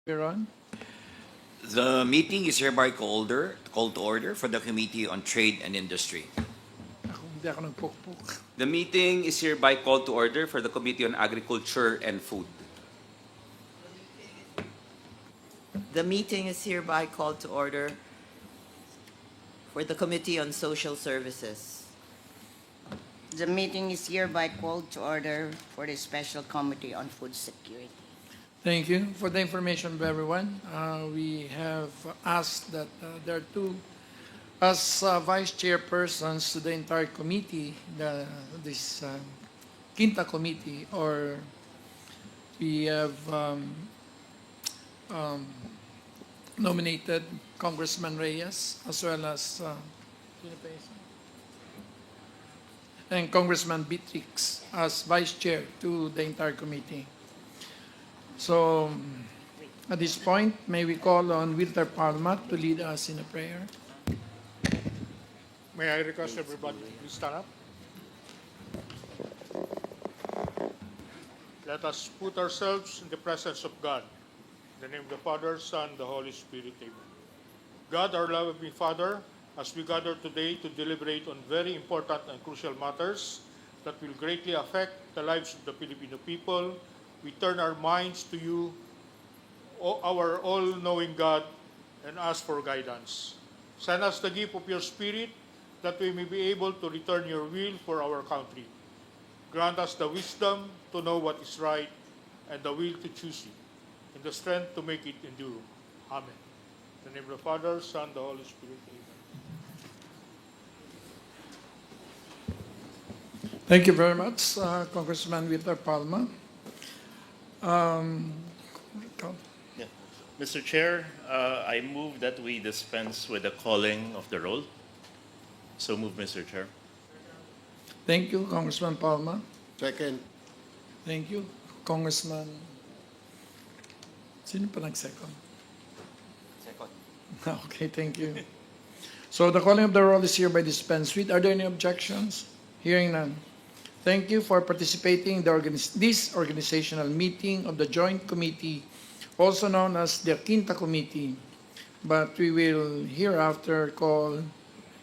Biron. The meeting is hereby called to order for the Committee on Trade and Industry. Hindi ako nagpukpuk. The meeting is hereby called to order for the Committee on Agriculture and Food. The meeting is hereby called to order for the Committee on Social Services. The meeting is hereby called to order for the Special Committee on Food Security. Thank you for the information of everyone. We have asked that there are two, as vice chairpersons to the entire committee, this Quinta committee, or we have nominated Congressman Reyes as well as and Congressman Beatrix as vice chair to the entire committee. So, at this point, may we call on Wilter Palma to lead us in a prayer? May I request everybody to stand up? Let us put ourselves in the presence of God. In the name of the Father, Son, the Holy Spirit, amen. God, our loving Father, as we gather today to deliberate on very important and crucial matters that will greatly affect the lives of the Filipino people, we turn our minds to you, our all-knowing God, and ask for guidance. Send us the gift of your Spirit that we may be able to return your will for our country. Grant us the wisdom to know what is right and the will to choose it, and the strength to make it endure. Amen. In the name of the Father, Son, the Holy Spirit. Amen. Thank you very much, Congressman Wilter Palma. Mr. Chair, I move that we dispense with the calling of the roll. So move, Mr. Chair. Thank you, Congressman Palma. Second. Thank you, Congressman. Sino pa nag-second? Second. Okay, thank you. So the calling of the roll is hereby dispensed with. Are there any objections? Hearing none. Thank you for participating in this organizational meeting of the Joint Committee, also known as the Quinta Committee, but we will hereafter call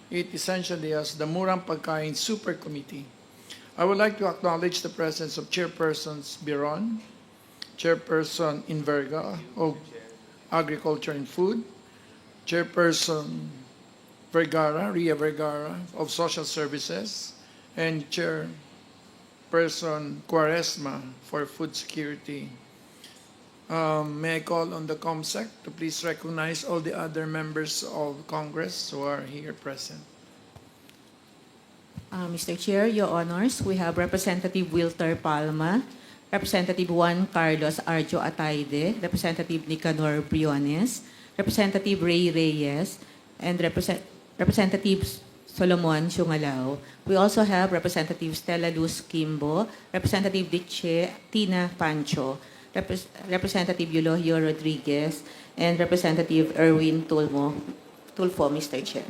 it essentially as the Murang Pagkain Super Committee. I would like to acknowledge the presence of Chairpersons Biron, Chairperson Inverga of Agriculture and Food, Chairperson Vergara, Ria Vergara of Social Services, and Chairperson Quaresma for Food Security. May I call on the COMSEC to please recognize all the other members of Congress who are here present. Mr. Chair, Your Honors, we have Representative Wilter Palma, Representative Juan Carlos Arjo Ataide, Representative Nicanor Briones, Representative Ray Reyes, and Representative Solomon Siungalao. We also have Representative Stella Luz Kimbo, Representative Diche Tina Pancho, Representative Eulogio Rodriguez, and Representative Erwin Tulfo, Mr. Chair.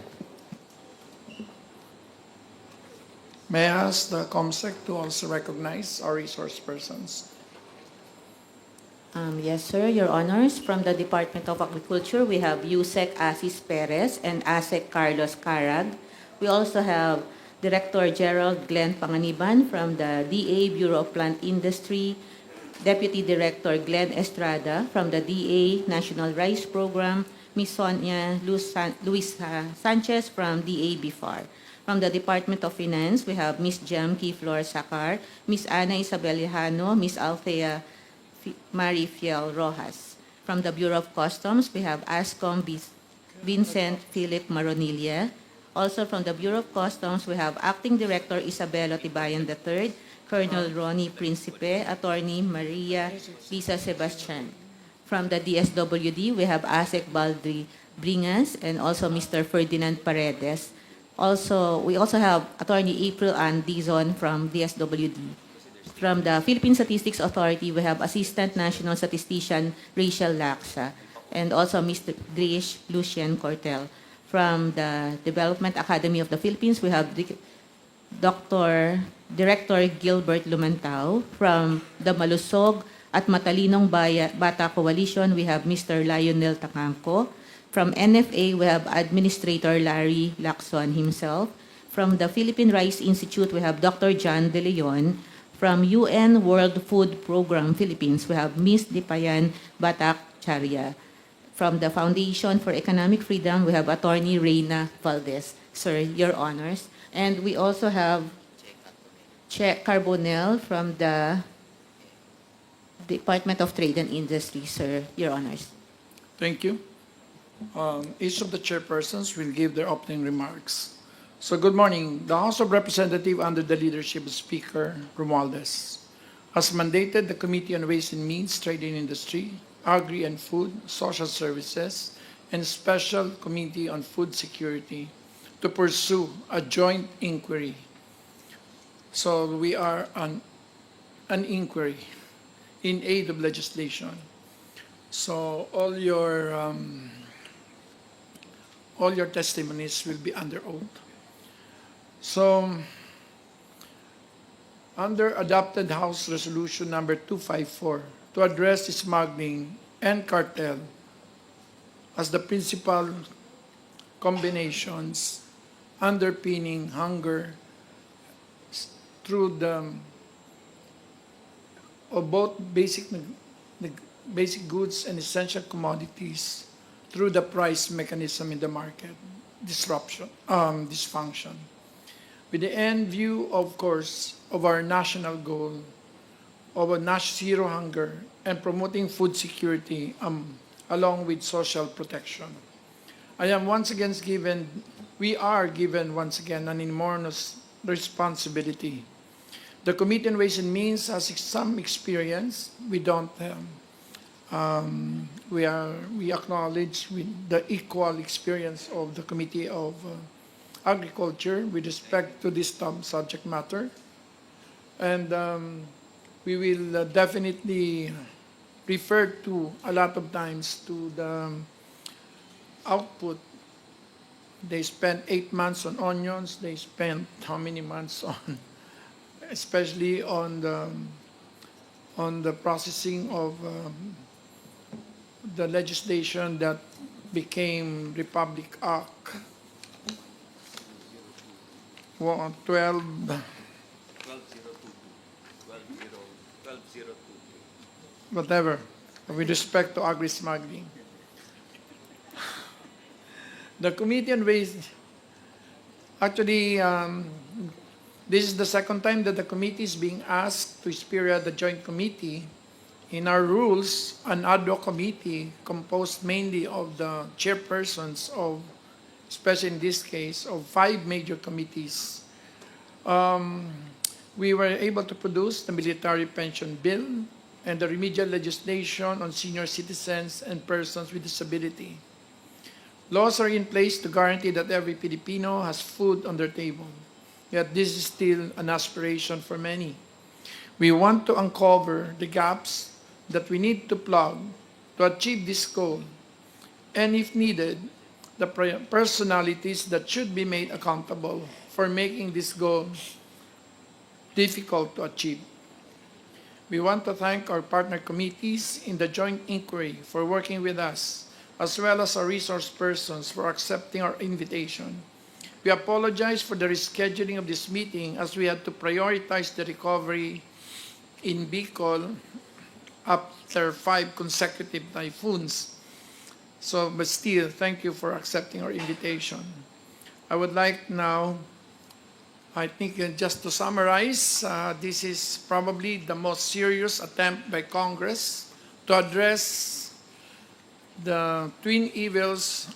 May I ask the COMSEC to also recognize our resource persons? Yes, sir, Your Honors. From the Department of Agriculture, we have USEC Asis Perez and ASEC Carlos Carag. We also have Director Gerald Glenn Panganiban from the DA Bureau of Plant Industry, Deputy Director Glenn Estrada from the DA National Rice Program, Ms. Sonia Luis Sanchez from DA BIFAR. From the Department of Finance, we have Ms. Jem Kiflor Sacar, Ms. Ana Isabel Lejano, Ms. Althea Marie Fiel Rojas. From the Bureau of Customs, we have ASCOM Vincent Philip Maronilla. Also from the Bureau of Customs, we have Acting Director Isabelo Tibayan III, Colonel Ronnie Principe, Attorney Maria Lisa Sebastian. From the DSWD, we have ASEC Baldri Bringas and also Mr. Ferdinand Paredes. We also have Attorney April Ann Dizon from DSWD. From the Philippine Statistics Authority, we have Assistant National Statistician Rachel Laksa and also Mr. Grish Lucien Cortel. From the Development Academy of the Philippines, we have Director Gilbert Lumantao. From the Malusog At Matalinong Bata Coalition, we have Mr. Lionel Tacangco. From NFA, we have Administrator Larry Lacson himself. From the Philippine Rice Institute, we have Dr. John De Leon. From UN World Food Program Philippines, we have Ms. Dipayan Batak Charia. From the Foundation for Economic Freedom, we have Attorney Reina Valdez. Sir, Your Honors. And we also have Che Carbonell from the Department of Trade and Industry, sir, Your Honors. Thank you. Each of the chairpersons will give their opening remarks. So good morning. The House of Representatives under the leadership of Speaker Romualdez has mandated the Committee on Ways and Means, Trade and Industry, Agri and Food, Social Services, and Special Committee on Food Security to pursue a joint inquiry. So we are on an inquiry in aid of legislation. So all your testimonies will be under oath. So under adopted House Resolution number 254 to address smuggling and cartel as the principal combinations underpinning hunger through the of both basic goods and essential commodities through the price mechanism in the market dysfunction, with the end view, of course, of our national goal of a zero hunger and promoting food security along with social protection. We are given once again an enormous responsibility. The Committee on Ways and Means has some experience. We don't. We acknowledge the equal experience of the Committee of Agriculture with respect to this subject matter, and we will definitely refer to a lot of times to the output. They spent 8 months on onions. They spent how many months on, especially on the processing of the legislation that became Republic Act 12. Whatever, with respect to agri-smuggling. The Committee on Ways, actually, this is the second time that the committee is being asked to spearhead the joint committee. In our rules, an ad hoc committee composed mainly of the chairpersons of, especially in this case, of 5 major committees. We were able to produce the military pension bill and the remedial legislation on senior citizens and persons with disability. Laws are in place to guarantee that every Filipino has food on their table. Yet this is still an aspiration for many. We want to uncover the gaps that we need to plug to achieve this goal, and if needed, the personalities that should be made accountable for making this goal difficult to achieve. We want to thank our partner committees in the joint inquiry for working with us, as well as our resource persons for accepting our invitation. We apologize for the rescheduling of this meeting as we had to prioritize the recovery in Bicol after 5 consecutive typhoons. But still, thank you for accepting our invitation. I would like now, I think just to summarize, this is probably the most serious attempt by Congress to address the twin evils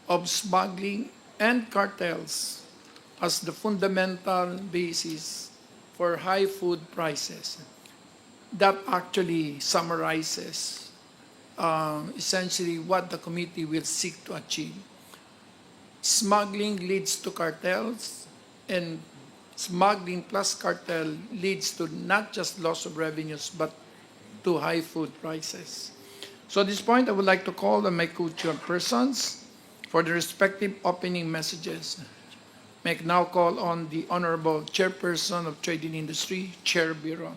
of smuggling and cartels as the fundamental basis for high food prices. That actually summarizes essentially what the committee will seek to achieve. Smuggling leads to cartels, and smuggling plus cartel leads to not just loss of revenues, but to high food prices. So at this point, I would like to call on my co-chairpersons for the respective opening messages. May I now call on the Honorable Chairperson of Trade and Industry, Chair Biron.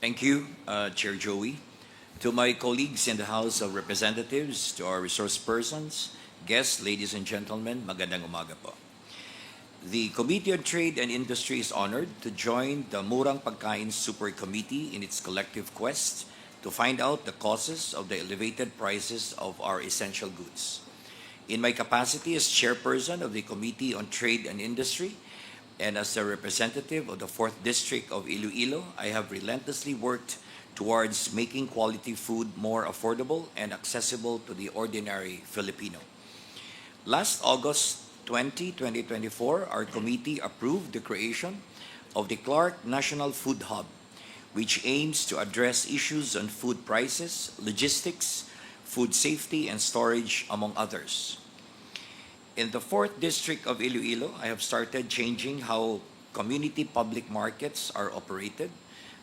Thank you, Chair Joey. To my colleagues in the House of Representatives, to our resource persons, guests, ladies and gentlemen, magandang umaga po. The Committee on Trade and Industry is honored to join the Murang Pagkain Super Committee in its collective quest to find out the causes of the elevated prices of our essential goods. In my capacity as chairperson of the Committee on Trade and Industry, and as a representative of the 4th District of Iloilo, I have relentlessly worked towards making quality food more affordable and accessible to the ordinary Filipino. Last August 2024, our committee approved the creation of the Clark National Food Hub, which aims to address issues on food prices, logistics, food safety, and storage, among others. In the 4th District of Iloilo, I have started changing how community public markets are operated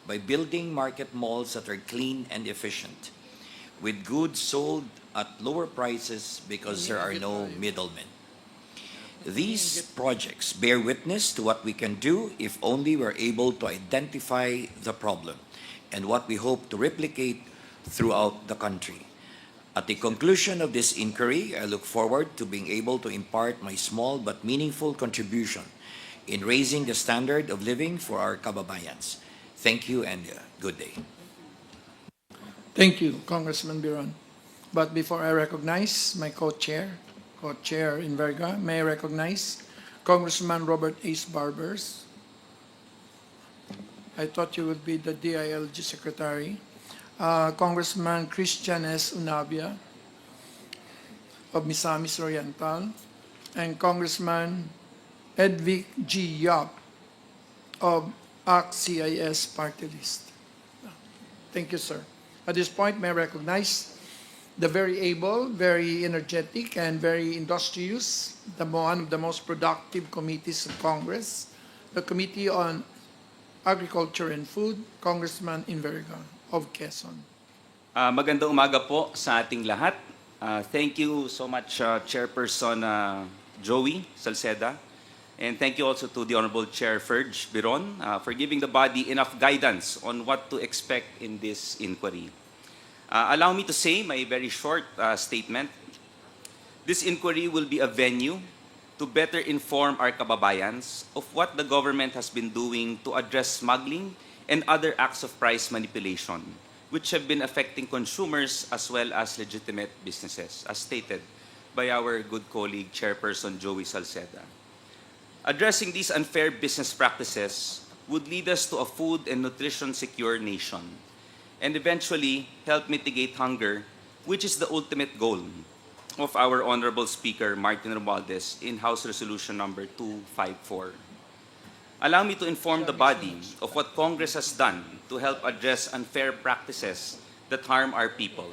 by building market malls that are clean and efficient, with goods sold at lower prices because there are no middlemen. These projects bear witness to what we can do if only we're able to identify the problem and what we hope to replicate throughout the country. At the conclusion of this inquiry, I look forward to being able to impart my small but meaningful contribution in raising the standard of living for our kababayans. Thank you and good day. Thank you, Congressman Biron. But before I recognize my co-chair in Verga, may I recognize Congressman Robert Ace Barbers. I thought you would be the DILG Secretary. Congressman Christian S. Unavia of Misamis Oriental, and Congressman Edvic G. Yap of ACT-CIS Party List. Thank you, sir. At this point, may I recognize the very able, very energetic, and very industrious, one of the most productive committees of Congress, the Committee on Agriculture and Food, Congressman Inverga of Quezon. Magandang umaga po sa ating lahat. Thank you so much, Chairperson Joey Salceda. And thank you also to the Honorable Chair Ferge Biron for giving the body enough guidance on what to expect in this inquiry. Allow me to say my very short statement. This inquiry will be a venue to better inform our kababayans of what the government has been doing to address smuggling and other acts of price manipulation, which have been affecting consumers as well as legitimate businesses, as stated by our good colleague, Chairperson Joey Salceda. Addressing these unfair business practices would lead us to a food and nutrition secure nation, and eventually help mitigate hunger, which is the ultimate goal of our Honorable Speaker, Martin Romualdez, in House Resolution number 254. Allow me to inform the body of what Congress has done to help address unfair practices that harm our people.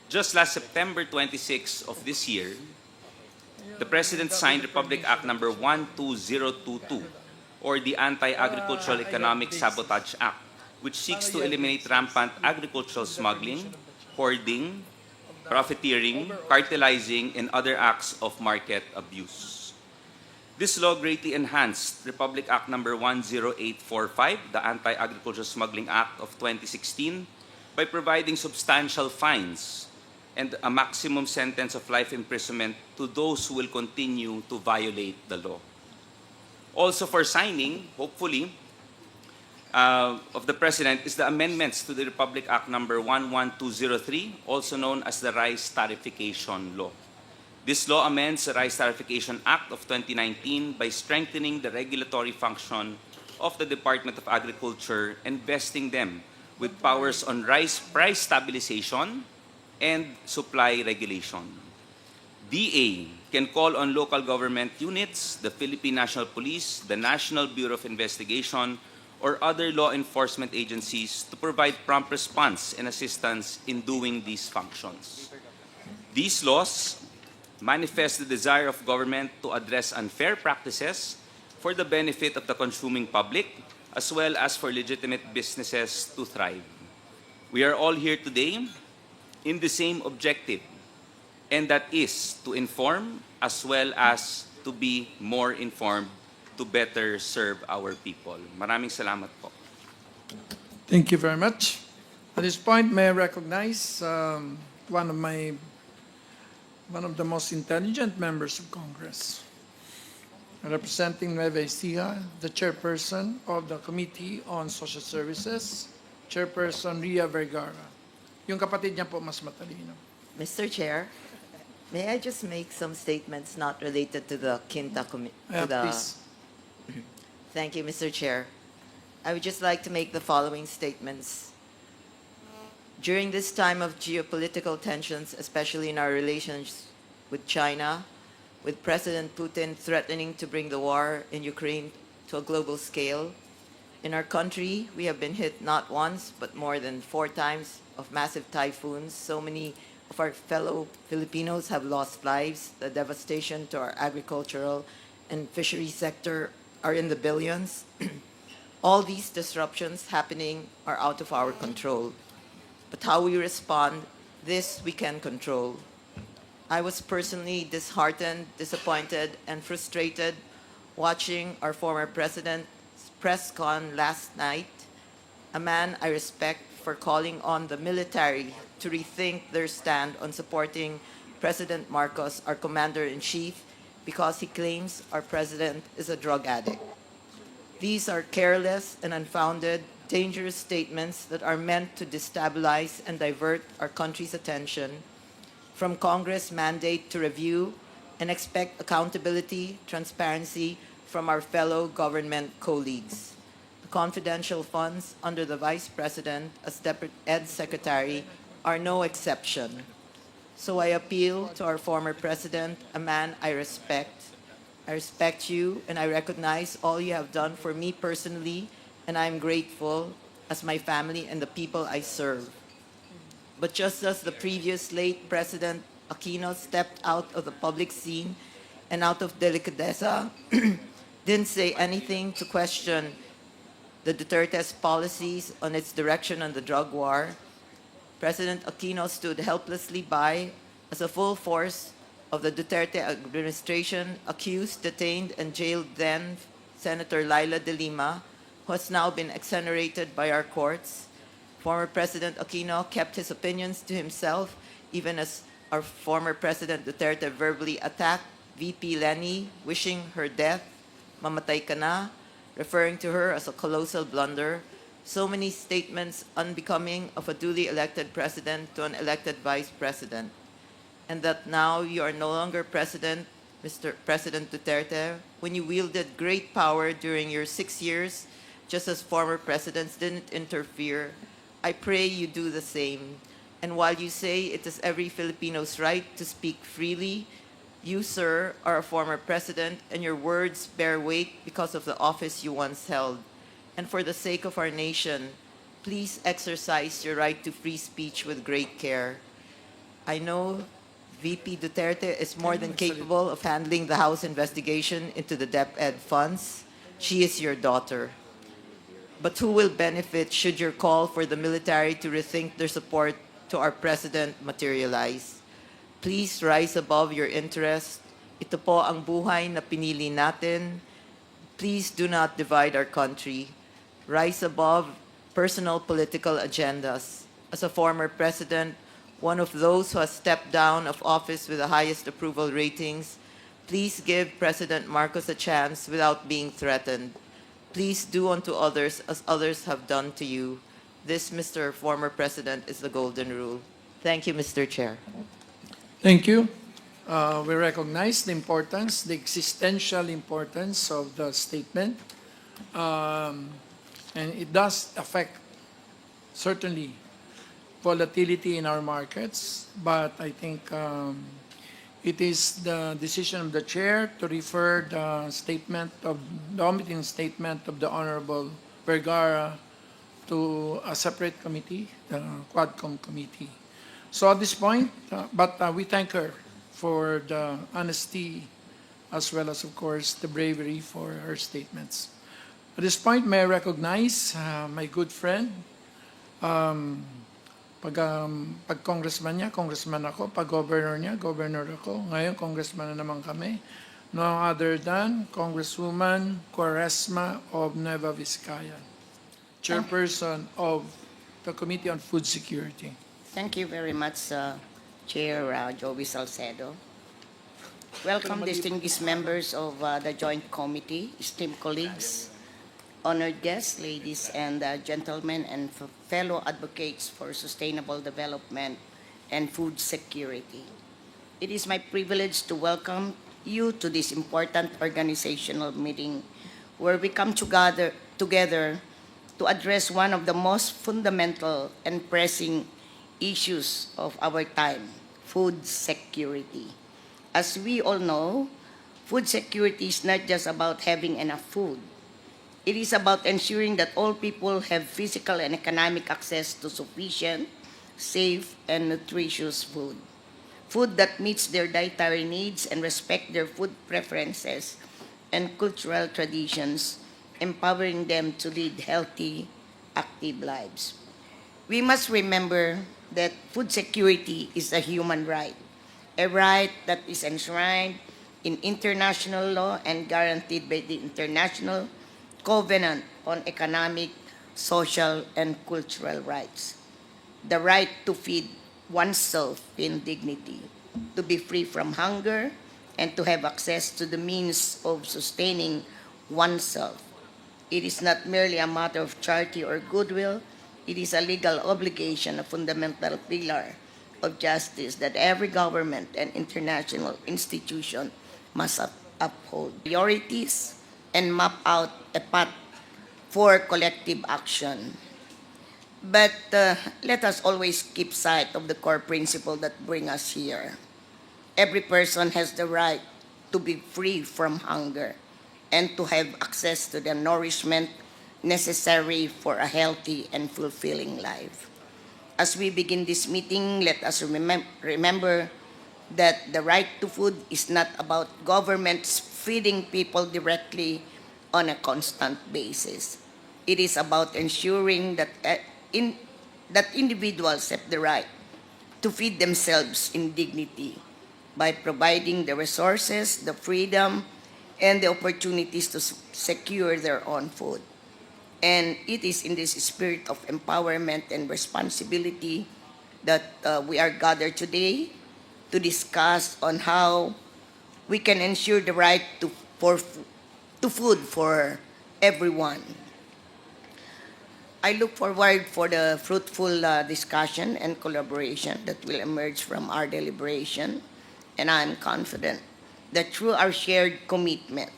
Just last September 26 of this year, the President signed Republic Act number 12022, or the Anti-Agricultural Economic Sabotage Act, which seeks to eliminate rampant agricultural smuggling, hoarding, profiteering, cartelizing, and other acts of market abuse. This law greatly enhanced Republic Act number 10845, the Anti-Agricultural Smuggling Act of 2016, by providing substantial fines and a maximum sentence of life imprisonment to those who will continue to violate the law. Also for signing, hopefully, of the President is the amendments to the Republic Act number 11203, also known as the Rice Tarification Law. This law amends the Rice Tarification Act of 2019 by strengthening the regulatory function of the Department of Agriculture and vesting them with powers on rice price stabilization and supply regulation. DA can call on local government units, the Philippine National Police, the National Bureau of Investigation, or other law enforcement agencies to provide prompt response and assistance in doing these functions. These laws manifest the desire of government to address unfair practices for the benefit of the consuming public, as well as for legitimate businesses to thrive. We are all here today in the same objective, and that is to inform as well as to be more informed to better serve our people. Maraming salamat po. Thank you very much. At this point, may I recognize one of the most intelligent members of Congress, representing Nueva Ecija, the chairperson of the Committee on Social Services, Chairperson Ria Vergara. Yung kapatid niya po mas matalino. Mr. Chair, may I just make some statements not related to the Quinta Committee? Please. Thank you, Mr. Chair. I would just like to make the following statements. During this time of geopolitical tensions, especially in our relations with China, with President Putin threatening to bring the war in Ukraine to a global scale, in our country, we have been hit not once, but more than 4 times of massive typhoons. So many of our fellow Filipinos have lost lives. The devastation to our agricultural and fishery sector are in the billions. All these disruptions happening are out of our control. But how we respond, this we can control. I was personally disheartened, disappointed, and frustrated watching our former president's press con last night, a man I respect for calling on the military to rethink their stand on supporting President Marcos, our commander-in-chief, because he claims our president is a drug addict. These are careless and unfounded, dangerous statements that are meant to destabilize and divert our country's attention from Congress' mandate to review and expect accountability, transparency from our fellow government colleagues. The confidential funds under the Vice President as Deputy Ed Secretary are no exception. So I appeal to our former President, a man I respect. I respect you and I recognize all you have done for me personally, and I am grateful as my family and the people I serve. But just as the previous late President Aquino stepped out of the public scene and out of delicadeza, didn't say anything to question the Duterte's policies on its direction on the drug war, President Aquino stood helplessly by as a full force of the Duterte administration accused, detained, and jailed then Senator Laila de Lima, who has now been exonerated by our courts. Former President Aquino kept his opinions to himself, even as our former President Duterte verbally attacked VP Lenny, wishing her death, mamatay ka na, referring to her as a colossal blunder. So many statements unbecoming of a duly elected president to an elected vice president. And that now you are no longer president, Mr. President Duterte, when you wielded great power during your 6 years, just as former presidents didn't interfere. I pray you do the same. And while you say it is every Filipino's right to speak freely, you, sir, are a former president, and your words bear weight because of the office you once held. And for the sake of our nation, please exercise your right to free speech with great care. I know VP Duterte is more than capable of handling the House investigation into the DepEd funds. She is your daughter. But who will benefit should your call for the military to rethink their support to our president materialize? Please rise above your interest. Ito po ang buhay na pinili natin. Please do not divide our country. Rise above personal political agendas. As a former president, one of those who has stepped down of office with the highest approval ratings, please give President Marcos a chance without being threatened. Please do unto others as others have done to you. This, Mr. Former President, is the golden rule. Thank you, Mr. Chair. Thank you. We recognize the importance, the existential importance of the statement. And it does affect, certainly, volatility in our markets. But I think it is the decision of the chair to refer the omitting statement of the Honorable Vergara to a separate committee, the Quadcom committee. So at this point, but we thank her for the honesty as well as, of course, the bravery for her statements. At this point, may I recognize my good friend, pag congressman niya, congressman ako, pag governor niya, governor ako, ngayon congressman na naman kami, no other than Congresswoman Quaresma of Nueva Vizcaya. Chairperson of the Committee on Food Security. Thank you very much, Chair Joey Salcedo. Welcome, distinguished members of the Joint Committee, esteemed colleagues, honored guests, ladies and gentlemen, and fellow advocates for sustainable development and food security. It is my privilege to welcome you to this important organizational meeting where we come together to address one of the most fundamental and pressing issues of our time, food security. As we all know, food security is not just about having enough food. It is about ensuring that all people have physical and economic access to sufficient, safe, and nutritious food. Food that meets their dietary needs and respect their food preferences and cultural traditions, empowering them to lead healthy, active lives. We must remember that food security is a human right, a right that is enshrined in international law and guaranteed by the International Covenant on Economic, Social, and Cultural Rights. The right to feed oneself in dignity, to be free from hunger, and to have access to the means of sustaining oneself. It is not merely a matter of charity or goodwill, it is a legal obligation, a fundamental pillar of justice that every government and international institution must uphold. Priorities and map out a path for collective action. But let us always keep sight of the core principle that bring us here. Every person has the right to be free from hunger and to have access to the nourishment necessary for a healthy and fulfilling life. As we begin this meeting, let us remember that the right to food is not about governments feeding people directly on a constant basis. It is about ensuring that that individuals have the right to feed themselves in dignity by providing the resources, the freedom, and the opportunities to secure their own food. And it is in this spirit of empowerment and responsibility that we are gathered today to discuss on how we can ensure the right to food for everyone. I look forward for the fruitful discussion and collaboration that will emerge from our deliberation, and I'm confident that through our shared commitment,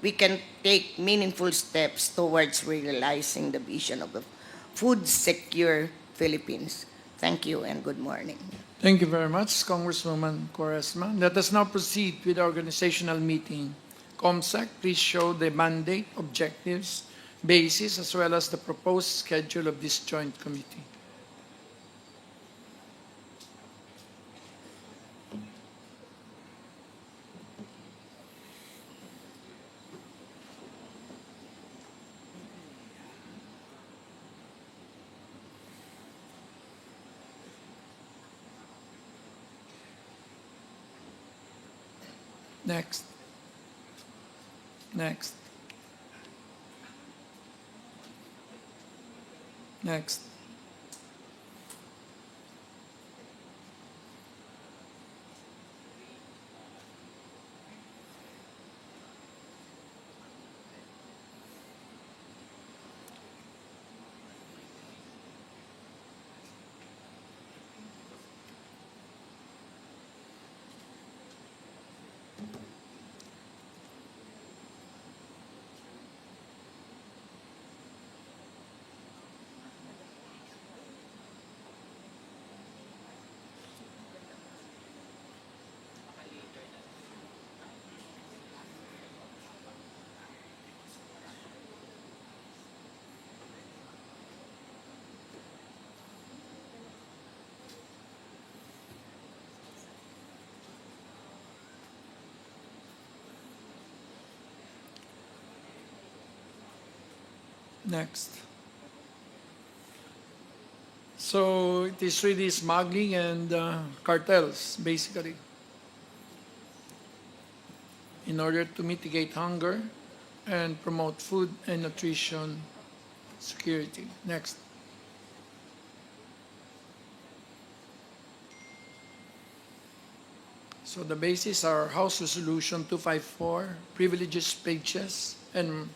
we can take meaningful steps towards realizing the vision of a food-secure Philippines. Thank you and good morning. Thank you very much, Congresswoman Quaresma. Let us now proceed with the organizational meeting. COMSEC, please show the mandate, objectives, basis, as well as the proposed schedule of this joint committee. Next. Next. Next. Next. So it is really smuggling and cartels, basically, in order to mitigate hunger and promote food and nutrition security. Next. So the basis are House Resolution 254, privileges pages, and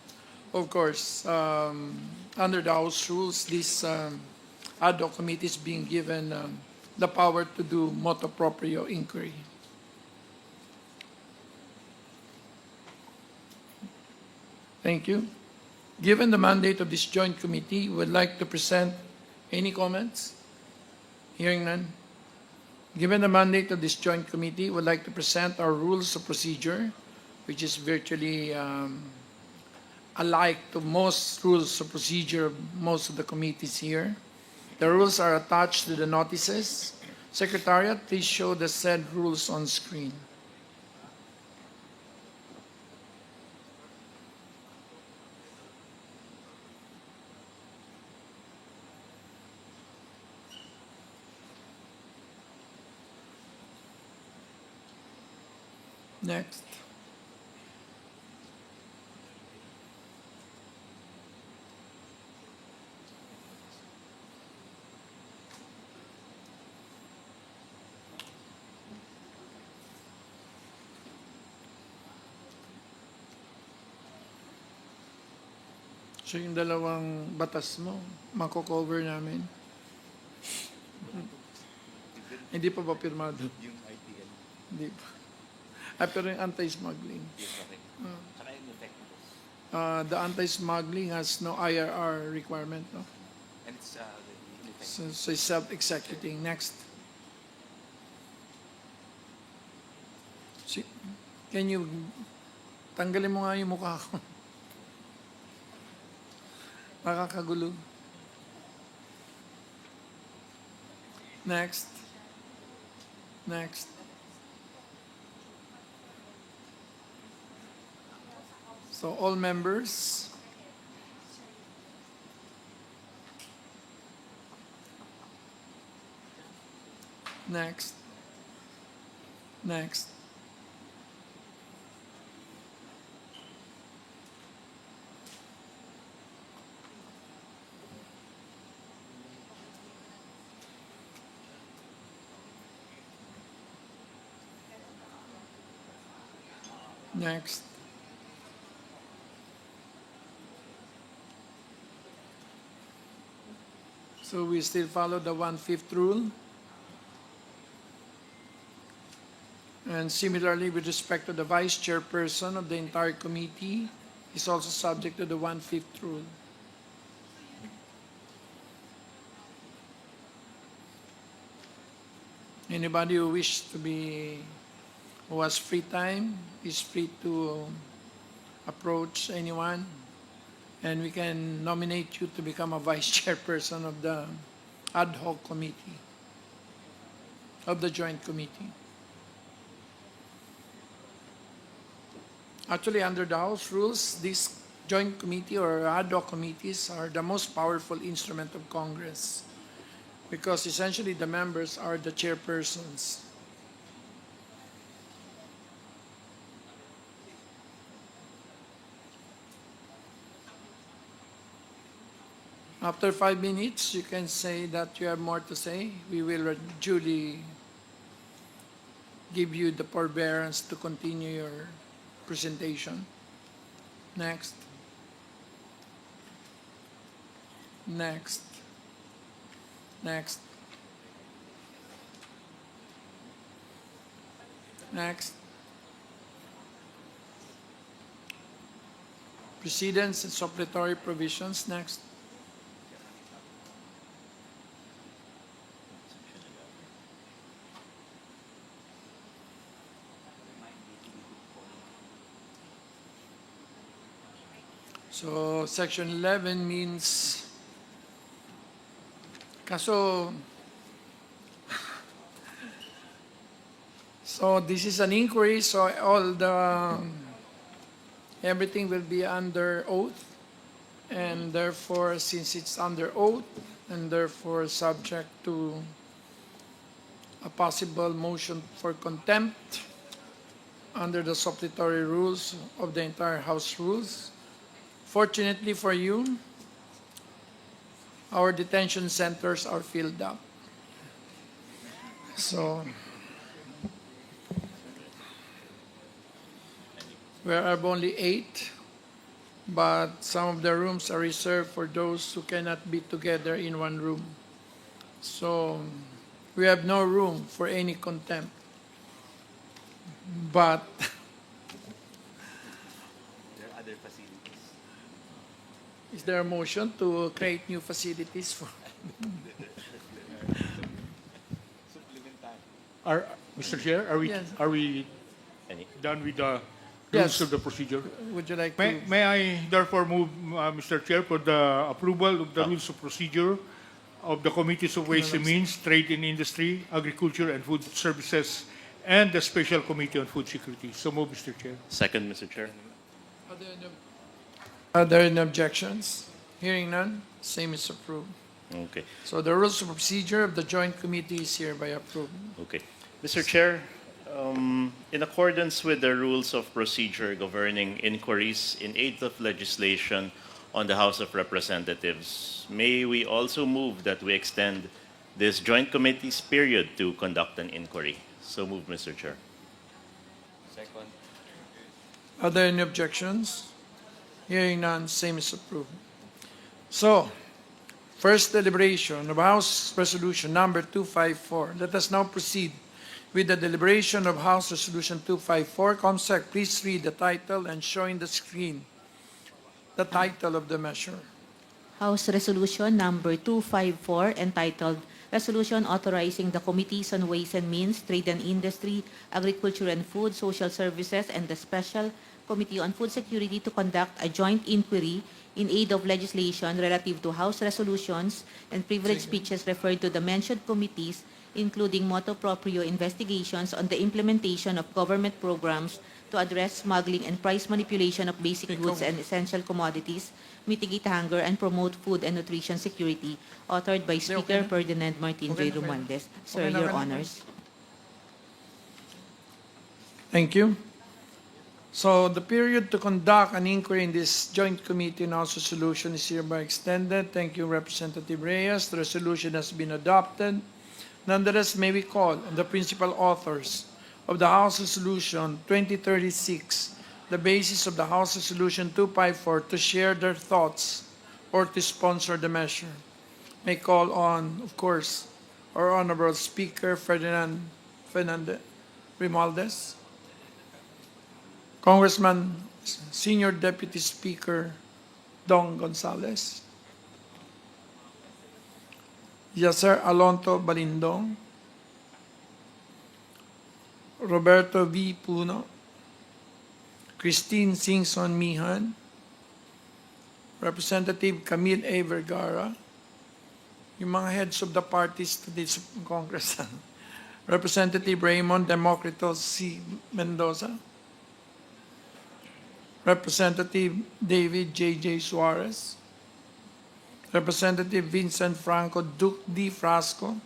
of course, under the House rules, this ad hoc committee is being given the power to do motu proprio inquiry. Thank you. Given the mandate of this joint committee, would like to present any comments? Hearing none. Given the mandate of this joint committee, would like to present our rules of procedure, which is virtually alike to most rules of procedure of most of the committees here. The rules are attached to the notices. Secretariat, please show the said rules on screen. Next. So yung dalawang batas mo, mako-cover namin. Hindi pa ba pirmado? Yung IPL. Hindi pa. Pero yung anti-smuggling. Saka yung effectiveness. The anti-smuggling has no IRR requirement, no? And it's So it's self-executing. Next. Can you, tanggalin mo nga yung mukha ko. Nakakagulo. Next. Next. So all members. Next. Next. Next. So we still follow the 1/5 rule. And similarly, with respect to the vice chairperson of the entire committee, is also subject to the 1/5 rule. Anybody who who has free time is free to approach anyone, and we can nominate you to become a vice chairperson of the ad hoc committee, of the joint committee. Actually, under the House rules, these joint committee or ad hoc committees are the most powerful instrument of Congress because essentially the members are the chairpersons. After 5 minutes, you can say that you have more to say. We will duly give you the forbearance to continue your presentation. Next. Next. Next. Next. Precedents and supplementary provisions. Next. So section 11 means, so this is an inquiry, so everything will be under oath, and therefore, since it's under oath, and therefore subject to a possible motion for contempt under the supplementary rules of the entire House rules. Fortunately for you, our detention centers are filled up. So, we have only 8, but some of the rooms are reserved for those who cannot be together in one room. So, we have no room for any contempt. But There are other facilities. is there a motion to create new facilities for? Mr. Chair, Yes. are we Any? done with the Yes. rules of the procedure? Would you like May, to? may I therefore move, Mr. Chair, for the approval of the rules of procedure of the Committees of Ways and Means, Trade and Industry, Agriculture and Food Services, and the Special Committee on Food Security? So move, Mr. Chair. Second, Mr. Chair. Are there any objections? Hearing none, same is approved. Okay. So the rules of procedure of the joint committee is hereby approved. Okay. Mr. Chair, in accordance with the rules of procedure governing inquiries in aid of legislation on the House of Representatives, may we also move that we extend this joint committee's period to conduct an inquiry? So move, Mr. Chair. Second. Are there any objections? Hearing none, same is approved. So, first deliberation of House Resolution number 254. Let us now proceed with the deliberation of House Resolution 254. Comsec, please read the title and showing the screen the title of the measure. House Resolution Number 254 entitled Resolution Authorizing the Committees on Ways and Means, Trade and Industry, Agriculture and Food, Social Services, and the Special Committee on Food Security to conduct a joint inquiry in aid of legislation relative to House resolutions and privilege speeches referred to the mentioned committees, including motu proprio investigations on the implementation of government programs to address smuggling and price manipulation of basic goods and essential commodities, mitigate hunger, and promote food and nutrition security, authored by Speaker Ferdinand Martin J. Romualdez. Sir, Your Honors. Thank you. So the period to conduct an inquiry in this joint committee on House resolution is hereby extended. Thank you, Representative Reyes. The resolution has been adopted. Nonetheless, may we call on the principal authors of the House Resolution 2036, the basis of the House Resolution 254, to share their thoughts or to sponsor the measure. May call on, of course, our Honorable Speaker Ferdinand Romualdez, Congressman Senior Deputy Speaker Dong Gonzales, Yasser Alonto Balindong, Roberto V. Puno, Christine Singson Mihan, Representative Camille A. Vergara, yung mga heads of the parties to this Congress, Representative Raymond Democrito C. Mendoza, Representative David J. Suarez, Representative Vincent Franco Duque D. Frasco,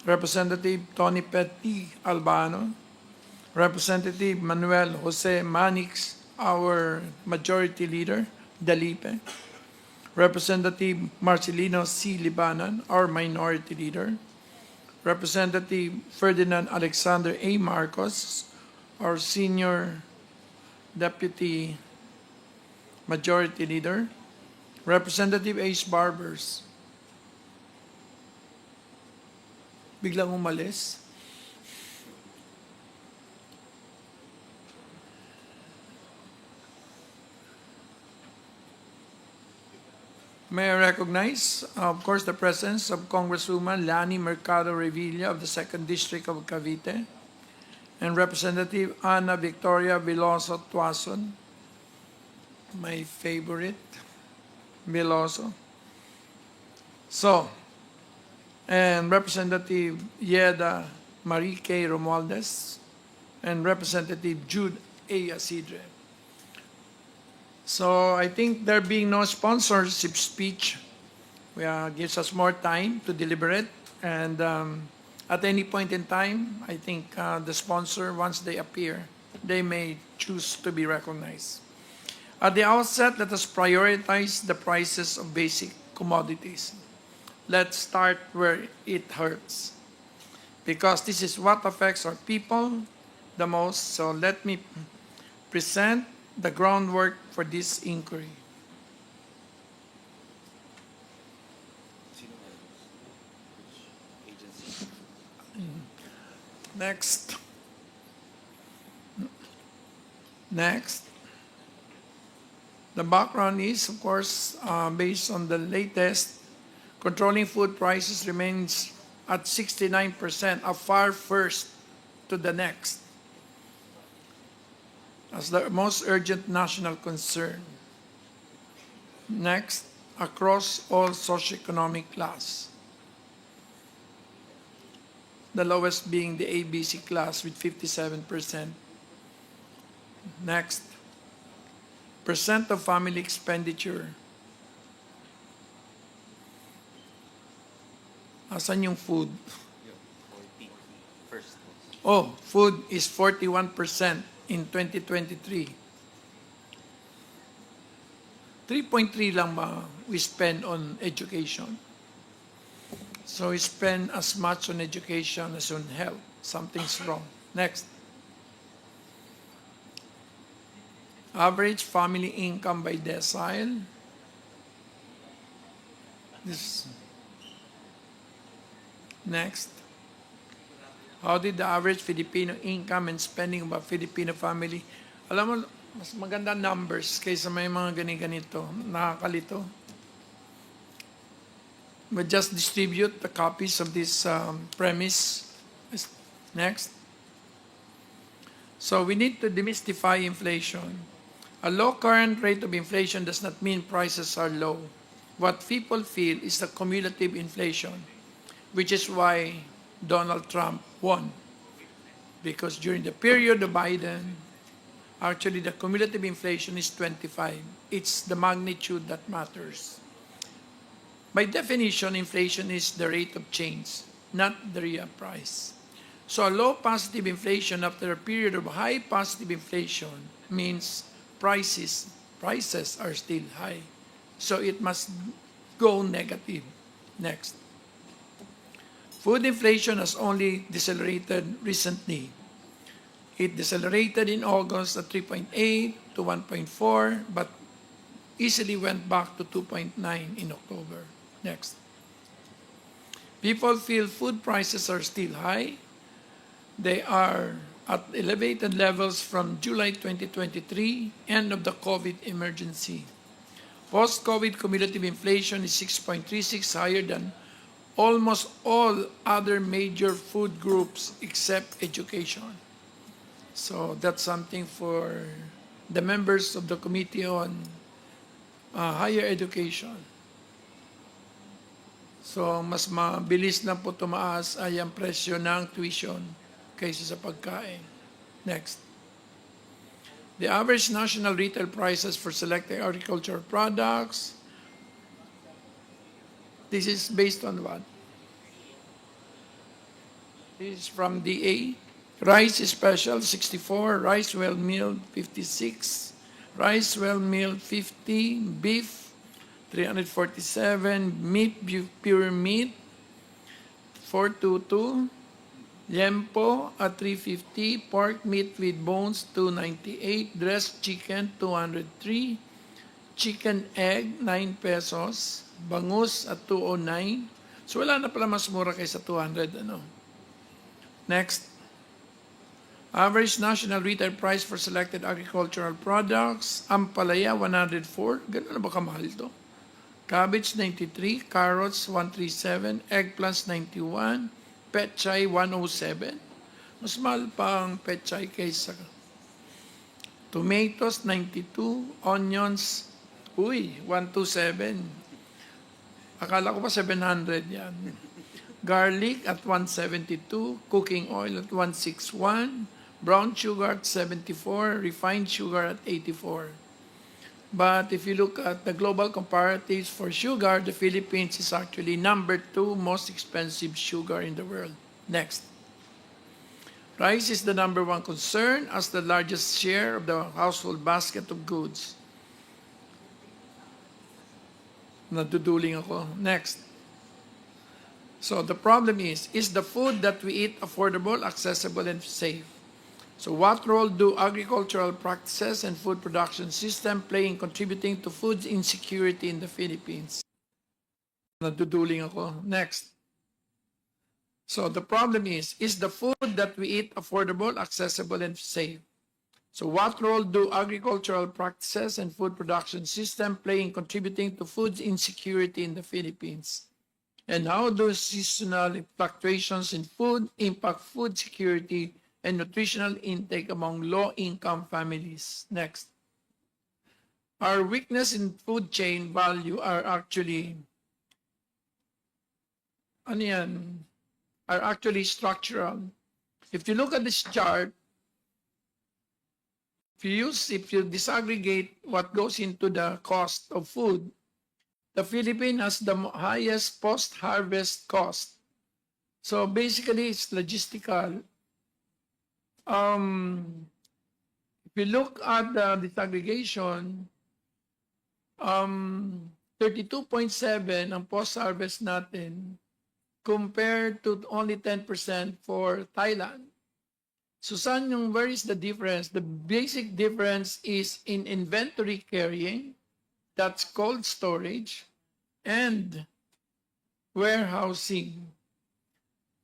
Representative Tony Petty Albano, Representative Manuel Jose Manix, our Majority Leader, Dalipe, Representative Marcelino C. Libanan, our Minority Leader, Representative Ferdinand Alexander A. Marcos, our Senior Deputy Majority Leader, Representative Ace Barbers. Biglang umalis. May I recognize, of course, the presence of Congresswoman Lani Mercado Revilla of the 2nd District of Cavite and Representative Ana Victoria Veloso Tuason, my favorite, Veloso. So, and Representative Yeda Marie K. Romualdez and Representative Jude A. Asidre. So I think there being no sponsorship speech, gives us more time to deliberate. And at any point in time, I think the sponsor, once they appear, they may choose to be recognized. At the outset, let us prioritize the prices of basic commodities. let's start where it hurts. Because this is what affects our people the most. So let me present the groundwork for this inquiry. Next. Next. The background is, of course, based on the latest, controlling food prices remains at 69%, a far first to the next, as the most urgent national concern. Next, across all socioeconomic class. The lowest being the ABC class with 57%. Next, percent of family expenditure. Asan yung food? Oh, food is 41% in 2023. 3.3 lang ba we spend on education? So we spend as much on education as on health. Something's wrong. Next. Average family income by decile. This. Next. How did the average Filipino income and spending of a Filipino family? Alam mo, mas maganda numbers kaysa may mga ganito. Nakakalito. We just distribute the copies of this premise. Next. So we need to demystify inflation. A low current rate of inflation does not mean prices are low. What people feel is the cumulative inflation, which is why Donald Trump won. Because during the period of Biden, actually the cumulative inflation is 25. It's the magnitude that matters. By definition, inflation is the rate of change, not the real price. So a low positive inflation after a period of high positive inflation means prices are still high. So it must go negative. Next. Food inflation has only decelerated recently. It decelerated in August at 3.8 to 1.4, but easily went back to 2.9 in October. Next. People feel food prices are still high. They are at elevated levels from July 2023, end of the COVID emergency. Post-COVID cumulative inflation is 6.36, higher than almost all other major food groups except education. So that's something for the members of the Committee on Higher Education. So mas mabilis na po tumaas ay ang presyo ng tuition kaysa sa pagkain. Next. The average national retail prices for selected agricultural products. This is based on what? This is from DA. Rice special 64, rice well milled 56, rice well milled 50, beef 347, meat pure meat 422, Yempo at 350, pork meat with bones 298, dressed chicken 203, chicken egg 9 pesos, bangus at 209. So wala na pala mas mura kaysa 200 ano. Next. Average national retail price for selected agricultural products, ampalaya 104, gano'n na ba kamahal to? Cabbage 93, carrots 137, eggplants 91, petchay 107. Mas mahal pa ang petchay kaysa tomatoes 92, onions 127. Akala ko pa 700 yan. Garlic at 172, cooking oil at 161, brown sugar at 74, refined sugar at 84. But if you look at the global comparatives for sugar, the Philippines is actually number 2 most expensive sugar in the world. Next. Rice is the number 1 concern as the largest share of the household basket of goods. Naduduling ako. Next. So the problem is the food that we eat affordable, accessible, and safe? So what role do agricultural practices and food production system play in contributing to food insecurity in the Philippines? Naduduling ako. Next. So the problem is the food that we eat affordable, accessible, and safe? So what role do agricultural practices and food production system play in contributing to food insecurity in the Philippines? And how do seasonal fluctuations in food impact food security and nutritional intake among low-income families? Next. Our weakness in food chain value are actually, ano yan, are actually structural. If you look at this chart, if you disaggregate what goes into the cost of food, the Philippines has the highest post-harvest cost. So basically, it's logistical. If you look at the disaggregation, 32.7 ang post-harvest natin compared to only 10% for Thailand. So saan where is the difference? The basic difference is in inventory carrying, that's cold storage, and warehousing.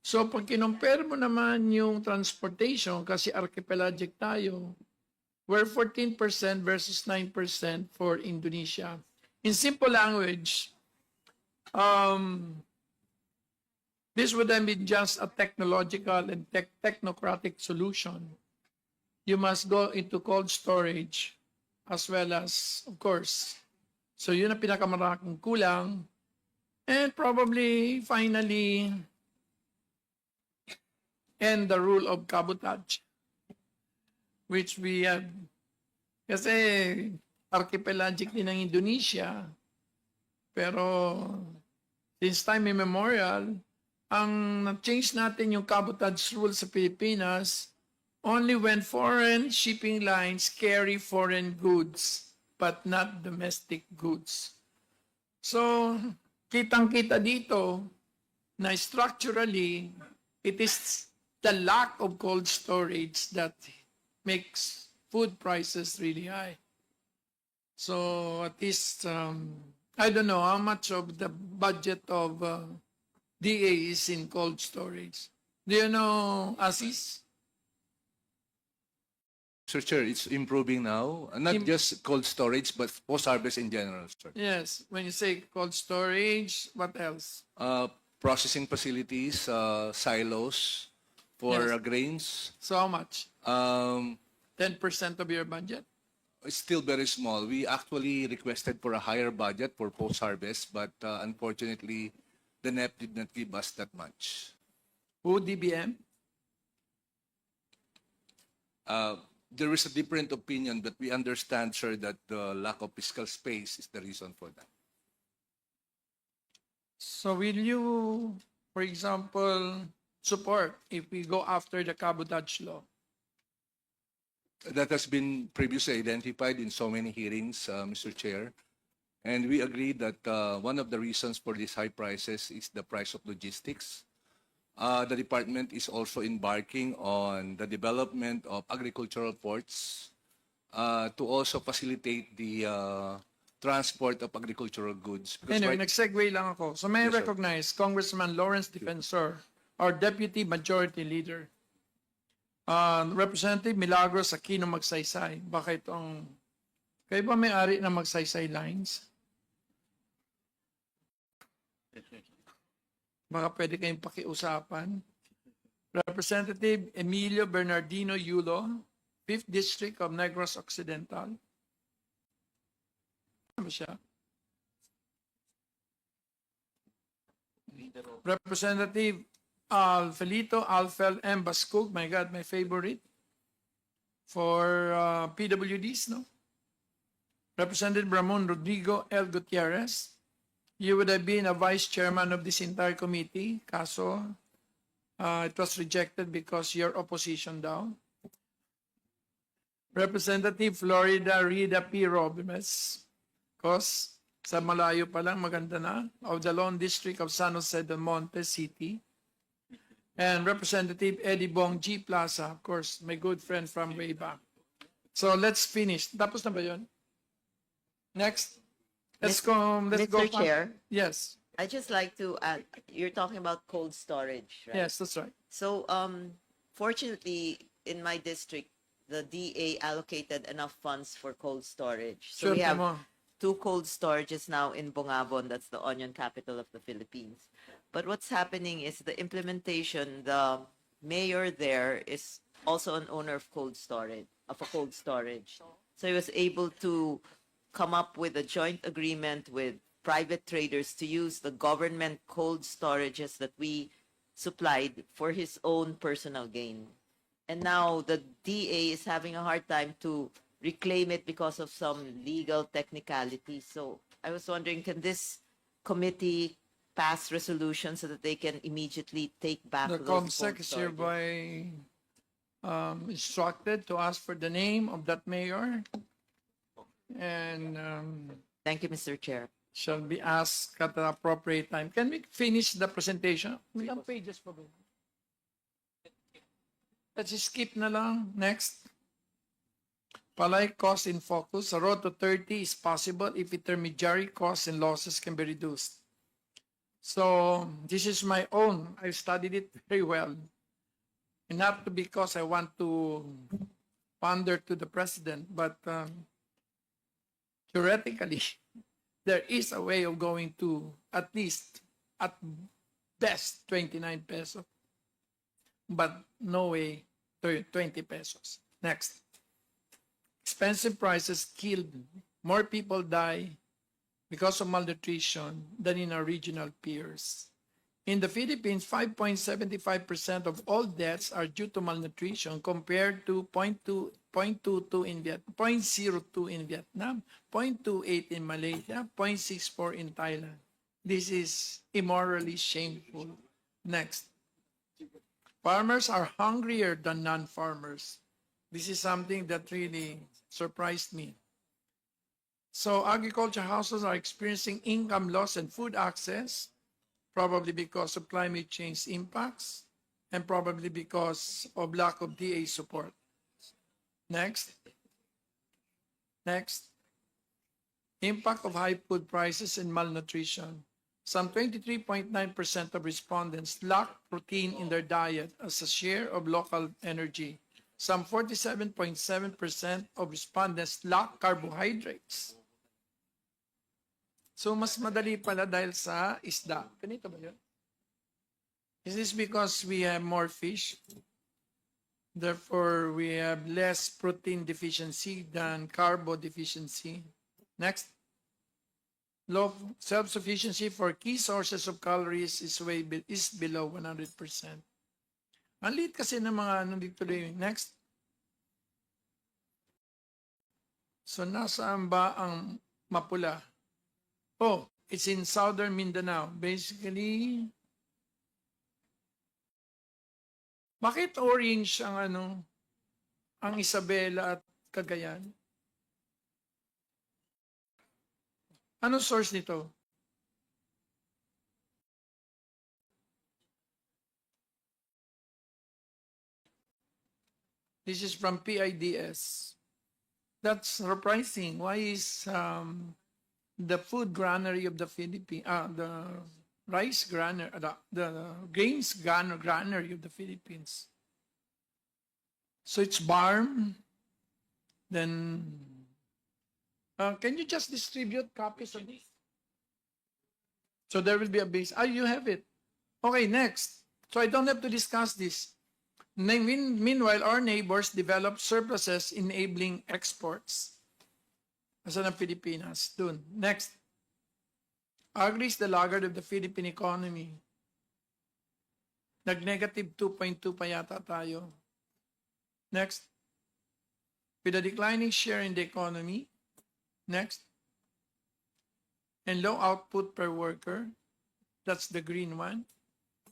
So pag kinompare mo naman yung transportation, kasi archipelagic tayo, we're 14% versus 9% for Indonesia. In simple language, this would have been just a technological and technocratic solution. You must go into cold storage as well as, of course. So yun ang pinakamalaking kulang. And probably, finally, end the rule of cabotage, which we have. Kasi archipelagic din ng Indonesia. Pero since time immemorial, ang na-change natin yung cabotage rule sa Pilipinas only when foreign shipping lines carry foreign goods but not domestic goods. So, kitang-kita dito na structurally, it is the lack of cold storage that makes food prices really high. So, at least, I don't know how much of the budget of DA is in cold storage. Do you know, Asis? Sir Chair, it's improving now. Not just cold storage, but post-harvest in general, sir. Yes. When you say cold storage, what else? Processing facilities, silos for Yes. grains. So how much? 10% of your budget? It's still very small. We actually requested for a higher budget for post-harvest, but unfortunately, the NEP did not give us that much. Who, DBM? There is a different opinion, but we understand, sir, that the lack of fiscal space is the reason for that. So will you, for example, support if we go after the cabotage law? That has been previously identified in so many hearings, Mr. Chair. And we agree that one of the reasons for these high prices is the price of logistics. The department is also embarking on the development of agricultural ports to also facilitate the transport of agricultural goods. Because Anyway, right- nag-segue lang ako. So may I Yes, sir. recognize Congressman Lawrence Defensor, our Deputy Majority Leader. Representative Milagros Aquino Magsaysay. Bakit ang... Kayo ba may-ari ng Magsaysay Lines? Baka pwede kayong pakiusapan. Representative Emilio Bernardino Yulo, 5th District of Negros Occidental. Ano siya? Representative Felito Alfel M. Bascug, my God, my favorite, for PWDs, no? Representative Ramon Rodrigo L. Gutierrez, you would have been a vice chairman of this entire committee, kaso it was rejected because your opposition daw. Representative Florida Rida P. Robles, cause Sa malayo pa lang, maganda na. Of the Lone District of San Jose del Monte City. And Representative Eddie Bong G. Plaza, of course, my good friend from way back. So let's finish. Tapos na ba yun? Next. Let's go. Let's go. Mr. Chair, Yes. I just like to add, you're talking about cold storage, right? Yes, that's right. So, fortunately, in my district, the DA allocated enough funds for cold storage. So we Swerte have mo. 2 cold storages now in Bongabon, that's the onion capital of the Philippines. But what's happening is the implementation, the mayor there is also an owner of a cold storage. So he was able to come up with a joint agreement with private traders to use the government cold storages that we supplied for his own personal gain. And now the DA is having a hard time to reclaim it because of some legal technicalities. So I was wondering, can this committee pass resolutions so that they can immediately take back The those cold COMSEC is storages? hereby instructed to ask for the name of that mayor and Thank you, Mr. Chair. shall be asked at the appropriate time. Can we finish the presentation? Ilang pages pa ba? Let's skip na lang. Next. Palay cost in focus. A road to 30 is possible if intermediary costs and losses can be reduced. So this is my own. I studied it very well. And not because I want to pander to the president, but theoretically, there is a way of going to at least, at best, 29 pesos. But no way, 20 pesos. Next. Expensive prices killed. More people die because of malnutrition than in our regional peers. In the Philippines, 5.75% of all deaths are due to malnutrition compared to 0.22 in Vietnam, 0.02 in Vietnam, 0.28 in Malaysia, 0.64 in Thailand. This is immorally shameful. Next. Farmers are hungrier than non-farmers. This is something that really surprised me. So agriculture households are experiencing income loss and food access, probably because of climate change impacts, and probably because of lack of DA support. Next. Next. Impact of high food prices and malnutrition. Some 23.9% of respondents lack protein in their diet as a share of local energy. Some 47.7% of respondents lack carbohydrates. So mas madali pala dahil sa isda. Ganito ba yun? Is this because we have more fish? Therefore, we have less protein deficiency than carbo deficiency. Next. Low self-sufficiency for key sources of calories is below 100%. Ang liit kasi ng mga nandito rin. Next. So nasaan ba ang mapula? Oh, it's in southern Mindanao. Basically, bakit orange ang ang Isabela at Cagayan? Ano source nito? This is from PIDS. That's surprising. Why is the food granary of the Philippines, the rice granary, the grains granary of the Philippines? So it's barm. Then, can you just distribute copies of this? So there will be a base. You have it. Okay, next. So I don't have to discuss this. Meanwhile, our neighbors develop surpluses enabling exports. Asa ng Pilipinas? Dun. Next. Agri is the laggard of the Philippine economy. Nag-negative 2.2 pa yata tayo. Next. With a declining share in the economy. Next. And low output per worker. That's the green one,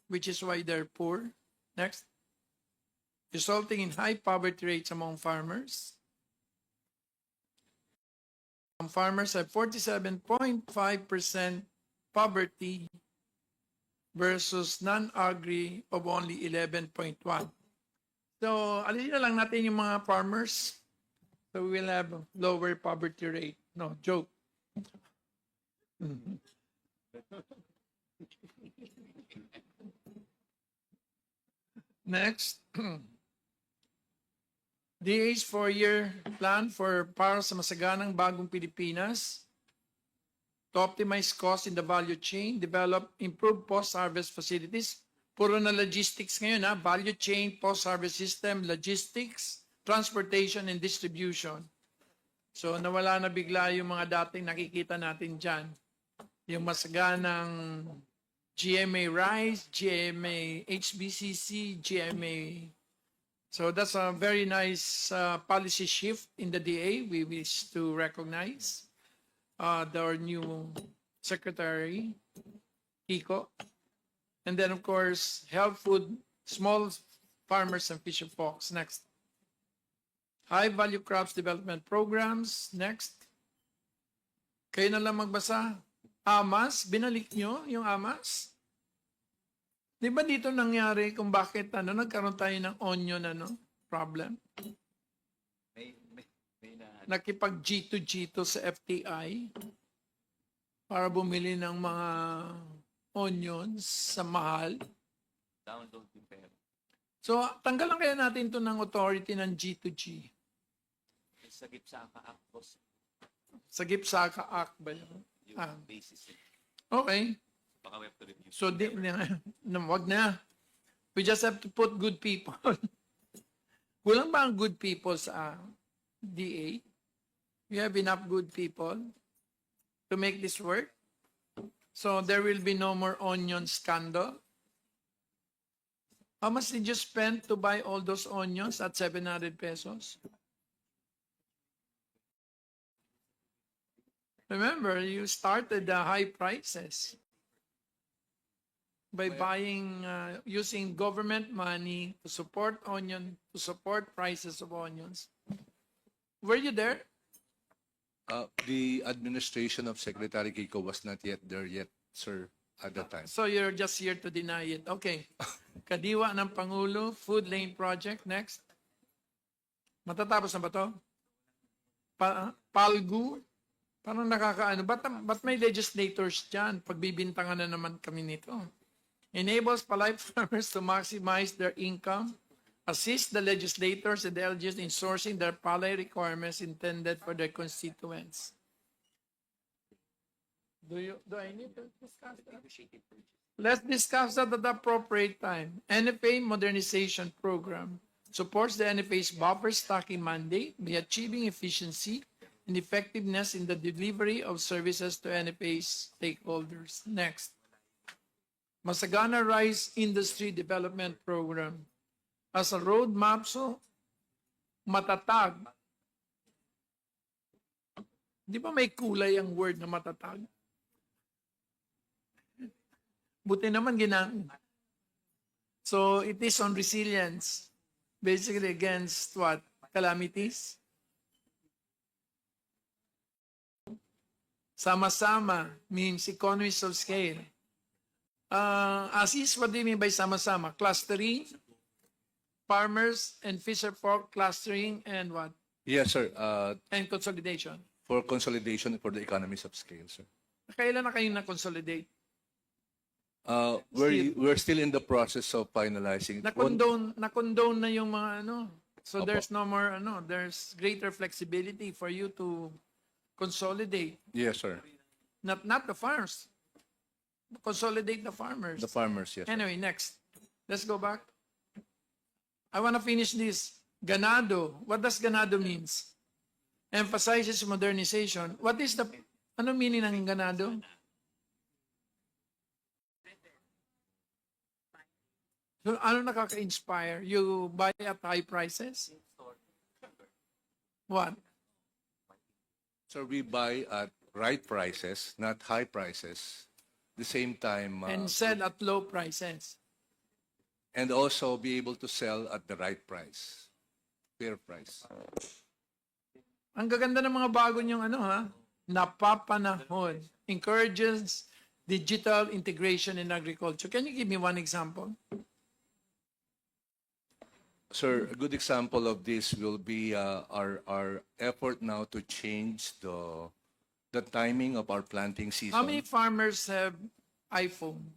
which is why they're poor. Next. Resulting in high poverty rates among farmers. farmers have 47.5% poverty versus non-agri of only 11.1. So, alin na lang natin yung mga farmers. So, we will have a lower poverty rate. No, joke. Next. DA's 4-year plan para sa masaganang bagong Pilipinas to optimize cost in the value chain, develop improved post-harvest facilities. Puro na logistics ngayon, ha? Value chain, post-harvest system, logistics, transportation, and distribution. So nawala na bigla yung mga dating nakikita natin dyan. Yung masaganang GMA Rice, GMA HBCC, GMA. So that's a very nice policy shift in the DA. We wish to recognize our new secretary, Kiko. And then, of course, health food, small farmers and fisher folks. Next. High value crops development programs. Next. Kayo na lang magbasa. AMAS, binalik nyo yung AMAS? Di ba dito nangyari kung bakit nagkaroon tayo ng onion problem? Nakipag G2G sa FTI para bumili ng mga onions sa mahal. Download yung pera. So, tanggalan kaya natin to ng authority ng G2G. Sa Gipsaka Act, boss. Sa Gipsaka Act ba yun? Yung basis. Okay. Baka we have to review. So, wag na. We just have to put good people. Kulang ba ang good people sa DA? We have enough good people to make this work? So, there will be no more onion scandal? How much did you spend to buy all those onions at 700 pesos? Remember, you started the high prices by buying, using government money to support prices of onions. Were you there? The administration of Secretary Kiko was not yet there yet, sir, at that time. So you're just here to deny it. Okay. Kadiwa ng Pangulo, Food Lane Project. Next. Matatapos na ba to? Palgu. Parang nakakaano. Ba't may legislators dyan? Pagbibintangan na naman kami nito. Enables palay farmers to maximize their income, assist the legislators and the LGUs in sourcing their palay requirements intended for their constituents. Do I need to discuss that? Let's discuss that at the appropriate time. NFA Modernization Program supports the NFA's buffer stocking mandate by achieving efficiency and effectiveness in the delivery of services to NFA's stakeholders. Next. Masagana Rice Industry Development Program. As a roadmap, so matatag. Di ba may kulay ang word na matatag? Buti naman So it is on resilience, basically against what? Calamities? Sama-sama means economies of scale. Asis, what do you mean by sama-sama? Clustering, farmers and fisher folk clustering, and what? Yes, sir. And consolidation. For consolidation for the economies of scale, sir. Kailan na kayo na-consolidate? We're still in the process of finalizing. Na-condone na yung mga So Opo. there's no more there's greater flexibility for you to consolidate. Yes, sir. Not the farms. Consolidate the farmers. The farmers, yes. Sir. Anyway, next. Let's go back. I want to finish this. Ganado. What does ganado means? Emphasizes modernization. What is ano meaning ng ganado? So, ano nakaka-inspire? You buy at high prices? What? So we buy at right prices, not high prices. The same time, And sell at low prices. and also be able to sell at the right price, fair price. Ang gaganda ng mga bago niyong napapanahon, encourages digital integration in agriculture. Can you give me one example? Sir, a good example of this will be our effort now to change the timing of our planting season. How many farmers have iPhone?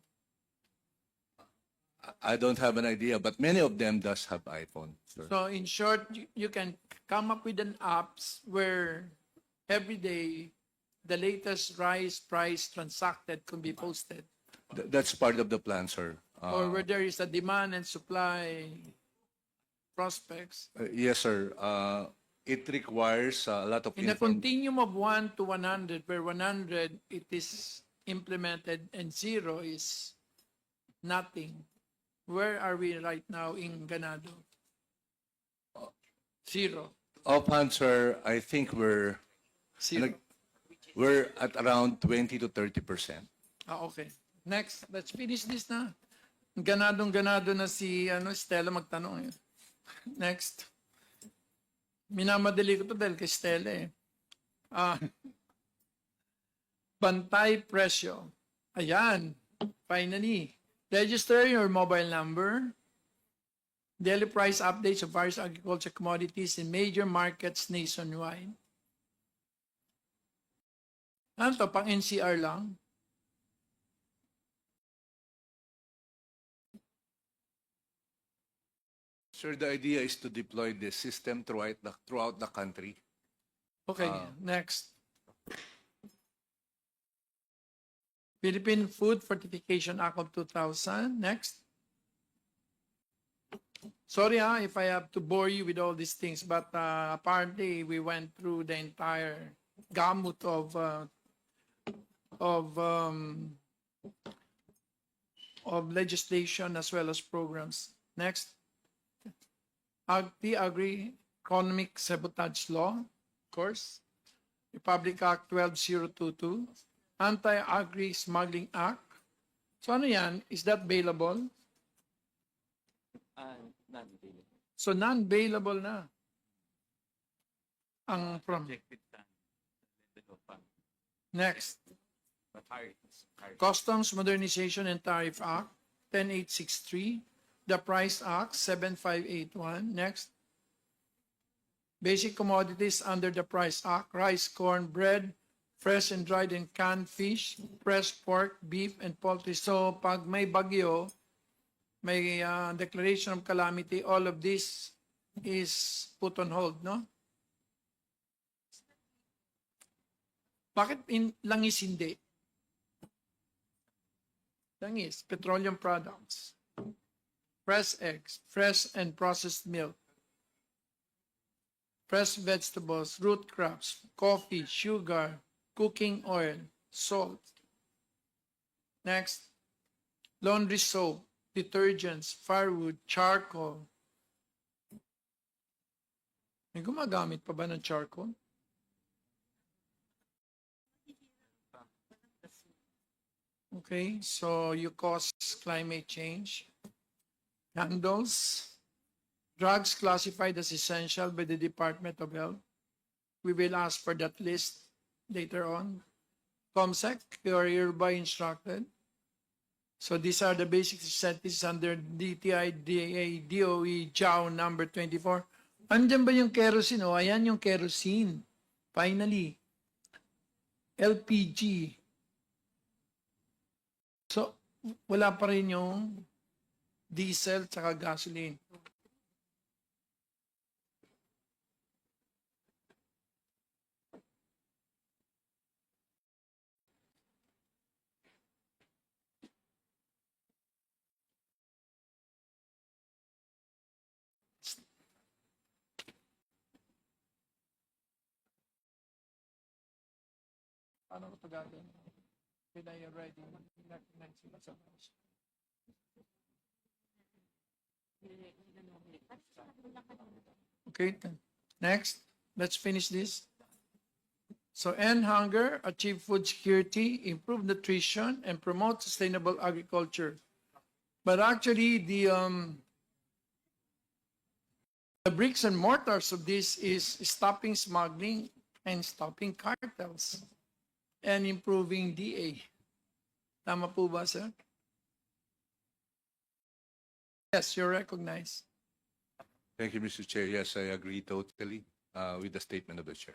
I don't have an idea, but many of them does have iPhone, sir. So in short, you can come up with an apps where every day the latest rice price transacted can be posted, That's part of the plan, sir. or where there is a demand and supply prospects. Yes, sir. It requires a lot of In a continuum of 1 to 100, where 100 it is implemented and 0 is nothing. Where are we right now in Ganado? 0. Offhand, sir, I think we're 0. at around 20 to 30%. Okay. Next, let's finish this na. Ganadong-ganado na si Stella magtanong. Next. Minamadali ko to dahil kay Stella eh. Bantay presyo. Ayan. Finally. Register your mobile number. Daily price updates of various agriculture commodities in major markets nationwide. Ano to? Pang NCR lang? Sir, the idea is to deploy this system throughout the country. Okay, next. Philippine Food Fortification Act of 2000. Next. Sorry if I have to bore you with all these things, but apparently we went through the entire gamut of legislation as well as programs. Next. Agri-Economic Sabotage Law, of course. Republic Act 12022. Anti-Agri-Smuggling Act. So ano yan? Is that bailable? Non-available. So non-bailable na. Ang from. Next. Customs Modernization and Tariff Act 10863. The Price Act 7581. Next. Basic commodities under the Price Act: rice, corn, bread, fresh and dried and canned fish, fresh pork, beef, and poultry. So pag may bagyo, may declaration of calamity, all of this is put on hold, no? Bakit langis hindi? Langis, petroleum products, fresh eggs, fresh and processed milk, fresh vegetables, root crops, coffee, sugar, cooking oil, salt. Next, laundry soap, detergents, firewood, charcoal. May gumagamit pa ba ng charcoal? Okay, so you cause climate change. Handles, drugs classified as essential by the Department of Health. We will ask for that list later on. COMSEC, you are hereby instructed. So these are the basic incentives under DTI, DA, DOE, JAO number 24. Andyan ba yung kerosene? O, ayan yung kerosene. Finally, LPG. So, wala pa rin yung diesel tsaka gasoline. Paano ko ito gagawin? When I already next sa Okay, next, let's finish this. So end hunger, achieve food security, improve nutrition, and promote sustainable agriculture. But actually, the bricks and mortars of this is stopping smuggling and stopping cartels. and improving DA. Tama po ba, sir? Yes, you're recognized. Thank you, Mr. Chair. Yes, I agree totally with the statement of the chair.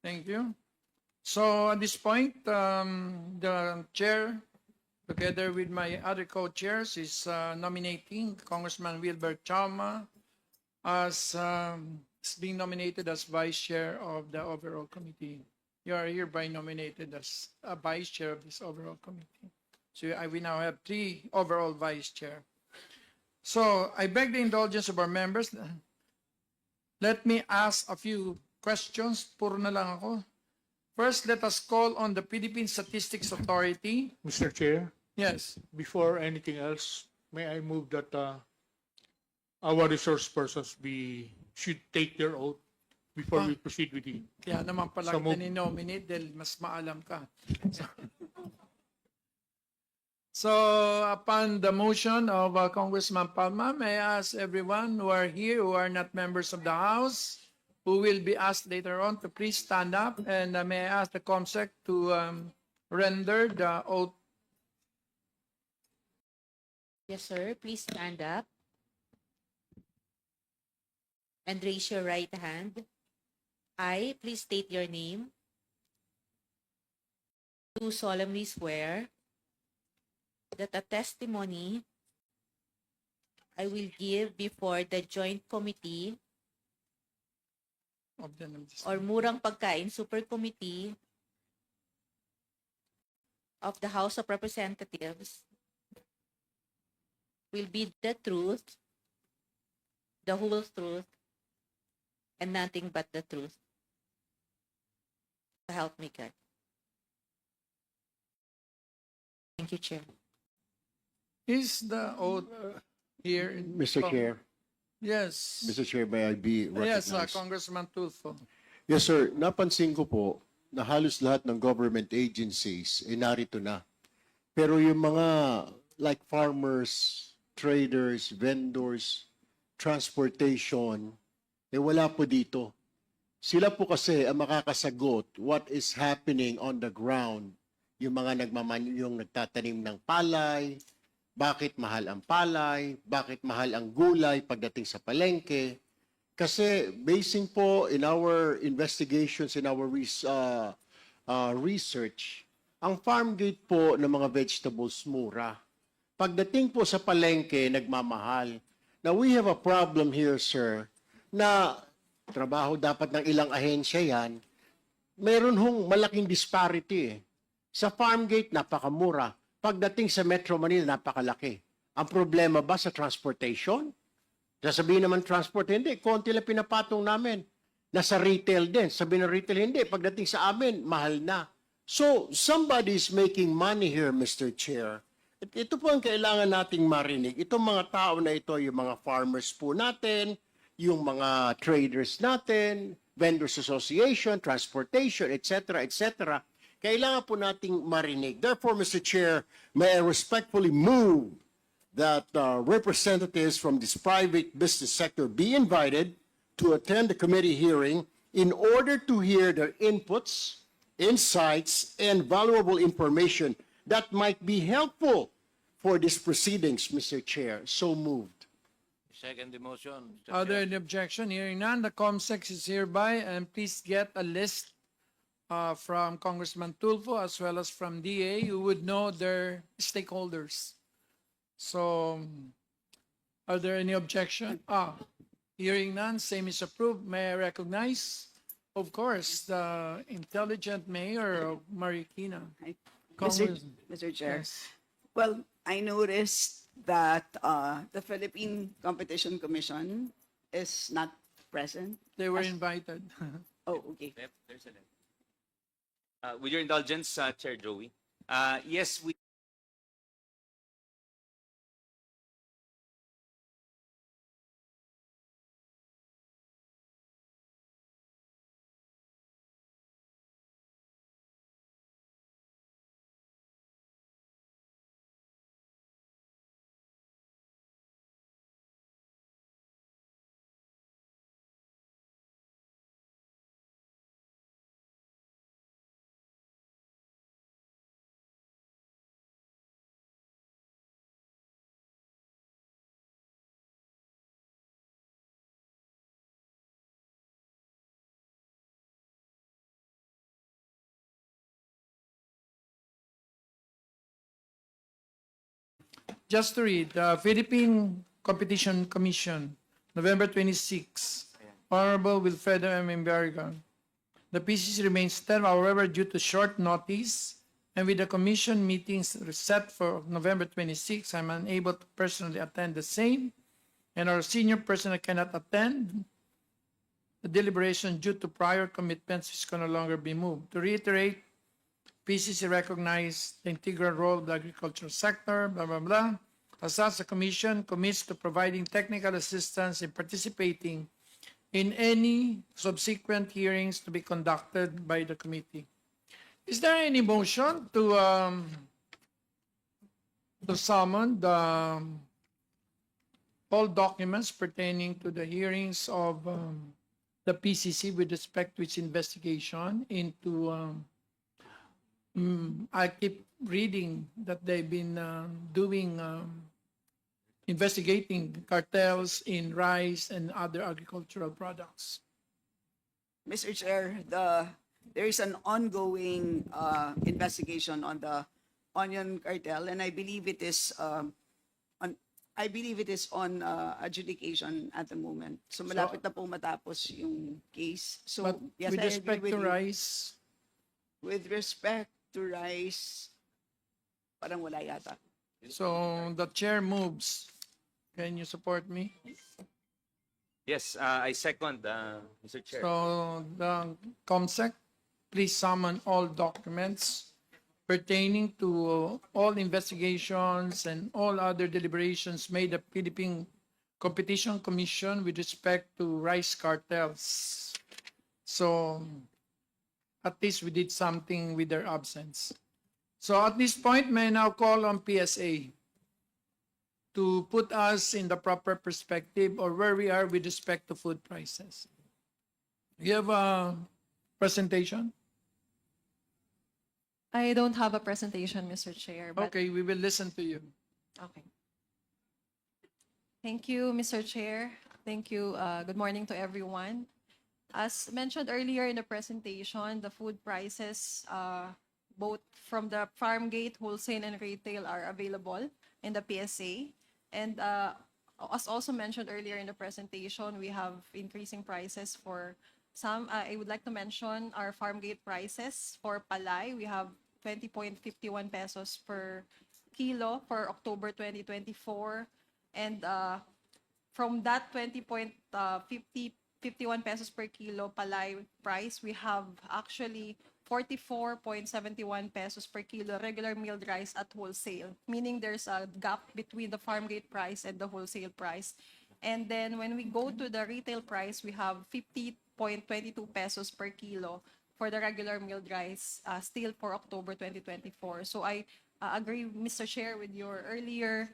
Thank you. So at this point, the chair, together with my other co-chairs, is nominating Congressman Wilbert Chama as being nominated as vice chair of the overall committee. You are hereby nominated as a vice chair of this overall committee. So we now have 3 overall vice chair. So I beg the indulgence of our members. Let me ask a few questions. Puro na lang ako. First, let us call on the Philippine Statistics Authority. Mr. Chair, Yes. before anything else, may I move that our resource persons should take their oath before we proceed with the Kaya naman pala So, kita ni-nominate dahil mas maalam ka. So, upon the motion of Congressman Palma, may I ask everyone who are here, who are not members of the House, who will be asked later on to please stand up, and may I ask the COMSEC to render the oath. Yes, sir. Please stand up and raise your right hand. I, please state your name. Do solemnly swear that a testimony I will give before the Joint Committee Of the or Murang Pagkain Super Committee of the House of Representatives will be the truth, the whole truth, and nothing but the truth. So help me God. Thank you, Chair. Is the oath here? in- Mr. Chair, Yes. Mr. Chair, may I be Yes, recognized? Congressman Tulfo. Yes, sir. Napansin ko po na halos lahat ng government agencies ay narito na. Pero yung mga like farmers, traders, vendors, transportation, wala po dito. Sila po kasi ang makakasagot what is happening on the ground. Yung mga yung nagtatanim ng palay, bakit mahal ang palay, bakit mahal ang gulay pagdating sa palengke. Kasi basing po in our investigations, in our research, ang farm gate po ng mga vegetables mura. Pagdating po sa palengke, nagmamahal. Now we have a problem here, sir, na trabaho dapat ng ilang ahensya yan, meron hong malaking disparity. Sa farm gate, napakamura. Pagdating sa Metro Manila, napakalaki. Ang problema ba sa transportation? Sasabihin naman transport, hindi. Konti lang pinapatong namin. Nasa retail din. Sabihin ng retail, hindi. Pagdating sa amin, mahal na. So, somebody is making money here, Mr. Chair. At ito po ang kailangan nating marinig. Itong mga tao na ito, yung mga farmers po natin, yung mga traders natin, vendors association, transportation, etc., etc., kailangan po nating marinig. Therefore, Mr. Chair, may I respectfully move that representatives from this private business sector be invited to attend the committee hearing in order to hear their inputs, insights, and valuable information that might be helpful for these proceedings, Mr. Chair. So moved. Second the motion. Mr. Are there Chair. any objection? Hearing none, the COMSEC is hereby, and please get a list from Congressman Tulfo as well as from DA who would know their stakeholders. So, are there any objection? Hearing none, same is approved. May I recognize, of course, the intelligent mayor of Marikina. Mr. Chair. Yes. Well, I noticed that the Philippine Competition Commission is not present. They were invited. Oh, okay. Yep, there's a link. With your indulgence, Chair Joey. Yes, we Just to read, Philippine Competition Commission, November 26, Honorable Wilfredo M. Imbarga. The PCC remains term, however, due to short notice, and with the commission meetings set for November 26, I'm unable to personally attend the same, and our senior personnel cannot attend the deliberation due to prior commitments which can no longer be moved. To reiterate, PCC recognized the integral role of the agricultural sector, blah, blah, blah. As such, the Commission commits to providing technical assistance and participating in any subsequent hearings to be conducted by the committee. Is there any motion to summon all documents pertaining to the hearings of the PCC with respect to its investigation into I keep reading that they've been doing investigating cartels in rice and other agricultural products. Mr. Chair, there is an ongoing investigation on the onion cartel, and I believe it is on adjudication at the moment. So malapit na po matapos yung case. So But yes, with I agree respect with to you. rice, With respect to rice, parang wala yata. so the chair moves. Can you support me? Yes, I second, Mr. Chair. So the COMSEC, please summon all documents pertaining to all investigations and all other deliberations made at Philippine Competition Commission with respect to rice cartels. So at least we did something with their absence. So at this point, may I now call on PSA to put us in the proper perspective or where we are with respect to food prices. You have a presentation? I don't have a presentation, Mr. Chair. But Okay, we will listen to you. Okay. Thank you, Mr. Chair. Thank you. Good morning to everyone. As mentioned earlier in the presentation, the food prices, both from the farm gate, wholesale, and retail are available in the PSA. And as also mentioned earlier in the presentation, we have increasing prices for some. I would like to mention our farm gate prices for palay. We have 20.51 pesos per kilo for October 2024. And from that 51 pesos per kilo palay price, we have actually 44.71 pesos per kilo regular milled rice at wholesale, meaning there's a gap between the farm gate price and the wholesale price. And then when we go to the retail price, we have 50.22 pesos per kilo for the regular milled rice, still for October 2024. So I agree, Mr. Chair, with your earlier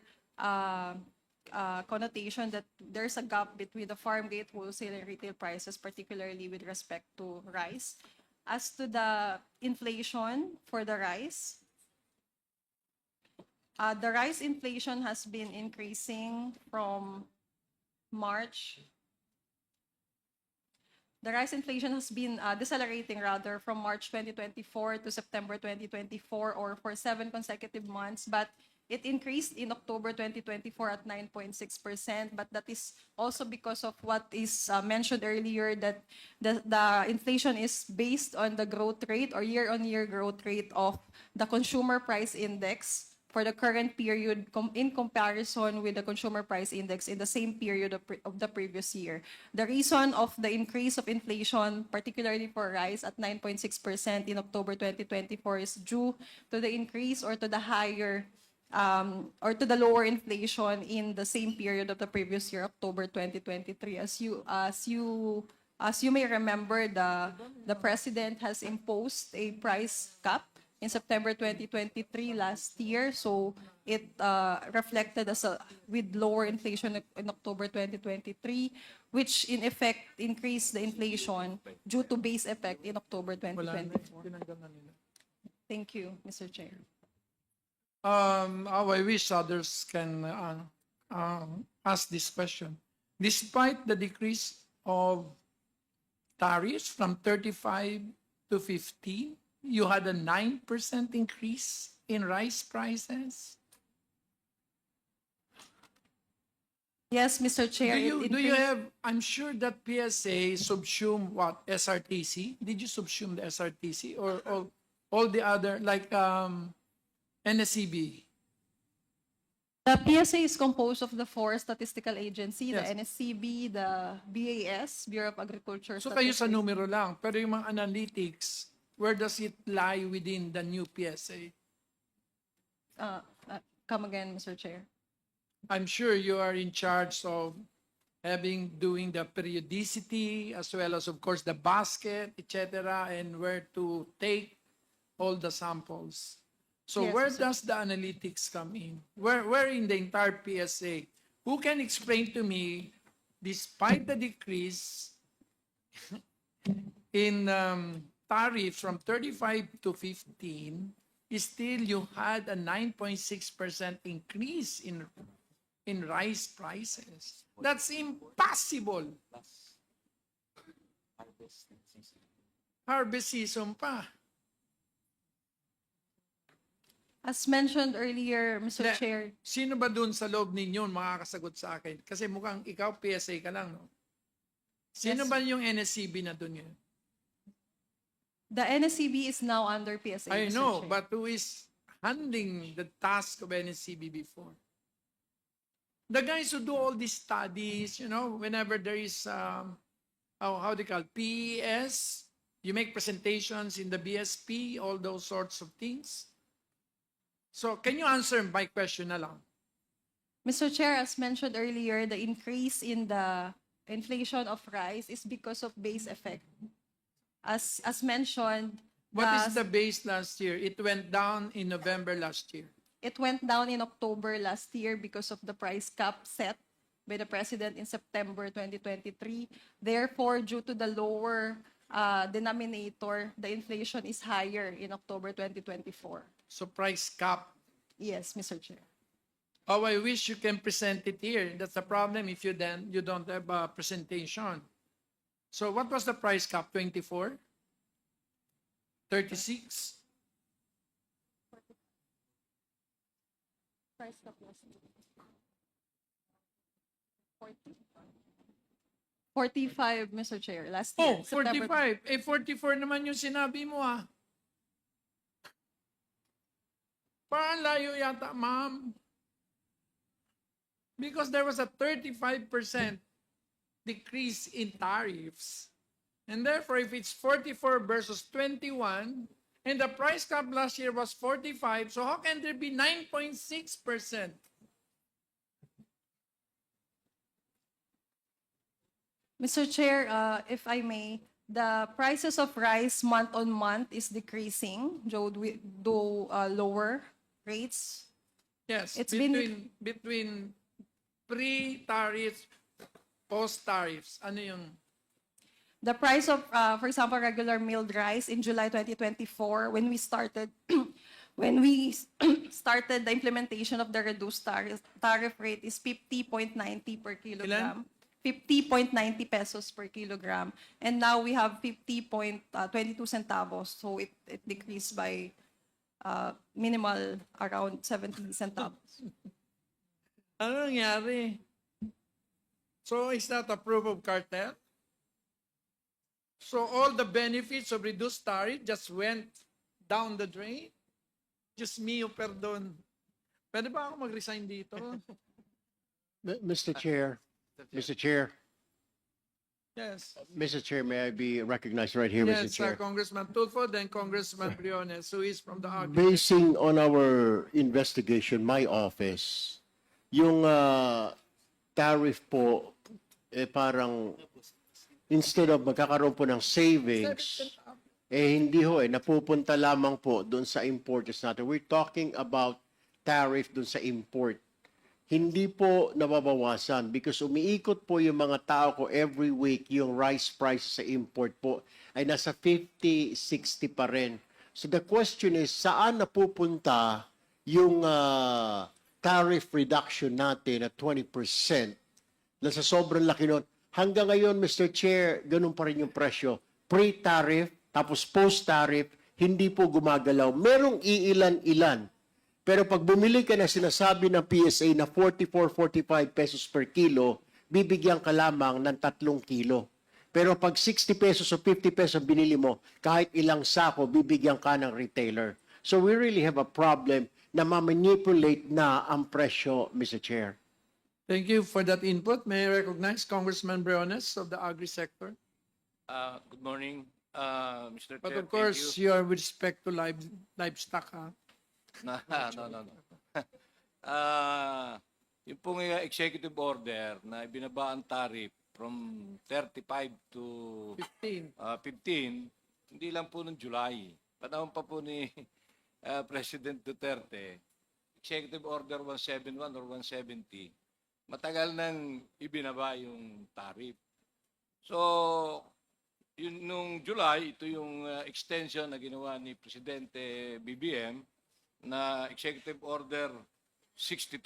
connotation that there's a gap between the farm gate, wholesale, and retail prices, particularly with respect to rice. As to the inflation for the rice inflation has been increasing from March. The rice inflation has been decelerating rather from March 2024 to September 2024, or for 7 consecutive months, but it increased in October 2024 at 9.6%, but that is also because of what is mentioned earlier, that the inflation is based on the growth rate or year-on-year growth rate of the consumer price index for the current period in comparison with the consumer price index in the same period of the previous year. The reason of the increase of inflation, particularly for rice at 9.6% in October 2024, is due to the increase or to the higher or to the lower inflation in the same period of the previous year, October 2023. As you may remember, the president has imposed a price cap in September 2023 last year, so it reflected with lower inflation in October 2023, which in effect increased the inflation due to base effect in October 2024. Thank you, Mr. Chair. I wish others can ask this question. Despite the decrease of tariffs from 35 to 15, you had a 9% increase in rice prices? Yes, Mr. Chair. Do you have, I'm sure that PSA subsume what, SRTC? Did you subsume the SRTC or all the other, like NSCB? The PSA is composed of the four statistical agency, the Yes. NSCB, the BAS, Bureau of Agriculture So kayo sa Statistics. numero lang, pero yung mga analytics, where does it lie within the new PSA? Come again, Mr. Chair. I'm sure you are in charge of doing the periodicity as well as, of course, the basket, etc., and where to take all the samples. So Yes, where sir. does the analytics come in? Where in the entire PSA? Who can explain to me, despite the decrease in tariff from 35 to 15, still you had a 9.6% increase in rice prices? That's impossible. Harvest season pa. As mentioned earlier, Mr. Na- Chair, Sino ba dun sa loob ninyo makakasagot sa akin? Kasi mukhang ikaw PSA ka lang, no? Sino Yes. ba yung NSCB na dun yun? the NSCB is now under PSA, I Mr. know, Chair. but who is handling the task of NSCB before? The guys who do all these studies, whenever there is, how do you call it, PES, you make presentations in the BSP, all those sorts of things. So, can you answer my question na lang? Mr. Chair, as mentioned earlier, the increase in the inflation of rice is because of base effect. As mentioned, What is the base last year? It went down in November last year. it went down in October last year because of the price cap set by the President in September 2023. Therefore, due to the lower denominator, the inflation is higher in October 2024. So, price cap. Yes, Mr. Chair. Oh, I wish you can present it here. That's the problem if you don't have a presentation. So what was the price cap? 24? 36? Price cap was 45, Mr. Chair, last year. Oh, 45. 44 naman yung sinabi mo ah. Parang layo yata, ma'am. Because there was a 35% decrease in tariffs. And therefore, if it's 44 versus 21, and the price cap last year was 45, so how can there be 9.6%? Mr. Chair, if I may, the prices of rice month on month is decreasing, though lower rates. Yes, It's between pre-tariffs, post-tariffs. Ano yung... The price of, for example, regular milled rice in July 2024, when we started started the implementation of the reduced tariff rate is 50.90 per kilogram. 50.90 pesos per kilogram. And now we have 50.22 centavos. So it decreased by minimal around 70 centavos. Ano nangyari? So is that a proof of cartel? So all the benefits of reduced tariff just went down the drain? Just mio, perdon. Pwede ba ako mag-resign dito? Mr. Chair, Mr. Chair, Yes. Mr. Chair, may I be recognized right here, Mr. Yes, Chair? Congressman Tulfo, then Congressman Briones, who is from the AGRICUTURE. Basing on our investigation, my office, yung tariff po, parang instead of magkakaroon po ng savings, hindi napupunta lamang po doon sa importers natin. We're talking about tariff doon sa import. Hindi po nababawasan because umiikot po yung mga tao ko every week, yung rice price sa import po ay nasa 50, 60 pa rin. So the question is, saan napupunta yung tariff reduction natin na 20%? Nasa sobrang laki nun. Hanggang ngayon, Mr. Chair, ganun pa rin yung presyo. Pre-tariff, tapos post-tariff, hindi po gumagalaw. Merong iilan-ilan Pero pag bumili ka na sinasabi ng PSA na 44, 45 pesos per kilo, bibigyan ka lamang ng 3 kilo. Pero pag 60 pesos o 50 pesos binili mo, kahit ilang sako, bibigyan ka ng retailer. So we really have a problem na ma-manipulate na ang presyo, Mr. Chair. Thank you for that input. May I recognize Congressman Briones of the Agri sector? Good morning, Mr. But Chair. of course, you are with respect to livestock. No, no. Yung pong executive order na ibinaba ang tariff from 35 to 15. 15, hindi lang po noong July. Panahon pa po ni President Duterte, Executive Order 171 or 170, matagal nang ibinaba yung tariff. So, yun, nung July, ito yung extension na ginawa ni Presidente BBM na Executive Order 62.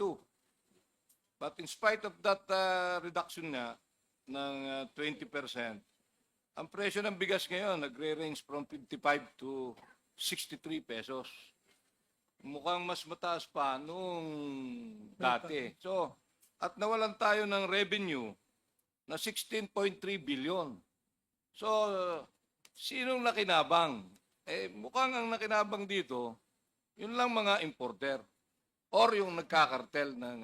But in spite of that reduction na ng 20%, ang presyo ng bigas ngayon nagre-range from 55 to 63 pesos. Mukhang mas mataas pa nung dati. So, at nawalan tayo ng revenue na 16.3 billion. So, sinong nakinabang? Mukhang ang nakinabang dito, yun lang mga importer or yung nagkakartel ng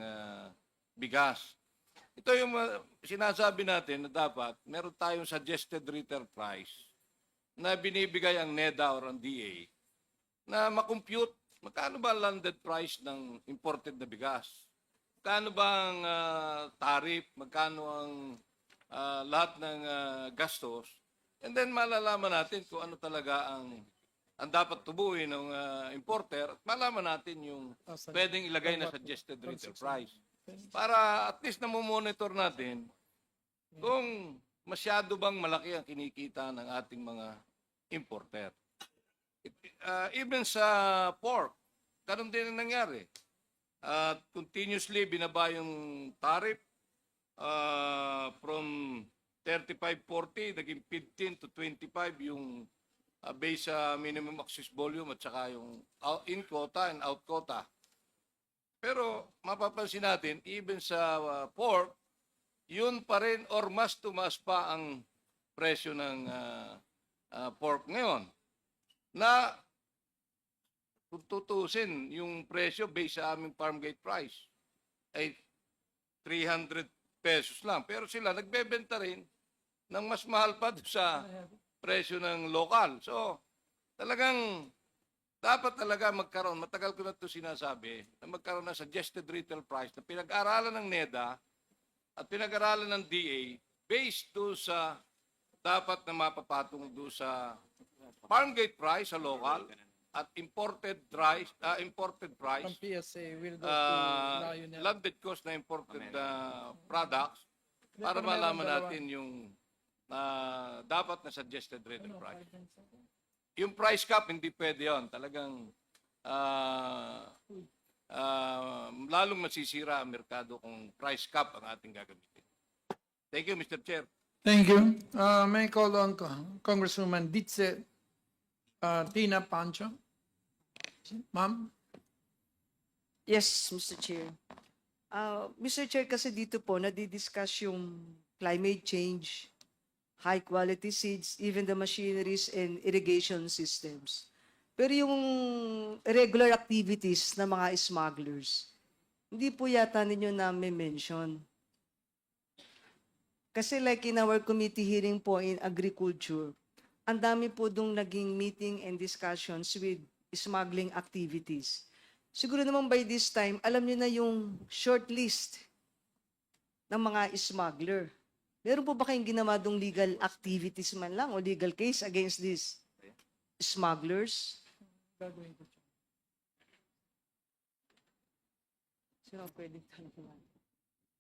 bigas. Ito yung sinasabi natin na dapat meron tayong suggested retail price na binibigay ang NEDA or ang DA na makompute magkano ba ang landed price ng imported na bigas. Magkano ba ang tariff, magkano ang lahat ng gastos. And then malalaman natin kung ano talaga ang dapat tubuhin ng importer at malaman natin yung pwedeng ilagay na suggested retail price. Para at least namomonitor natin kung masyado bang malaki ang kinikita ng ating mga importer. Even sa pork, ganun din ang nangyari. Continuously binaba yung tariff from 35-40, naging 15 to 25 yung based sa minimum access volume at saka yung in quota and out quota. Pero mapapansin natin, even sa pork, yun pa rin or mas tumaas pa ang presyo ng pork ngayon. Na kung tutusin, yung presyo based sa aming farm gate price ay 300 pesos lang. Pero sila nagbebenta rin ng mas mahal pa sa presyo ng lokal. So, talagang dapat talaga magkaroon, matagal ko na ito sinasabi, na magkaroon ng suggested retail price na pinag-aralan ng NEDA at pinag-aralan ng DA based to sa dapat na mapapatong do sa farm gate price sa local at imported price From PSA, will go to Lionel. landed cost na imported products para malaman natin yung dapat na suggested retail price. Yung price cap, hindi pwede yun. Talagang lalong masisira ang merkado kung price cap ang ating gagamitin. Thank you, Mr. Chair. Thank you. May I call on Congresswoman Ditse Tina Pancho? Ma'am? Yes, Mr. Chair. Mr. Chair, kasi dito po nadidiscuss yung climate change, high quality seeds, even the machineries and irrigation systems. Pero yung regular activities ng mga smugglers, hindi po yata ninyo na-mention. Kasi like in our committee hearing po in agriculture, ang dami po dong naging meeting and discussions with smuggling activities. Siguro naman by this time, alam niyo na yung short list ng mga smuggler. Meron po ba kayong ginawa dong legal activities man lang o legal case against these smugglers? Sino pwede tanong?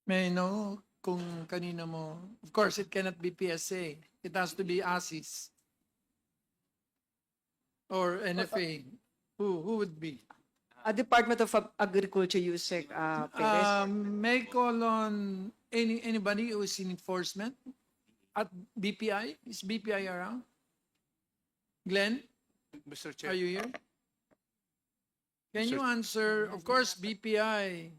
May I know kung kanina mo, of course, it cannot be PSA. It has to be ASIS or NFA. Who would be? Department of Agriculture, USEC, Perez. May I call on anybody who is in enforcement at BPI? Is BPI around? Glenn, Mr. are Chair, you here? Can you answer, of course, BPI,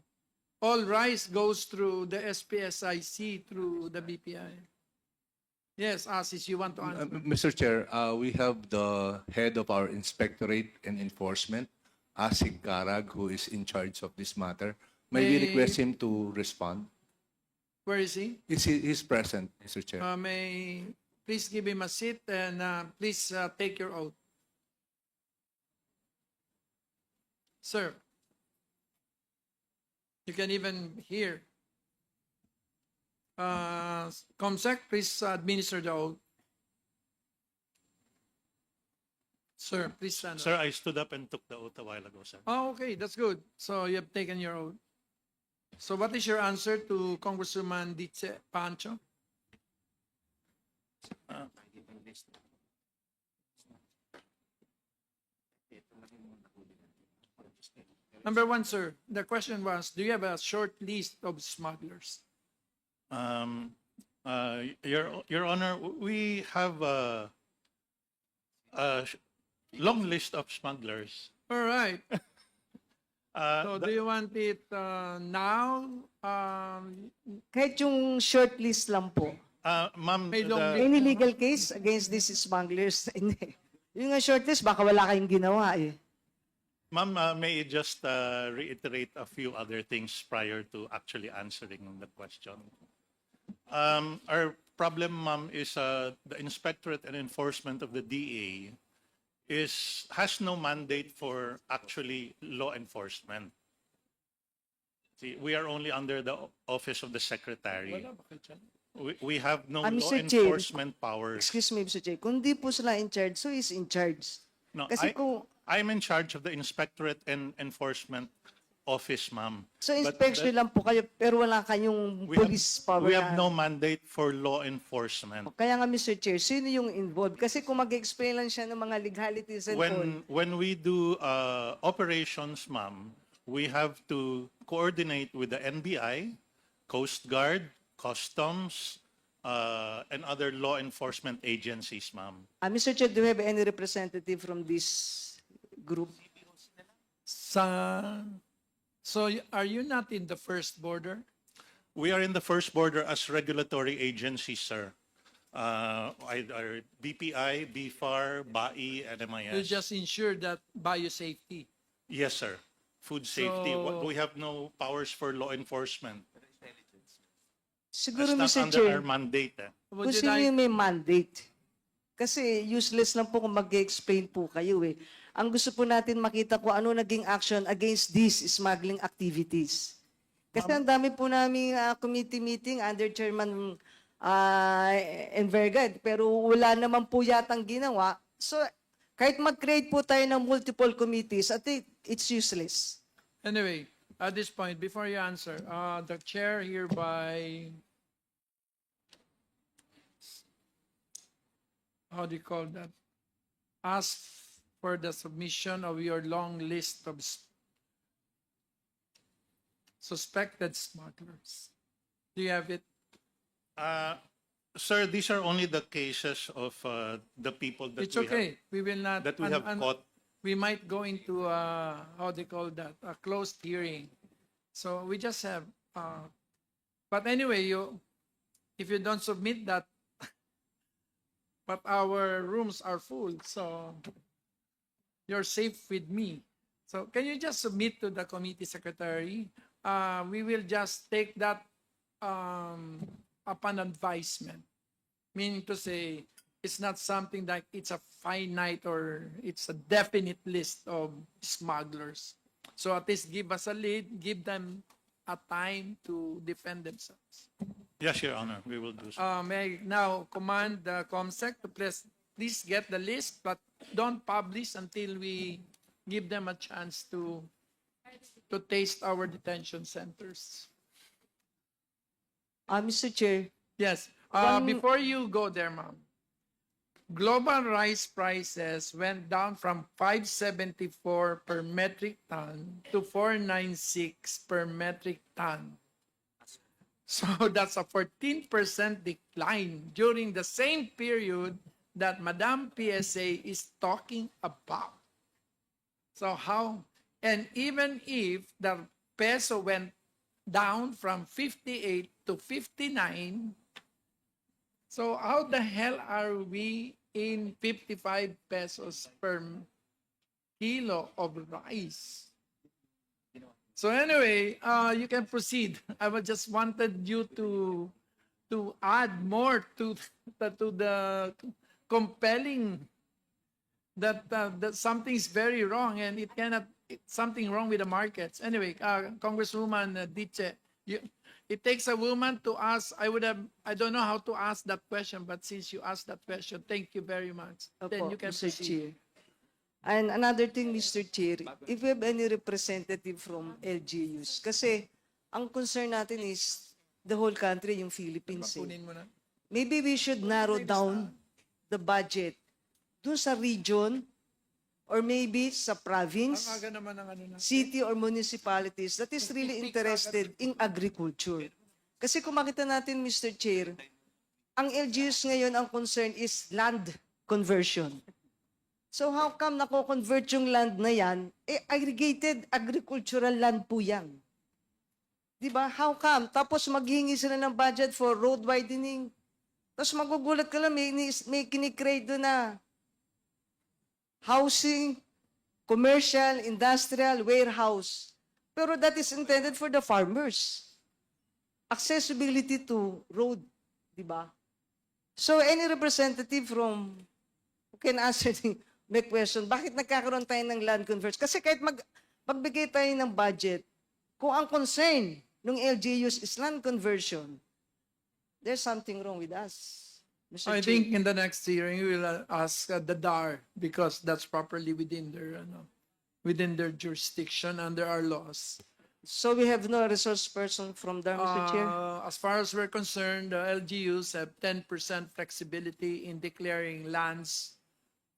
all rice goes through the SPSIC through the BPI. Yes, Asis, you want to answer? Mr. Chair, we have the head of our Inspectorate and Enforcement, Asik Karag, who is in charge of this matter. May we request him to respond? Where is he? He's present, Mr. Chair. May please give him a seat and please take your oath. Sir, you can even hear. Comsec, please administer the oath. Sir, please stand up. Sir, I stood up and took the oath a while ago, sir. Oh, okay, that's good. So you have taken your oath. So what is your answer to Congresswoman Dice Pancho? Number one, sir, the question was, do you have a short list of smugglers? Your Honor, we have a long list of smugglers. All right. So The- do you want it now? Kahit yung short list lang po. Ma'am, May long the- Any legal case against these smugglers? Hindi. Yung nga short list, baka wala kayong ginawa eh. Ma'am, may I just reiterate a few other things prior to actually answering the question. Our problem, ma'am, is the Inspectorate and Enforcement of the DA has no mandate for actually law enforcement. See, we are only under the office of the Secretary. We have no law Mr. Chair. enforcement powers. Excuse me, Mr. Chair. Kung di po sila in charge, so is in charge. No, Kasi kung, I'm in charge of the Inspectorate and Enforcement Office, ma'am. so But inspection lang po kayo, pero wala kayong we have- police power We have na- no mandate for law enforcement. Kaya nga, Mr. Chair, sino yung involved? Kasi kung mag-explain lang siya ng mga legalities and all, When we do operations, ma'am, we have to coordinate with the NBI, Coast Guard, Customs, and other law enforcement agencies, ma'am. Mr. Chair, do you have any representative from this group? So are you not in the first border? We are in the first border as regulatory agencies, sir. Either BPI, BFAR, BAI, and MIS. You just ensure that biosafety. Yes, sir. Food safety. So- We have no powers for law enforcement. Siguro, That's not Mr. under Chair, our mandate. Would kung you sino like- yung may mandate. Kasi useless lang po kung mag-explain po kayo eh. Ang gusto po natin makita kung ano naging action against these smuggling activities. Kasi ang dami po namin committee meeting under Chairman Envergad, pero wala naman po yatang ginawa. So, kahit mag-create po tayo ng multiple committees, I think it's useless. Anyway, at this point, before you answer, the chair hereby, how do you call that? Ask for the submission of your long list of suspected smugglers. Do you have it? Sir, these are only the cases of the people that It's okay. We will not. that we have caught. We might go into how they call that, a closed hearing. So we just have. But anyway, if you don't submit that, but our rooms are full, so you're safe with me. So can you just submit to the committee secretary? We will just take that upon advisement. Meaning to say, it's not something like it's a finite or it's a definite list of smugglers. So at least give us a lead, give them a time to defend themselves. Yes, Your Honor, we will do so. May I now command the COMSEC to please get the list, but don't publish until we give them a chance to taste our detention centers. Mr. Chair, Yes. One- Before you go there, ma'am, global rice prices went down from 574 per metric ton to 496 per metric ton. So that's a 14% decline during the same period that Madam PSA is talking about. So how? And even if the peso went down from 58 to 59, so how the hell are we in 55 pesos per kilo of rice? So anyway, you can proceed. I was just wanted you to add more to the compelling that something is very wrong and it cannot something wrong with the markets. Anyway, Congresswoman Diche, it takes a woman to ask. I don't know how to ask that question, but since you asked that question, thank you very much. Then Opo, you can Mr. proceed. Chair. And another thing, Mr. Chair, if we have any representative from LGUs, kasi ang concern natin is the whole country, yung Philippines. Kunin mo na. Maybe we should narrow down the budget dun sa region or maybe sa Ang province, aga naman ng ano na. city or municipalities that is really interested in agriculture. Kasi kung makita natin, Mr. Chair, ang LGUs ngayon, ang concern is land conversion. So how come nako-convert yung land na yan? Aggregated agricultural land po yan. Diba? How come? Tapos maghihingi sila ng budget for road widening. Tapos magugulat ka lang, may kinikrate doon na housing, commercial, industrial, warehouse. Pero that is intended for the farmers. Accessibility to road. Diba? So any representative from who can answer my question, bakit nagkakaroon tayo ng land conversion? Kasi kahit magbigay tayo ng budget, kung ang concern ng LGUs is land conversion, there's something wrong with us. Mr. I Chair. think in the next hearing we will ask the DAR because that's properly within their jurisdiction under our laws. So we have no resource person from there, Mr. Chair? As far as we're concerned, the LGUs have 10% flexibility in declaring lands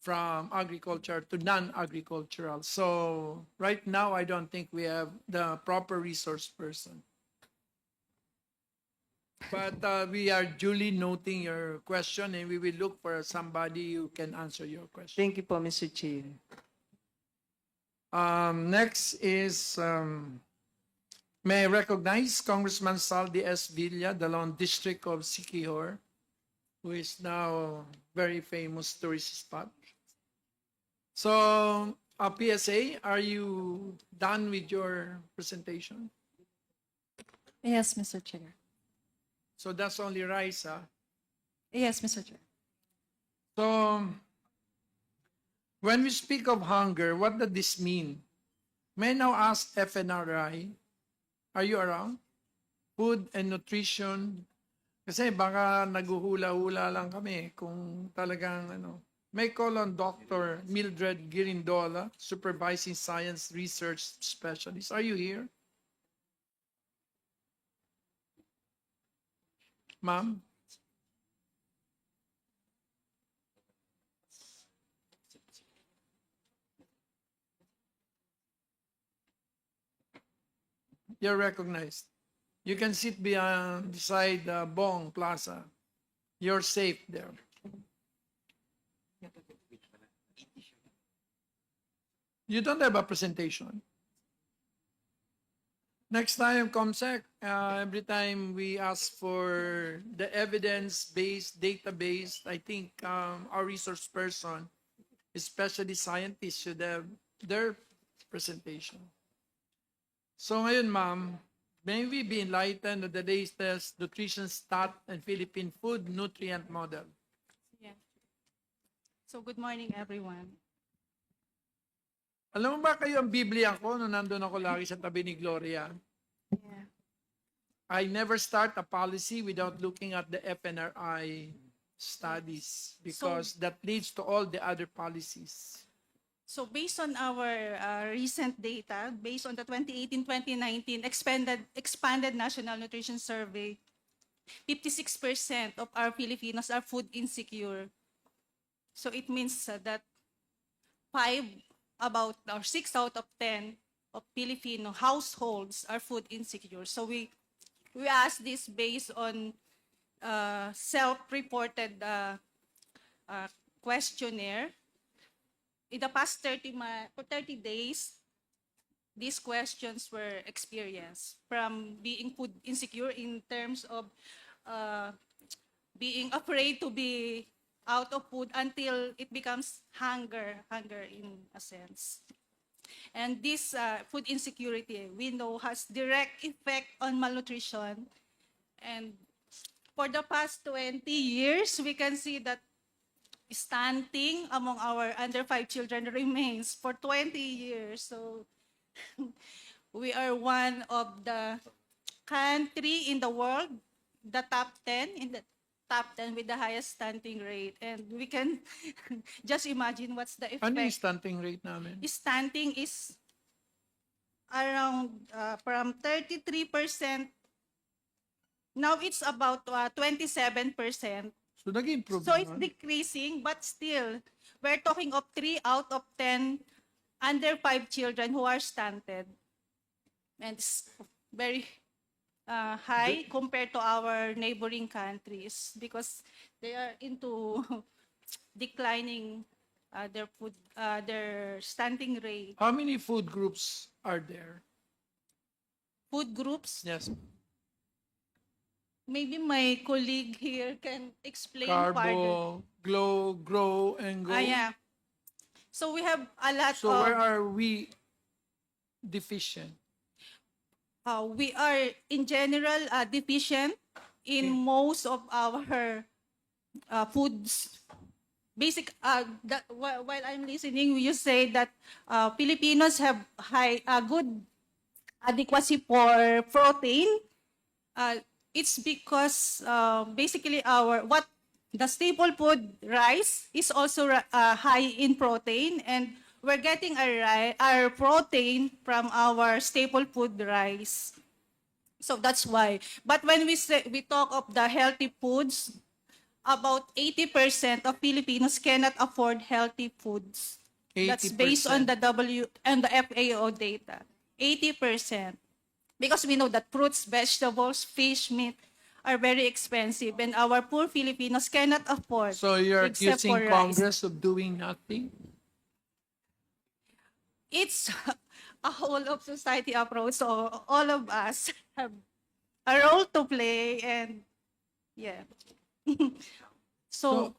from agriculture to non-agricultural. So right now, I don't think we have the proper resource person. But we are duly noting your question and we will look for somebody who can answer your question. Thank you po, Mr. Chair. Next is, may I recognize Congressman Saldi S. Villa, the Lone District of Siquijor, who is now a very famous tourist spot. So, PSA, are you done with your presentation? Yes, Mr. Chair. So that's only rice, huh? Yes, Mr. Chair. So, when we speak of hunger, what does this mean? May I now ask FNRI, are you around? Food and Nutrition. Kasi baka naguhula-hula lang kami kung talagang May call on Dr. Mildred Girindola, Supervising Science Research Specialist. Are you here? Ma'am? You're recognized. You can sit beside Bong Plaza. You're safe there. You don't have a presentation. Next time, ComSec, every time we ask for the evidence-based, database, I think our resource person, especially scientists, should have their presentation. So ngayon, ma'am, may we be enlightened of the latest nutrition stat and Philippine food nutrient model? Yeah. So good morning, everyone. Alam mo ba kayo ang Biblia ko nung nandun ako lagi sa tabi ni Gloria? Yeah. I never start a policy without looking at the FNRI studies because that leads to all the other policies. So based on our recent data, based on the 2018-2019 expanded National Nutrition Survey, 56% of our Filipinos are food insecure. So it means that 6 out of 10 of Filipino households are food insecure. So we asked this based on self-reported questionnaire. In the past 30 days, these questions were experienced, from being food insecure in terms of uh, being afraid to be out of food until it becomes hunger in a sense. And this food insecurity, we know, has direct effect on malnutrition. And for the past 20 years, we can see that stunting among our under 5 children remains for 20 years. So we are one of the country in the world, the top 10, in the top 10 with the highest stunting rate. And we can just imagine what's the effect. Ano yung stunting rate namin? Stunting is around from 33%. Now it's about 27%. So nag-improve So it's naman. decreasing, but still, we're talking of 3 out of 10 under 5 children who are stunted. And it's very high compared to our neighboring countries because they are into declining their stunting rate. How many food groups are there? Food groups, Yes. maybe my colleague here can explain further. Carbo, grow, and go. Yeah. So we have a lot So of... where are we deficient? We are, in general, deficient in most of our foods. While I'm listening, you say that Filipinos have good adequacy for protein. It's because basically the staple food rice is also high in protein, and we're getting our protein from our staple food rice. So that's why. But when we talk of the healthy foods, about 80% of Filipinos cannot afford healthy foods. That's based on the FAO data. 80%. Because we know that fruits, vegetables, fish, meat are very expensive, and our poor Filipinos cannot afford. So you're except accusing for rice. Congress of doing nothing? It's a whole of society approach, so all of us have a role to play, and yeah. So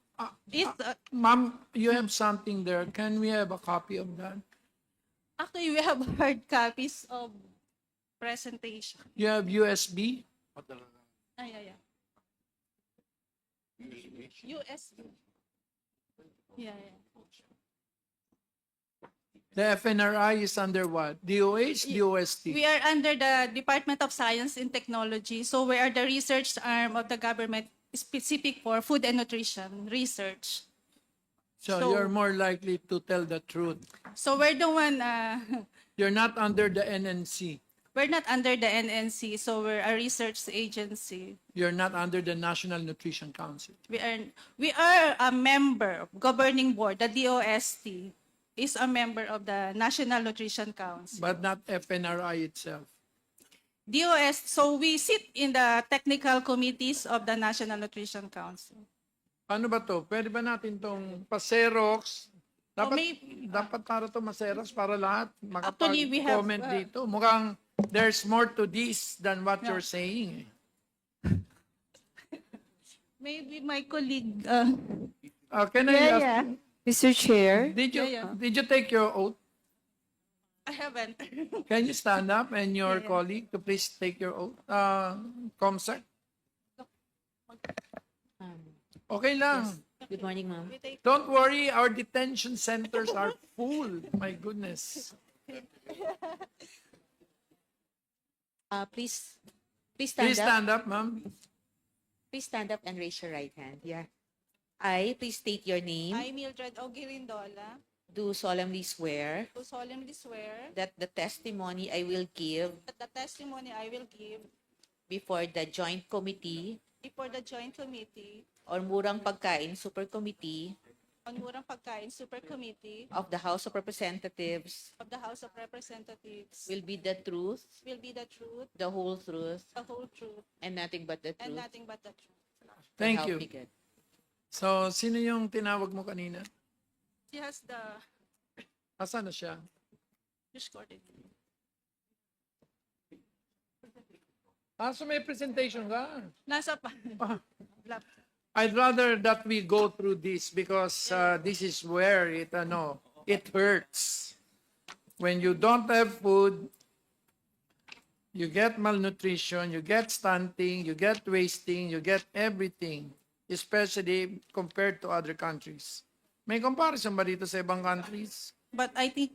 Ma'am, you have something there. Can we have a copy of that? actually, we have hard copies of presentation. You have USB? Yeah. USB. Yeah. The FNRI is under what? DOH, DOST? We are under the Department of Science and Technology, so we are the research arm of the government specific for food and nutrition research. So you're more likely to tell the truth. So we're the one, You're not under the NNC. we're not under the NNC, so we're a research agency. You're not under the National Nutrition Council. We are a member of governing board. The DOST is a member of the National Nutrition Council. But not FNRI itself. So we sit in the technical committees of the National Nutrition Council. Paano ba to? Pwede ba natin tong pa-Xerox? Dapat para to ma-Xerox para lahat Actually, we have, makapag-comment dito. Mukhang there's more to this than what you're saying. Maybe my colleague... Can I ask you, Mr. Chair, did you take your oath? I haven't. Can you stand up and your colleague to please take your oath? Comsec? Okay lang. Good morning, ma'am. Don't worry, our detention centers are full. My goodness. Please Please stand up. stand up, ma'am. Please stand up and raise your right hand. Yeah. I, please state your name. I, Mildred Ogirindola, Do solemnly swear do solemnly swear that the testimony I will give that the testimony I will give before the Joint Committee before the Joint Committee on Murang Pagkain Super Committee on Murang Pagkain Super Committee of the House of Representatives of the House of Representatives will be the truth, will be the truth, the whole truth, the whole truth, and nothing but the and truth. nothing but the truth. So Thank help you. me God. So, sino yung tinawag mo kanina? She has the Asan na siya? discorded. So may presentation ka. Nasa pa. I'd rather that we go through this because this is where it hurts. When you don't have food, you get malnutrition, you get stunting, you get wasting, you get everything, especially compared to other countries. May comparison ba dito sa ibang countries? But I think,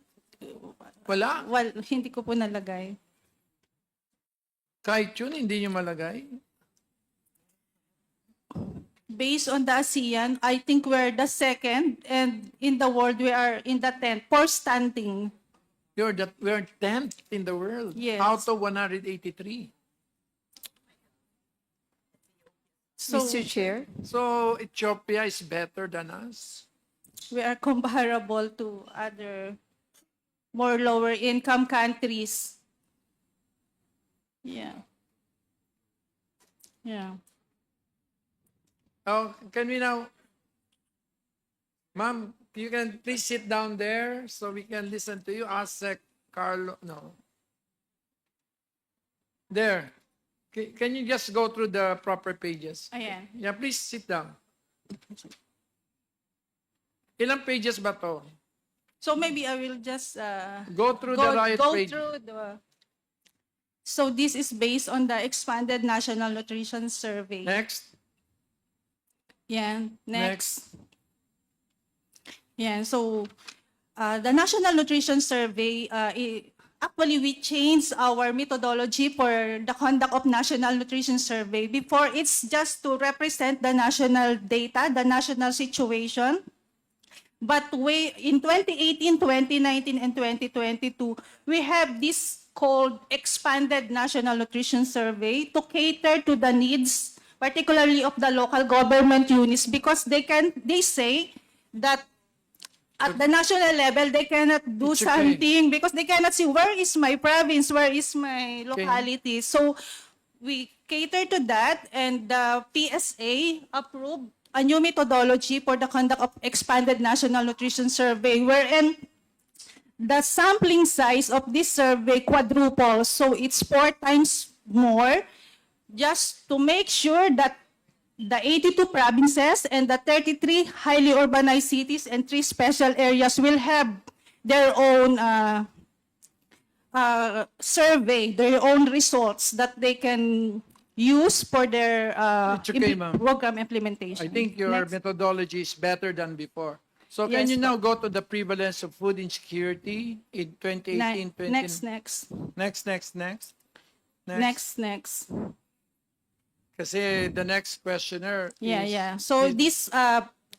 Wala. well, hindi ko po nalagay. Kahit yun, hindi nyo malagay. Based on the ASEAN, I think we're the second, and in the world, we are in the 10th for stunting. We're 10th in the world Yes. out of 183. So, Mr. Chair, So Ethiopia is better than us. we are comparable to other more lower income countries. Yeah. Yeah. Oh, can we now, ma'am, you can please sit down there so we can listen to you. Ask Carlo, no. There. Can you just go through the proper pages? Ayan. Yeah, please sit down. Ilang pages ba to? So maybe I will just Go through the right page. through the. So this is based on the expanded National Nutrition Survey. Next. Yeah. Next. Yeah. So the National Nutrition Survey, actually we changed our methodology for the conduct of National Nutrition Survey. Before, it's just to represent the national data, the national situation. But in 2018, 2019, and 2022, we have this called Expanded National Nutrition Survey to cater to the needs, particularly of the local government units, because they say that at the national level, they cannot do It's okay. something because they cannot see where is my province, where is my locality. So we cater to that, and the PSA approved a new methodology for the conduct of expanded national nutrition survey, wherein the sampling size of this survey quadruples. So it's 4 times more, just to make sure that the 82 provinces and the 33 highly urbanized cities and 3 special areas will have their own survey, their own results that they can use for their It's okay, ma'am. program implementation. I think your Next. methodology is better than before. So can Yes, you po. now go to the prevalence of food insecurity in 2018, 20... Next. Next. Kasi the next questioner is... Yeah. So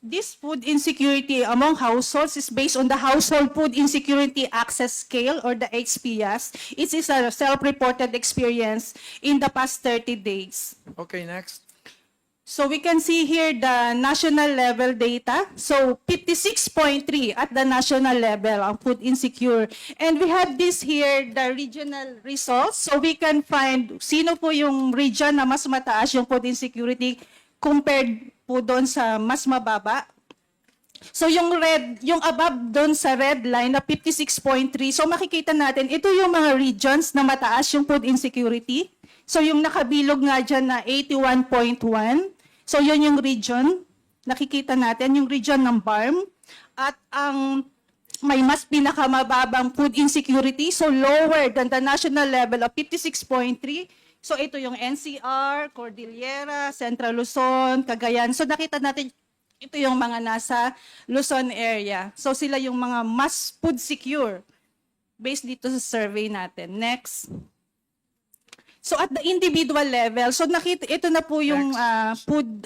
this food insecurity among households is based on the Household Food Insecurity Access Scale, or the HPS. It is a self-reported experience in the past 30 days. Okay, next. So we can see here the national level data. So 56.3 at the national level ang food insecure. And we have this here, the regional results. So we can find sino po yung region na mas mataas yung food insecurity compared po doon sa mas mababa. So yung above doon sa red line na 56.3, so makikita natin, ito yung mga regions na mataas yung food insecurity. So yung nakabilog nga dyan na 81.1, so yun yung region, nakikita natin, yung region ng BARM. At ang may mas pinakamababang food insecurity, so lower than the national level of 56.3, so ito yung NCR, Cordillera, Central Luzon, Cagayan. So nakita natin, ito yung mga nasa Luzon area. So sila yung mga mas food secure based dito sa survey natin. Next. So at the individual level, so nakita, ito na po yung food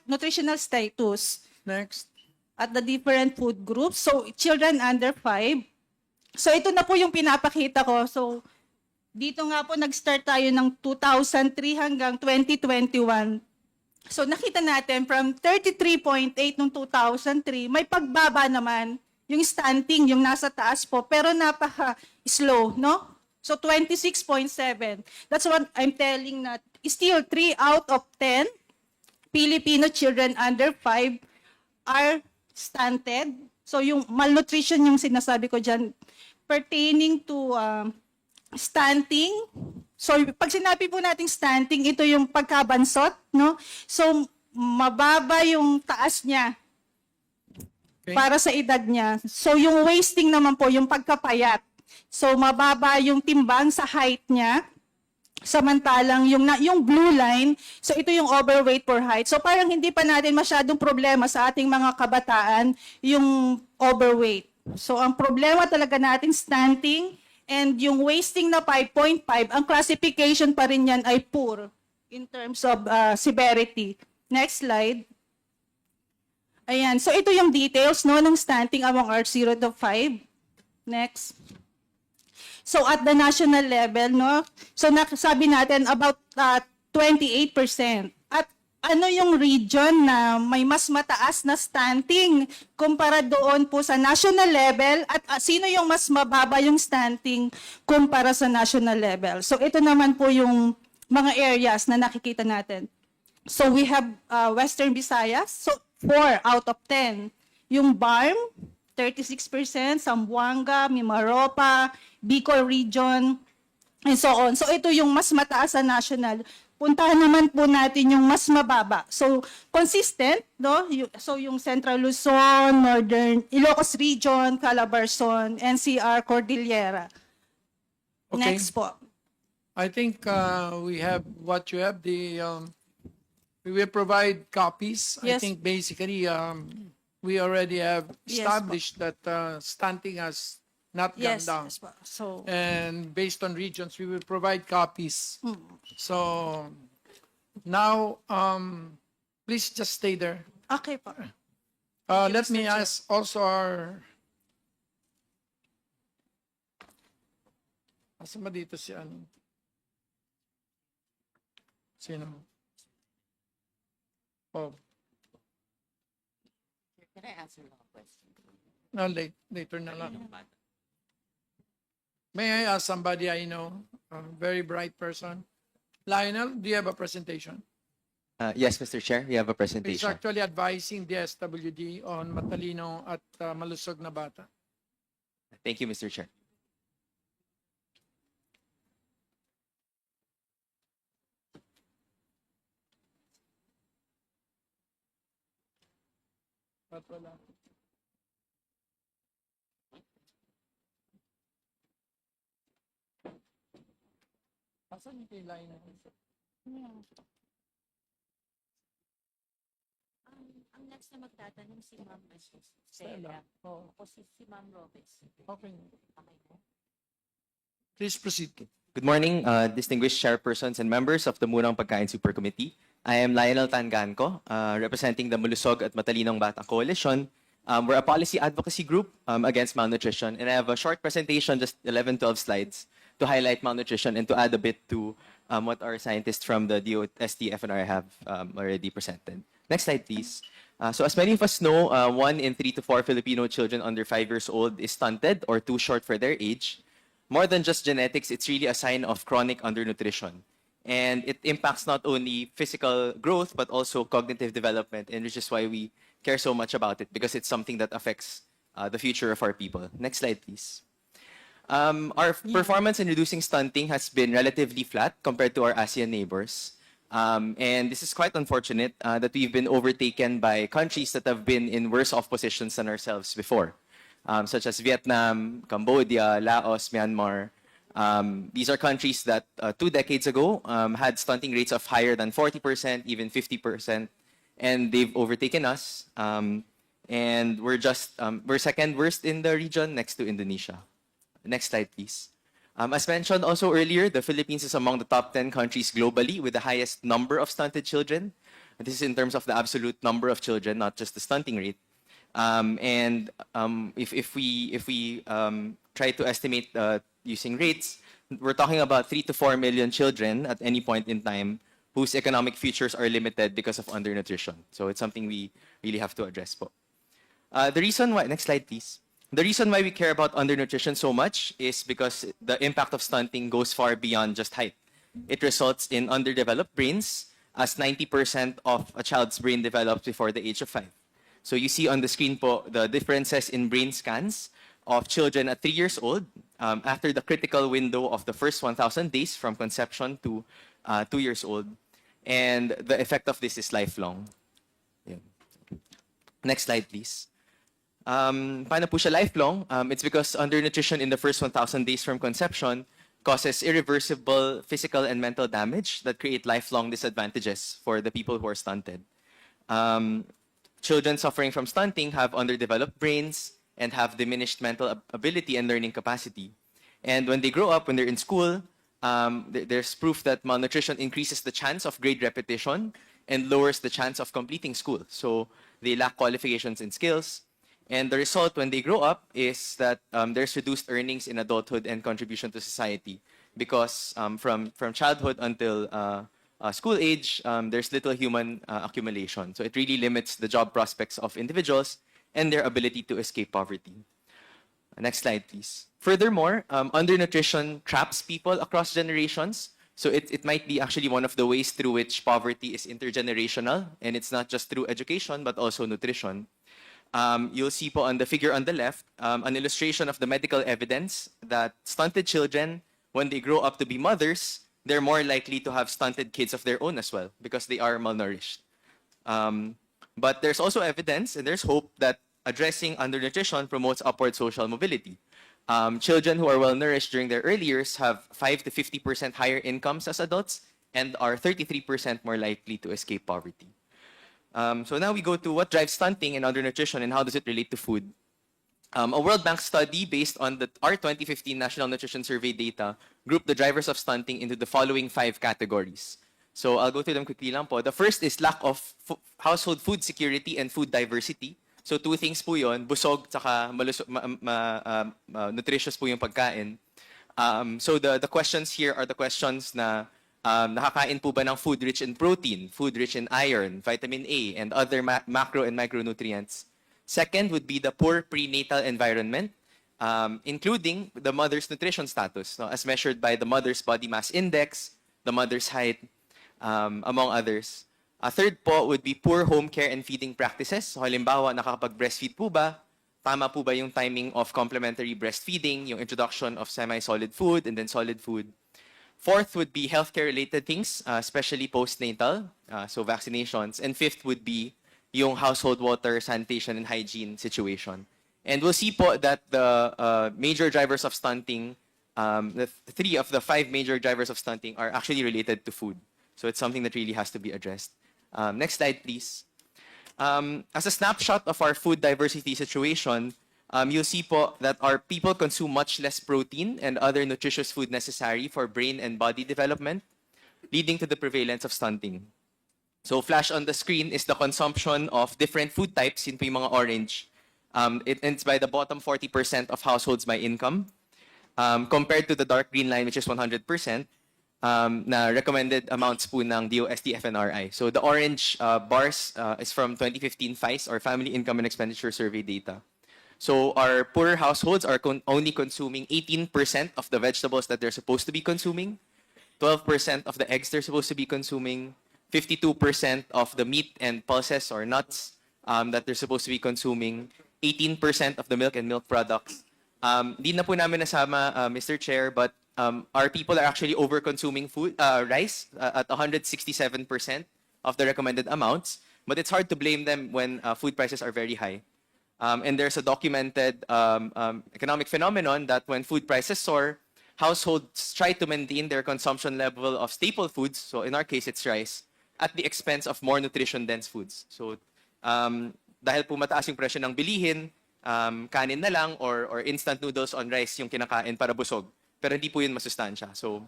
nutritional status. Next. At the different food groups. So children under 5. So ito na po yung pinapakita ko. So dito nga po nag-start tayo ng 2003 hanggang 2021. So nakita natin from 33.8 noong 2003, may pagbaba naman yung stunting, yung nasa taas po, pero napaka-slow, no? So 26.7. That's what I'm telling na still 3 out of 10 Filipino children under 5 are stunted. So yung malnutrition yung sinasabi ko dyan pertaining to stunting. So, pag sinabi po nating stunting, ito yung pagkabansot, no? So, mababa yung taas niya para sa edad niya. So, yung wasting naman po, yung pagkapayat. So, mababa yung timbang sa height niya. Samantalang yung blue line, so ito yung overweight for height. So parang hindi pa natin masyadong problema sa ating mga kabataan yung overweight. So ang problema talaga natin stunting and yung wasting na 5.5, ang classification pa rin yan ay poor in terms of severity. Next slide. Ayan, so ito yung details no ng stunting among age 0 to 5. Next. So at the national level, no? So sabi natin about 28%. At ano yung region na may mas mataas na stunting kumpara doon po sa national level at sino yung mas mababa yung stunting kumpara sa national level? So ito naman po yung mga areas na nakikita natin. So we have Western Visayas, so 4 out of 10. Yung BARM, 36%, Zamboanga, Mimaropa, Bicol Region, and so on. So ito yung mas mataas sa national. Puntahan naman po natin yung mas mababa. So consistent, no? So yung Central Luzon, Northern Ilocos Region, Calabarzon, NCR, Cordillera. Okay. Next po. I think we have what you have. We will provide copies. I Yes. think basically we already have Yes, established that stunting has not gone Yes. down. Yes po. So, And based on regions, we will provide copies. So now, please just stay there. okay po. Let Mr. me Chair. ask also our... Asa ba dito si ano? Sino? Oh, Can I answer a question? no, later na lang. May I ask somebody I know, a very bright person? Lionel, do you have a presentation? Yes, Mr. Chair, we have a He's presentation. actually advising the SWD on matalino at malusog na bata. Thank you, Mr. Chair. Ba't wala? Asan yung kay Lionel? Ang next na magtatanong si Ma'am Stella. Oh, o si Ma'am Robes. okay. Please proceed. Good morning, distinguished chairpersons and members of the Murang Pagkain Super Committee. I am Lionel Tanganco, representing the Malusog at Matalinong Bata Coalition. We're a policy advocacy group against malnutrition, and I have a short presentation, just 11, 12 slides, to highlight malnutrition and to add a bit to what our scientists from the DOST FNR have already presented. Next slide, please. So as many of us know, 1 in 3 to 4 Filipino children under 5 years old is stunted or too short for their age. More than just genetics, it's really a sign of chronic undernutrition. And it impacts not only physical growth, but also cognitive development, and which is why we care so much about it, because it's something that affects the future of our people. Next slide, please. Our performance in reducing stunting has been relatively flat compared to our ASEAN neighbors. And this is quite unfortunate that we've been overtaken by countries that have been in worse off positions than ourselves before, such as Vietnam, Cambodia, Laos, Myanmar. These are countries that 2 decades ago had stunting rates of higher than 40%, even 50%, and they've overtaken us. And we're second worst in the region, next to Indonesia. Next slide, please. As mentioned also earlier, the Philippines is among the top 10 countries globally with the highest number of stunted children. This is in terms of the absolute number of children, not just the stunting rate. If we try to estimate using rates, we're talking about 3 to 4 million children at any point in time whose economic futures are limited because of undernutrition. So it's something we really have to address po. The reason why, next slide please. The reason why we care about undernutrition so much is because the impact of stunting goes far beyond just height. It results in underdeveloped brains, as 90% of a child's brain develops before the age of 5. So you see on the screen po the differences in brain scans of children at 3 years old after the critical window of the first 1,000 days from conception to 2 years old. And the effect of this is lifelong. Yun. Next slide, please. Paano po siya lifelong? It's because undernutrition in the first 1,000 days from conception causes irreversible physical and mental damage that create lifelong disadvantages for the people who are stunted. Children suffering from stunting have underdeveloped brains and have diminished mental ability and learning capacity. And when they grow up, when they're in school, there's proof that malnutrition increases the chance of grade repetition and lowers the chance of completing school. So they lack qualifications and skills. And the result when they grow up is that there's reduced earnings in adulthood and contribution to society because from childhood until school age, there's little human accumulation. So it really limits the job prospects of individuals and their ability to escape poverty. Next slide, please. Furthermore, undernutrition traps people across generations. So it might be actually one of the ways through which poverty is intergenerational, and it's not just through education, but also nutrition. You'll see po on the figure on the left, an illustration of the medical evidence that stunted children, when they grow up to be mothers, they're more likely to have stunted kids of their own as well because they are malnourished. But there's also evidence and there's hope that addressing undernutrition promotes upward social mobility. Children who are well nourished during their early years have 5 to 50% higher incomes as adults and are 33% more likely to escape poverty. So now we go to what drives stunting and undernutrition and how does it relate to food. A World Bank study based on our 2015 National Nutrition Survey data grouped the drivers of stunting into the following 5 categories. So I'll go through them quickly lang po. The first is lack of household food security and food diversity. So 2 things po yun, busog tsaka nutritious po yung pagkain. So the questions here are the questions na nakakain po ba ng food rich in protein, food rich in iron, vitamin A, and other macro and micronutrients. Second would be the poor prenatal environment, including the mother's nutrition status, no, as measured by the mother's body mass index, the mother's height, among others. A third po would be poor home care and feeding practices. So halimbawa, nakakapag-breastfeed po ba? Tama po ba yung timing of complementary breastfeeding, yung introduction of semi-solid food and then solid food? Fourth would be healthcare-related things, especially postnatal, so vaccinations. And fifth would be yung household water, sanitation, and hygiene situation. And we'll see po that the major drivers of stunting, the 3 of the 5 major drivers of stunting are actually related to food. So it's something that really has to be addressed. Next slide, please. As a snapshot of our food diversity situation, you'll see po that our people consume much less protein and other nutritious food necessary for brain and body development, leading to the prevalence of stunting. So flash on the screen is the consumption of different food types, yun po yung mga orange. It ends by the bottom 40% of households by income, compared to the dark green line, which is 100%, na recommended amounts po ng DOST FNRI. So the orange bars is from 2015 FICE, or Family Income and Expenditure Survey data. So our poorer households are only consuming 18% of the vegetables that they're supposed to be consuming, 12% of the eggs they're supposed to be consuming, 52% of the meat and pulses or nuts that they're supposed to be consuming, 18% of the milk and milk products. Di na po namin nasama, Mr. Chair, but our people are actually over-consuming rice at 167% of the recommended amounts. But it's hard to blame them when food prices are very high. And there's a documented economic phenomenon that when food prices soar, households try to maintain their consumption level of staple foods, so in our case, it's rice, at the expense of more nutrition-dense foods. So dahil po mataas yung presyo ng bilihin, kanin na lang or instant noodles on rice yung kinakain para busog. Pero hindi po yun masustansya. So,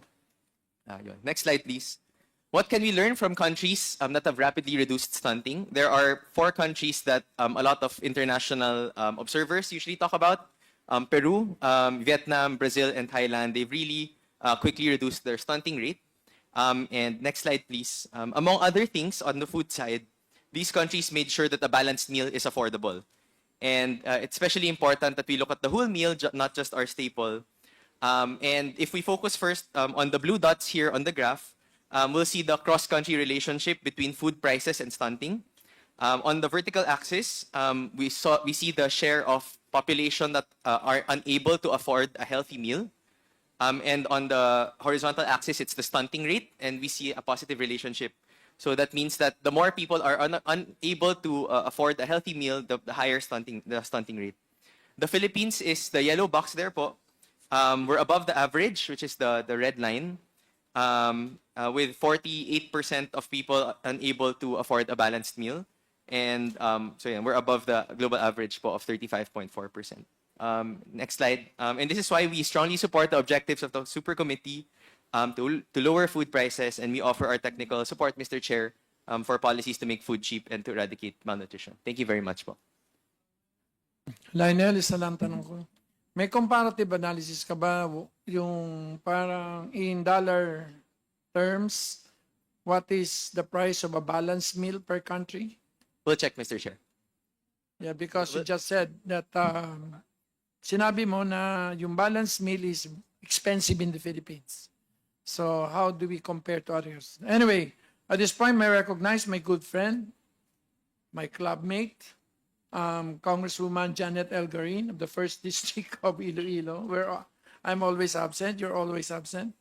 yun. Next slide, please. What can we learn from countries that have rapidly reduced stunting? There are 4 countries that a lot of international observers usually talk about. Peru, Vietnam, Brazil, and Thailand. They've really quickly reduced their stunting rate. And next slide, please. Among other things, on the food side, these countries made sure that a balanced meal is affordable. And it's especially important that we look at the whole meal, not just our staple. And if we focus first on the blue dots here on the graph, we'll see the cross-country relationship between food prices and stunting. On the vertical axis, we see the share of population that are unable to afford a healthy meal. And on the horizontal axis, it's the stunting rate, and we see a positive relationship. So that means that the more people are unable to afford a healthy meal, the higher the stunting rate. The Philippines is the yellow box there po. We're above the average, which is the red line, with 48% of people unable to afford a balanced meal. And so yeah, we're above the global average po of 35.4%. Next slide. And this is why we strongly support the objectives of the Super Committee to lower food prices, and we offer our technical support, Mr. Chair, for policies to make food cheap and to eradicate malnutrition. Thank you very much po. Lionel, isa lang tanong ko. May comparative analysis ka ba yung parang in dollar terms, what is the price of a balanced meal per country? We'll check, Mr. Chair. Yeah, because you just said that sinabi mo na yung balanced meal is expensive in the Philippines. So how do we compare to others? Anyway, at this point, may recognize my good friend, my clubmate, Congresswoman Janet L. Garin of the 1st District of Iloilo, where I'm always absent, you're always absent.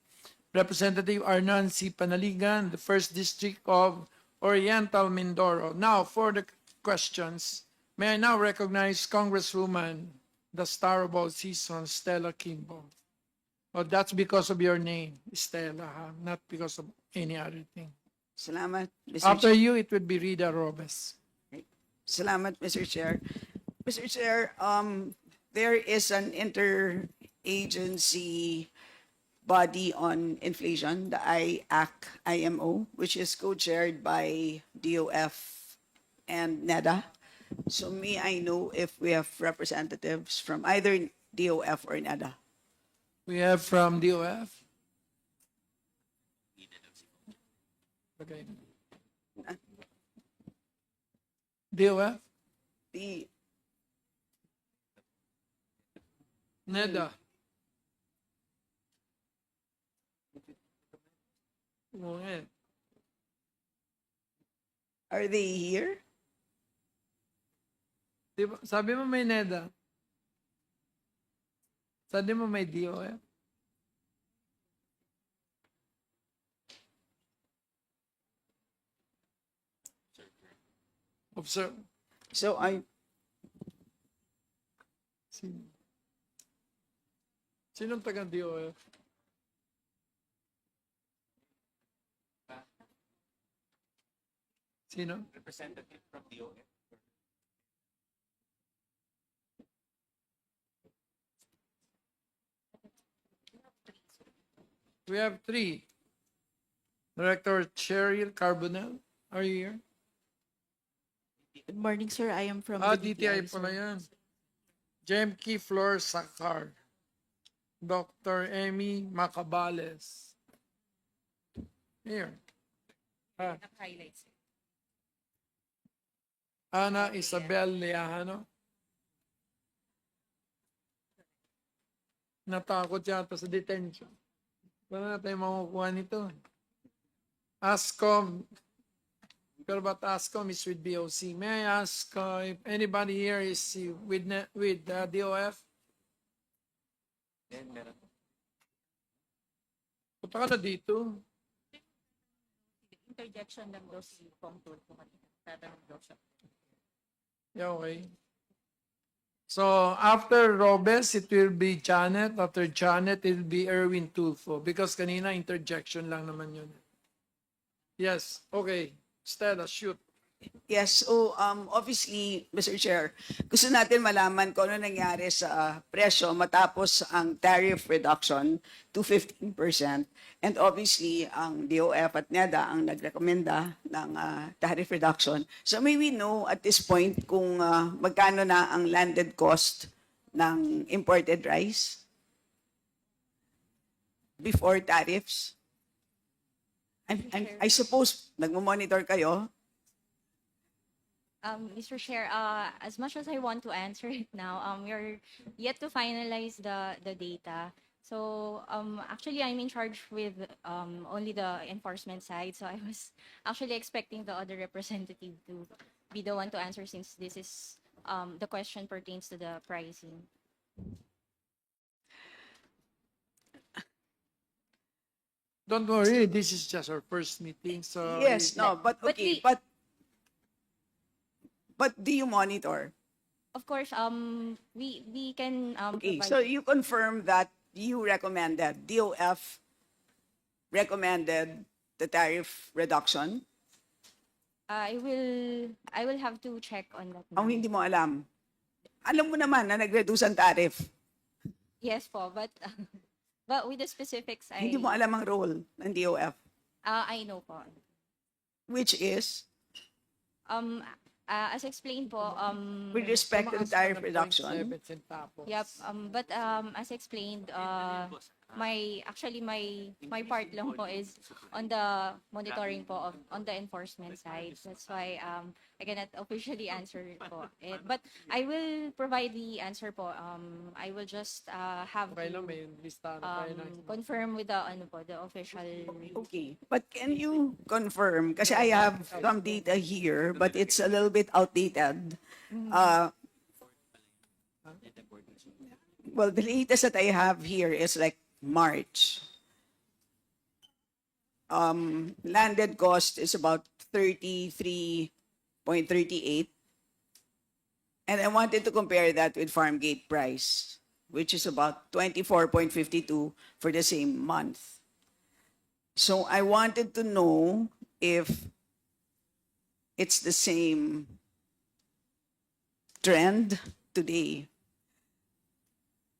Representative Arnan C. Panaligan, the 1st District of Oriental Mindoro. Now, for the questions, may I now recognize Congresswoman, the star of all seasons, Stella Kimbo. Oh, that's because of your name, Stella, not because of any other thing. Salamat, Mr. After Chair. you, it would be Rita Robes. Salamat, Mr. Chair. Mr. Chair, there is an interagency body on inflation, the IMO, which is co-chaired by DOF and NEDA. So may I know if we have representatives from either DOF or NEDA? We have from DOF. Okay. DOF? The NEDA. Okay. Are they here? Diba, sabi mo may NEDA. Sabi mo may DOF. Observe. So Sinong taga DOF? Sino? Representative from DOF. We have three. Director Cheryl Carbonell, are you here? Good morning, sir. I am from the DTI DTI, pala sir. yan. Jemki Flor Sakar. Dr. Emmy Macabales. Here. Highlights. Ana Isabel Leahano. Natakot yata sa detention. Wala na tayo makukuha nito. ASCOM. Pero ba't ASCOM is with BOC? May I ask if anybody here is with DOF? Punta ka na dito. Interjection lang daw si Pong Tulfo. Tatanong daw siya. Yeah, okay. So, after Robes, it will be Janet. After Janet, it will be Erwin Tulfo. Because kanina, interjection lang naman yun. Yes, okay. Stella, shoot. Yes, so obviously, Mr. Chair, gusto natin malaman kung ano nangyari sa presyo matapos ang tariff reduction to 15%. And obviously, ang DOF at NEDA ang nagrekomenda ng tariff reduction. So may we know at this point kung magkano na ang landed cost ng imported rice before tariffs? I suppose nagmo-monitor kayo. Mr. Chair, as much as I want to answer it now, we're yet to finalize the data. So actually, I'm in charge with only the enforcement side. So I was actually expecting the other representative to be the one to answer since this is the question pertains to the pricing. Don't worry, this is just our first meeting, so Yes, no, but But okay, we- but do you monitor? Of course, we can Okay, provide. so you confirm that you recommended, DOF recommended the tariff reduction? I will have to check on that. Ang ma'am. hindi mo alam. Alam mo naman na nag-reduce ang tariff. Yes po, but but with the specifics, Hindi mo alam ang role ng DOF. I know po. Which is, As explained po, with respect to the tariff reduction, Yep. But as explained, my part lang po is on the monitoring po on the enforcement side. That's why I cannot officially answer po it. But I will provide the answer po. I will just have to confirm with the official. okay. But can you confirm, kasi I have some data here, but it's a little bit outdated. Well, the latest that I have here is like March. Landed cost is about 33.38. And I wanted to compare that with farm gate price, which is about 24.52 for the same month. So I wanted to know if it's the same trend today.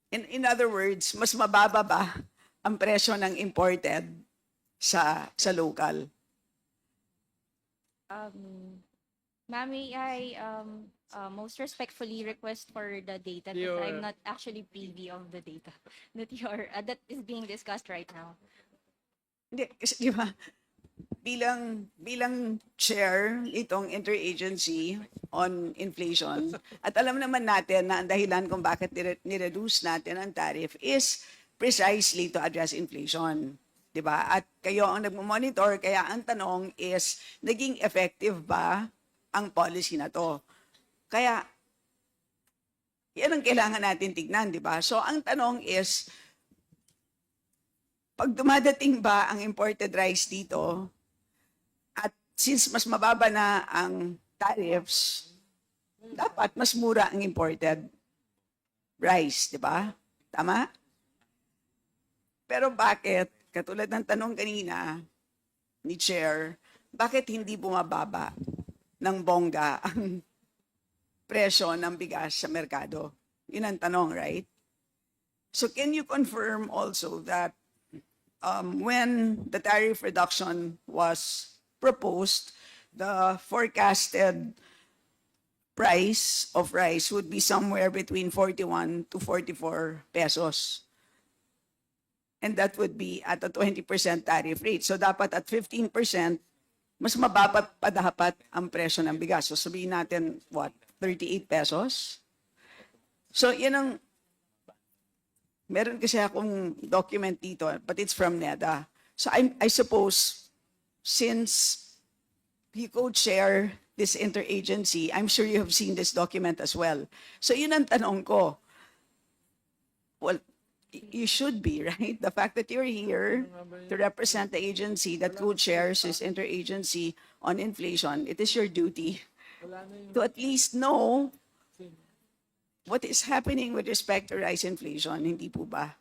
In other words, mas mababa ba ang presyo ng imported sa local? Ma'am, may I most respectfully request for the data that Your- I'm not actually privy of the data that is being discussed right now. Hindi, kasi di ba, bilang chair itong interagency on inflation, at alam naman natin na ang dahilan kung bakit nireduce natin ang tariff is precisely to address inflation. Di ba? At kayo ang nagmamonitor, kaya ang tanong is, naging effective ba ang policy na to? Kaya, yan ang kailangan natin tignan, di ba? So, ang tanong is, pag dumadating ba ang imported rice dito, at since mas mababa na ang tariffs, dapat mas mura ang imported rice, di ba? Tama? Pero bakit, katulad ng tanong kanina ni Chair, bakit hindi bumababa ng bongga ang presyo ng bigas sa merkado? Yun ang tanong, right? So can you confirm also that when the tariff reduction was proposed, the forecasted price of rice would be somewhere between 41 to 44 pesos. And that would be at a 20% tariff rate. So dapat at 15%, mas mababa pa dapat ang presyo ng bigas. So sabihin natin, what, 38 pesos? So yun ang, meron kasi akong document dito, but it's from NEDA. So I suppose, since you co-chair this interagency, I'm sure you have seen this document as well. So yun ang tanong ko. Well, you should be, right? The fact that you're here to represent the agency that co-chairs this interagency on inflation, it is your duty to at least know what is happening with respect to rice inflation, hindi po ba?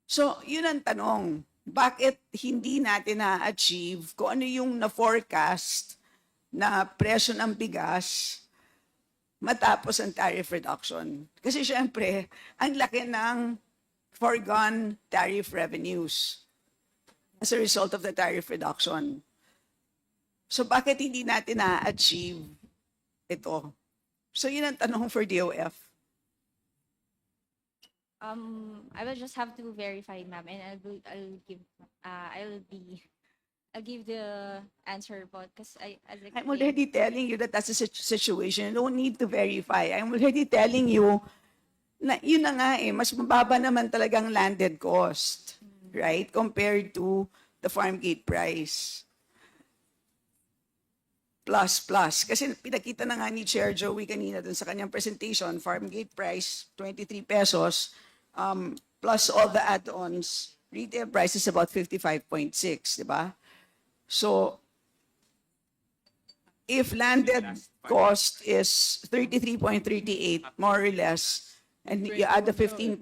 So, yun ang tanong. Bakit hindi natin na-achieve kung ano yung na-forecast na presyo ng bigas matapos ang tariff reduction? Kasi syempre, ang laki ng foregone tariff revenues as a result of the tariff reduction. So bakit hindi natin na-achieve ito? So yun ang tanong for DOF. I will just have to verify, ma'am, and I'll give the answer po because I'm already telling you that that's a situation. You don't need to verify. I'm already telling you na yun na nga mas mababa naman talagang landed cost, right? Compared to the farm gate price. plus plus. Kasi pinakita na nga ni Chair Joey kanina dun sa kanyang presentation, farm gate price, 23 pesos, plus all the add-ons, retail price is about 55.6, di ba? So, if landed cost is 33.38, more or less, and you add the 15%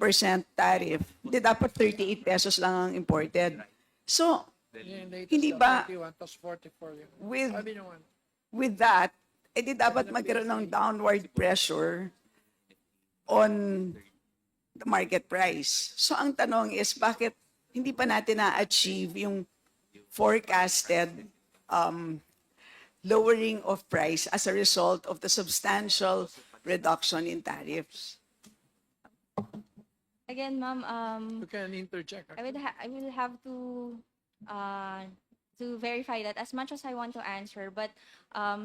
tariff, di dapat 38 pesos lang ang imported. So, hindi ba with that, edi dapat magkaroon ng downward pressure on the market price. So ang tanong is, bakit hindi pa natin na-achieve yung forecasted lowering of price as a result of the substantial reduction in tariffs? Again, ma'am, You can interject. I will have to verify that as much as I want to answer, but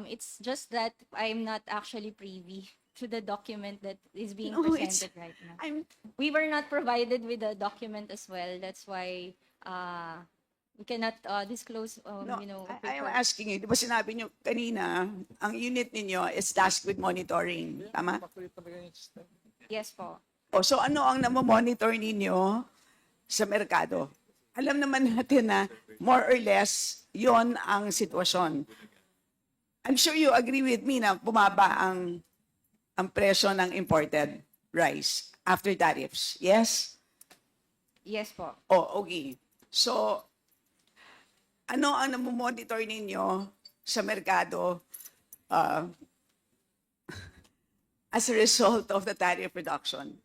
it's just that I'm not actually privy to the document that is being No, it's- presented right now. We were not provided with the document as well. That's why we cannot disclose, No, you know. I am asking you, di ba sinabi nyo kanina, ang unit ninyo is tasked with monitoring, tama? Yes po. O, so ano ang namomonitor ninyo sa merkado? Alam naman natin na more or less, yon ang sitwasyon. I'm sure you agree with me na bumaba ang presyo ng imported rice after tariffs. Yes? Yes po. Oh, okay. So, ano ang namomonitor ninyo sa merkado as a result of the tariff reduction?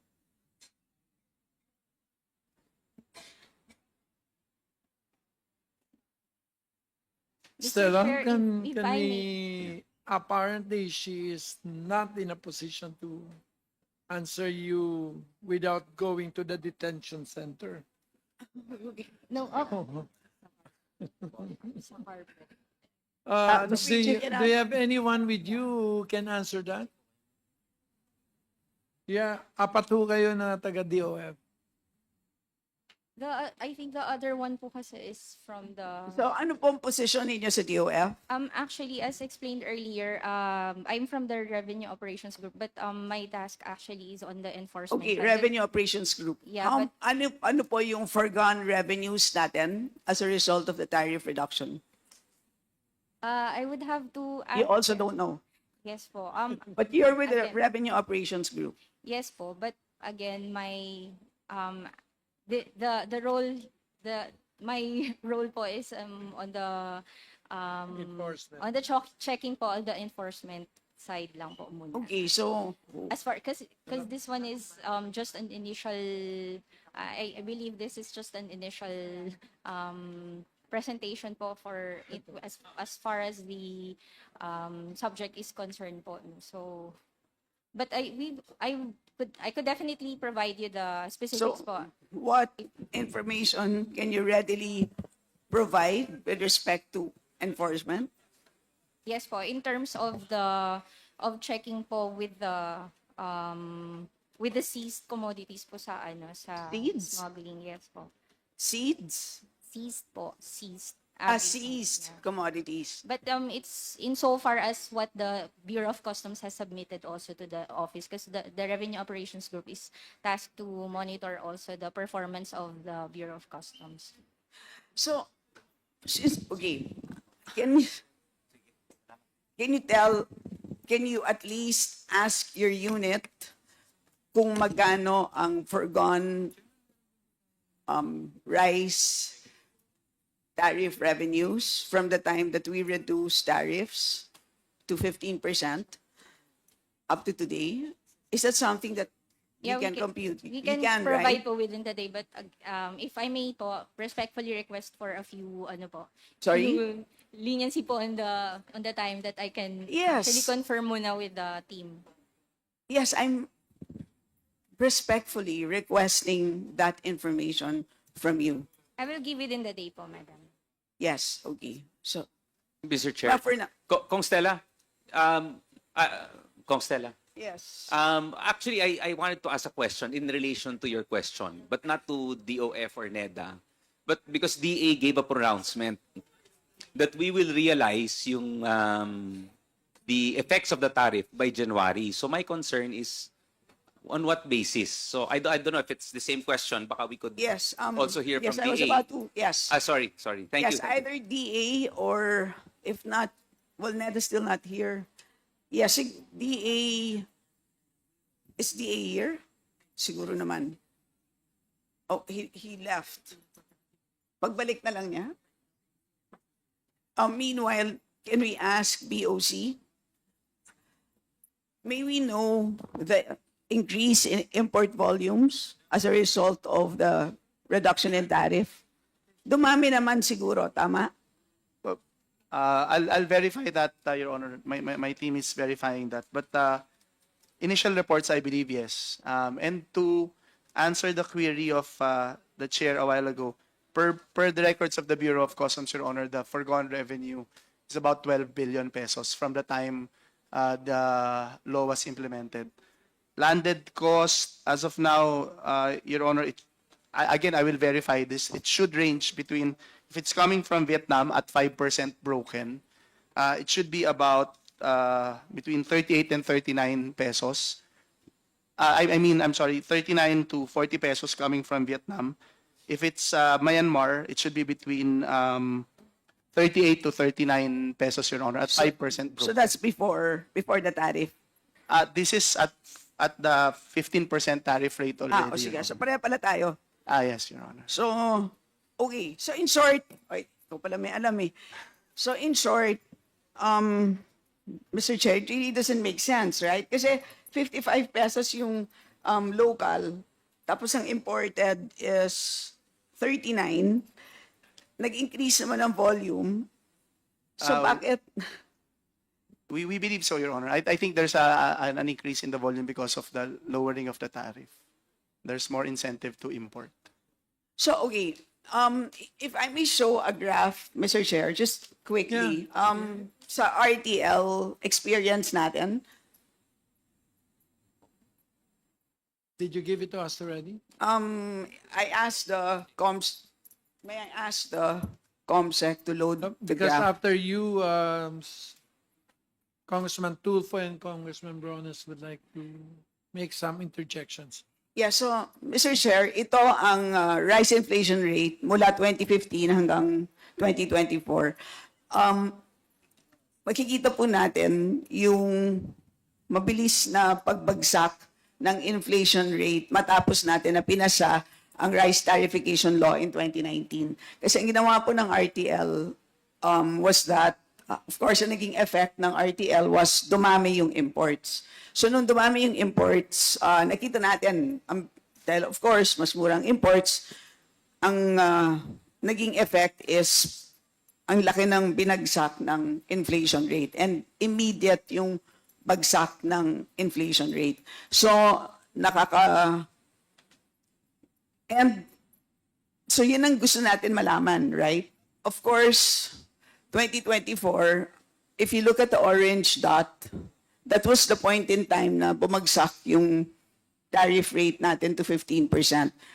Mr. Stella, Chair, can if can I we, may- apparently she is not in a position to answer you without going to the detention center. No, oh. Do we check it do you have anyone with you who can answer that? Yeah, apat ho kayo na taga-DOF. I think the other one po kasi is from the... So, ano pong posisyon ninyo sa DOF? Actually, as explained earlier, I'm from the Revenue Operations Group, but my task actually is on the enforcement. Okay, side. Revenue Operations Group. Yeah, How, but- ano po yung foregone revenues natin as a result of the tariff reduction? I would have to... You also don't know. Yes po. But you're with the again- Revenue Operations Group. Yes po, but again, my the role my role po is on the Enforcement. on the checking po on the enforcement side lang po muna. Okay, so As far because this one is just an initial I believe this is just an initial presentation po for it as far as the subject is concerned po. No? So but I could definitely provide you the specifics po. what information can you readily provide with respect to enforcement? Yes po, in terms of checking po with the seized commodities po sa sa Seeds? smuggling, yes po. Seeds? Seized po, seized. Seized Yeah. commodities. But it's insofar as what the Bureau of Customs has submitted also to the office, because the Revenue Operations Group is tasked to monitor also the performance of the Bureau of Customs. So, okay, can you at least ask your unit kung magkano ang foregone rice tariff revenues from the time that we reduced tariffs to 15% up to today? Is that something that Yeah, we can compute? We You can right? provide po within the day, but if I may po, respectfully request for a few Sorry? few leniency po on the time that I can Yes. actually confirm muna with the team. Yes, I'm respectfully requesting that information from you. I will give it in the day po, madam. Yes, okay. So, Mr. Chair. Buffer na. Kong Stella, Kong Stella. Yes. Actually, I wanted to ask a question in relation to your question, but not to DOF or NEDA, but because DA gave a pronouncement that we will realize yung the effects of the tariff by January. So my concern is on what basis? So I don't know if it's the same question. Baka we could Yes. also hear yes, from I was DA. about to. Yes. Sorry. Thank yes, you. either DA or if not, well, Ned is still not here. Yes, DA. Is DA here? Siguro naman. Oh, he left. Pagbalik na lang niya. Meanwhile, can we ask BOC? May we know the increase in import volumes as a result of the reduction in tariff? Dumami naman siguro, tama? I'll verify that, Your Honor. My team is verifying that. But initial reports, I believe, yes. And to answer the query of the chair a while ago, per the records of the Bureau of Customs, Your Honor, the foregone revenue is about 12 billion pesos from the time the law was implemented. Landed cost, as of now, Your Honor, again, I will verify this. It should range between, if it's coming from Vietnam at 5% broken, it should be about between 38 and 39 pesos. I'm sorry, 39 to 40 pesos coming from Vietnam. If it's Myanmar, it should be between 38 to 39 pesos, Your Honor, at 5% broken. So that's before the tariff. This is at the 15% tariff rate already. O sige. Your So Honor. pareha pala tayo. Yes, Your Honor. So, okay. So in short, ay, ikaw pala may alam eh. So in short, Mr. Chair, it really doesn't make sense, right? Kasi 55 pesos yung local, tapos ang imported is 39. Nag-increase naman ang volume. So bakit? We believe so, Your Honor. I think there's an increase in the volume because of the lowering of the tariff. There's more incentive to import. So, okay. If I may show a graph, Mr. Chair, just quickly. Sa RTL experience natin, Did you give it to us already? I asked the may I ask the ComSec to load the Because graph? after you, Congressman Tulfo and Congressman Brones would like to make some interjections. Yeah, so Mr. Chair, ito ang rise inflation rate mula 2015 hanggang 2024. Makikita po natin yung mabilis na pagbagsak ng inflation rate matapos natin na pinasa ang rice tarification law in 2019. Kasi ang ginawa po ng RTL was that, of course, ang naging effect ng RTL was dumami yung imports. So nung dumami yung imports, nakita natin, dahil of course, mas murang imports, ang naging effect is ang laki ng binagsak ng inflation rate and immediate yung bagsak ng inflation rate. So, and so yun ang gusto natin malaman, right? Of course, 2024, if you look at the orange dot, that was the point in time na bumagsak yung tariff rate natin to 15%.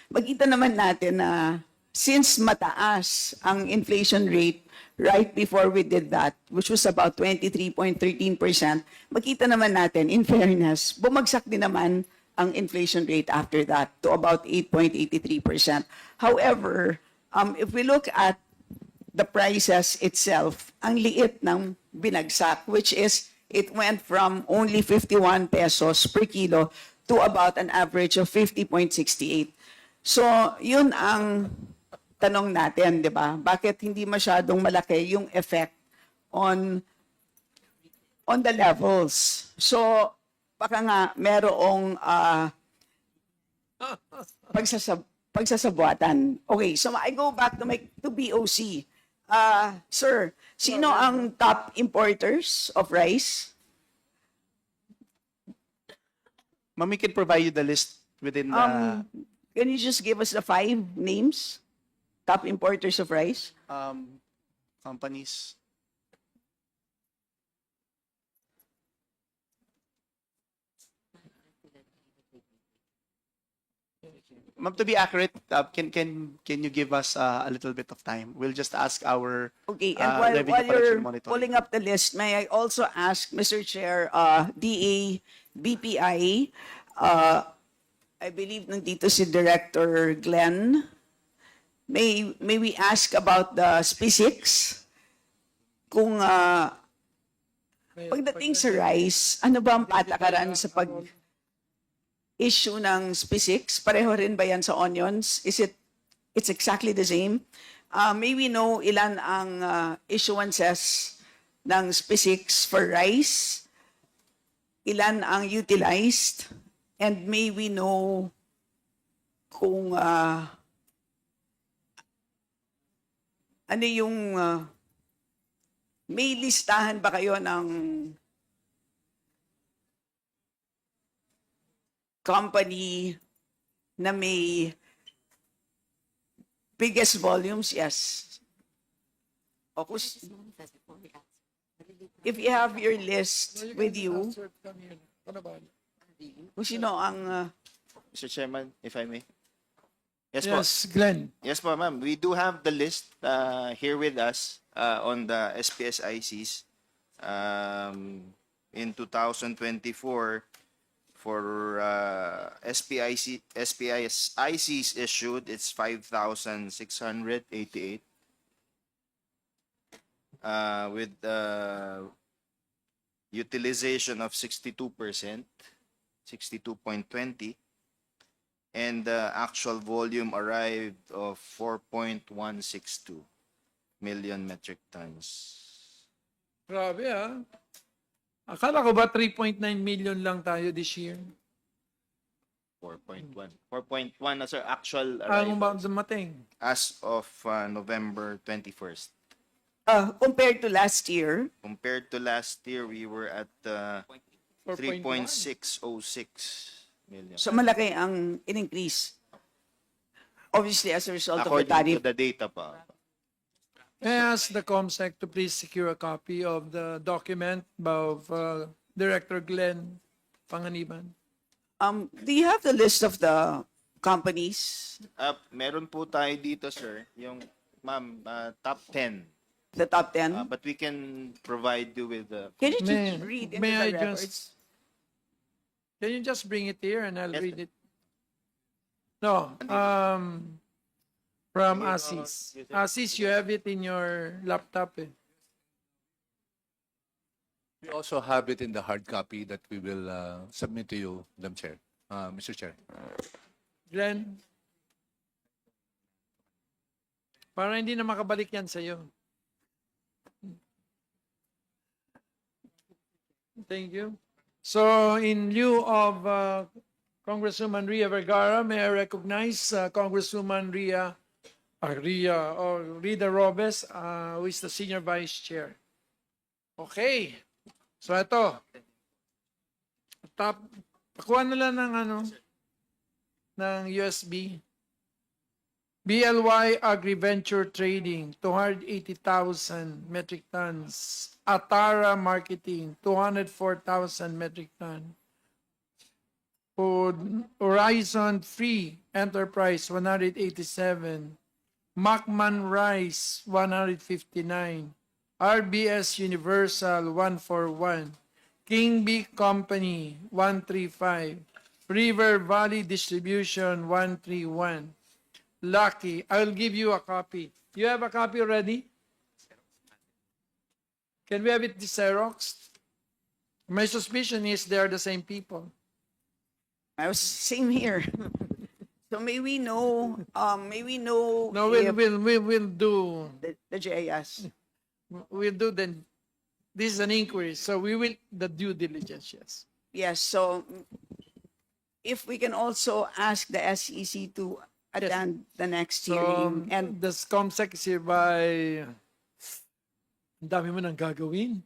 Makita naman natin na since mataas ang inflation rate right before we did that, which was about 23.13%, makita naman natin, in fairness, bumagsak din naman ang inflation rate after that to about 8.83%. However, if we look at the prices itself, ang liit ng binagsak, which is it went from only 51 pesos per kilo to about an average of 50.68. So, yun ang tanong natin, di ba? Bakit hindi masyadong malaki yung effect on the levels? So, baka nga merong pagsasabuatan. Okay, so I go back to BOC. Sir, sino ang top importers of rice? Ma'am, we can provide you the list within the Can you just give us the 5 names? Top importers of rice? companies. Ma'am, to be accurate, can you give us a little bit of time? We'll just ask our Okay, and revenue while collection you're monitoring. pulling up the list, may I also ask, Mr. Chair, DA, BPI, I believe nandito si Director Glenn. May we ask about the SPC6? Kung pagdating sa rice, ano ba ang patakaran sa pag-issue ng SPC6? Pareho rin ba yan sa onions? It's exactly the same? May we know ilan ang issuances ng SPC6 for rice? Ilan ang utilized? And may we know kung ano yung may listahan ba kayo ng company na may biggest volumes? Yes. O if you have your list with you, kung sino ang Mr. Chairman, if I may. Yes, po. Glenn. Yes po, ma'am. We do have the list here with us on the SPSICs. In 2024, for SPICs issued, it's 5,688. With utilization of 62%, 62.20. And the actual volume arrived of 4.162 million metric tons. Grabe ah. Akala ko ba 3.9 million lang tayo this year? 4.1. 4.1 as our actual Ang arrivals dumating. as of November 21st. compared to last year? Compared to last year, we were at 3.606 million. So malaki ang in-increase. Obviously, as a result of the According tariff. to the data pa. May I ask the COMSEC to please secure a copy of the document of Director Glenn Panganiban? Do you have the list of the companies? Meron po tayo dito, sir, yung ma'am, top 10. The top 10? But we can provide you with the... Can you just read into May I the records? Can you just bring it here and I'll read it? No, from Asis. Asis, you have it in your laptop. Eh. We also have it in the hard copy that we will submit to you, Madam Chair, Mr. Chair. Glenn? Para hindi na makabalik yan sa'yo. Thank you. So, in lieu of Congresswoman Ria Vergara, may I recognize Congresswoman Rida Robes, who is the Senior Vice Chair. Okay. So, ito. Pakuha na lang ng USB. BLY Agriventure Trading, 280,000 metric tons. Atara Marketing, 204,000 metric tons. Horizon Free Enterprise, 187. Macman Rice, 159. RBS Universal, 141. King Bee Company, 135. River Valley Distribution, 131. Lucky. I'll give you a copy. You have a copy already? Can we have it Xerox? My suspicion is they are the same people. Same here. So may we know, No, we'll do. the JIS. We'll do then. This is an inquiry, so we will the due diligence. Yes. Yes, so if we can also ask the SEC to attend the next hearing. And the COMSEC is hereby. Ang dami mo nang gagawin.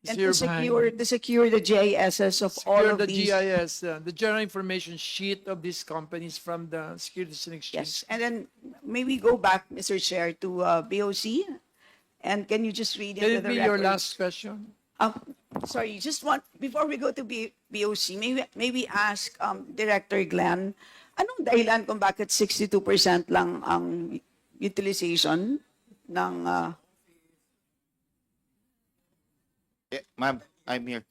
and to secure the JISs of all Secure of the these. GIS, the general information sheet of these companies from the Securities and Exchange. Yes, and then may we go back, Mr. Chair, to BOC? And can you just read Can into it the be your records? last question? Sorry, just one, before we go to BOC, may we ask Director Glenn, Anong dahilan kung bakit 62% lang ang utilization ng Ma'am, I'm here.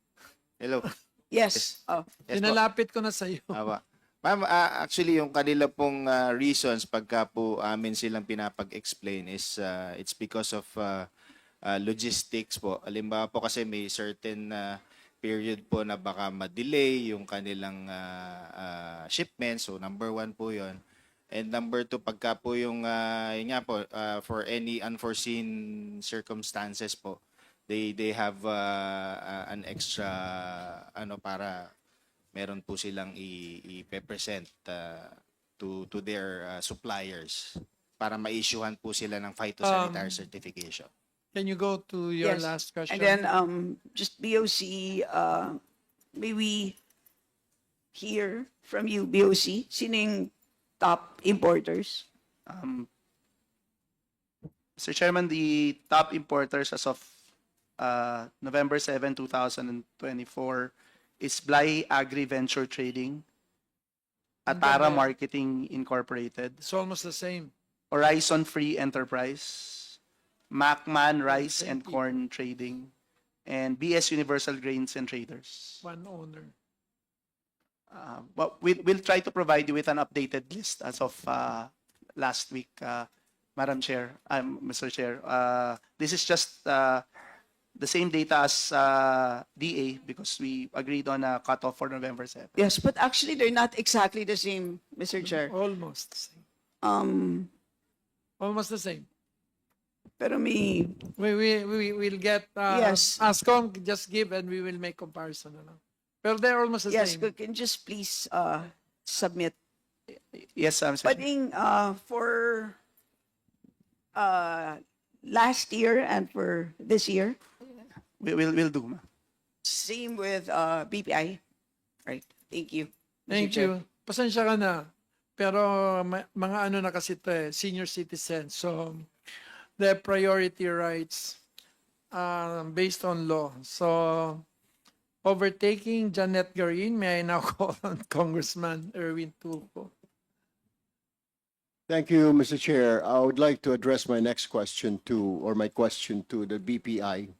Hello. yes. Oh. Yes po. Sinalapit ko na sa iyo. Awa. Ma'am, actually yung kanila pong reasons pagka po amin silang pinapag-explain is it's because of logistics po. Halimbawa po kasi may certain period po na baka ma-delay yung kanilang shipment. So number 1 po yon. And number 2, pagka po yung, yun nga po, for any unforeseen circumstances po, they have an extra para meron po silang i-present to their suppliers para ma-issuehan po sila ng phytosanitary certification. Can you go to your Yes. last question? And then just BOC, may we hear from you, BOC, sino yung top importers? Mr. Chairman, the top importers as of November 7, 2024 is Bly Agri Venture Trading, Atara Marketing Incorporated, It's almost the same. Horizon Free Enterprise, Macman Rice and Corn Trading, and BS Universal Grains and Traders. One owner. But we'll try to provide you with an updated list as of last week, Madam Chair, Mr. Chair. This is just the same data as DA because we agreed on a cutoff for November 7. Yes, but actually they're not exactly the same, Mr. Chair. Almost the same. Almost the same. Pero may We will get Yes. ASCOM just give and we will make comparison. Pero they're almost the yes, same. can just please submit. Yes, Mr. Chair. But for last year and for this year, We'll do, ma'am. same with BPI. Right. Thank you. Mr. Thank Chair. you. Pasensya ka na. Pero mga ano na kasi ito senior citizens. So, the priority rights based on law. So, overtaking Janet Garin, may I now call on Congressman Erwin Tulfo. Thank you, Mr. Chair. I would like to address my next question to, or my question to the BPI.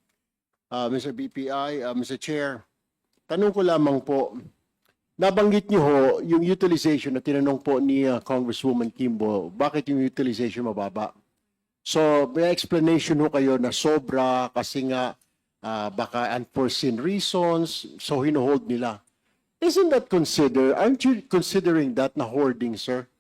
Mr. BPI, Mr. Chair, tanong ko lamang po, nabanggit niyo ho yung utilization na tinanong po ni Congresswoman Kimbo, bakit yung utilization mababa? So, may explanation ho kayo na sobra kasi nga baka unforeseen reasons, so hino-hold nila. Isn't that aren't you considering that na hoarding, sir?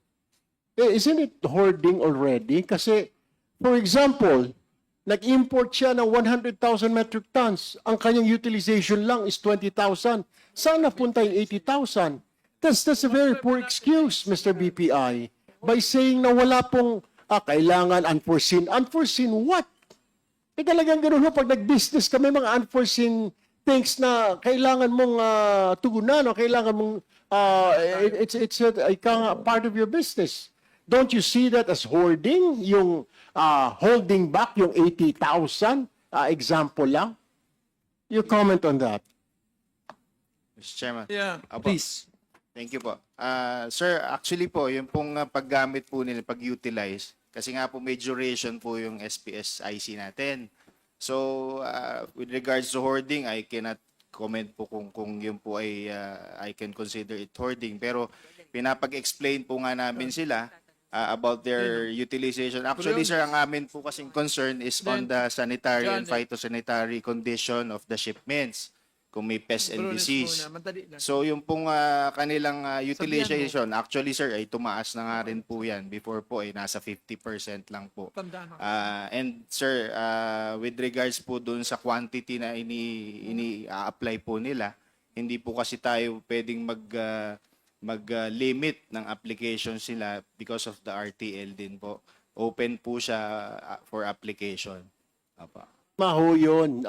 Isn't it hoarding already? Kasi, for example, nag-import siya ng 100,000 metric tons. Ang kanyang utilization lang is 20,000. Saan napunta yung 80,000? That's a very poor excuse, Mr. BPI, by saying na wala pong kailangan unforeseen. Unforeseen what? Talagang gano'n ho, pag nag-business kami, mga unforeseen things na kailangan mong tugunan o kailangan mong it's a part of your business. Don't you see that as hoarding? Yung holding back yung 80,000 example lang? You comment on that. Mr. Chairman. Yeah, Apo. please. Thank you po. Sir, actually po, yung pong paggamit po nila, pag-utilize, kasi nga po may duration po yung SPS IC natin. So, with regards to hoarding, I cannot comment po kung yun po ay I can consider it hoarding. Pero pinapag-explain po nga namin sila about their utilization. Actually, sir, ang amin po kasing concern is on the sanitary and phytosanitary condition of the shipments. Kung may pest and disease. So yung pong kanilang utilization, actually sir, ay tumaas na nga rin po yan. Before po ay nasa 50% lang po. And sir, with regards po dun sa quantity na ini-apply po nila, hindi po kasi tayo pwedeng mag-limit ng applications nila because of the RTL din po. Open po siya for application. Apa. Maho yun.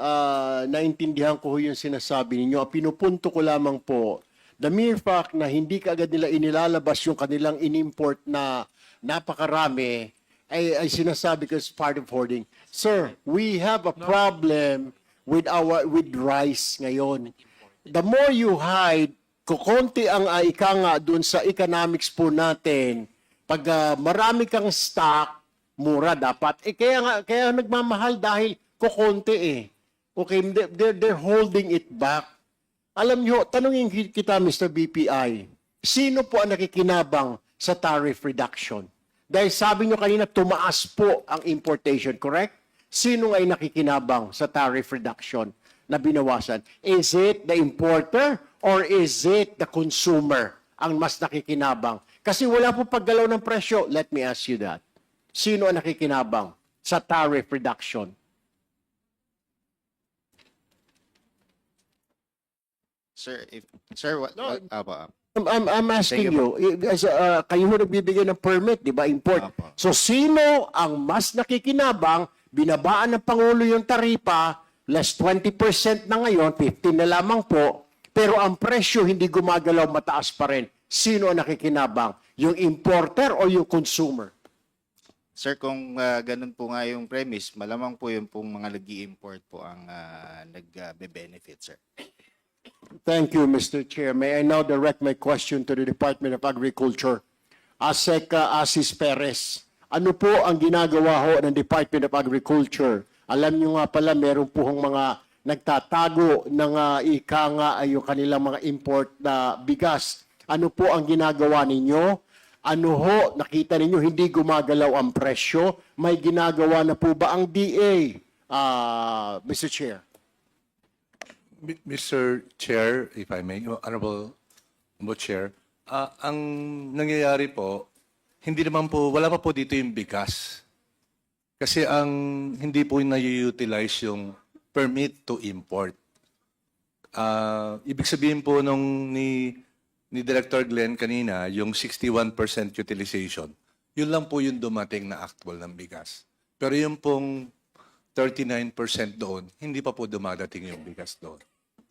Naintindihan ko yung sinasabi ninyo. Pinupunto ko lamang po, the mere fact na hindi kaagad nila inilalabas yung kanilang inimport na napakarami, ay sinasabi ko as part of hoarding. Sir, we have a problem with rice ngayon. The more you hide kukonti ang ika nga dun sa economics po natin, pag marami kang stock, mura dapat. Kaya nagmamahal dahil kukonti eh. Okay, they're holding it back. Alam nyo, tanungin kita, Mr. BPI, sino po ang nakikinabang sa tariff reduction? Dahil sabi nyo kanina, tumaas po ang importation, correct? Sino ay nakikinabang sa tariff reduction na binawasan? Is it the importer or is it the consumer ang mas nakikinabang? Kasi wala po paggalaw ng presyo. Let me ask you that. Sino ang nakikinabang sa tariff reduction? Sir, No, apa? I'm asking Thank you you, as, kayo ho nagbibigay ng permit, di ba, import. So sino ang mas nakikinabang, binabaan ng Pangulo yung taripa, less 20% na ngayon, 15 na lamang po, pero ang presyo hindi gumagalaw, mataas pa rin. Sino ang nakikinabang? Yung importer o yung consumer? Sir, kung ganun po nga yung premise, malamang po yung pong mga nag-i-import po ang nagbe-benefit, sir. Thank you, Mr. Chair. May I now direct my question to the Department of Agriculture. ASEC Asis Perez, ano po ang ginagawa ho ng Department of Agriculture? Alam nyo nga pala, meron po mga nagtatago ng ika nga ay yung kanilang mga import na bigas. Ano po ang ginagawa ninyo? Ano ho, nakita ninyo, hindi gumagalaw ang presyo? May ginagawa na po ba ang DA, Mr. Chair? Mr. Chair, if I may, Honorable Chair, ang nangyayari po, hindi naman po, wala pa po dito yung bigas. Kasi ang hindi po na-utilize yung permit to import. Ibig sabihin po nung ni Director Glenn kanina, yung 61% utilization, yun lang po yung dumating na actual ng bigas. Pero yung pong 39% doon, hindi pa po dumadating yung bigas doon.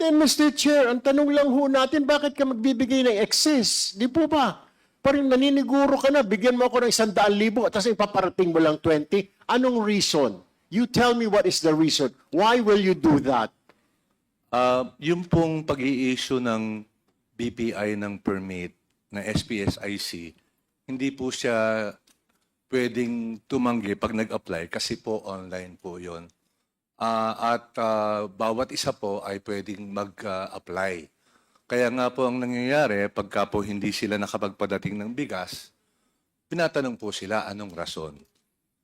Then, Mr. Chair, ang tanong lang ho natin, bakit ka magbibigay ng excess? Di po ba? Parang naniniguro ka na, bigyan mo ako ng 100,000 at tapos ipaparating mo lang 20. Anong reason? You tell me what is the reason. Why will you do that? Yung pong pag-i-issue ng BPI ng permit na SPSIC, hindi po siya pwedeng tumanggi pag nag-apply kasi po online po yon. At bawat isa po ay pwedeng mag-apply. Kaya nga po ang nangyayari, pagka po hindi sila nakapagpadating ng bigas, pinatanong po sila anong rason.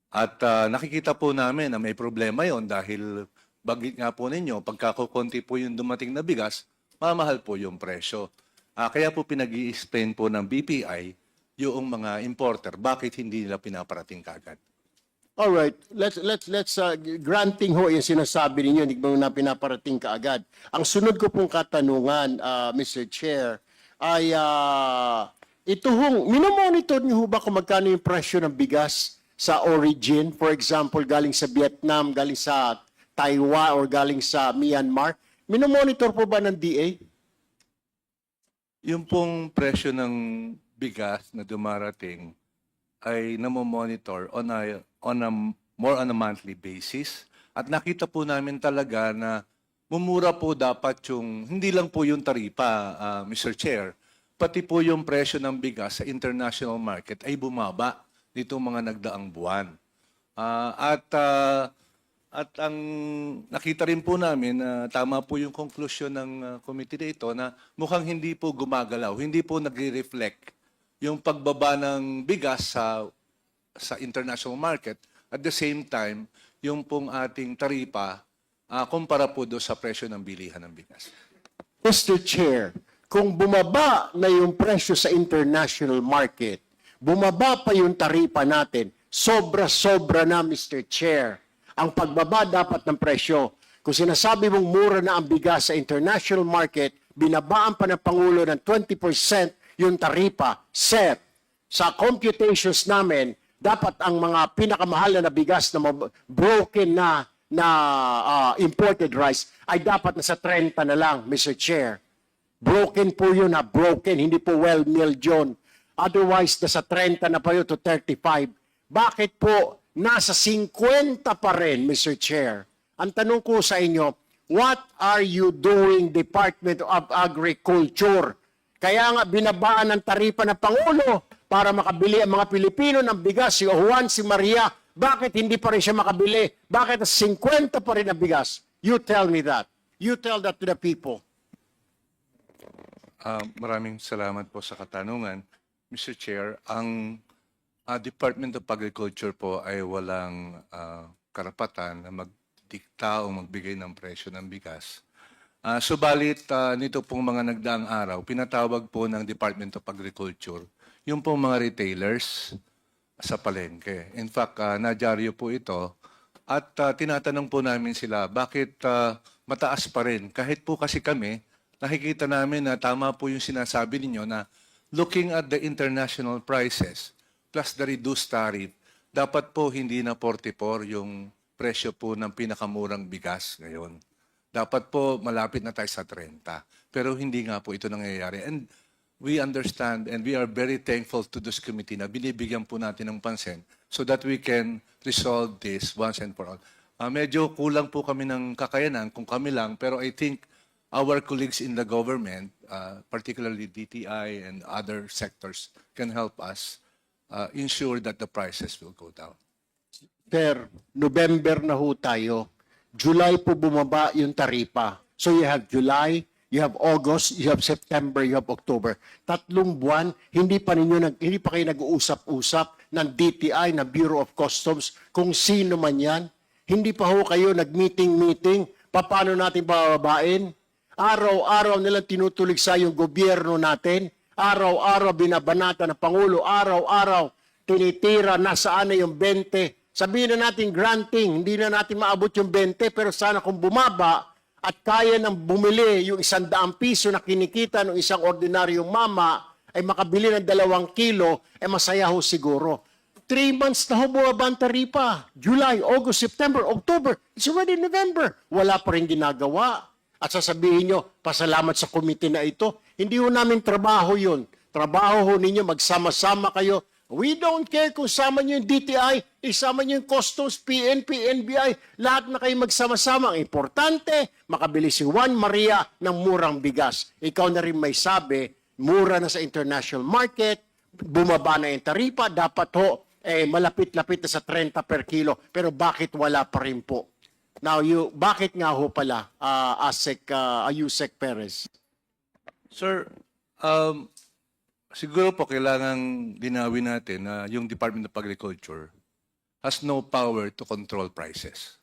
At nakikita po namin na may problema yon dahil bagit nga po ninyo, pagka kukunti po yung dumating na bigas, mamahal po yung presyo. Kaya po pinag-i-explain po ng BPI yung mga importer, bakit hindi nila pinaparating kagad. All right, let's granting ho yung sinasabi ninyo, hindi mo na pinaparating kaagad. Ang sunod ko pong katanungan, Mr. Chair, ay ito hong, minomonitor niyo ho ba kung magkano yung presyo ng bigas sa origin? For example, galing sa Vietnam, galing sa Taiwan, or galing sa Myanmar. Minomonitor po ba ng DA? Yung pong presyo ng bigas na dumarating ay namomonitor on a more on a monthly basis. At nakita po namin talaga na mumura po dapat yung, hindi lang po yung taripa, Mr. Chair, pati po yung presyo ng bigas sa international market ay bumaba nitong mga nagdaang buwan. At ang nakita rin po namin na tama po yung conclusion ng committee dito na mukhang hindi po gumagalaw, hindi po nagre-reflect yung pagbaba ng bigas sa international market. At the same time, yung pong ating taripa kumpara po doon sa presyo ng bilihan ng bigas. Mr. Chair, kung bumaba na yung presyo sa international market, bumaba pa yung taripa natin, sobra-sobra na, Mr. Chair. Ang pagbaba dapat ng presyo. Kung sinasabi mong mura na ang bigas sa international market, binabaan pa ng Pangulo ng 20% yung taripa, set. Sa computations namin, dapat ang mga pinakamahal na bigas na broken na imported rice ay dapat nasa 30 na lang, Mr. Chair. Broken po yun na broken, hindi po well-milled yun. Otherwise, nasa 30 na pa yun to 35. Bakit po nasa 50 pa rin, Mr. Chair? Ang tanong ko sa inyo, what are you doing, Department of Agriculture, Kaya nga binabaan ng taripa ng Pangulo para makabili ang mga Pilipino ng bigas, si Juan, si Maria. Bakit hindi pa rin siya makabili? Bakit 50 pa rin ang bigas? You tell me that. You tell that to the people. Maraming salamat po sa katanungan. Mr. Chair, ang Department of Agriculture po ay walang karapatan na magdikta o magbigay ng presyo ng bigas. Subalit, nito pong mga nagdaang araw, pinatawag po ng Department of Agriculture yung pong mga retailers sa palengke. In fact, nadyaryo po ito at tinatanong po namin sila, bakit mataas pa rin? Kahit po kasi kami, nakikita namin na tama po yung sinasabi ninyo na looking at the international prices plus the reduced tariff, dapat po hindi na 44 yung presyo po ng pinakamurang bigas ngayon. Dapat po malapit na tayo sa 30. Pero hindi nga po ito nangyayari. And we understand and we are very thankful to this committee na binibigyan po natin ng pansin so that we can resolve this once and for all. Medyo kulang po kami ng kakayanan kung kami lang, pero I think our colleagues in the government, particularly DTI and other sectors, can help us ensure that the prices will go down. Per November na ho tayo. July po bumaba yung taripa. So you have July, you have August, you have September, you have October. 3 buwan, hindi pa kayo nag-uusap-usap ng DTI, ng Bureau of Customs, kung sino man yan. Hindi pa ho kayo nag-meeting, paano natin bababain? Araw-araw nilang tinutuligsa yung gobyerno natin. Araw-araw binabanata ng Pangulo. Araw-araw tinitira nasaan na yung 20. Sabihin na natin granting, hindi na natin maabot yung 20, pero sana kung bumaba at kaya nang bumili yung 100 piso na kinikita ng isang ordinaryong mama ay makabili ng 2 kilo, masaya ho siguro. 3 months na ho bumaba ang taripa. July, August, September, October. It's already November. Wala pa rin ginagawa. At sasabihin nyo, pasalamat sa committee na ito. Hindi ho namin trabaho yun. Trabaho ho ninyo, magsama-sama kayo. We don't care kung sama nyo yung DTI, isama nyo yung Customs, PNP, NBI, lahat na kayo magsama-sama. Ang importante, makabili si Juan Maria ng murang bigas. Ikaw na rin may sabi, mura na sa international market, bumaba na yung taripa, dapat ho, malapit-lapit na sa 30 per kilo. Pero bakit wala pa rin po? Now, bakit nga ho pala, Yusek Perez? Sir, siguro po kailangang linawin natin na yung Department of Agriculture has no power to control prices.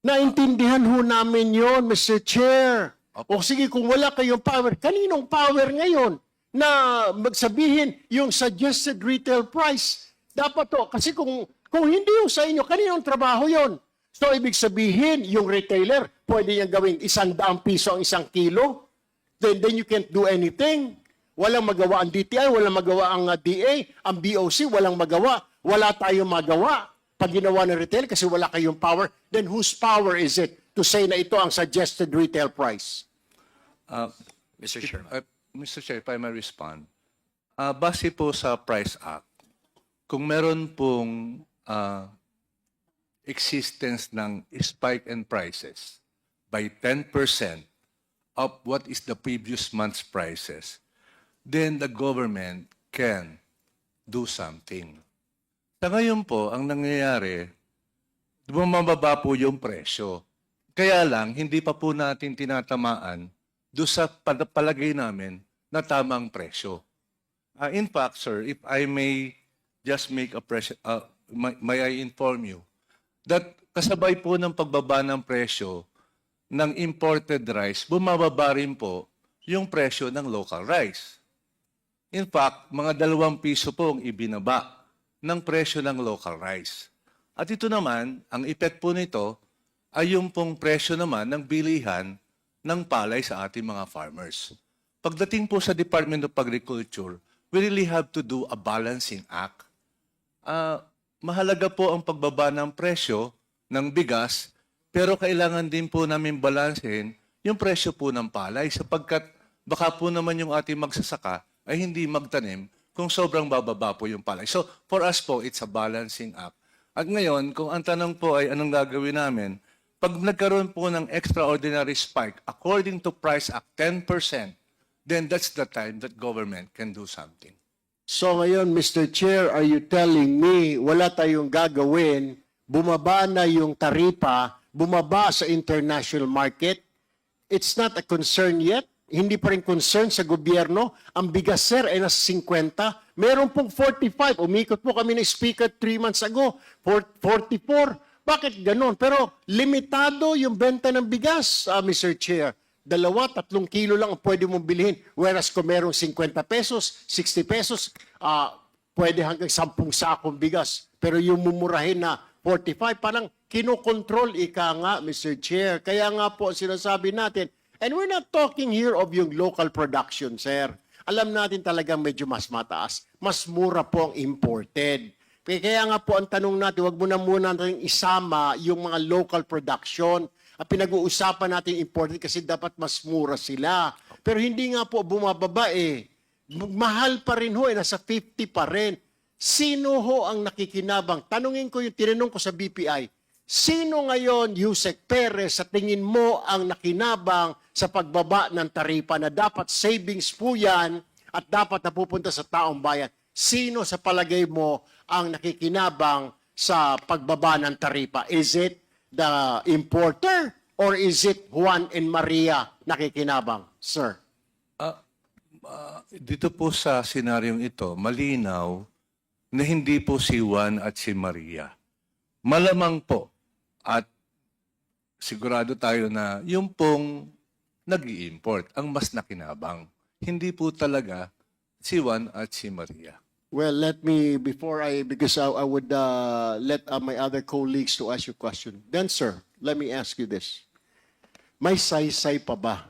Naintindihan ho namin yon, Mr. Chair. O sige, kung wala kayong power, kaninong power ngayon na magsabihin yung suggested retail price? Dapat to, kasi kung hindi yung sa inyo, kaninong trabaho yon? So, ibig sabihin, yung retailer, pwede niyang gawing 100 piso ang 1 kilo? Then you can't do anything. Walang magawa ang DTI, walang magawa ang DA, ang BOC, walang magawa. Wala tayong magawa pag ginawa ng retail kasi wala kayong power. Then whose power is it to say na ito ang suggested retail price? Mr. Chairman. Mr. Chair, if I may respond. Base po sa Price Act, kung meron pong existence ng spike in prices by 10% of what is the previous month's prices, then the government can do something. Sa ngayon po, ang nangyayari, bumababa po yung presyo. Kaya lang, hindi pa po natin tinatamaan doon sa palagay namin na tamang presyo. In fact, sir, if I may just make a may I inform you that kasabay po ng pagbaba ng presyo ng imported rice, bumababa rin po yung presyo ng local rice. In fact, mga 2 piso po ang ibinaba ng presyo ng local rice. At ito naman, ang effect po nito ay yung pong presyo naman ng bilihan ng palay sa ating mga farmers. Pagdating po sa Department of Agriculture, we really have to do a balancing act. Mahalaga po ang pagbaba ng presyo ng bigas, pero kailangan din po namin balansehin yung presyo po ng palay sapagkat baka po naman yung ating magsasaka ay hindi magtanim kung sobrang bababa po yung palay. So, for us po, it's a balancing act. At ngayon, kung ang tanong po ay anong gagawin namin, pag nagkaroon po ng extraordinary spike, according to Price Act, 10%, then that's the time that government can do something. So ngayon, Mr. Chair, are you telling me wala tayong gagawin, bumaba na yung taripa, bumaba sa international market? It's not a concern yet? Hindi pa rin concern sa gobyerno? Ang bigas, sir, ay nasa 50. Meron pong 45. Umikot po kami ng speaker 3 months ago. 44. Bakit ganon? Pero limitado yung benta ng bigas, Mr. Chair. 2-3 kilo lang ang pwede mong bilhin. Whereas kung merong 50 pesos, 60 pesos, pwede hanggang 10 sakong bigas. Pero yung mumurahin na 45, parang kinokontrol ika nga, Mr. Chair. Kaya nga po sinasabi natin, and we're not talking here of yung local production, sir. Alam natin talagang medyo mas mataas. Mas mura po ang imported. Kaya nga po ang tanong natin, wag muna natin isama yung mga local production. Pinag-uusapan natin imported kasi dapat mas mura sila. Pero hindi nga po bumababa eh. Mahal pa rin ho, nasa 50 pa rin. Sino ho ang nakikinabang? Tanungin ko yung tinanong ko sa BPI. Sino ngayon, Yusek Perez, sa tingin mo ang nakinabang sa pagbaba ng taripa na dapat savings po yan at dapat napupunta sa taong bayan? Sino sa palagay mo ang nakikinabang sa pagbaba ng taripa? Is it the importer or is it Juan and Maria nakikinabang, sir? Dito po sa senaryong ito, malinaw na hindi po si Juan at si Maria. Malamang po at sigurado tayo na yung pong nag-i-import ang mas nakinabang. Hindi po talaga si Juan at si Maria. Well, let me, because I would let my other colleagues to ask you a question. Then, sir, let me ask you this. May saysay pa ba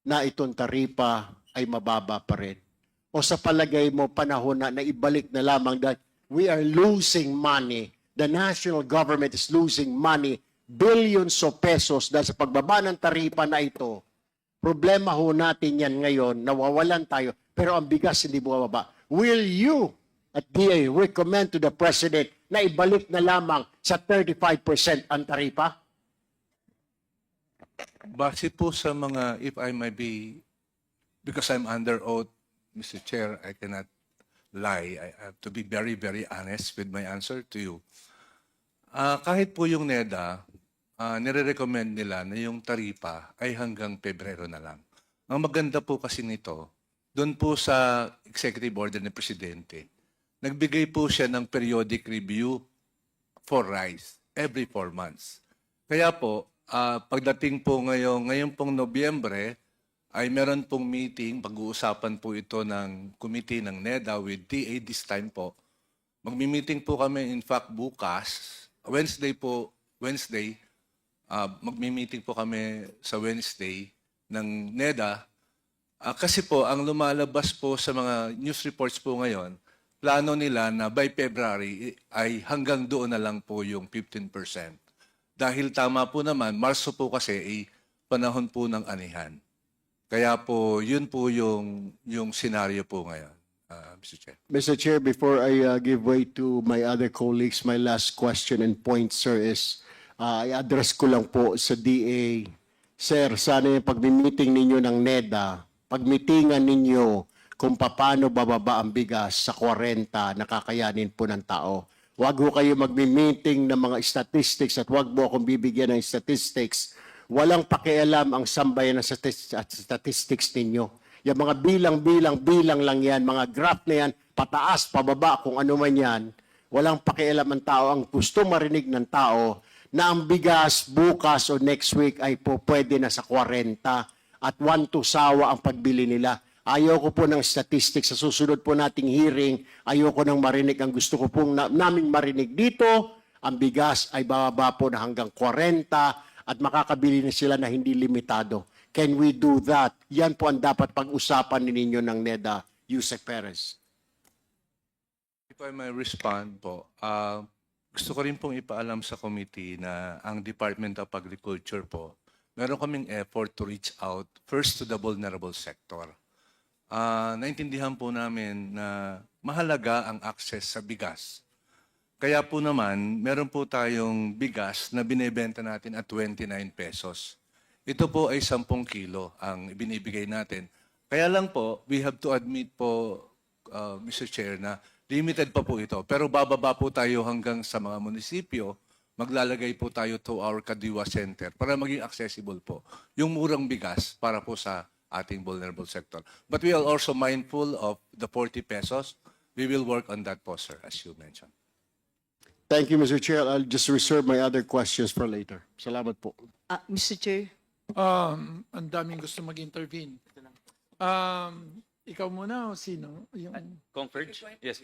na itong taripa ay mababa pa rin? O sa palagay mo, panahon na ibalik na lamang that we are losing money, the national government is losing money, billions of pesos dahil sa pagbaba ng taripa na ito. Problema ho natin yan ngayon, nawawalan tayo, pero ang bigas hindi bumababa. Will you at DA recommend to the President na ibalik na lamang sa 35% ang taripa? Base po sa mga, if I may be, because I'm under oath, Mr. Chair, I cannot lie. I have to be very, very honest with my answer to you. Kahit po yung NEDA, nire-recommend nila na yung taripa ay hanggang Pebrero na lang. Ang maganda po kasi nito, doon po sa executive order ng Presidente, nagbigay po siya ng periodic review for rice every 4 months. Kaya po, pagdating po ngayon pong Nobyembre, ay meron pong meeting, pag-uusapan po ito ng committee ng NEDA with TA this time po. Magmi-meeting po kami, in fact, bukas, Wednesday, magmi-meeting po kami sa Wednesday ng NEDA. Kasi po, ang lumalabas po sa mga news reports po ngayon, plano nila na by February ay hanggang doon na lang po yung 15%. Dahil tama po naman, Marso po kasi ay panahon po ng anihan. Kaya po, yun po yung senaryo po ngayon, Mr. Chair. Mr. Chair, before I give way to my other colleagues, my last question and point, sir, is i-address ko lang po sa DA. Sir, sana yung pag-meeting ninyo ng NEDA, pag-meetingan ninyo kung paano bababa ang bigas sa 40 na kakayanin po ng tao. Huwag ho kayo mag-meeting ng mga statistics at huwag mo akong bibigyan ng statistics. Walang pakialam ang sambayan ng statistics ninyo. Yung mga bilang lang yan, mga graph na yan, pataas, pababa, kung ano man yan, walang pakialam ang tao. Ang gusto marinig ng tao na ang bigas bukas o next week ay po pwede na sa 40 at 1 to sawa ang pagbili nila. Ayoko po ng statistics. Sa susunod po nating hearing, ayoko nang marinig. Ang gusto ko pong naming marinig dito, ang bigas ay bababa po na hanggang 40 at makakabili na sila na hindi limitado. Can we do that? Yan po ang dapat pag-usapan ninyo ng NEDA, Yusek Perez. If I may respond po, gusto ko rin pong ipaalam sa committee na ang Department of Agriculture po, meron kaming effort to reach out first to the vulnerable sector. Naintindihan po namin na mahalaga ang access sa bigas. Kaya po naman, meron po tayong bigas na binebenta natin at 29 pesos. Ito po ay 10 kilo ang binibigay natin Kaya lang po, we have to admit po, Mr. Chair, na limited pa po ito. Pero bababa po tayo hanggang sa mga munisipyo, maglalagay po tayo to our Kadiwa Center para maging accessible po yung murang bigas para po sa ating vulnerable sector. But we are also mindful of the 40 pesos. We will work on that po, sir, as you mentioned. Thank you, Mr. Chair. I'll just reserve my other questions for later. Salamat po. Mr. Chair, Ang daming gusto mag-intervene. Ikaw muna o sino? Yung... Converge? Yes.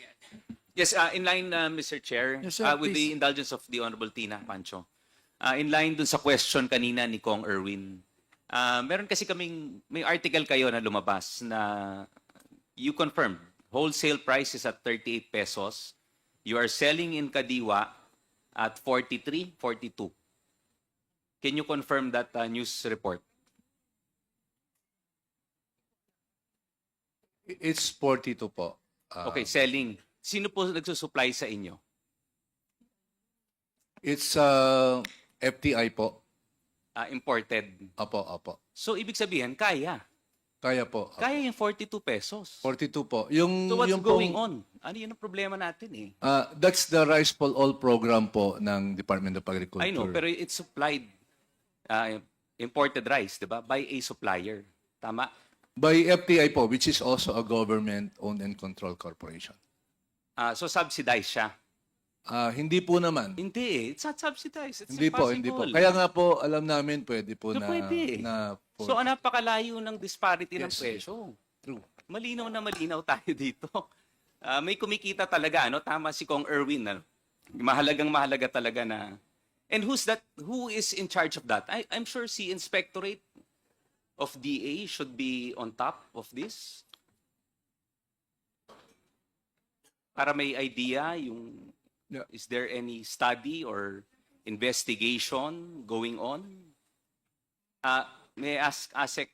Yes, in line, Mr. Chair, Yes, sir, with the please. indulgence of the Honorable Tina Pancho. In line dun sa question kanina ni Kong Erwin, meron kasi may article kayo na lumabas na you confirmed wholesale price is at 38 pesos. You are selling in Kadiwa at 43, 42. Can you confirm that news report? It's 42 po. Okay, selling. Sino po nagsusupply sa inyo? It's FTI po. Imported. Apo. So, ibig sabihin, kaya. Kaya po. Apo. Kaya yung 42 pesos. 42 po. Yung, So, what's yung going pong- on? Ano yun ang problema natin eh? That's the Rice for All program po ng Department of Agriculture. I know, pero it's supplied, imported rice, di ba? By a supplier. Tama? By FTI po, which is also a government-owned and controlled corporation. So, subsidized siya. Hindi po naman. Hindi eh. It's not subsidized. It's Hindi po. impossible. Kaya nga po, alam namin, pwede po So, na... pwede. na So, napakalayo ng disparity ng Yes. presyo. True. Malinaw na malinaw tayo dito. May kumikita talaga, ano? Tama si Kong Erwin, ano? Mahalaga talaga na... And who is in charge of that? I'm sure si Inspectorate of DA should be on top of this. Para may idea yung... Yeah. Is there any study or investigation going on? May I ask ASEC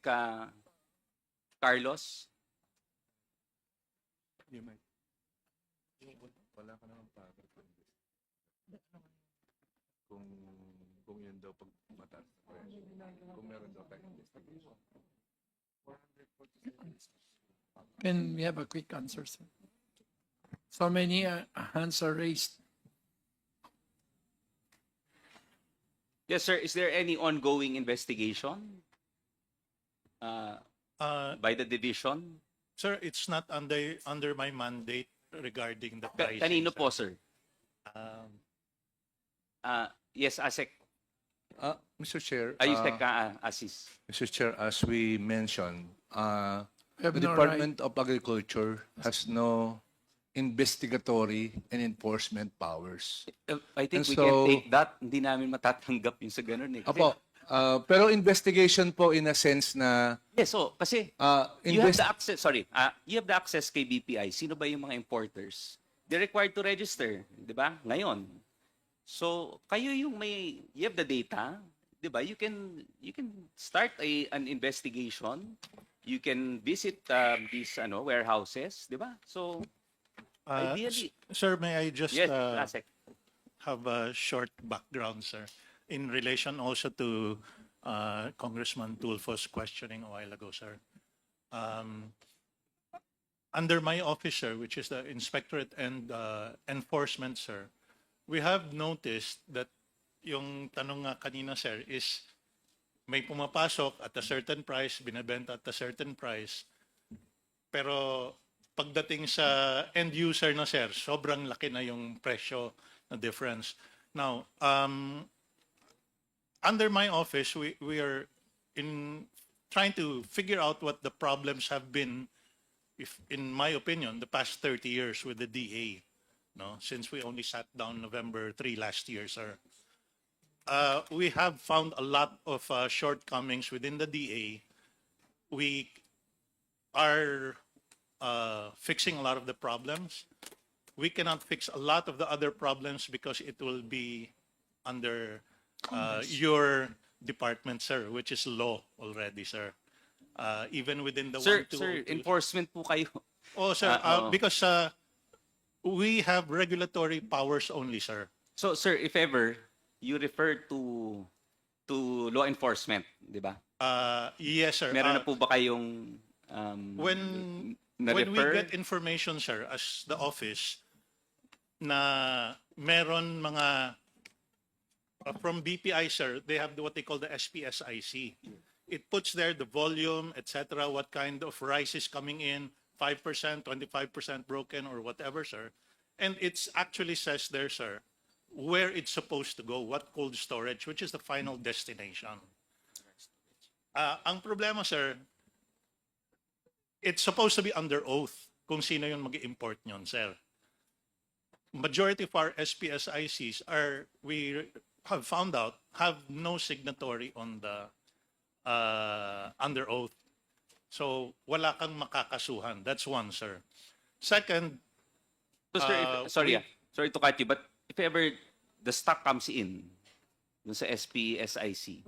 Carlos? Wala ka naman pa. Kung yun daw pag mataas. Kung meron daw tayong investigation. Can we have a quick answer, sir? So many hands are raised. Yes, sir. Is there any ongoing investigation by the division? Sir, it's not under my mandate regarding the pricing. Kanino po, sir? Um, Yes, ASEC. Mr. Chair, ASEC Asis. Mr. Chair, as we mentioned, We have the no Department of Agriculture has no investigatory and enforcement powers. I think And we can so- take that. Hindi namin matatanggap yung sa ganun eh. Kasi- Apo, pero investigation po in a sense na Yes, so kasi you have invest- the access, you have the access kay BPI. Sino ba yung mga importers? They're required to register, di ba? Ngayon. So, kayo yung you have the data, di ba? You can start an investigation. You can visit these warehouses, di ba? So, ideally, Sir, may I just yes, ASEC. have a short background, sir, in relation also to Congressman Tulfo's questioning a while ago, sir. Under my office, sir, which is the Inspectorate and Enforcement, sir, we have noticed that yung tanong nga kanina, sir, is may pumapasok at a certain price, binebenta at a certain price, pero pagdating sa end user na, sir, sobrang laki na yung presyo na difference. Now, under my office, we are in trying to figure out what the problems have been, if in my opinion, the past 30 years with the DA, no, since we only sat down November 3 last year, sir. We have found a lot of shortcomings within the DA. We are fixing a lot of the problems. We cannot fix a lot of the other problems because it will be under your department, sir, which is law already, sir. Even within the Sir, 1202 enforcement po kayo. Oh, sir, because we have regulatory powers only, sir. So, sir, if ever you refer to law enforcement, di ba? Yes, sir. Meron na po ba kayong When we na-refer? get information, sir, as the office, na meron mga from BPI, sir, they have what they call the SPSIC. It puts there the volume, etc., what kind of rice is coming in, 5%, 25% broken, or whatever, sir. And it actually says there, sir, where it's supposed to go, what cold storage, which is the final destination. Ang problema, sir, it's supposed to be under oath kung sino yung mag-import nyon, sir. Majority of our SPSICs we have found out, have no signatory on the under oath. So, wala kang makakasuhan. That's one, sir. Second, So, sir, sorry to cut you, but if ever the stock comes in dun sa SPSIC,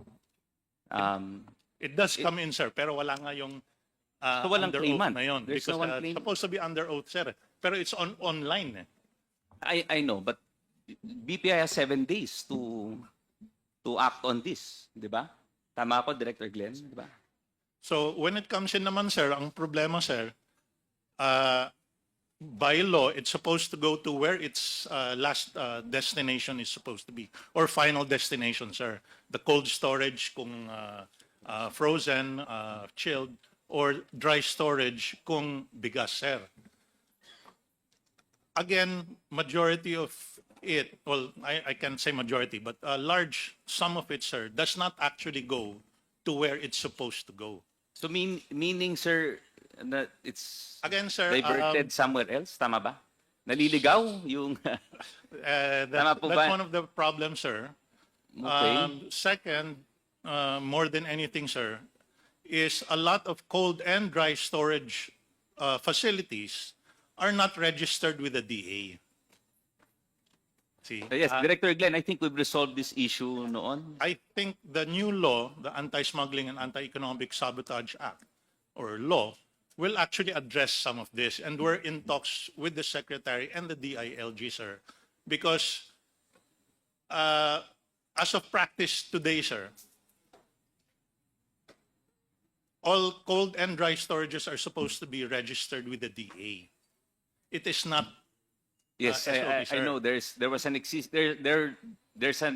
it does come in, sir, pero wala nga yung So, walang under claimant. oath na yun. There's Because no one claim- supposed to be under oath, sir. Pero it's online. I know, but BPI has 7 days to act on this, di ba? Tama ako, Director Glenn, di ba? So when it comes in naman, sir, ang problema, sir, by law, it's supposed to go to where its last destination is supposed to be, or final destination, sir. The cold storage kung frozen, chilled, or dry storage kung bigas, sir. Again, majority of it, well, I can't say majority, but a large sum of it, sir, does not actually go to where it's supposed to go. So meaning, sir, na it's Again, sir, diverted somewhere else, tama ba? Naliligaw yung Tama po that's ba? one of the problems, sir. Okay. Second, more than anything, sir, is a lot of cold and dry storage facilities are not registered with the DA. See? Yes, Director Glenn, I think we've resolved this issue noon. I think the new law, the Anti-Smuggling and Anti-Economic Sabotage Act, or law, will actually address some of this. And we're in talks with the Secretary and the DILG, sir. Because as of practice today, sir, all cold and dry storages are supposed to be registered with the DA. It is not. Yes, SOP, I sir. know there's an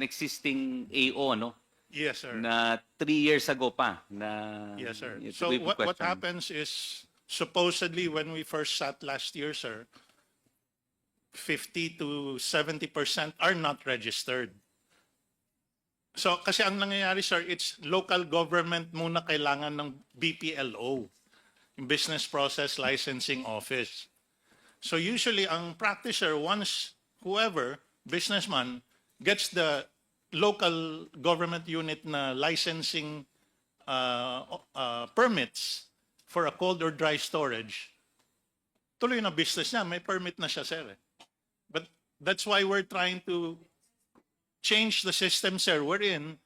existing AO, no? Yes, sir. Na 3 years ago pa na Yes, sir. it's So way for what question. happens is, supposedly when we first sat last year, sir, 50 to 70% are not registered. So kasi ang nangyayari, sir, it's local government muna kailangan ng BPLO, yung Business Process Licensing Office. So usually ang practice, sir, once whoever, businessman, gets the local government unit na licensing permits for a cold or dry storage, tuloy na business niya, may permit na siya, sir. But that's why we're trying to change the system, sir, wherein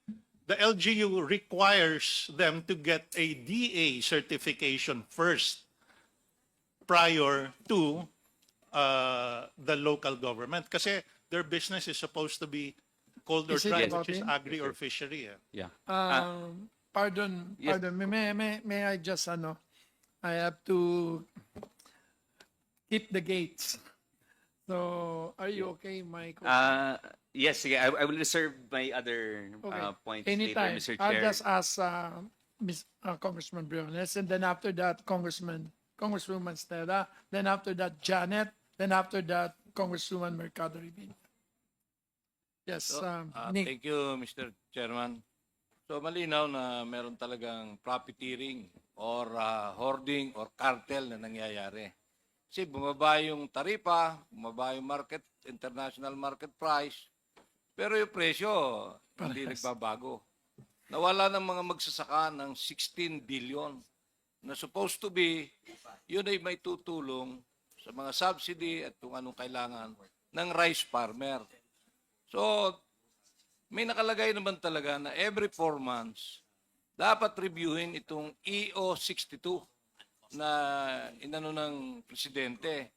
the LGU requires them to get a DA certification first prior to the local government. Kasi their business is supposed to be cold or Is it dry, about which is him? agri or fishery. Yeah. Pardon, Yes. pardon. May I just, I have to keep the gates. So, are you okay, Mike? Yes, sige, I will reserve my other points Anytime. later, Mr. I'll Chair. just ask Congressman Briones, and then after that, Congresswoman Stella, then after that, Janet, then after that, Congresswoman Mercado Rivilla. Yes, So, Nick. thank you, Mr. Chairman. So malinaw na meron talagang profiteering or hoarding or cartel na nangyayari. Kasi bumaba yung taripa, bumaba yung international market price, pero yung presyo hindi nagbabago. Nawala ng mga magsasaka ng 16 billion na supposed to be, yun ay may tutulong sa mga subsidy at kung anong kailangan ng rice farmer. So, may nakalagay naman talaga na every 4 months, dapat reviewin itong EO62 na inano ng presidente.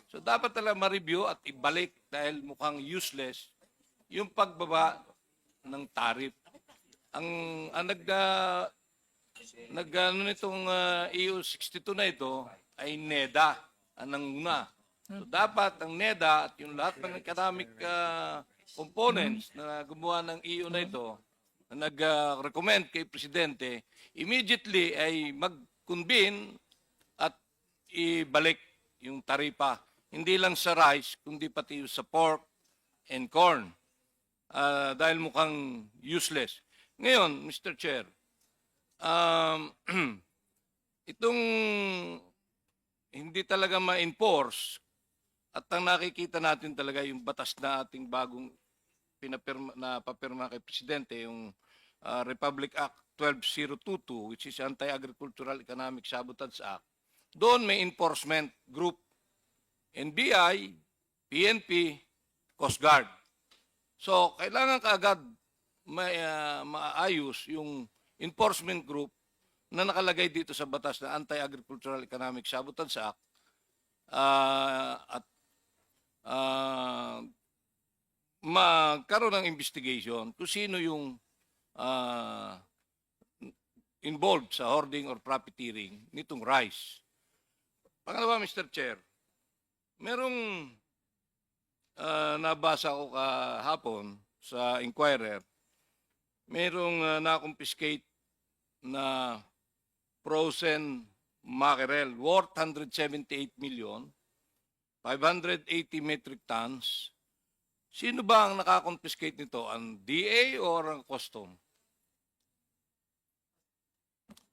So, dapat talaga ma-review at ibalik dahil mukhang useless yung pagbaba ng tarif. Ang nag-ano nitong EU62 na ito ay NEDA ang nanguna. So dapat ang NEDA at yung lahat ng economic components na gumawa ng EU na ito na nag-recommend kay Presidente, immediately ay mag-convene at ibalik yung taripa. Hindi lang sa rice, kundi pati yung sa pork and corn. Dahil mukhang useless. Ngayon, Mr. Chair, itong hindi talaga ma-enforce at ang nakikita natin talaga yung batas na ating bagong papirma kay Presidente, yung Republic Act 12022, which is Anti-Agricultural Economic Sabotage Act. Doon may enforcement group, NBI, PNP, Coast Guard. So, kailangan kaagad maayos yung enforcement group na nakalagay dito sa batas na Anti-Agricultural Economic Sabotage Act at magkaroon ng investigation kung sino yung involved sa hoarding or profiteering nitong rice. Pangalawa, Mr. Chair, merong nabasa ko kahapon sa Inquirer, merong na-confiscate na frozen mackerel worth 178 million, 580 metric tons. Sino ba ang nakakonfiscate nito? Ang DA or ang custom?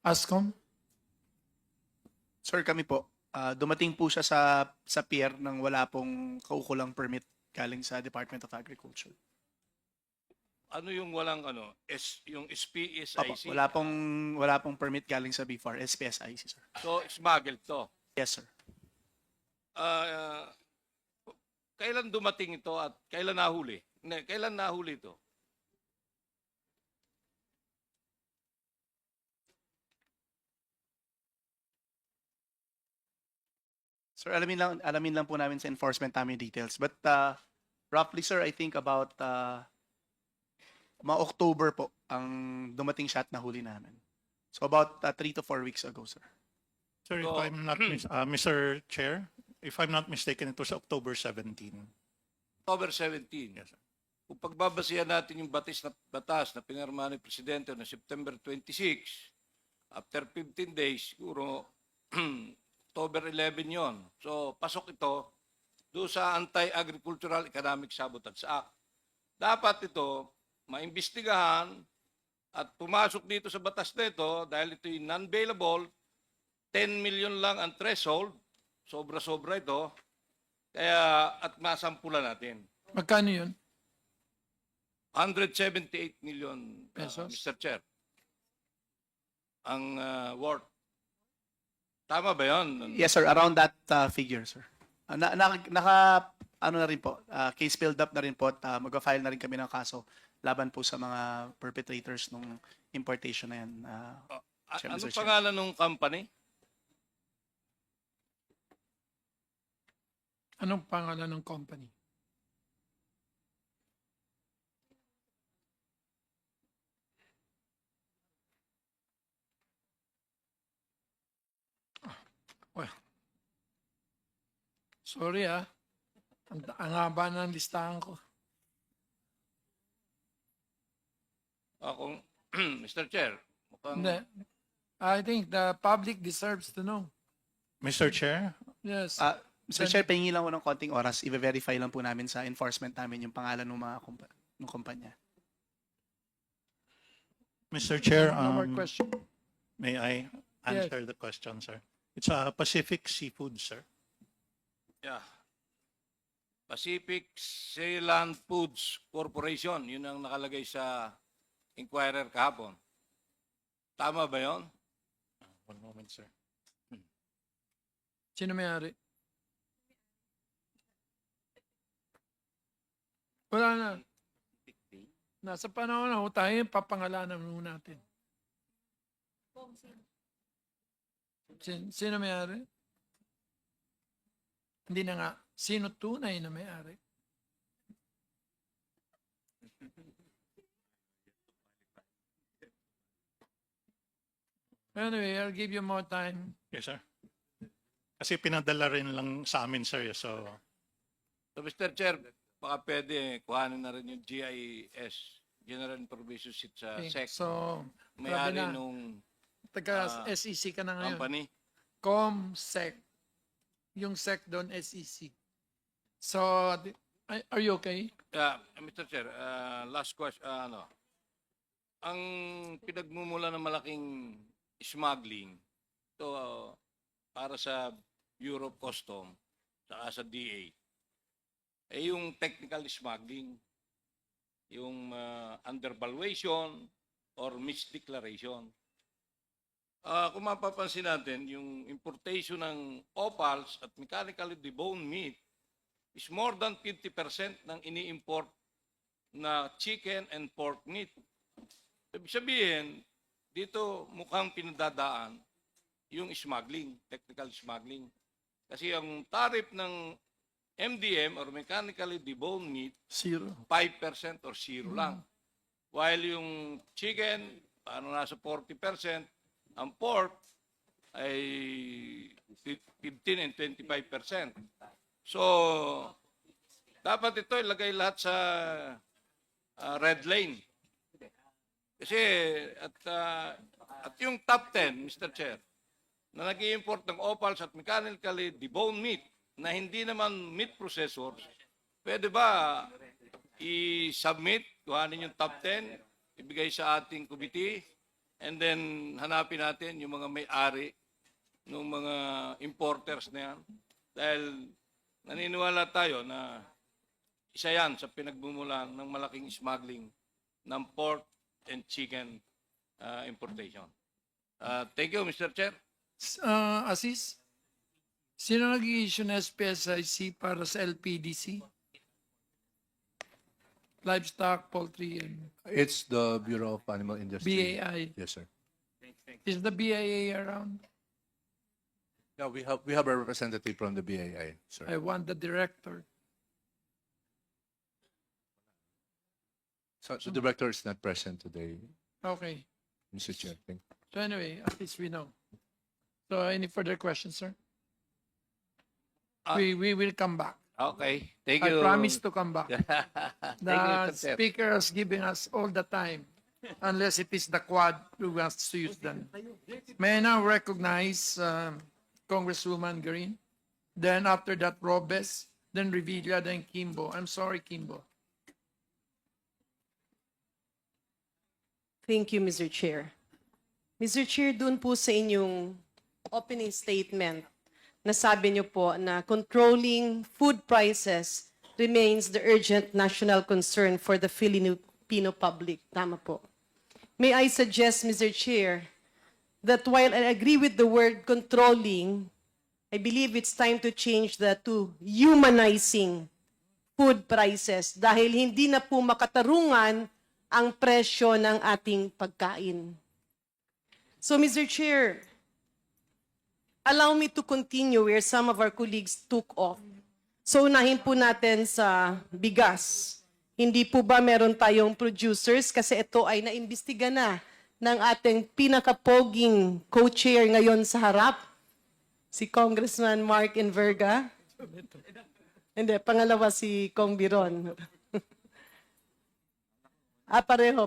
ASCOM? Sir, kami po. Dumating po siya sa pier nang wala pong kaukulang permit galing sa Department of Agriculture. Ano yung walang yung Opo, SPSIC? wala pong permit galing sa BFAR, SPSIC, sir. So, smuggled to. Yes, sir. Kailan dumating ito at kailan nahuli? Kailan nahuli ito? Sir, alamin lang po namin sa enforcement namin details. But roughly, sir, I think about mga October po ang dumating siya at nahuli namin. So about 3 to 4 weeks ago, sir. Sir, if I'm not Mr. Chair, if I'm not mistaken, it was October 17. October 17. Yes, sir. Kung pagbabasihan natin yung batas na pinirma ni Presidente na September 26, after 15 days, siguro October 11 yon. So, pasok ito doon sa Anti-Agricultural Economic Sabotage Act. Dapat ito maimbestigahan at pumasok dito sa batas na ito dahil ito yung non-bailable, 10 million lang ang threshold, sobra-sobra ito, kaya at masampulan natin. Magkano yun? 178 million Pesos? Mr. Chair. Ang worth. Tama ba yun? Yes, sir. Around that figure, sir. Ano na rin po, case filled up na rin po at mag-file na rin kami ng kaso laban po sa mga perpetrators ng importation na yan. Anong pangalan ng company? Anong pangalan ng company? Well, sorry ang haba ng listahan ko. Kung Mr. Chair, mukhang Hindi. I think the public deserves to know. Mr. Chair, Yes. Mr. Chair, pahingi lang ko ng konting oras. I-verify lang po namin sa enforcement namin yung pangalan ng mga ng kumpanya. Mr. Chair, No more question. may I answer the question, sir? It's Pacific Seafood, sir. yeah. Pacific Sealand Foods Corporation, yun ang nakalagay sa Inquirer kahapon. Tama ba yun? One moment, sir. Sino may-ari? Wala na. Nasa panahon na tayo, papangalanan muna natin. Sino may-ari? Hindi na nga. Sino tunay na may-ari? Anyway, I'll give you more time. Yes, sir. Kasi pinadala rin lang sa amin, sir. So, So, Mr. Chair, baka pwede kuhanin na rin yung GIS, General Information Sheet sa Okay, SEC. so, May-ari grabe na. nung Taga SEC ka na ngayon. company. ComSec. Yung SEC doon, SEC. So, are you okay? Mr. Chair, last question, ang pinagmumula ng malaking smuggling, to para sa Bureau of Custom, saka sa DA, yung technical smuggling, yung undervaluation or misdeclaration. Kung mapapansin natin, yung importation ng opals at mechanically deboned meat is more than 50% ng ini-import na chicken and pork meat. Ibig sabihin, dito mukhang pinadadaan yung smuggling, technical smuggling. Kasi ang tariff ng MDM or mechanically deboned meat, 0. 5% or 0 lang. While yung chicken, nasa 40%, ang pork ay 15 and 25%. So, dapat ito ilagay lahat sa red lane. Kasi, at yung top 10, Mr. Chair, na nag-i-import ng opals at mechanically deboned meat na hindi naman meat processors, pwede ba i-submit, kuhanin yung top 10, ibigay sa ating committee, and then hanapin natin yung mga may-ari ng mga importers na yan. Dahil naniniwala tayo na isa yan sa pinagmumulan ng malaking smuggling ng pork and chicken importation. Thank you, Mr. Chair. Asis, sino nag-i-issue ng SPSIC para sa LPDC? Livestock, poultry, and It's the Bureau of Animal Industry. BAI. Yes, sir. Is the BIA around? Yeah, we have a representative from the BAI, sir. I want the director. So the director is not present today, Okay. Mr. Chair. Thank you. So anyway, at least we know. So any further questions, sir? We will come back. Okay. Thank I you. promise to come back. Thank The you, Mr. Chair. speaker is giving us all the time, unless it is the quad who wants to use them. May I now recognize Congresswoman Green, then after that Robes, then Revilla, then Kimbo. I'm sorry, Kimbo. Thank you, Mr. Chair. Mr. Chair, dun po sa inyong opening statement, nasabi niyo po na controlling food prices remains the urgent national concern for the Filipino public. Tama po. May I suggest, Mr. Chair, that while I agree with the word controlling, I believe it's time to change that to humanizing food prices dahil hindi na po makatarungan ang presyo ng ating pagkain. So, Mr. Chair, allow me to continue where some of our colleagues took off. So, unahin po natin sa bigas. Hindi po ba meron tayong producers kasi ito ay naimbestiga na ng ating pinakapoging co-chair ngayon sa harap, si Congressman Mark Enverga. Hindi, pangalawa si Kong Biron. Pareho.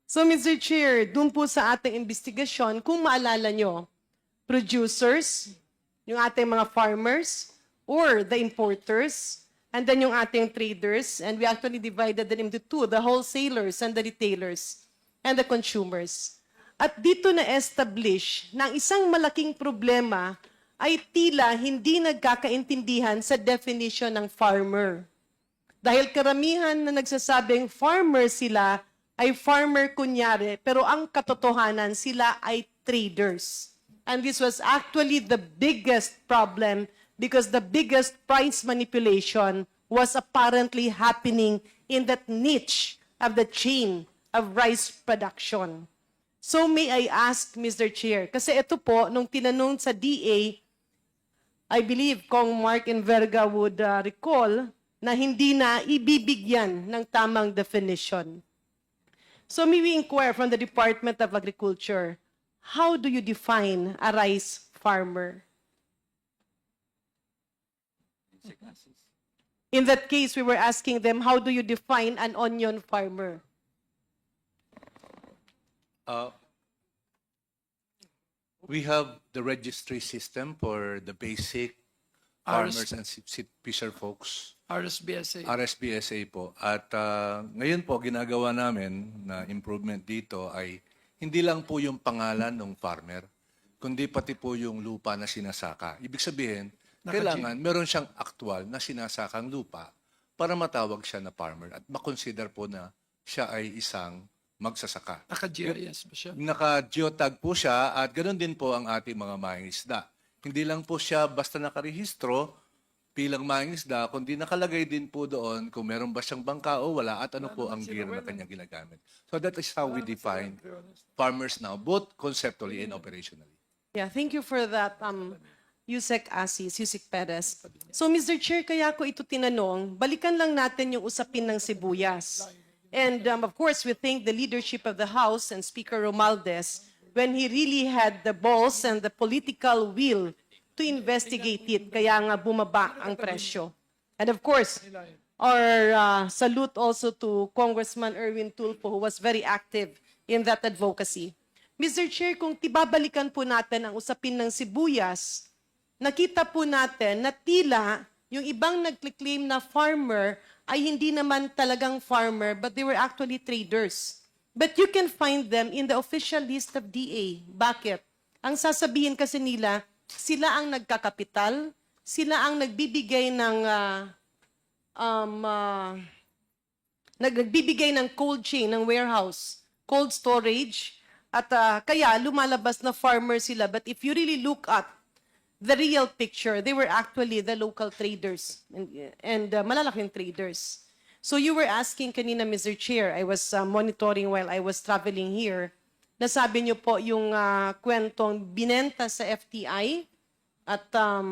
So, Mr. Chair, dun po sa ating investigasyon, kung maalala nyo, producers, yung ating mga farmers, or the importers, and then yung ating traders, and we actually divided them into two, the wholesalers and the retailers, and the consumers. At dito na-establish na ang isang malaking problema ay tila hindi nagkakaintindihan sa definition ng farmer. Dahil karamihan na nagsasabing farmer sila ay farmer kunyari, pero ang katotohanan sila ay traders. And this was actually the biggest problem because the biggest price manipulation was apparently happening in that niche of the chain of rice production. So may I ask, Mr. Chair, kasi ito po, nung tinanong sa DA, I believe kung Mark Enverga would recall, na hindi na ibibigyan ng tamang definition. So may we inquire from the Department of Agriculture, how do you define a rice farmer? In that case, we were asking them, how do you define an onion farmer? We have the registry system for the basic farmers and fisher folks. RSBSA. RSBSA po. At ngayon po, ginagawa namin na improvement dito ay hindi lang po yung pangalan ng farmer, kundi pati po yung lupa na sinasaka. Ibig sabihin, kailangan meron siyang actual na sinasakang lupa para matawag siya na farmer at makonsider po na siya ay isang magsasaka. Naka-GIS ba siya? Naka-geotag po siya at ganoon din po ang ating mga mangingisda. Hindi lang po siya basta nakarehistro bilang mangingisda, kundi nakalagay din po doon kung meron ba siyang bangka o wala at ano po ang gear na kanyang ginagamit. So that is how we define farmers now, both conceptually and operationally. Yeah, thank you for that, Yusek Asis, Yusek Perez. So, Mr. Chair, kaya ko ito tinanong, balikan lang natin yung usapin ng sibuyas. And of course, we thank the leadership of the House and Speaker Romualdez when he really had the balls and the political will to investigate it, kaya nga bumaba ang presyo. And of course, our salute also to Congressman Erwin Tulfo, who was very active in that advocacy. Mr. Chair, kung tibabalikan po natin ang usapin ng sibuyas, nakita po natin na tila yung ibang nagclaim na farmer ay hindi naman talagang farmer, but they were actually traders. But you can find them in the official list of DA. Bakit? Ang sasabihin kasi nila, sila ang nagkakapital, sila ang nagbibigay ng nagbibigay ng cold chain, ng warehouse, cold storage, at kaya lumalabas na farmer sila. But if you really look at the real picture, they were actually the local traders and malalaking traders. So you were asking kanina, Mr. Chair, I was monitoring while I was traveling here, nasabi niyo po yung kwentong binenta sa FTI at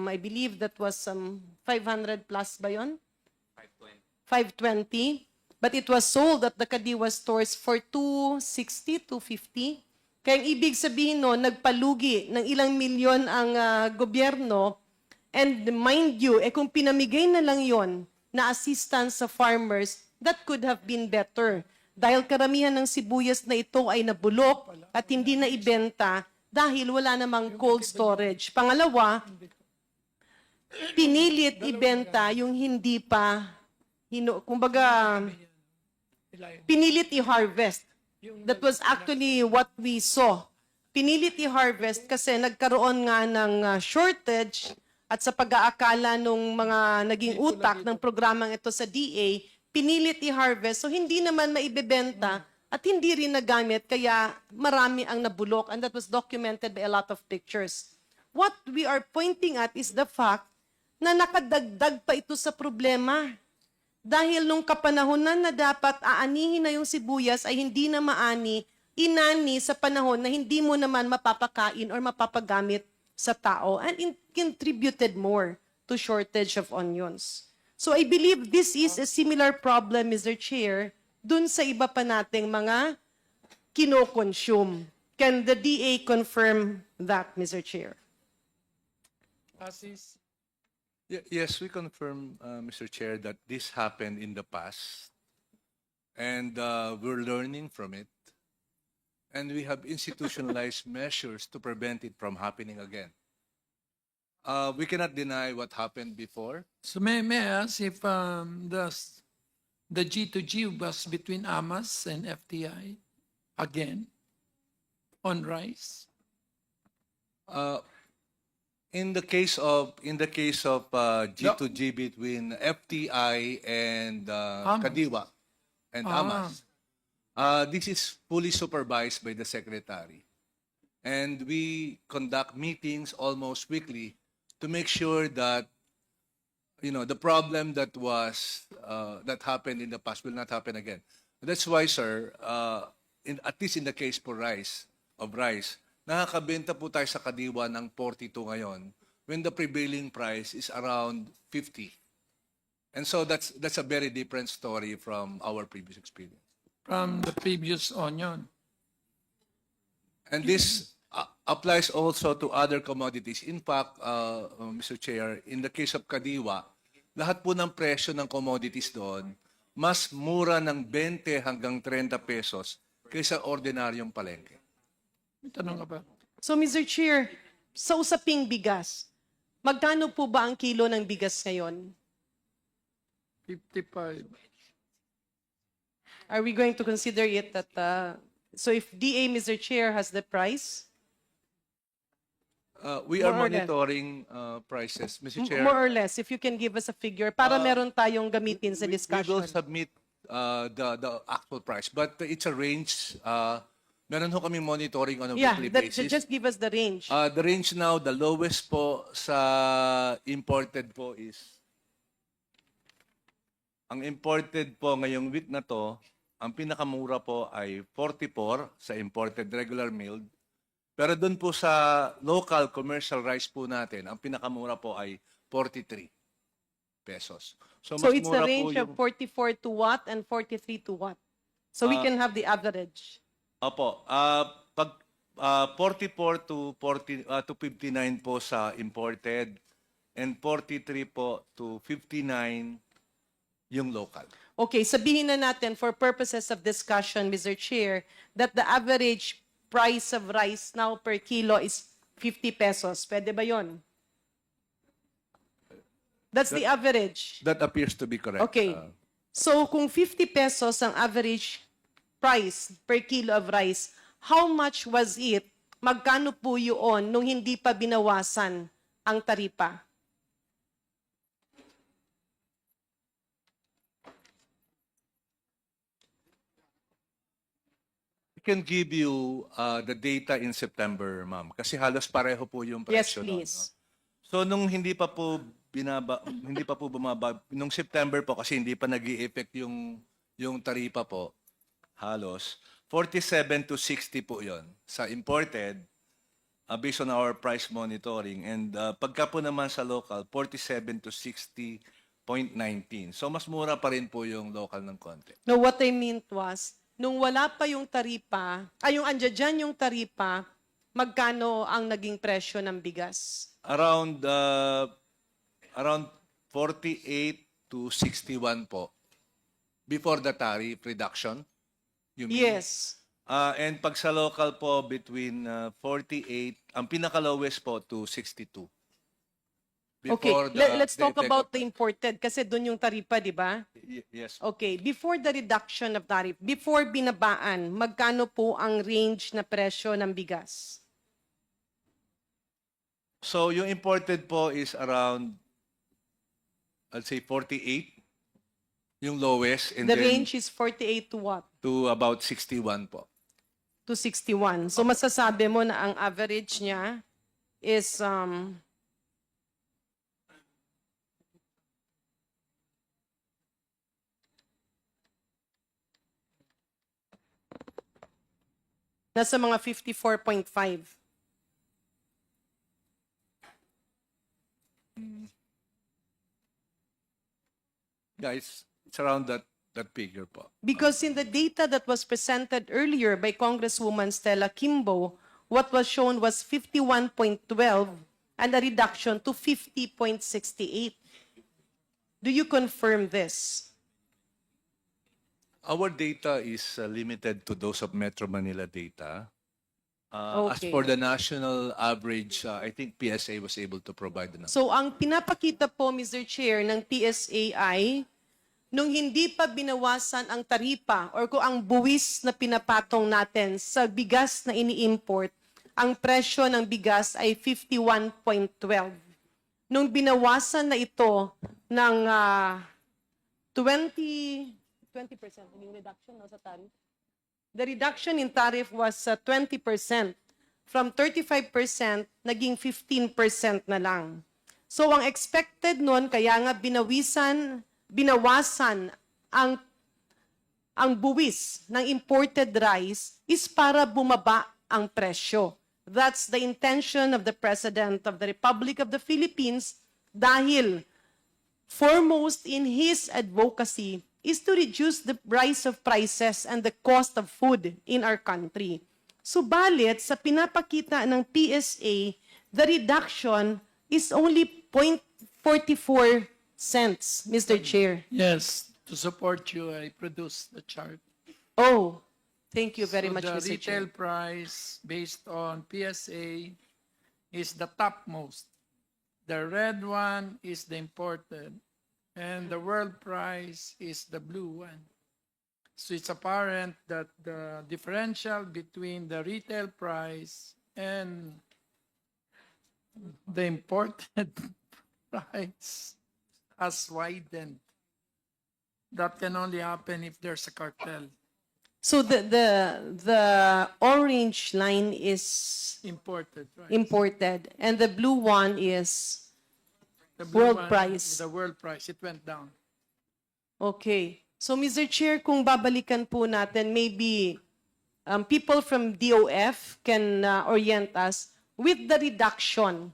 I believe that was 500 plus ba yun? 520. But it was sold at the Kadiwa stores for 260, 250. Kaya ang ibig sabihin no, nagpalugi ng ilang milyon ang gobyerno. And mind you, kung pinamigay na lang yon na assistance sa farmers, that could have been better. Dahil karamihan ng sibuyas na ito ay nabulok at hindi na ibenta dahil wala namang cold storage. Pangalawa, pinilit ibenta yung hindi pa, kumbaga, pinilit i-harvest. That was actually what we saw. Pinilit i-harvest kasi nagkaroon nga ng shortage at sa pag-aakala ng mga naging utak ng programang ito sa DA, pinilit i-harvest. So hindi naman maibebenta at hindi rin nagamit kaya marami ang nabulok and that was documented by a lot of pictures. What we are pointing at is the fact na nakadagdag pa ito sa problema. Dahil nung kapanahonan na dapat aanihin na yung sibuyas ay hindi na maani, inani sa panahon na hindi mo naman mapapakain or mapapagamit sa tao and it contributed more to shortage of onions. So I believe this is a similar problem, Mr. Chair, dun sa iba pa nating mga kinoconsume. Can the DA confirm that, Mr. Chair? Asis. Yes, we confirm, Mr. Chair, that this happened in the past, and we're learning from it, and we have institutionalized measures to prevent it from happening again. We cannot deny what happened before. So may I ask if the G2G was between AMAS and FTI again on rice? In the case of G2G between FTI and Kadiwa and AMAS, this is fully supervised by the secretary, and we conduct meetings almost weekly to make sure that the problem that happened in the past will not happen again. That's why, sir, at least in the case for rice, nakakabenta po tayo sa Kadiwa ng 42 ngayon when the prevailing price is around 50. And so that's a very different story from our previous experience. from the previous onion. And this applies also to other commodities. In fact, Mr. Chair, in the case of Kadiwa, lahat po ng presyo ng commodities doon, mas mura ng 20 hanggang 30 pesos kaysa ordinaryong palengke. May tanong ka pa? So, Mr. Chair, sa usaping bigas, magkano po ba ang kilo ng bigas ngayon? 55. Are we going to consider it that, so if DA, Mr. Chair, has the price? We are More or less. monitoring prices. Mr. Chair, More or less, if you can give us a figure para meron tayong gamitin sa we discussion. will submit the actual price, but it's a range. Meron ho kami monitoring on a Yeah, weekly that, basis. just give us the range. The range now, the lowest po sa imported po is, ang imported po ngayong week na to, ang pinakamura po ay 44 sa imported regular milled. Pero doon po sa local commercial rice po natin, ang pinakamura po ay 43 pesos. So mas it's the mura po range of yung- 44 to what and 43 to what? So we can have the average. Opo, pag 44 to 59 po sa imported and 43 po to 59 yung local. Okay, sabihin na natin for purposes of discussion, Mr. Chair, that the average price of rice now per kilo is 50 pesos. Pwede ba yon? That's the average. That appears to be correct. Okay. So kung 50 pesos ang average price per kilo of rice, how much was it? Magkano po yun nung hindi pa binawasan ang taripa? I can give you the data in September, ma'am. Kasi halos pareho po yung Yes, presyo. please. No? So nung hindi pa po bumaba, nung September po kasi hindi pa nag-i-effect yung taripa po, halos 47 to 60 po 'yon sa imported based on our price monitoring, and pagka po naman sa local 47 to 60.19. So mas mura pa rin po yung local ng konti. No, what I meant was, nung wala pa yung taripa, yung andyan dyan yung taripa, magkano ang naging presyo ng bigas? Around 48 to 61 po before the tariff reduction. You mean? Yes. And pag sa local po, between 48, ang pinaka-lowest po to 62. Okay, Before the- let's talk the effect about of- the imported kasi doon yung taripa, di ba? Yes. Okay, before the reduction of tariff, before binabaan, magkano po ang range na presyo ng bigas? So yung imported po is around, I'll say 48, yung lowest, and The then range is 48 to what? to about 61 po. To 61. So masasabi mo na ang average niya is nasa mga 54.5. Yeah, it's around that figure po. Because in the data that was presented earlier by Congresswoman Stella Kimbo, what was shown was 51.12 and a reduction to 50.68. Do you confirm this? Our data is limited to those of Metro Manila data. As Okay. for the national average, I think PSA was able to provide the number. So ang pinapakita po, Mr. Chair, ng PSA ay nung hindi pa binawasan ang taripa or kung ang buwis na pinapatong natin sa bigas na ini-import, ang presyo ng bigas ay 51.12. Nung binawasan na ito ng 20% yung reduction no, sa tariff. The reduction in tariff was 20%. From 35%, naging 15% na lang. So ang expected nun, kaya nga binawasan ang buwis ng imported rice is para bumaba ang presyo. That's the intention of the President of the Republic of the Philippines dahil foremost in his advocacy is to reduce the rise of prices and the cost of food in our country. Subalit, sa pinapakita ng PSA, the reduction is only 0.44 cents, Mr. Chair. Yes, to support you, I produced the chart. Oh, thank you very So much, the Mr. Chair. retail price based on PSA is the topmost. The red one is the imported, and the world price is the blue one. So it's apparent that the differential between the retail price and the imported price has widened. That can only happen if there's a cartel. So the orange line is Imported, right? imported, and the blue one is The blue world one, price. the world price, it went down. Okay. So, Mr. Chair, kung babalikan po natin, maybe people from DOF can orient us with the reduction.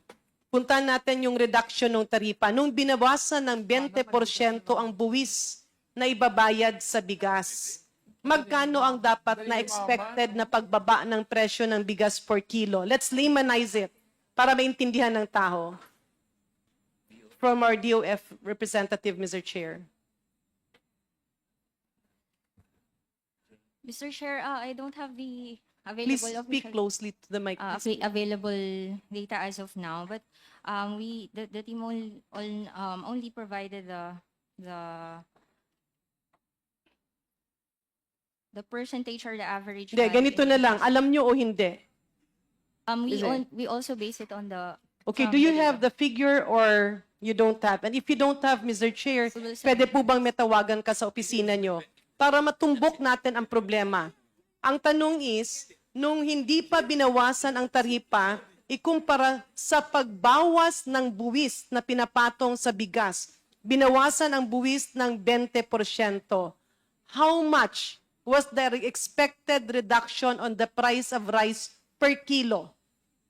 Puntahan natin yung reduction ng taripa. Nung binawasan ng 20% ang buwis na ibabayad sa bigas, magkano ang dapat na expected na pagbaba ng presyo ng bigas per kilo? Let's laymanize it para maintindihan ng tao. From our DOF representative, Mr. Chair. Mr. Chair, I don't have the Please available speak official closely to the mic. please. available data as of now, but the team only provided the percentage or the average. Hindi, value ganito in na lang. pesos. Alam nyo o hindi? Is it? We also base it on the. Okay, from do you the have data. the figure or you don't have? And if you don't have, Mr. Chair, So we'll send- pwede po bang metawagan ka sa opisina nyo para matumbok natin ang problema? Ang tanong is, nung hindi pa binawasan ang taripa, ikumpara sa pagbawas ng buwis na pinapatong sa bigas, binawasan ang buwis ng 20%. How much was the expected reduction on the price of rice per kilo?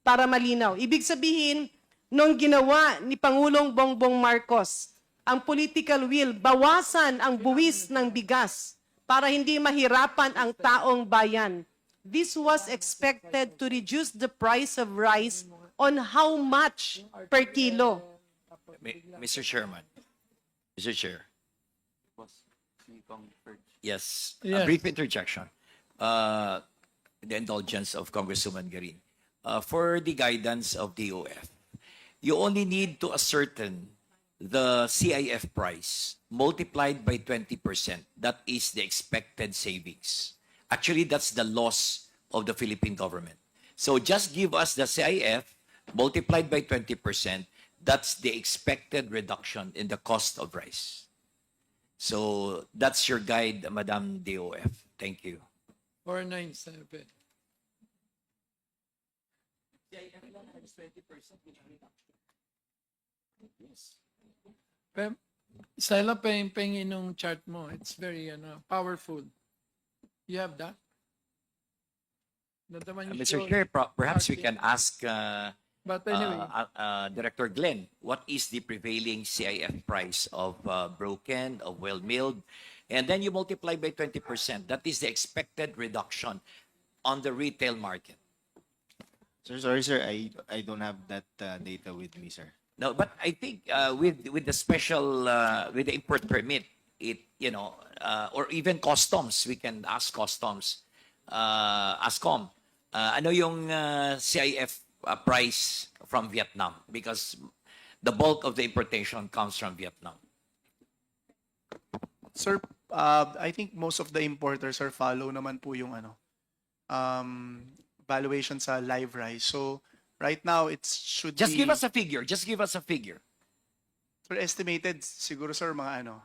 Para malinaw. Ibig sabihin, nung ginawa ni Pangulong Bongbong Marcos, ang political will, bawasan ang buwis ng bigas para hindi mahirapan ang taong bayan. This was expected to reduce the price of rice on how much per kilo? Mr. Chairman. Mr. Chair. Yes. A Yes. brief interjection. The indulgence of Congresswoman Garin. For the guidance of DOF, you only need to ascertain the CIF price multiplied by 20%. That is the expected savings. Actually, that's the loss of the Philippine government. So just give us the CIF multiplied by 20%. That's the expected reduction in the cost of rice. So that's your guide, Madam DOF. Thank you. 497. Stella, pahingin nung chart mo. It's very powerful. You have that? Not naman you Mr. showed Chair, perhaps we charting. can ask But anyway, Director Glenn, what is the prevailing CIF price of broken, of well-milled? And then you multiply by 20%. That is the expected reduction on the retail market. Sir, sorry, sir. I don't have that data with me, sir. No, but I think with the special with the import permit, or even customs, we can ask customs, ASCOM. Ano yung CIF price from Vietnam? Because the bulk of the importation comes from Vietnam. Sir, I think most of the importers are follow naman po yung valuation sa live rice. So right now it should Just be give us a figure. Just give us a figure. sir, estimated siguro sir mga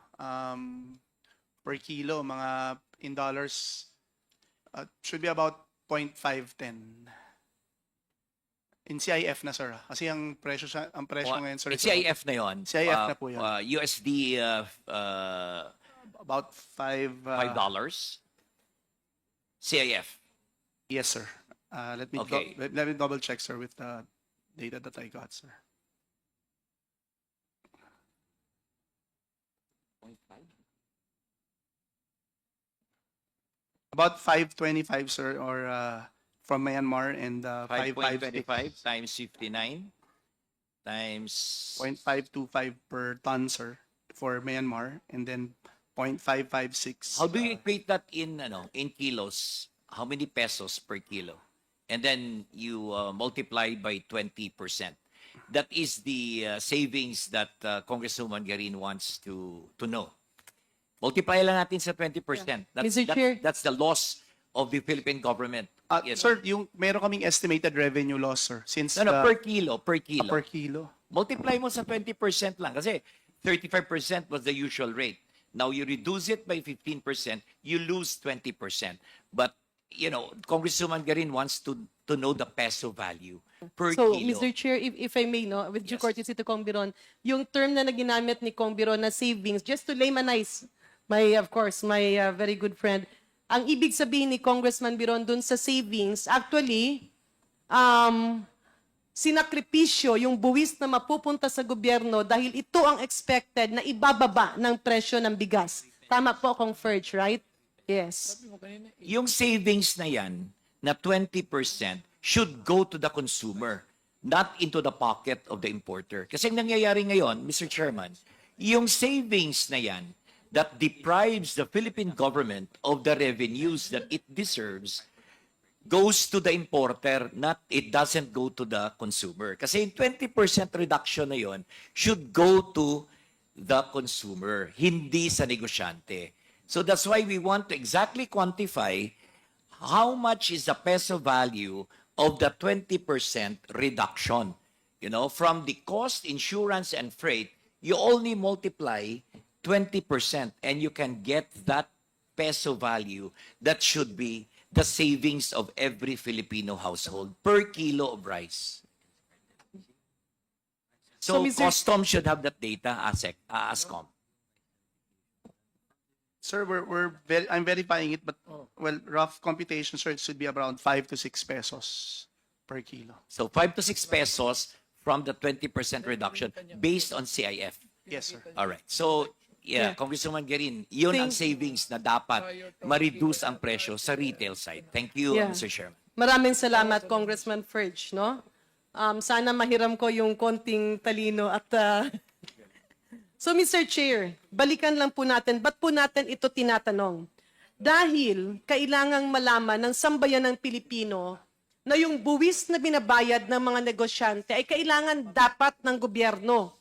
per kilo mga in dollars should be about 0.510. In CIF na sir. Kasi ang presyo ngayon sir. is CIF na yon. CIF na po yun. USD About $5. CIF. Yes, sir. Let me Okay. let me double check, sir, with the data that I got, sir. About 525, sir, or from Myanmar, and 5.25 times 59 times 0.525 per ton, sir, for Myanmar, and then 0.556. How do you equate that in kilos? How many pesos per kilo? And then you multiply by 20%. That is the savings that Congresswoman Garin wants to know. Multiply lang natin sa 20%. Mr. Chair. That's the loss of the Philippine government. Yes. Sir, meron kaming estimated revenue loss, sir, since No, the- per kilo. per kilo. Multiply mo sa 20% lang kasi 35% was the usual rate. Now you reduce it by 15%, you lose 20%. But, Congresswoman Garin wants to know the peso value per So, kilo. Mr. Chair, if I may, no, with due courtesy to Kong Biron, yung term na ginamit ni Kong Biron na savings, just to laymanize, my very good friend, ang ibig sabihin ni Congressman Biron dun sa savings, actually, sinakripisyo yung buwis na mapupunta sa gobyerno dahil ito ang expected na ibababa ng presyo ng bigas. Tama po akong Ferge, right? Yes. Yung savings na yan, na 20%, should go to the consumer, not into the pocket of the importer. Kasi ang nangyayari ngayon, Mr. Chairman, yung savings na yan, that deprives the Philippine government of the revenues that it deserves, goes to the importer, it doesn't go to the consumer. Kasi yung 20% reduction na yon should go to the consumer, hindi sa negosyante. So that's why we want to exactly quantify how much is the peso value of the 20% reduction. From the cost, insurance, and freight, you only multiply 20% and you can get that peso value that should be the savings of every Filipino household per kilo of rice. So, Mr. Custom should have that data, ASCOM. Sir, I'm verifying it, but rough computation, sir, it should be around 5 to 6 pesos per kilo. So 5 to 6 pesos from the 20% reduction based on CIF. Yes, sir. All right. So, Yeah. Congresswoman Garin, yun ang savings na dapat ma-reduce ang presyo sa retail side. Thank you, Yeah. Mr. Chairman. Maraming salamat, Congressman Ferge, no? Sana mahiram ko yung konting talino at... So, Mr. Chair, balikan lang po natin. Ba't po natin ito tinatanong? Dahil kailangang malaman ng sambayan ng Pilipino na yung buwis na binabayad ng mga negosyante ay kailangan dapat ng gobyerno.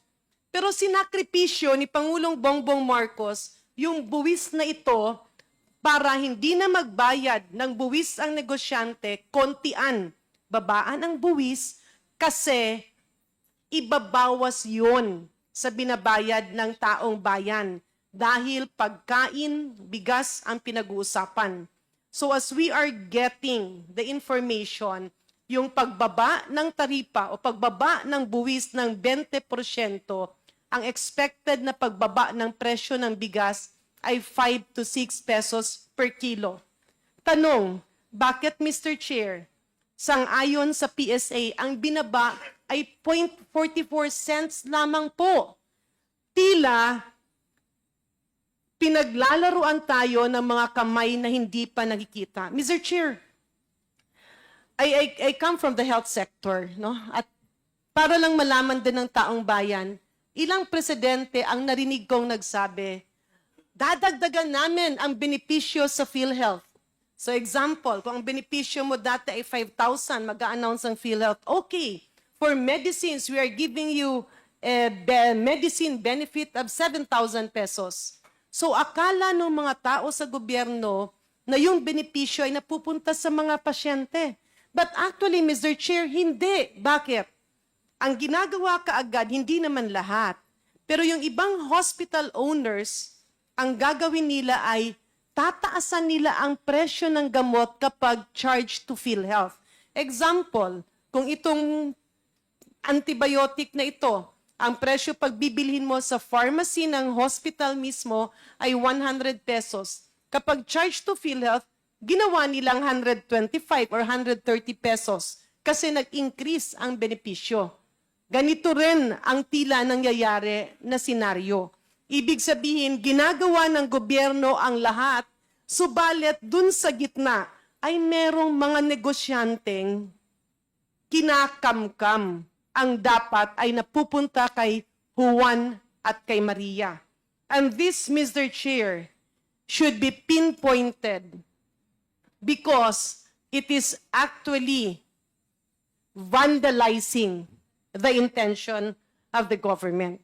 Pero sinakripisyo ni Pangulong Bongbong Marcos yung buwis na ito para hindi na magbayad ng buwis ang negosyante, kontian, babaan ang buwis kasi ibabawas yon sa binabayad ng taong bayan dahil pagkain, bigas ang pinag-uusapan. So as we are getting the information, yung pagbaba ng taripa o pagbaba ng buwis ng 20%, ang expected na pagbaba ng presyo ng bigas ay 5 to 6 pesos per kilo. Tanong, bakit Mr. Chair, sang-ayon sa PSA, ang binaba ay 0.44 cents lamang po? Tila, pinaglalaruan tayo ng mga kamay na hindi pa nakikita. Mr. Chair, I come from the health sector, no? At para lang malaman din ng taong bayan, ilang presidente ang narinig kong nagsabi, dadagdagan namin ang benepisyo sa PhilHealth. So example, kung ang benepisyo mo dati ay 5,000, mag-a-announce ang PhilHealth, okay, for medicines, we are giving you a medicine benefit of 7,000 pesos. So akala ng mga tao sa gobyerno na yung benepisyo ay napupunta sa mga pasyente. But actually, Mr. Chair, hindi. Bakit? Ang ginagawa kaagad, hindi naman lahat. Pero yung ibang hospital owners, ang gagawin nila ay tataasan nila ang presyo ng gamot kapag charged to PhilHealth. Example, kung itong antibiotic na ito, ang presyo pagbibilhin mo sa pharmacy ng hospital mismo ay 100 pesos. Kapag charged to PhilHealth, ginawa nilang 125 or 130 pesos kasi nag-increase ang benepisyo. Ganito rin ang tila nangyayari na senaryo. Ibig sabihin, ginagawa ng gobyerno ang lahat Subalit, dun sa gitna, ay merong mga negosyanteng kinakamkam ang dapat ay napupunta kay Juan at kay Maria. And this, Mr. Chair, should be pinpointed because it is actually vandalizing the intention of the government.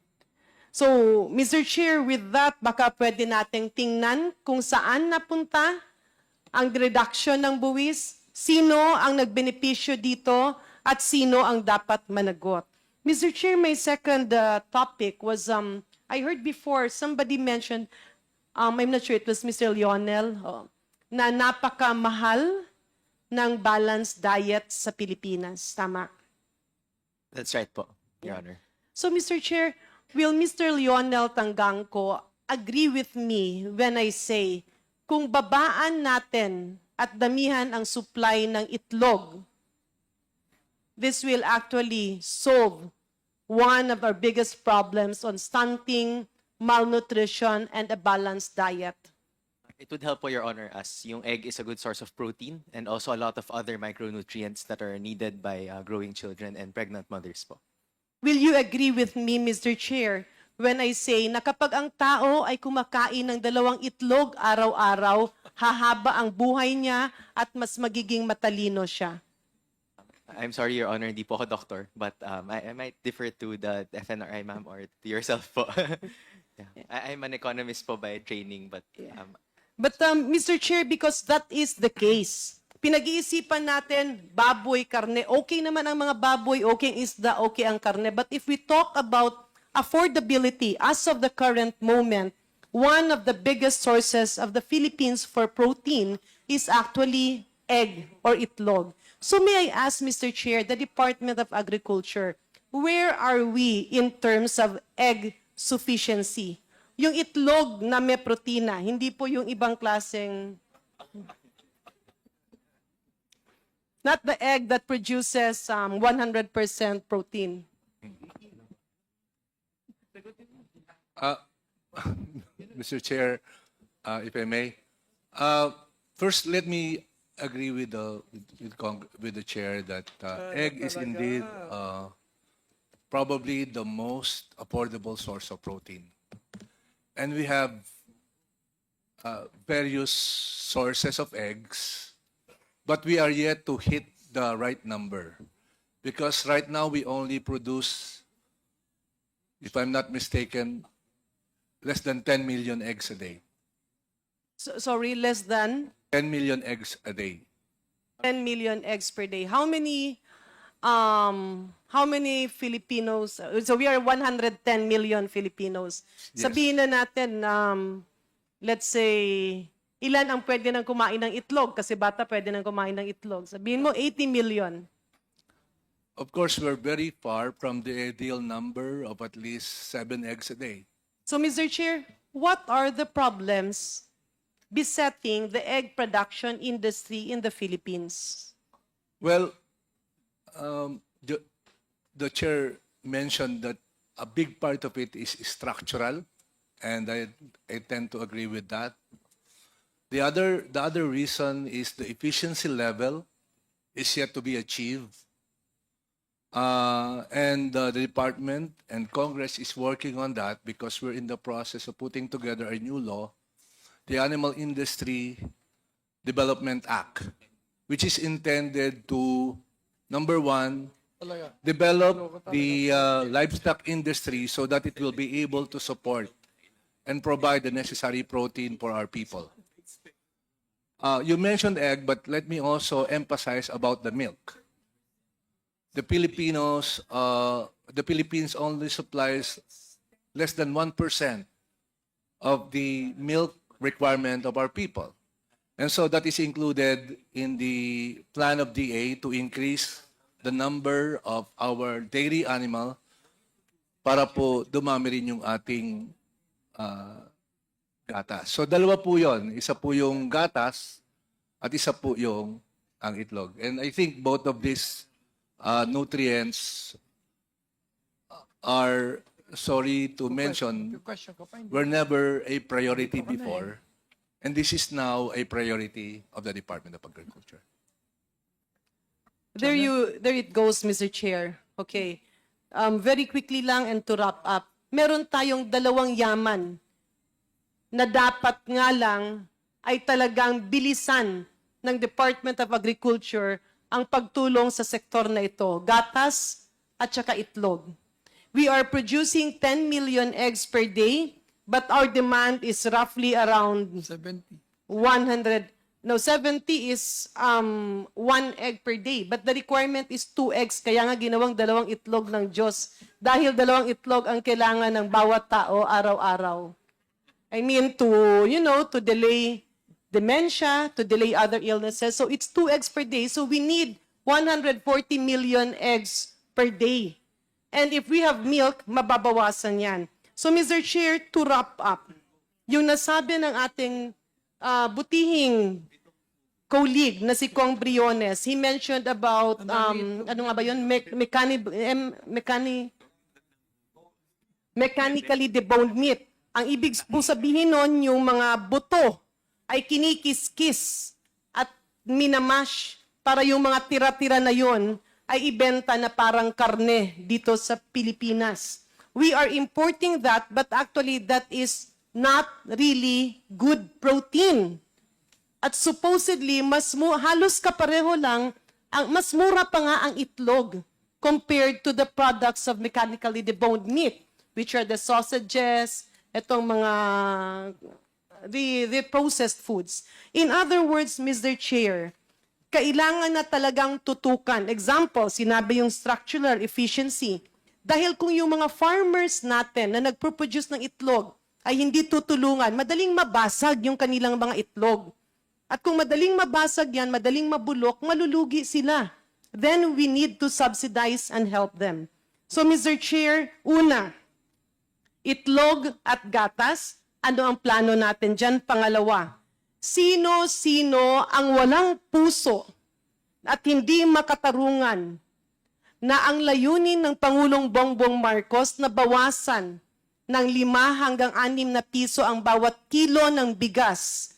So, Mr. Chair, with that, baka pwede nating tingnan kung saan napunta ang reduction ng buwis, sino ang nagbenepisyo dito, at sino ang dapat managot. Mr. Chair, my second topic was, I heard before, somebody mentioned, I'm not sure it was Mr. Lionel, na napakamahal ng balanced diet sa Pilipinas. Tama? That's right po, Your Honor. So, Mr. Chair, will Mr. Lionel Tangangco agree with me when I say, kung babaan natin at damihan ang supply ng itlog, this will actually solve one of our biggest problems on stunting, malnutrition, and a balanced diet. It would help po, Your Honor, as yung egg is a good source of protein and also a lot of other micronutrients that are needed by growing children and pregnant mothers po. Will you agree with me, Mr. Chair, when I say na kapag ang tao ay kumakain ng 2 itlog araw-araw, hahaba ang buhay niya at mas magiging matalino siya? I'm sorry, Your Honor, hindi po ako doctor, but I might defer to the FNRI, ma'am, or to yourself po. Yeah. I'm an economist po by training, but But Mr. Chair, because that is the case, pinag-iisipan natin, baboy, karne, okay naman ang mga baboy, okay ang isda, okay ang karne. But if we talk about affordability, as of the current moment, one of the biggest sources of the Philippines for protein is actually egg or itlog. So may I ask, Mr. Chair, the Department of Agriculture, where are we in terms of egg sufficiency? Yung itlog na may protina, hindi po yung ibang klaseng... Not the egg that produces 100% protein. Mr. Chair, if I may, first let me agree with the chair that egg is indeed probably the most affordable source of protein. And we have various sources of eggs, but we are yet to hit the right number. Because right now we only produce, if I'm not mistaken, less than 10 million eggs a day. Sorry, less than 10 million eggs a day. 10 million eggs per day. How many Filipinos? So we are 110 million Filipinos. Yes. Sabihin na natin, let's say, ilan ang pwede nang kumain ng itlog? Kasi bata pwede nang kumain ng itlog. Sabihin mo, 80 million. Of course, we're very far from the ideal number of at least 7 eggs a day. So, Mr. Chair, what are the problems besetting the egg production industry in the Philippines? Well, the chair mentioned that a big part of it is structural, and I tend to agree with that. The other reason is the efficiency level is yet to be achieved. And the department and Congress is working on that because we're in the process of putting together a new law, the Animal Industry Development Act, which is intended to, number one, develop the livestock industry so that it will be able to support and provide the necessary protein for our people. You mentioned egg, but let me also emphasize about the milk. The Philippines only supplies less than 1% of the milk requirement of our people. And so that is included in the plan of DA to increase the number of our dairy animal para po dumami rin yung ating gatas. So dalawa po yon. Isa po yung gatas at isa po yung ang itlog. And I think both of these nutrients are, sorry to mention, were never a priority before. And this is now a priority of the Department of Agriculture. There it goes, Mr. Chair. Okay. Very quickly lang and to wrap up. Meron tayong dalawang yaman na dapat nga lang ay talagang bilisan ng Department of Agriculture ang pagtulong sa sektor na ito, gatas at saka itlog. We are producing 10 million eggs per day, but our demand is roughly around 70. 70 is 1 egg per day. But the requirement is 2 eggs. Kaya nga ginawang 2 itlog ng Diyos. Dahil 2 itlog ang kailangan ng bawat tao araw-araw. I mean, to delay dementia, to delay other illnesses. So it's 2 eggs per day. So we need 140 million eggs per day. And if we have milk, mababawasan yan. So Mr. Chair, to wrap up, yung nasabi ng ating butihing colleague na si Kong Briones, he mentioned about, ano nga ba yun? Mechanically deboned meat. Ang ibig po sabihin nun, yung mga buto ay kinikis-kis at minamash para yung mga tira-tira na yun ay ibenta na parang karne dito sa Pilipinas. We are importing that, but actually that is not really good protein. At supposedly, halos kapareho lang, mas mura pa nga ang itlog compared to the products of mechanically deboned meat, which are the sausages, itong mga the processed foods. In other words, Mr. Chair, kailangan na talagang tutukan. Example, sinabi yung structural efficiency. Dahil kung yung mga farmers natin na nagproduce ng itlog ay hindi tutulungan, madaling mabasag yung kanilang mga itlog. At kung madaling mabasag yan, madaling mabulok, malulugi sila. Then we need to subsidize and help them. So Mr. Chair, una, itlog at gatas, ano ang plano natin dyan? Pangalawa, sino-sino ang walang puso at hindi makatarungan na ang layunin ng Pangulong Bongbong Marcos na bawasan ng 5 hanggang 6 na piso ang bawat kilo ng bigas.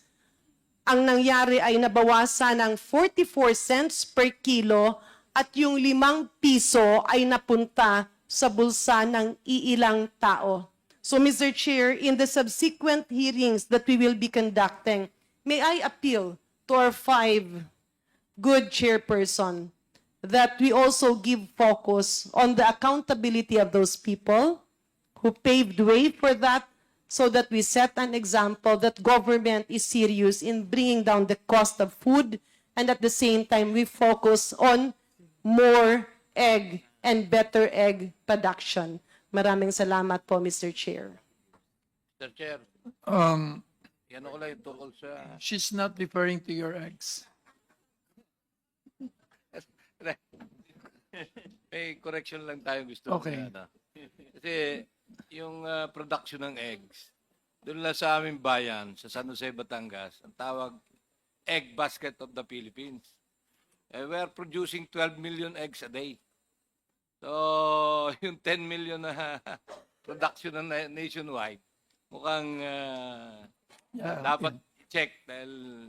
Ang nangyari ay nabawasan ng 44 cents per kilo at yung 5 piso ay napunta sa bulsa ng iilang tao. So Mr. Chair, in the subsequent hearings that we will be conducting, may I appeal to our 5 good chairperson that we also give focus on the accountability of those people who paved way for that so that we set an example that government is serious in bringing down the cost of food and at the same time we focus on more egg and better egg production. Maraming salamat po, Mr. Chair. Mr. Chair, yan ako lang yung tungkol sa... She's not referring to your eggs. May correction lang tayo gusto. Okay. Kasi yung production ng eggs, doon lang sa aming bayan, sa San Jose, Batangas, ang tawag egg basket of the Philippines. We are producing 12 million eggs a day. So, yung 10 million na production na nationwide, mukhang dapat check dahil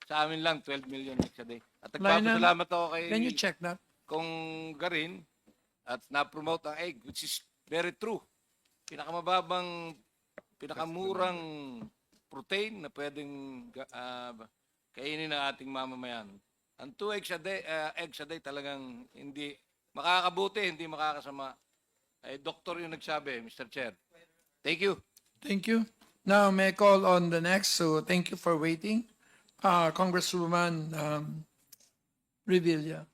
sa amin lang 12 million eggs a day. At nagpapasalamat ako kay Can you check that? Kung Garin at na-promote ang egg, which is very true. Pinakamurang protein na pwedeng kainin ng ating mamamayan. Ang 2 eggs a day talagang hindi makakabuti, hindi makakasama. Ay, doktor yung nagsabi, Mr. Chair. Thank you. Thank you. Now, may I call on the next? So, thank you for waiting. Congresswoman Revilla.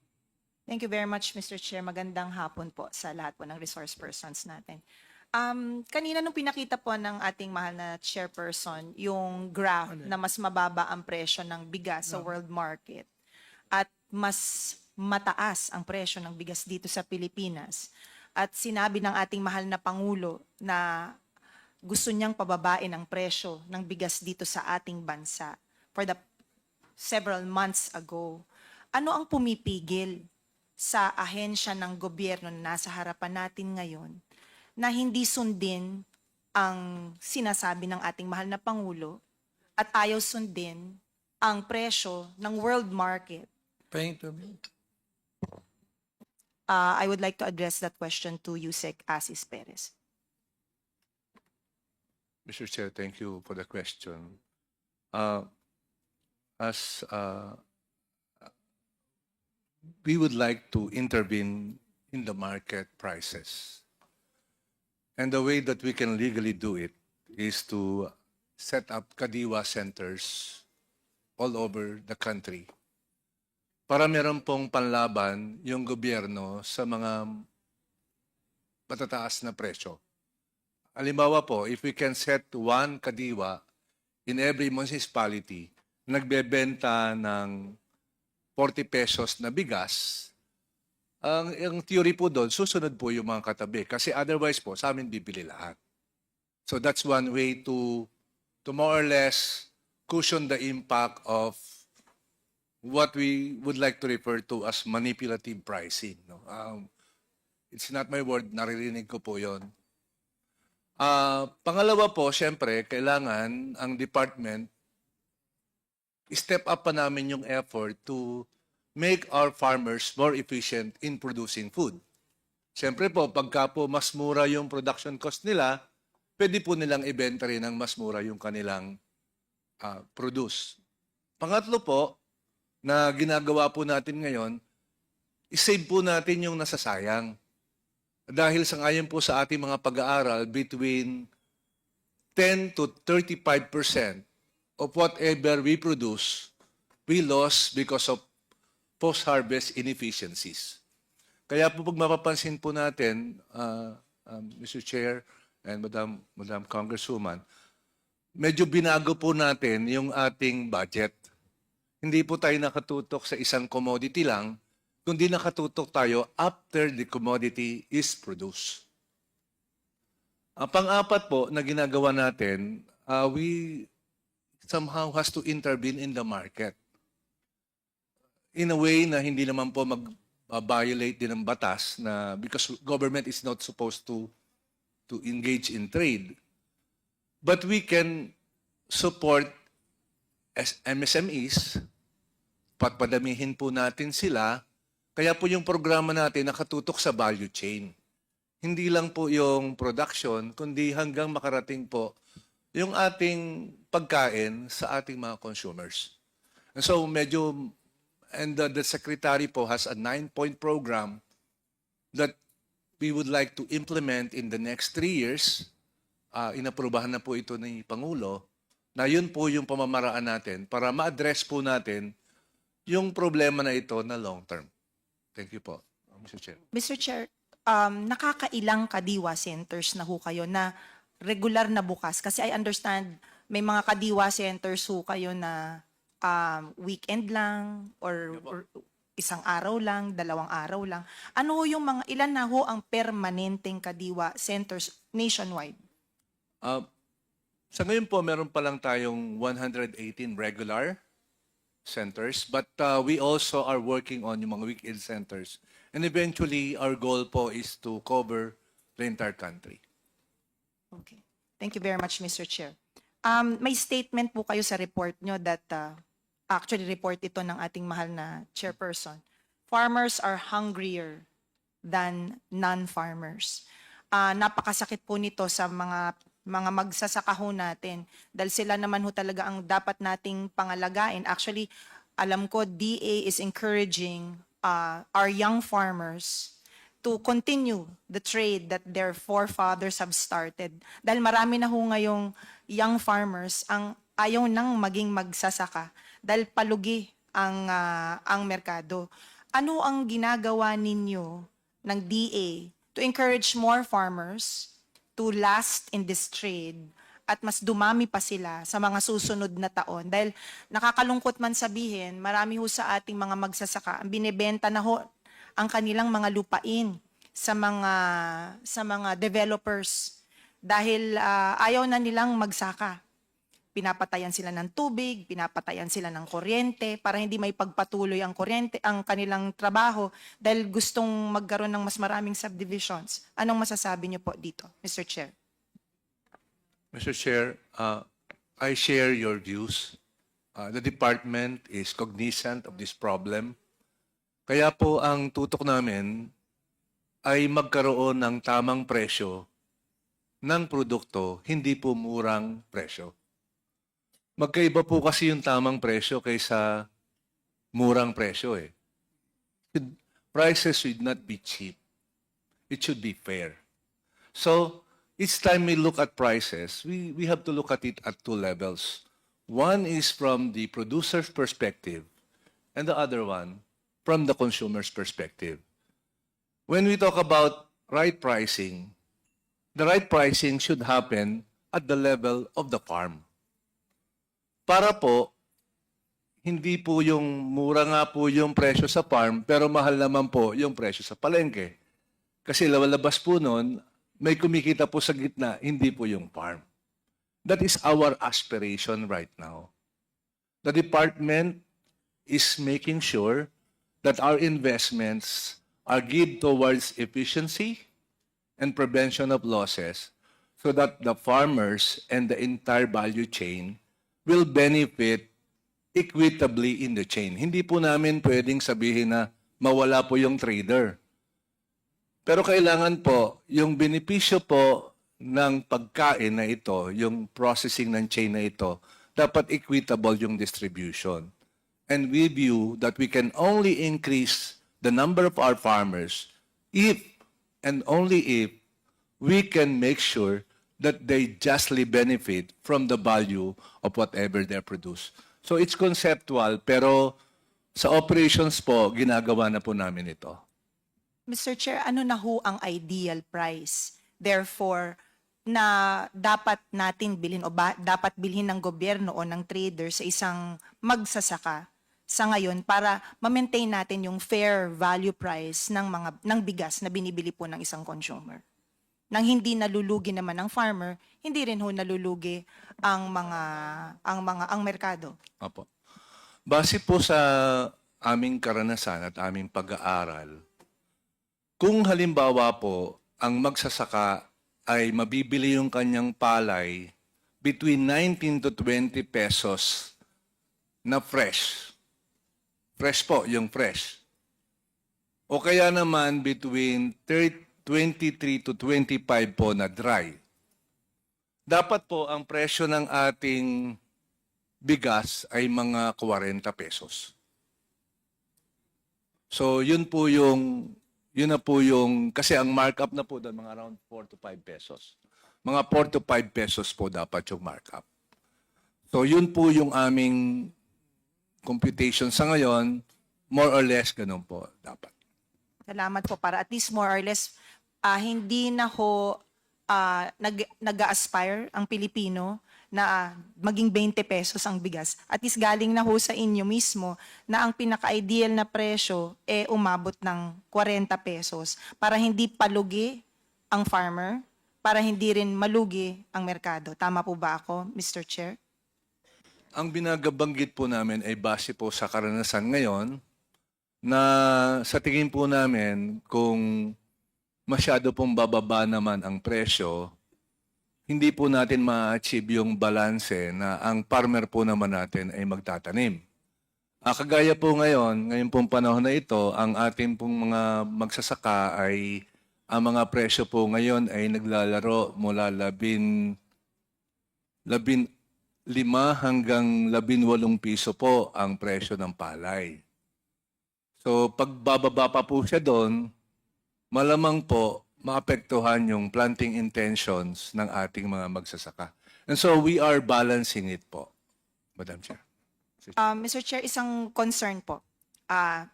Thank you very much, Mr. Chair. Magandang hapon po sa lahat po ng resource persons natin. Kanina nung pinakita po ng ating mahal na chairperson, yung graph na mas mababa ang presyo ng bigas sa world market at mas mataas ang presyo ng bigas dito sa Pilipinas. At sinabi ng ating mahal na Pangulo na gusto niyang pababain ang presyo ng bigas dito sa ating bansa for the several months ago. Ano ang pumipigil sa ahensya ng gobyerno na nasa harapan natin ngayon na hindi sundin ang sinasabi ng ating mahal na Pangulo at ayaw sundin ang presyo ng world market. Paying to me. I would like to address that question to Yusek Asis Perez. Mr. Chair, thank you for the question. As we would like to intervene in the market prices. And the way that we can legally do it is to set up kadiwa centers all over the country para meron pong panlaban yung gobyerno sa mga matataas na presyo. Halimbawa po, if we can set one kadiwa in every municipality, nagbebenta ng 40 pesos na bigas, ang theory po doon, susunod po yung mga katabi. Kasi otherwise po, sa amin bibili lahat. So that's one way to more or less cushion the impact of what we would like to refer to as manipulative pricing. No? It's not my word, naririnig ko po yon. Pangalawa po, syempre, kailangan ang department step up pa namin yung effort to make our farmers more efficient in producing food. Siyempre po, pagka po mas mura yung production cost nila, pwede po nilang ibenta rin ng mas mura yung kanilang produce. Pangatlo po, na ginagawa po natin ngayon, isave po natin yung nasasayang. Dahil sangayon po sa ating mga pag-aaral, between 10 to 35% of whatever we produce, we lost because of post-harvest inefficiencies. Kaya po pag mapapansin po natin, Mr. Chair and Madam Congresswoman, medyo binago po natin yung ating budget. Hindi po tayo nakatutok sa isang commodity lang, kundi nakatutok tayo after the commodity is produced. Ang pang-apat po na ginagawa natin, we somehow has to intervene in the market. In a way na hindi naman po mag-violate din ng batas na because government is not supposed to engage in trade. But we can support MSMEs, padamihin po natin sila, kaya po yung programa natin nakatutok sa value chain. Hindi lang po yung production, kundi hanggang makarating po yung ating pagkain sa ating mga consumers. And so the Secretary po has a 9-point program that we would like to implement in the next 3 years. Inaprubahan na po ito ni Pangulo, na yun po yung pamamaraan natin para ma-address po natin yung problema na ito na long term. Thank you po, Mr. Chair. Mr. Chair, nakakailang kadiwa centers na ho kayo na regular na bukas? Kasi I understand may mga kadiwa centers ho kayo na weekend lang or isang araw lang, 2 araw lang. Ano ho yung mga, ilan na ho ang permanenteng kadiwa centers nationwide? Sa ngayon po, meron pa lang tayong 118 regular centers, but we also are working on yung mga weekend centers. And eventually, our goal po is to cover the entire country. Okay. Thank you very much, Mr. Chair. May statement po kayo sa report nyo that, actually report ito ng ating mahal na chairperson. Farmers are hungrier than non-farmers. Napakasakit po nito sa mga magsasaka ho natin dahil sila naman ho talaga ang dapat nating pangalagaan. Actually, alam ko DA is encouraging our young farmers to continue the trade that their forefathers have started. Dahil marami na ho ngayong young farmers ang ayaw nang maging magsasaka dahil palugi ang merkado. Ano ang ginagawa ninyo ng DA to encourage more farmers to last in this trade at mas dumami pa sila sa mga susunod na taon? Dahil nakakalungkot man sabihin, marami ho sa ating mga magsasaka ang binebenta na ho ang kanilang mga lupain sa mga developers dahil ayaw na nilang magsaka. Pinapatayan sila ng tubig, pinapatayan sila ng kuryente para hindi may pagpatuloy ang kuryente, ang kanilang trabaho dahil gustong magkaroon ng mas maraming subdivisions. Anong masasabi niyo po dito, Mr. Chair? Mr. Chair, I share your views. The department is cognizant of this problem. Kaya po ang tutok namin ay magkaroon ng tamang presyo ng produkto, hindi po murang presyo. Magkaiba po kasi yung tamang presyo kaysa murang presyo eh. Prices should not be cheap. It should be fair. So, each time we look at prices, we have to look at it at two levels. One is from the producer's perspective, and the other one from the consumer's perspective. When we talk about right pricing, the right pricing should happen at the level of the farm. Para po, hindi po yung mura nga po yung presyo sa farm, pero mahal naman po yung presyo sa palengke. Kasi lalabas po nun, may kumikita po sa gitna, hindi po yung farm. That is our aspiration right now. The department is making sure that our investments are geared towards efficiency and prevention of losses so that the farmers and the entire value chain will benefit equitably in the chain. Hindi po namin pwedeng sabihin na mawala po yung trader. Pero kailangan po, yung benepisyo po ng pagkain na ito, yung processing ng chain na ito, dapat equitable yung distribution. And we view that we can only increase the number of our farmers if and only if we can make sure that they justly benefit from the value of whatever they produce. So it's conceptual, pero sa operations po, ginagawa na po namin ito. Mr. Chair, ano na ho ang ideal price? Therefore, na dapat natin bilhin o dapat bilhin ng gobyerno o ng trader sa isang magsasaka sa ngayon para ma-maintain natin yung fair value price ng bigas na binibili po ng isang consumer. Nang hindi nalulugi naman ang farmer, hindi rin ho nalulugi ang merkado. Opo. Base po sa aming karanasan at aming pag-aaral, kung halimbawa po ang magsasaka ay mabibili yung kanyang palay between 19 to 20 pesos na fresh. Fresh po, yung fresh. O kaya naman between 23 to 25 po na dry. Dapat po ang presyo ng ating bigas ay mga 40 pesos. So yun na po yung, kasi ang markup na po doon, mga around 4 to 5 pesos. Mga 4 to 5 pesos po dapat yung markup. So yun po yung aming computation sa ngayon, more or less ganun po dapat. Salamat po para at least more or less hindi na ho nag-aspire ang Pilipino na maging 20 pesos ang bigas. At least galing na ho sa inyo mismo na ang pinaka-ideal na presyo umabot ng 40 pesos para hindi palugi ang farmer, para hindi rin malugi ang merkado. Tama po ba ako, Mr. Chair? Ang binagabanggit po namin ay base po sa karanasan ngayon na sa tingin po namin kung masyado pong bababa naman ang presyo, hindi po natin ma-achieve yung balanse na ang farmer po naman natin ay magtatanim. Kagaya po ngayon pong panahon na ito, ang ating pong mga magsasaka ay, ang mga presyo po ngayon ay naglalaro mula 15 hanggang 18 piso po ang presyo ng palay. So pag bababa pa po siya doon, malamang po maapektuhan yung planting intentions ng ating mga magsasaka. And so we are balancing it po, Madam Chair. Mr. Chair, isang concern po,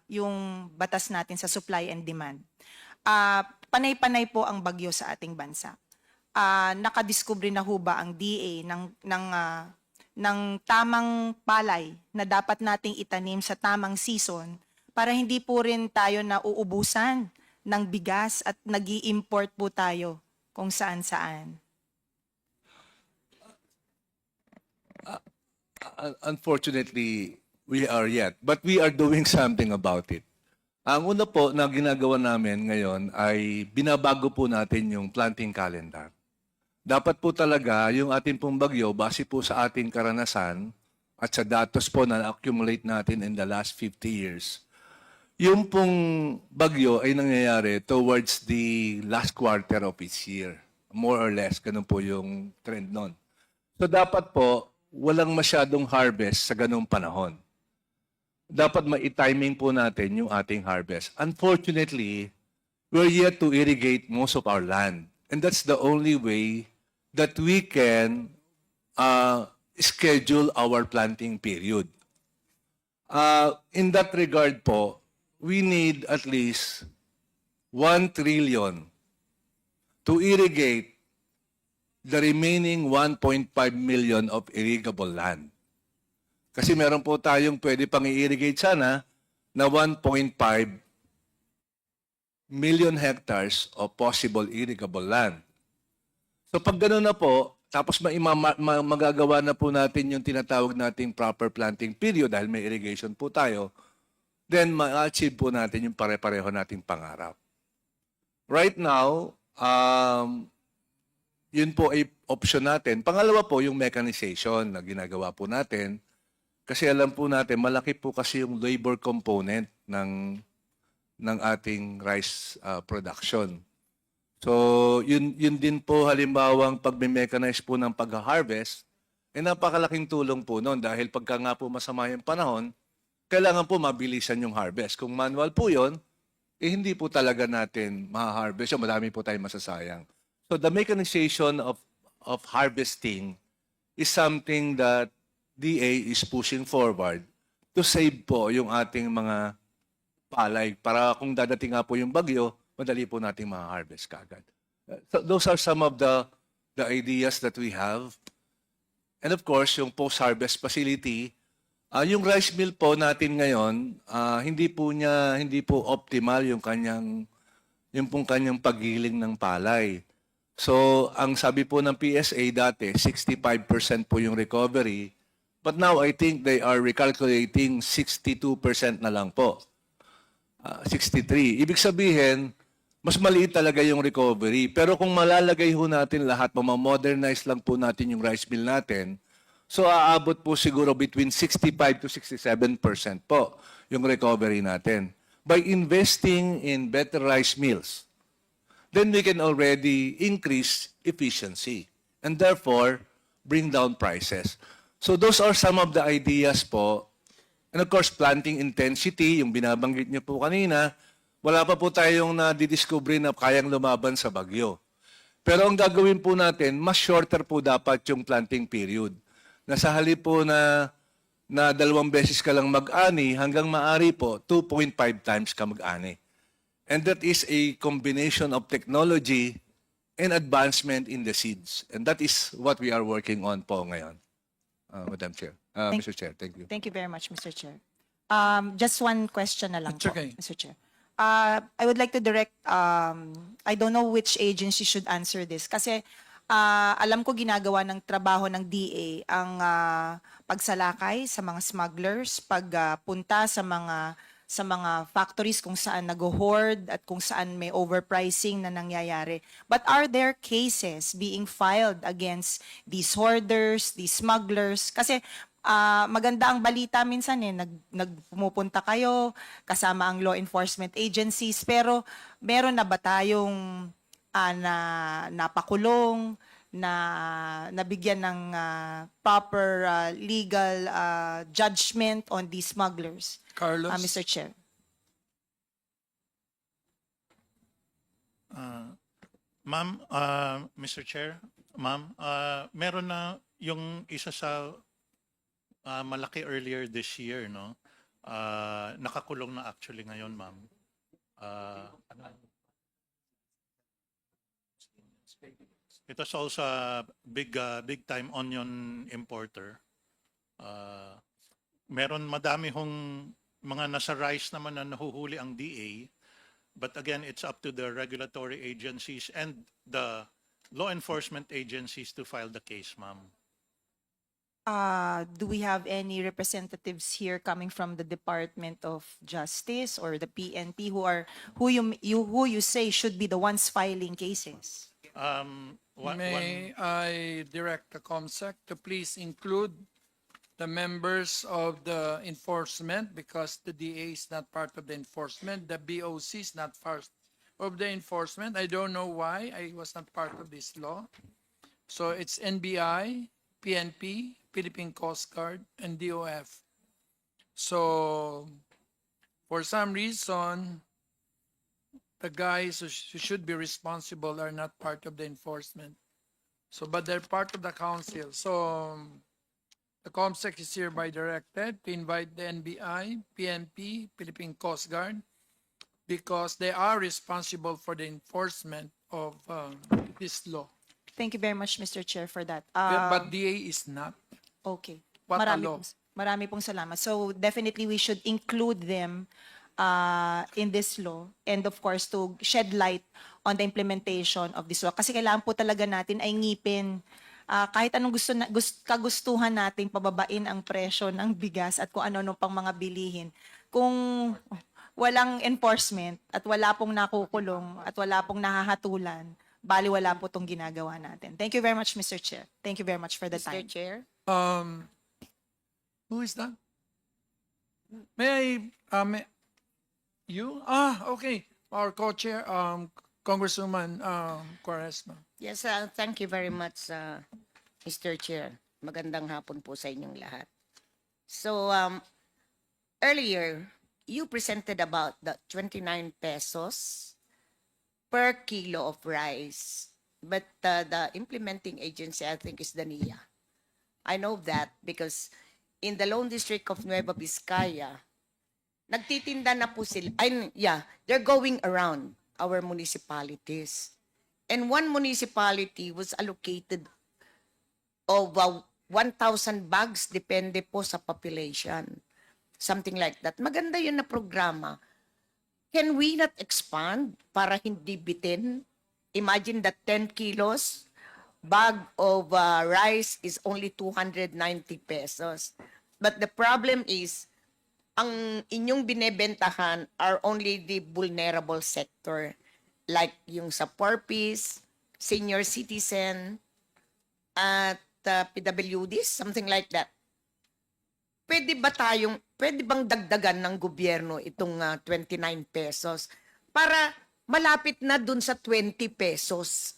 yung batas natin sa supply and demand. Panay-panay po ang bagyo sa ating bansa. Nakadiskubre na ho ba ang DA ng tamang palay na dapat nating itanim sa tamang season para hindi po rin tayo nauubusan ng bigas at nag-i-import po tayo kung saan-saan? Unfortunately, we are yet. But we are doing something about it. Ang una po na ginagawa namin ngayon ay binabago po natin yung planting calendar. dapat po talaga yung ating pong bagyo, base po sa ating karanasan at sa datos po na accumulate natin in the last 50 years, yung pong bagyo ay nangyayari towards the last quarter of each year. More or less, ganun po yung trend nun. So dapat po, walang masyadong harvest sa ganung panahon. Dapat ma-timing po natin yung ating harvest. Unfortunately, we're yet to irrigate most of our land. And that's the only way that we can schedule our planting period. In that regard po, we need at least 1 trillion to irrigate the remaining 1.5 million of irrigable land. Kasi meron po tayong pwede pang i-irrigate sana na 1.5 million hectares of possible irrigable land. So pag gano'n na po, tapos magagawa na po natin yung tinatawag nating proper planting period dahil may irrigation po tayo, then ma-achieve po natin yung pare-pareho nating pangarap. Right now, yun po ay option natin. Pangalawa po, yung mechanization na ginagawa po natin. Kasi alam po natin, malaki po kasi yung labor component ng ating rice production. So, yun din po halimbawang pag-mechanize po ng pag-harvest, napakalaking tulong po noon dahil pagka nga po masama yung panahon, kailangan po mabilisan yung harvest. Kung manual po yun, hindi po talaga natin ma-harvest. Madami po tayong masasayang. So, the mechanization of harvesting is something that DA is pushing forward to save po yung ating mga palay para kung dadating nga po yung bagyo, madali po nating ma-harvest kagad. So those are some of the ideas that we have. And of course, yung post-harvest facility, yung rice mill po natin ngayon, hindi po optimal yung pong kanyang paggiling ng palay. So, ang sabi po ng PSA dati, 65% po yung recovery. But now, I think they are recalculating 62% na lang po. 63. Ibig sabihin, mas maliit talaga yung recovery. Pero kung malalagay ho natin lahat, mamamodernize lang po natin yung rice mill natin, so aabot po siguro between 65 to 67% po yung recovery natin. By investing in better rice mills, then we can already increase efficiency and therefore bring down prices. So those are some of the ideas po. And of course, planting intensity, yung binabanggit niyo po kanina, wala pa po tayong nadidiscover na kayang lumaban sa bagyo. Pero ang gagawin po natin, mas shorter po dapat yung planting period. Nasa halip po na 2 beses ka lang mag-ani, hanggang maari po, 2.5 times ka mag-ani. And that is a combination of technology and advancement in the seeds. And that is what we are working on po ngayon. Madam Chair. Mr. Chair, thank you. Thank you very much, Mr. Chair. Just one question na lang It's po, okay. Mr. Chair. I would like to direct, I don't know which agency should answer this. Kasi alam ko ginagawa ng trabaho ng DA ang pagsalakay sa mga smugglers, pagpunta sa mga factories kung saan nag-hoard at kung saan may overpricing na nangyayari. But are there cases being filed against these hoarders, these smugglers? Kasi maganda ang balita minsan pumupunta kayo kasama ang law enforcement agencies, pero meron na ba tayong napakulong, nabigyan ng proper legal judgment on these smugglers? Carlos? Mr. Chair. Ma'am, Mr. Chair, ma'am, meron na yung isa sa malaki earlier this year, no? Nakakulong na actually ngayon, ma'am. It was also a big time onion importer. Madami hong mga nasa rice naman na nahuhuli ang DA. But again, it's up to the regulatory agencies and the law enforcement agencies to file the case, ma'am. Do we have any representatives here coming from the Department of Justice or the PNP who you say should be the ones filing cases? May I direct the COMSEC to please include the members of the enforcement, because the DA is not part of the enforcement. The BOC is not part of the enforcement. I don't know why I was not part of this law. So it's NBI, PNP, Philippine Coast Guard, and DOF. So for some reason, the guys who should be responsible are not part of the enforcement. So, but they're part of the council. So the COMSEC is hereby directed to invite the NBI, PNP, Philippine Coast Guard, because they are responsible for the enforcement of this law. Thank you very much, Mr. Chair, for that. But DA is not. Okay. What a Marami law. marami pong salamat. So definitely we should include them in this law, and of course to shed light on the implementation of this law. Kasi kailangan po talaga natin ay ngipin kahit anong kagustuhan natin pababain ang presyo ng bigas at kung ano-ano pang mga bilihin. Kung walang enforcement at wala pong nakukulong at wala pong nahahatulan, bali wala po itong ginagawa natin. Thank you very much, Mr. Chair. Thank you very much for the Mr. time. Chair? Who is that? May I, you? Okay. Our co-chair, Congresswoman Quaresma. Yes, thank you very much, Mr. Chair. Magandang hapon po sa inyong lahat. So, earlier, you presented about the 29 pesos per kilo of rice. But the implementing agency, I think, is the NIA. I know that because in the Lone District of Nueva Vizcaya, nagtitinda na po sila. They're going around our municipalities. And one municipality was allocated of 1,000 bags, depende po sa population. Something like that. Maganda yun na programa. Can we not expand para hindi bitin? Imagine that 10 kilos bag of rice is only 290 pesos. But the problem is, ang inyong binebentahan are only the vulnerable sector, like yung sa purpose, senior citizen, at PWDs, something like that. Pwede bang dagdagan ng gobyerno itong 29 pesos para malapit na dun sa 20 pesos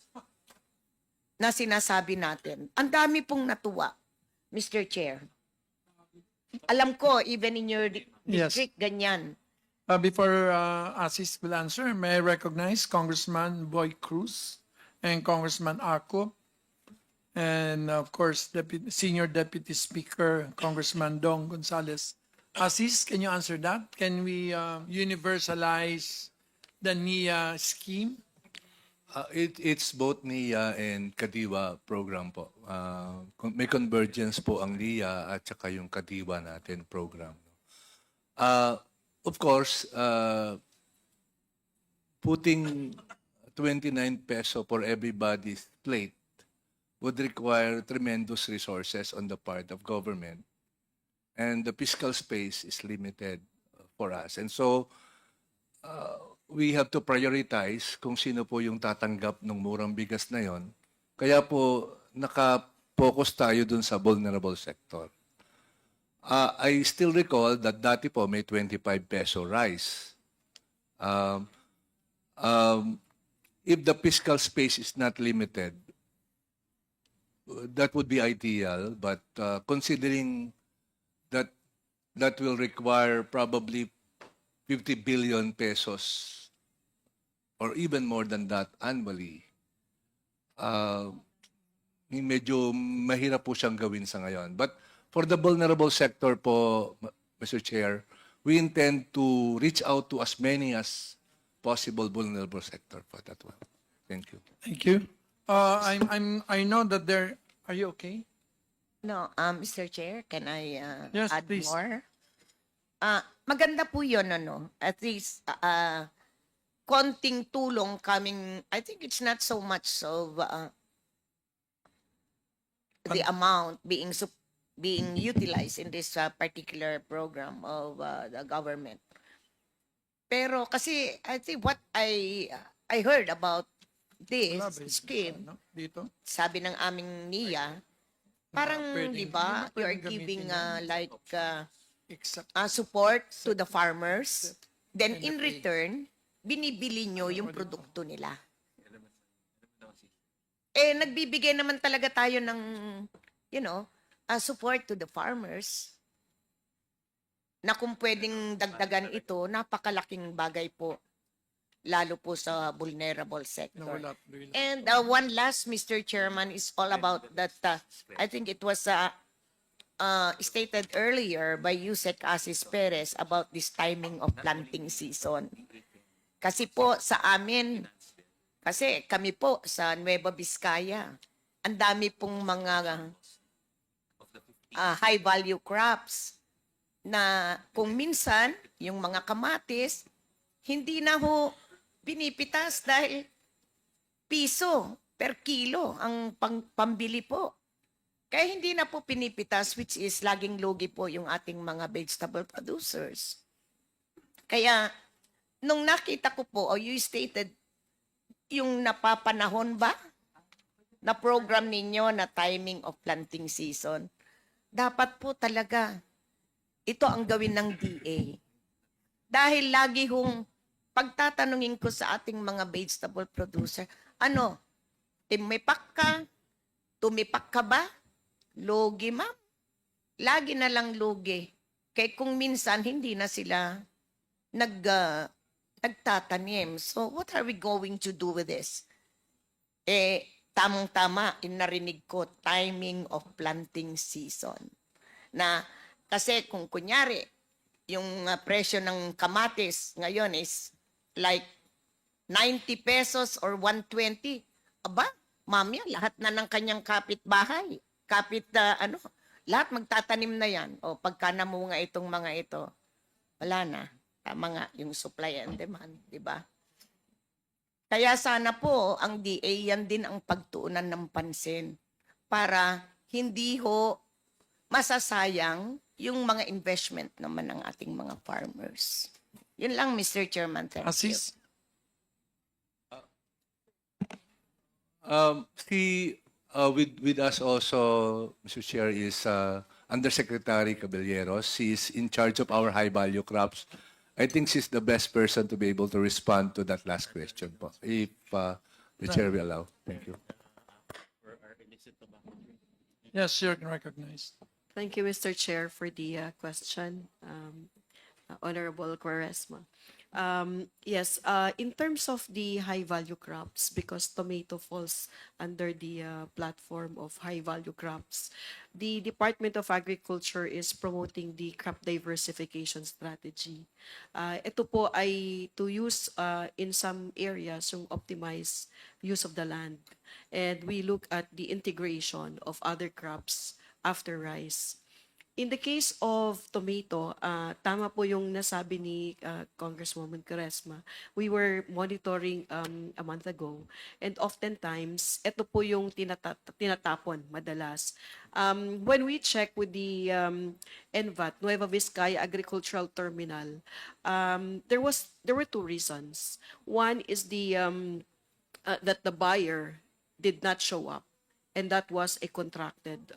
na sinasabi natin? Ang dami pong natuwa, Mr. Chair. Alam ko, even in your district, ganyan. Before Asis will answer, may I recognize Congressman Boy Cruz and Congressman Ako, and of course, Senior Deputy Speaker, Congressman Dong Gonzales. Asis, can you answer that? Can we universalize the NIA scheme? It's both NIA and Kadiwa program po. May convergence po ang NIA at saka yung Kadiwa natin program. Of course, putting 29 peso for everybody's plate would require tremendous resources on the part of government. And the fiscal space is limited for us. And so, we have to prioritize kung sino po yung tatanggap ng murang bigas na yon. Kaya po, naka-focus tayo dun sa vulnerable sector. I still recall that dati po may 25 peso rice. If the fiscal space is not limited, that would be ideal. But considering that that will require probably 50 billion pesos or even more than that annually, medyo mahirap po siyang gawin sa ngayon. But for the vulnerable sector po, Mr. Chair, we intend to reach out to as many as possible vulnerable sector for that one. Thank you. Thank you. I know that there. Are you okay? No, Mr. Chair, can I Yes, add please. more? Maganda po yun, ano? At least, konting tulong coming, I think it's not so much of the amount being utilized in this particular program of the government. Pero kasi, I think what I heard about this Wala ba yun? scheme, Ano? Dito? sabi ng aming NIA, parang, Pwedeng- di ba, hindi you are pwedeng gamitin giving yan. like Except support to the farmers. Then in NFA. return, binibili nyo yung Ano dito? produkto nila. Eh, nagbibigay naman talaga tayo ng, support to the farmers. Na kung pwedeng dagdagan ito, napakalaking bagay po. Lalo po sa vulnerable sector. nawala. Nawala. And one last, Mr. Chairman, is all about that. I think it was stated earlier by Yusek Asis Perez about this timing of planting season. Kasi po sa amin, kasi kami po sa Nueva Vizcaya, ang dami pong mga high value crops na kung minsan yung mga kamatis, hindi na ho pinipitas dahil piso per kilo ang pambili po. Kaya hindi na po pinipitas, which is laging lugi po yung ating mga vegetable producers. Kaya, nung nakita ko po, you stated, yung napapanahon ba na program ninyo na timing of planting season, dapat po talaga, ito ang gawin ng DA. Dahil lagi hong pagtatanungin ko sa ating mga vegetable producer, tumipak ka ba? Logi, ma'am. Lagi na lang logi. Kaya kung minsan, hindi na sila nagtatanim. So, what are we going to do with this? Tamang-tama, yung narinig ko, timing of planting season. Na, kasi kung kunyari, yung presyo ng kamatis ngayon is like 90 pesos or 120. Aba, mamaya, lahat na ng kanyang kapitbahay. Lahat magtatanim na yan. O pagka namunga itong mga ito, wala na. Tama nga, yung supply and demand, di ba? Kaya sana po, ang DA yan din ang pagtuunan ng pansin para hindi ho masasayang yung mga investment naman ng ating mga farmers. Yun lang, Mr. Chairman. Thank you. Asis? With us also, Mr. Chair, is Undersecretary Caballeros. She's in charge of our high-value crops. I think she's the best person to be able to respond to that last question po, if the Chair will allow. Thank you. Yes, you're recognized. Thank you, Mr. Chair, for the question, Honorable Quaresma. Yes, in terms of the high-value crops, because tomato falls under the platform of high-value crops, the Department of Agriculture is promoting the crop diversification strategy. Ito po ay to use in some areas yung optimize use of the land. And we look at the integration of other crops after rice. In the case of tomato, tama po yung nasabi ni Congresswoman Quaresma. We were monitoring a month ago, and oftentimes, ito po yung tinatapon madalas. When we check with the NVAT, Nueva Vizcaya Agricultural Terminal, there were two reasons. One is that the buyer did not show up. And that was a contracted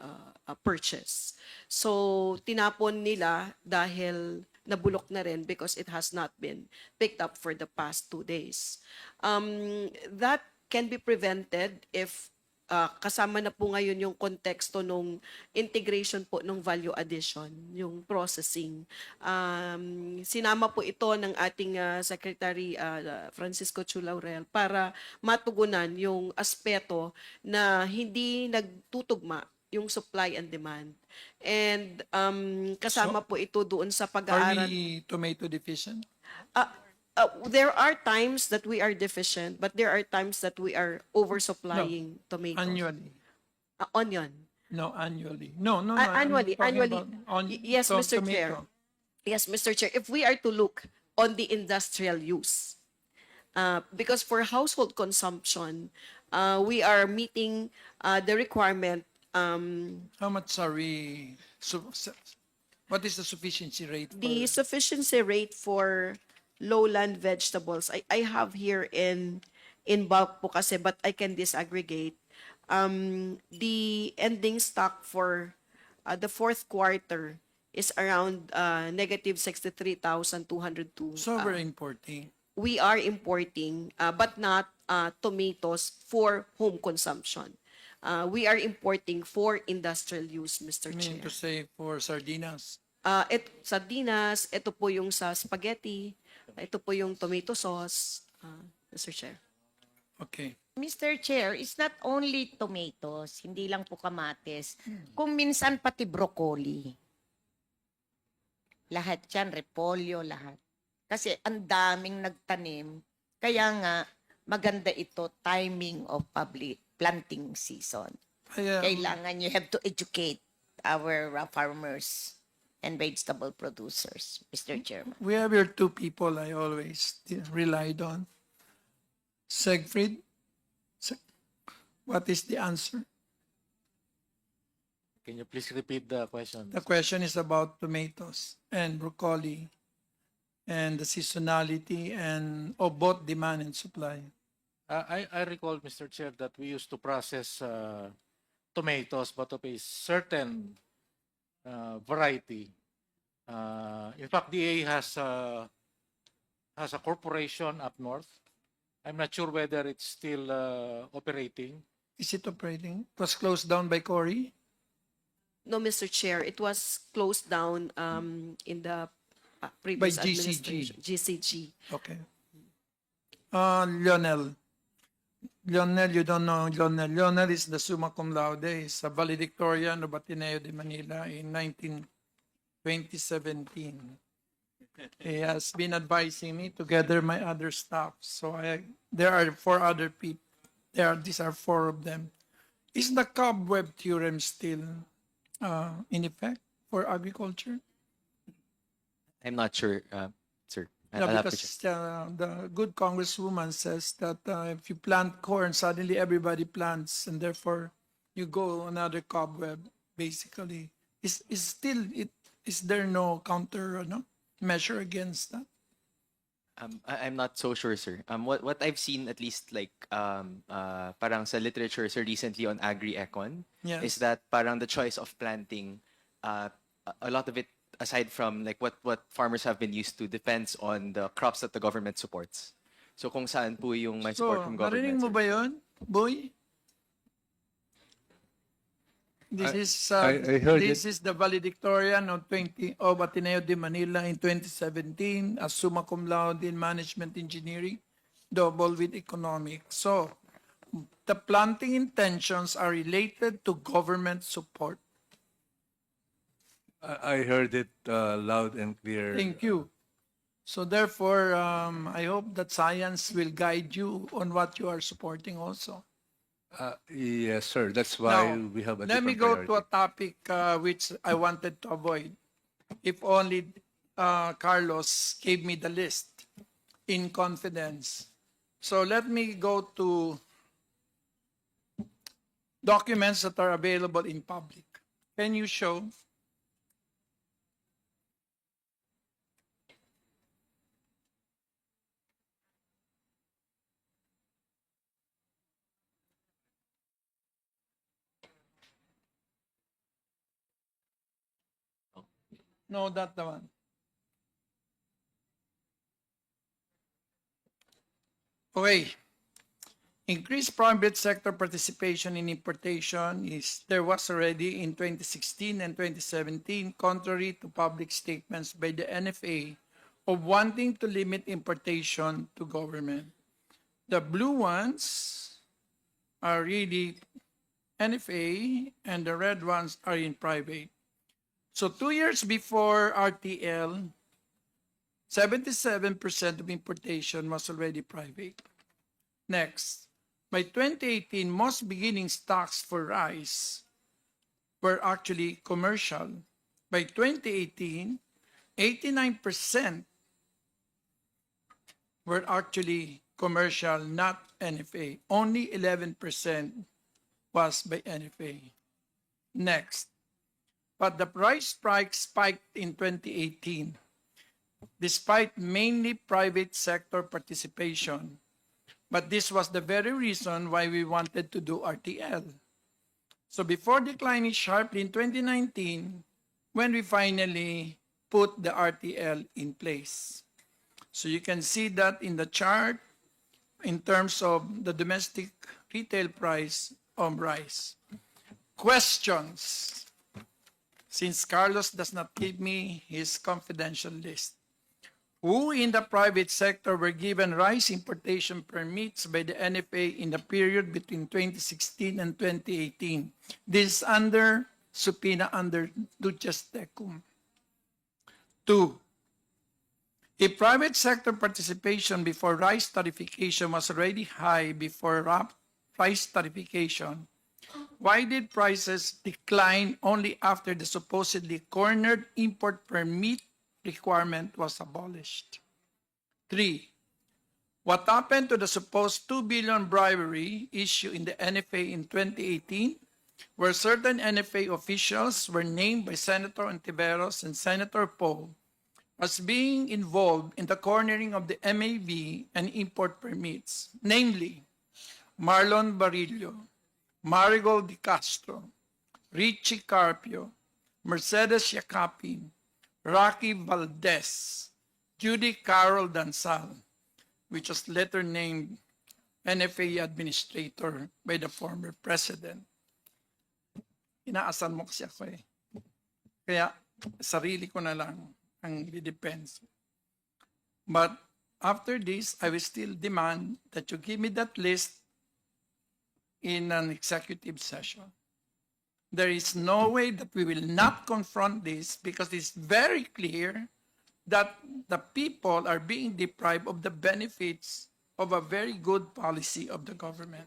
purchase. So, tinapon nila dahil nabulok na rin because it has not been picked up for the past 2 days. That can be prevented if kasama na po ngayon yung konteksto nung integration po ng value addition, yung processing. Sinama po ito ng ating Secretary Francisco Chu Laurel para matugunan yung aspeto na hindi nagtutugma yung supply and demand. And kasama po ito doon sa Are pag-aaral. we tomato deficient? There are times that we are deficient, but there are times that we are oversupplying tomatoes. Annually? Onion. No, annually. No. Annually. I'm talking about Yes, Mr. Chair. tomato. Yes, Mr. Chair. If we are to look on the industrial use, because for household consumption, we are meeting the requirement. How much are we? What is the sufficiency rate? The sufficiency rate for lowland vegetables, I have here in in bulk po kasi, but I can disaggregate. The ending stock for the fourth quarter is around negative 63,202. So we're importing. We are importing, but not tomatoes for home consumption. We are importing for industrial use, Mr. I mean Chair. to say for sardinas. Sardinas, ito po yung sa spaghetti, ito po yung tomato sauce, Mr. Chair. Okay. Mr. Chair, it's not only tomatoes, hindi lang po kamatis. Kung minsan pati broccoli. Lahat yan, repolyo, lahat. Kasi ang daming nagtanim. Kaya nga, maganda ito, timing of public planting season. Kailangan you have to educate our farmers and vegetable producers, Mr. Chairman. We have here two people I always relied on. Siegfried, what is the answer? Can you please repeat the question? The question is about tomatoes and broccoli and the seasonality and of both demand and supply. I recall, Mr. Chair, that we used to process tomatoes, but of a certain variety. In fact, DA has a corporation up north. I'm not sure whether it's still operating. Is it operating? It was closed down by Cory? No, Mr. Chair, it was closed down in the previous By GCG. administration. GCG. Okay. Lionel. Lionel, you don't know Lionel. Lionel is the summa cum laude. He's a valedictorian of Ateneo de Manila in 2017. He has been advising me to gather my other staff. So there are 4 other people. These are 4 of them. Is the cobweb theorem still in effect for agriculture? I'm not sure, sir. Yeah, I'll have to because check. the good congresswoman says that if you plant corn, suddenly everybody plants, and therefore you go another cobweb. Basically, is there no counter measure against that? I'm not so sure, sir. What I've seen, at least like parang sa literature, sir, recently on agri-econ, Yes. is that parang the choice of planting, a lot of it, aside from like what farmers have been used to, depends on the crops that the government supports. So kung saan po yung may support from government. Narinig mo sir. ba yun, Boy? This I heard this is the valedictorian of Ateneo de Manila in 2017 as summa cum laude in management engineering, double with economics. So the planting intentions are related to government support. I heard it loud and clear. Thank you. So therefore, I hope that science will guide you on what you are supporting also. Yes, sir. That's why Now, we have a let me different go to a priority. topic which I wanted to avoid. If only Carlos gave me the list in confidence. So let me go to documents that are available in public. Can you show? No, not the one. Okay. Increased private sector participation in importation there was already in 2016 and 2017, contrary to public statements by the NFA of wanting to limit importation to government. The blue ones are really NFA and the red ones are in private. So 2 years before RTL, 77% of importation was already private. Next, by 2018, most beginning stocks for rice were actually commercial. By 2018, 89% were actually commercial, not NFA. Only 11% was by NFA. Next, but the price spiked in 2018. Despite mainly private sector participation, But this was the very reason why we wanted to do RTL. So before declining sharply in 2019, when we finally put the RTL in place. So you can see that in the chart in terms of the domestic retail price of rice. Questions? Since Carlos does not give me his confidential list. Who in the private sector were given rice importation permits by the NFA in the period between 2016 and 2018? This is under subpoena under duces tecum. 2. If private sector participation before rice tariffication was already high before rice tariffication, why did prices decline only after the supposedly cornered import permit requirement was abolished? 3. What happened to the supposed 2 billion bribery issue in the NFA in 2018, where certain NFA officials were named by Senator Ontiveros and Senator Poe as being involved in the cornering of the MAV and import permits, namely Marlon Barillo, Marigold Di Castro, Richie Carpio, Mercedes Yacapin, Rocky Valdez, Judy Carol Dansal, which was later named NFA administrator by the former president. Inaasan mo kasi ako eh. Kaya sarili ko na lang ang didepends. But after this, I will still demand that you give me that list in an executive session. There is no way that we will not confront this because it's very clear that the people are being deprived of the benefits of a very good policy of the government.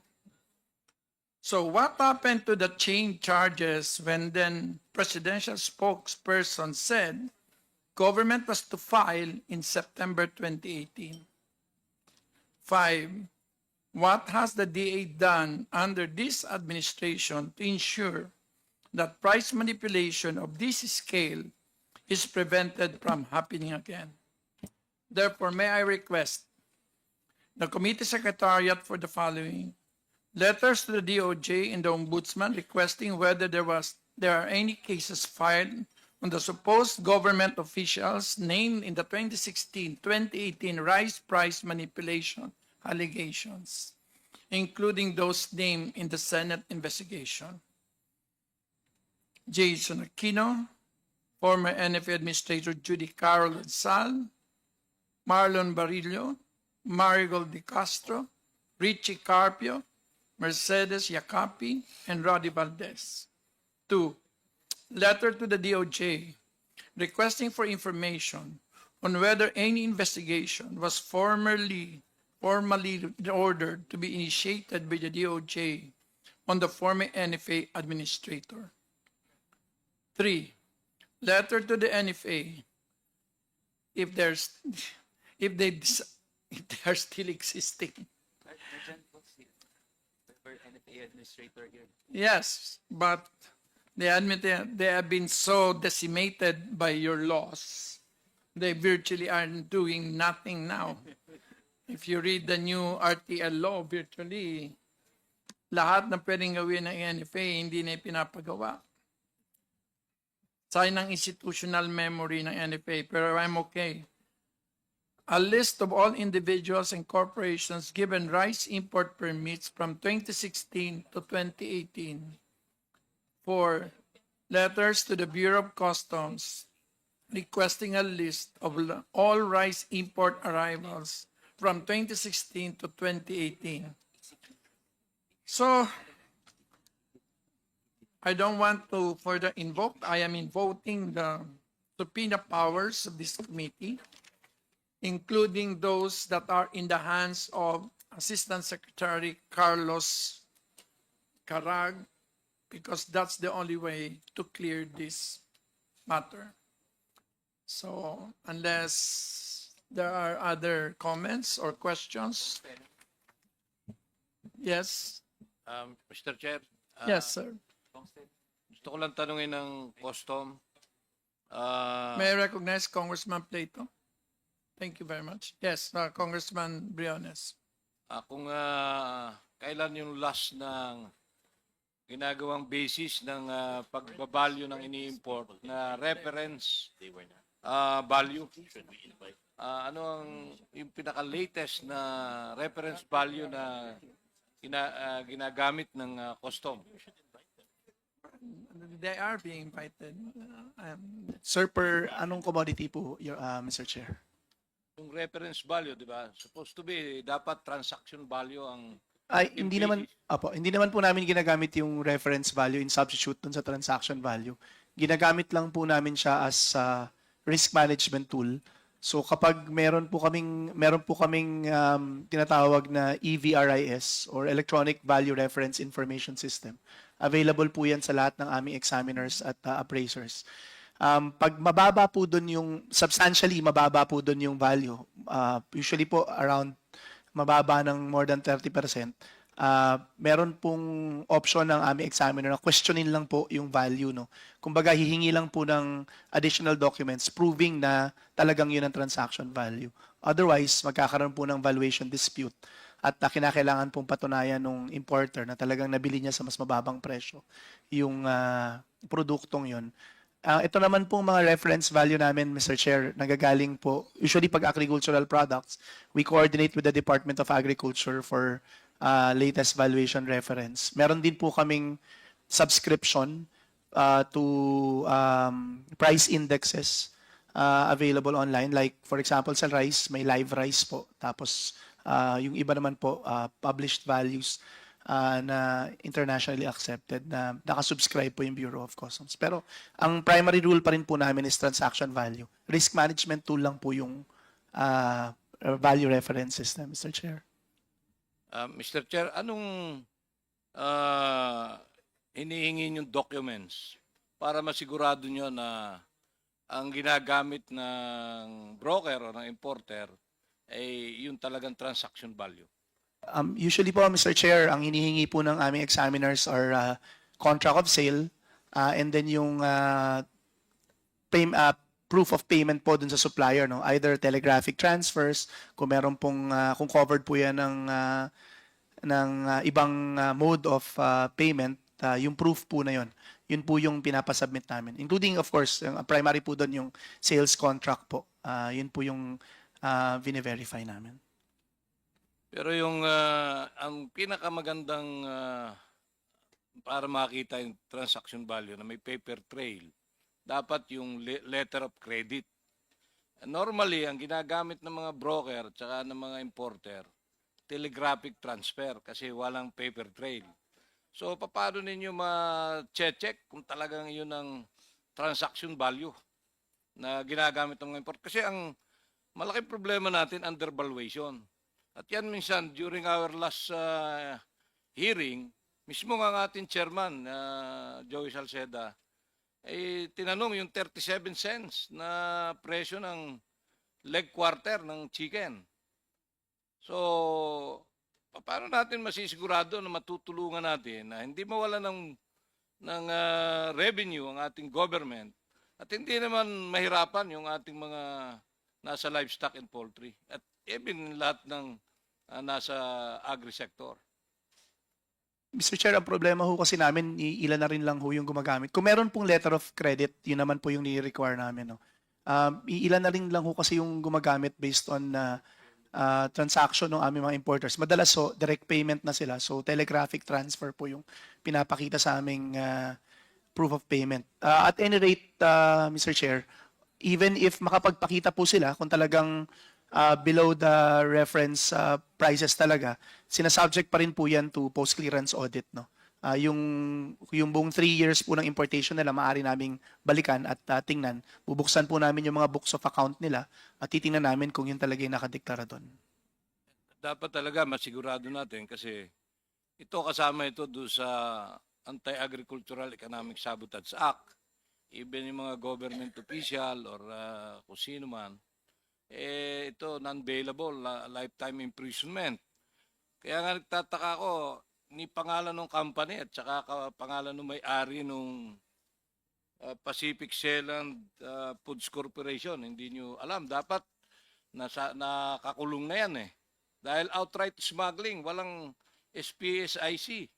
So what happened to the chain charges when then presidential spokesperson said government was to file in September 2018? 5. What has the DA done under this administration to ensure that price manipulation of this scale is prevented from happening again? Therefore, may I request the committee secretariat for the following: letters to the DOJ and the Ombudsman requesting whether there are any cases filed on the supposed government officials named in the 2016-2018 rice price manipulation allegations, including those named in the Senate investigation. Jason Aquino, former NFA Administrator Judy Carol Sal, Marlon Barillo, Marigold Di Castro, Richie Carpio, Mercedes Yacapi, and Roddy Valdez. 2. Letter to the DOJ requesting for information on whether any investigation was formally ordered to be initiated by the DOJ on the former NFA administrator. 3. Letter to the NFA if they are still existing. Yes, but they admit they have been so decimated by your laws. They virtually aren't doing nothing now. If you read the new RTL law, virtually lahat na pwedeng gawin ng NFA hindi na pinapagawa. Sayang ng institutional memory ng NFA, pero I'm okay. A list of all individuals and corporations given rice import permits from 2016 to 2018. 4. Letters to the Bureau of Customs requesting a list of all rice import arrivals from 2016 to 2018. So, I don't want to further invoke. I am invoking the subpoena powers of this committee, including those that are in the hands of Assistant Secretary Carlos Carag, because that's the only way to clear this matter. So, unless there are other comments or questions. Yes. Mr. Chair. Yes, sir. Gusto ko lang tanungin ng custom. May I recognize Congressman Plato? Thank you very much. Yes, Congressman Briones. kung kailan yung last ng ginagawang basis ng pagbabalyo ng ini-import na reference value. Ano ang yung pinaka-latest na reference value na ginagamit ng custom? They are being invited. Sir, per anong commodity po, Mr. Chair? Yung reference value, di ba? Supposed to be, dapat transaction value ang Ay, hindi naman, hindi naman po namin ginagamit yung reference value in substitute dun sa transaction value. Ginagamit lang po namin siya as risk management tool. So kapag meron po kaming tinatawag na EVRIS or Electronic Value Reference Information System, available po yan sa lahat ng aming examiners at appraisers. Pag mababa po doon substantially mababa po doon yung value, usually po around mababa ng more than 30%, meron pong option ng aming examiner na questionin lang po yung value. No? Kumbaga, hihingi lang po ng additional documents proving na talagang yun ang transaction value. Otherwise, magkakaroon po ng valuation dispute at kinakailangan pong patunayan ng importer na talagang nabili niya sa mas mababang presyo yung produktong yun. Ito naman pong mga reference value namin, Mr. Chair, nagagaling po, usually pag agricultural products, we coordinate with the Department of Agriculture for latest valuation reference. Meron din po kaming subscription to price indexes available online. Like, for example, sa rice, may live rice po. Tapos, yung iba naman po, published values na internationally accepted na nakasubscribe po yung Bureau of Customs. Pero ang primary rule pa rin po namin is transaction value. Risk management tool lang po yung value reference system, Mr. Chair. Mr. Chair, anong hinihingi yung documents para masigurado nyo na ang ginagamit ng broker o ng importer ay yung talagang transaction value? Usually po, Mr. Chair, ang hinihingi po ng aming examiners are contract of sale and then yung proof of payment po dun sa supplier, no? Either telegraphic transfers, kung meron pong kung covered po yan ng ibang mode of payment, yung proof po na yon. Yun po yung pinapasubmit namin. Including, of course, yung primary po doon yung sales contract po. Yun po yung vine-verify namin. Pero yung ang pinakamagandang para makita yung transaction value na may paper trail, dapat yung letter of credit. Normally, ang ginagamit ng mga broker at saka ng mga importer, telegraphic transfer kasi walang paper trail. So, paano ninyo ma-check kung talagang yun ang transaction value na ginagamit ng mga importer? Kasi ang malaking problema natin, undervaluation. At yan minsan, during our last hearing, mismo nga ang ating chairman, Joey Salceda, ay tinanong yung 37 cents na presyo ng leg quarter ng chicken. So, paano natin masisigurado na matutulungan natin na hindi mawala ng revenue ang ating government at hindi naman mahirapan yung ating mga nasa livestock and poultry at even lahat ng nasa agri-sector. Mr. Chair, ang problema ho kasi namin, ilan na rin lang ho yung gumagamit. Kung meron pong letter of credit, yun naman po yung ni-require namin. No? Ilan na rin lang ho kasi yung gumagamit based on transaction ng aming mga importers. Madalas ho, direct payment na sila. So, telegraphic transfer po yung pinapakita sa aming proof of payment. At any rate, Mr. Chair, even if makapagpakita po sila kung talagang below the reference prices talaga, sinasubject pa rin po yan to post-clearance audit. No? Yung buong 3 years po ng importation nila, maaari naming balikan at tingnan. Bubuksan po namin yung mga books of account nila at titingnan namin kung yun talaga yung nakadeklara doon. Dapat talaga masigurado natin kasi ito kasama ito doon sa Anti-Agricultural Economic Sabotage Act. Even yung mga government official or kung sino man, ito non-bailable, lifetime imprisonment. Kaya nga nagtataka ako, ni pangalan ng company at saka pangalan ng may-ari ng Pacific Sealand Foods Corporation, hindi nyo alam. Dapat nakakulong na yan Dahil outright smuggling, walang SPSIC.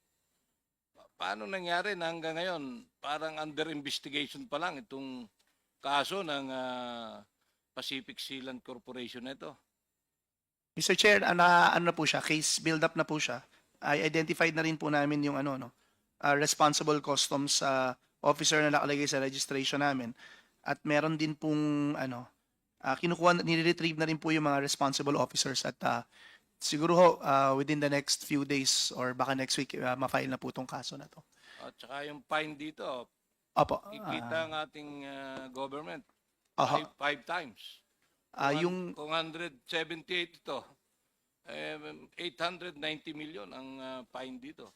Paano nangyari na hanggang ngayon, parang under investigation pa lang itong kaso ng Pacific Sealand Corporation na ito? Mr. Chair, ano na po siya, case build up na po siya. I identified na rin po namin yung responsible customs officer na nakalagay sa registration namin. At meron din pong nire-retrieve na rin po yung mga responsible officers at siguro within the next few days or baka next week ma-file na po tong kaso na to. At saka yung fine dito, Opo. kikita ang ating government Aha. five times. Yung Kung 178 ito, 890 million ang fine dito.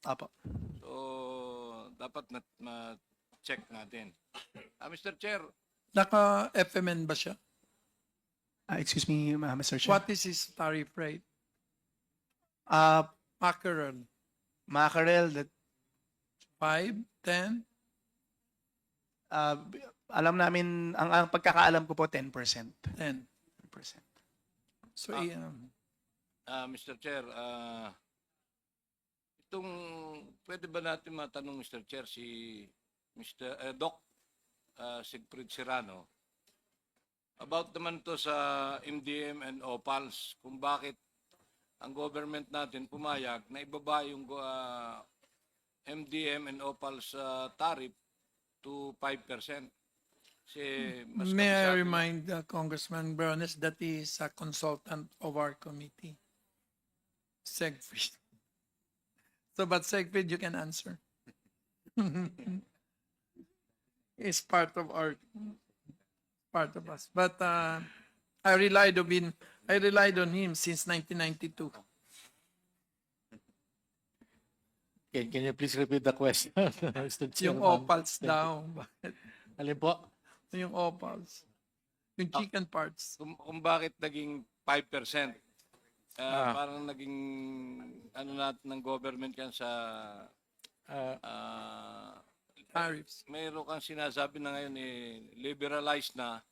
Opo. So, dapat ma-check natin. Mr. Chair, Naka-FMN ba siya? Excuse me, Mr. Chair. What is his tariff rate? Mackerel. Mackerel, 5, 10? Alam namin, ang pagkakaalam ko po, 10%. 10. 10%. So, Mr. Chair, pwede ba natin matanong, Mr. Chair, si Doc Sigfrid Serrano about naman to sa MDM and OPALS, kung bakit ang government natin pumayag na ibaba yung MDM and OPALS tariff to 5%. Kasi mas may I kabisado- remind Congressman Brones that he is a consultant of our committee, Segfried. So, but Segfried, you can answer. He's part of us. But I relied on him since 1992. Can you please repeat the question, Mr. Yung Chairman? opals Thank you. daw. Bakit? Alin po? Yung opals. Yung chicken parts. Kung bakit naging 5%. Parang naging ng government yan sa Tariffs. mayroon kang sinasabi na ngayon liberalized na,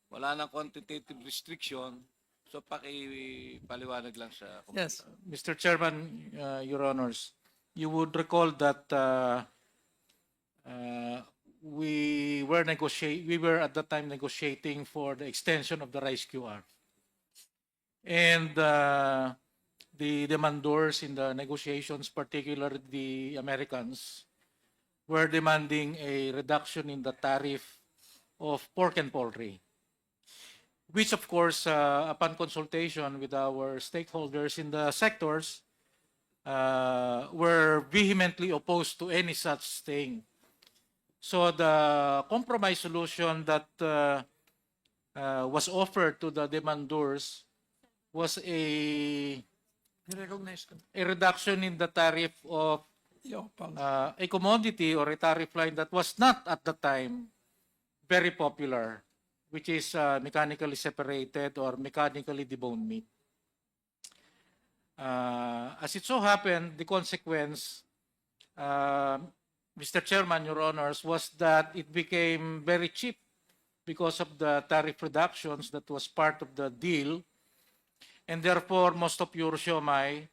wala nang quantitative restriction, so paliwanag lang sa Yes. Mr. Chairman, Your Honors, you would recall that we were at that time negotiating for the extension of the rice QR. And the demandors in the negotiations, particularly the Americans, were demanding a reduction in the tariff of pork and poultry, which of course, upon consultation with our stakeholders in the sectors, were vehemently opposed to any such thing. So the compromise solution that was offered to the demandors was a reduction in the tariff of a commodity or a tariff line that was not at the time very popular, which is mechanically separated or mechanically deboned meat. As it so happened, the consequence, Mr. Chairman, Your Honors, was that it became very cheap because of the tariff reductions that was part of the deal. And therefore, most of your siomai,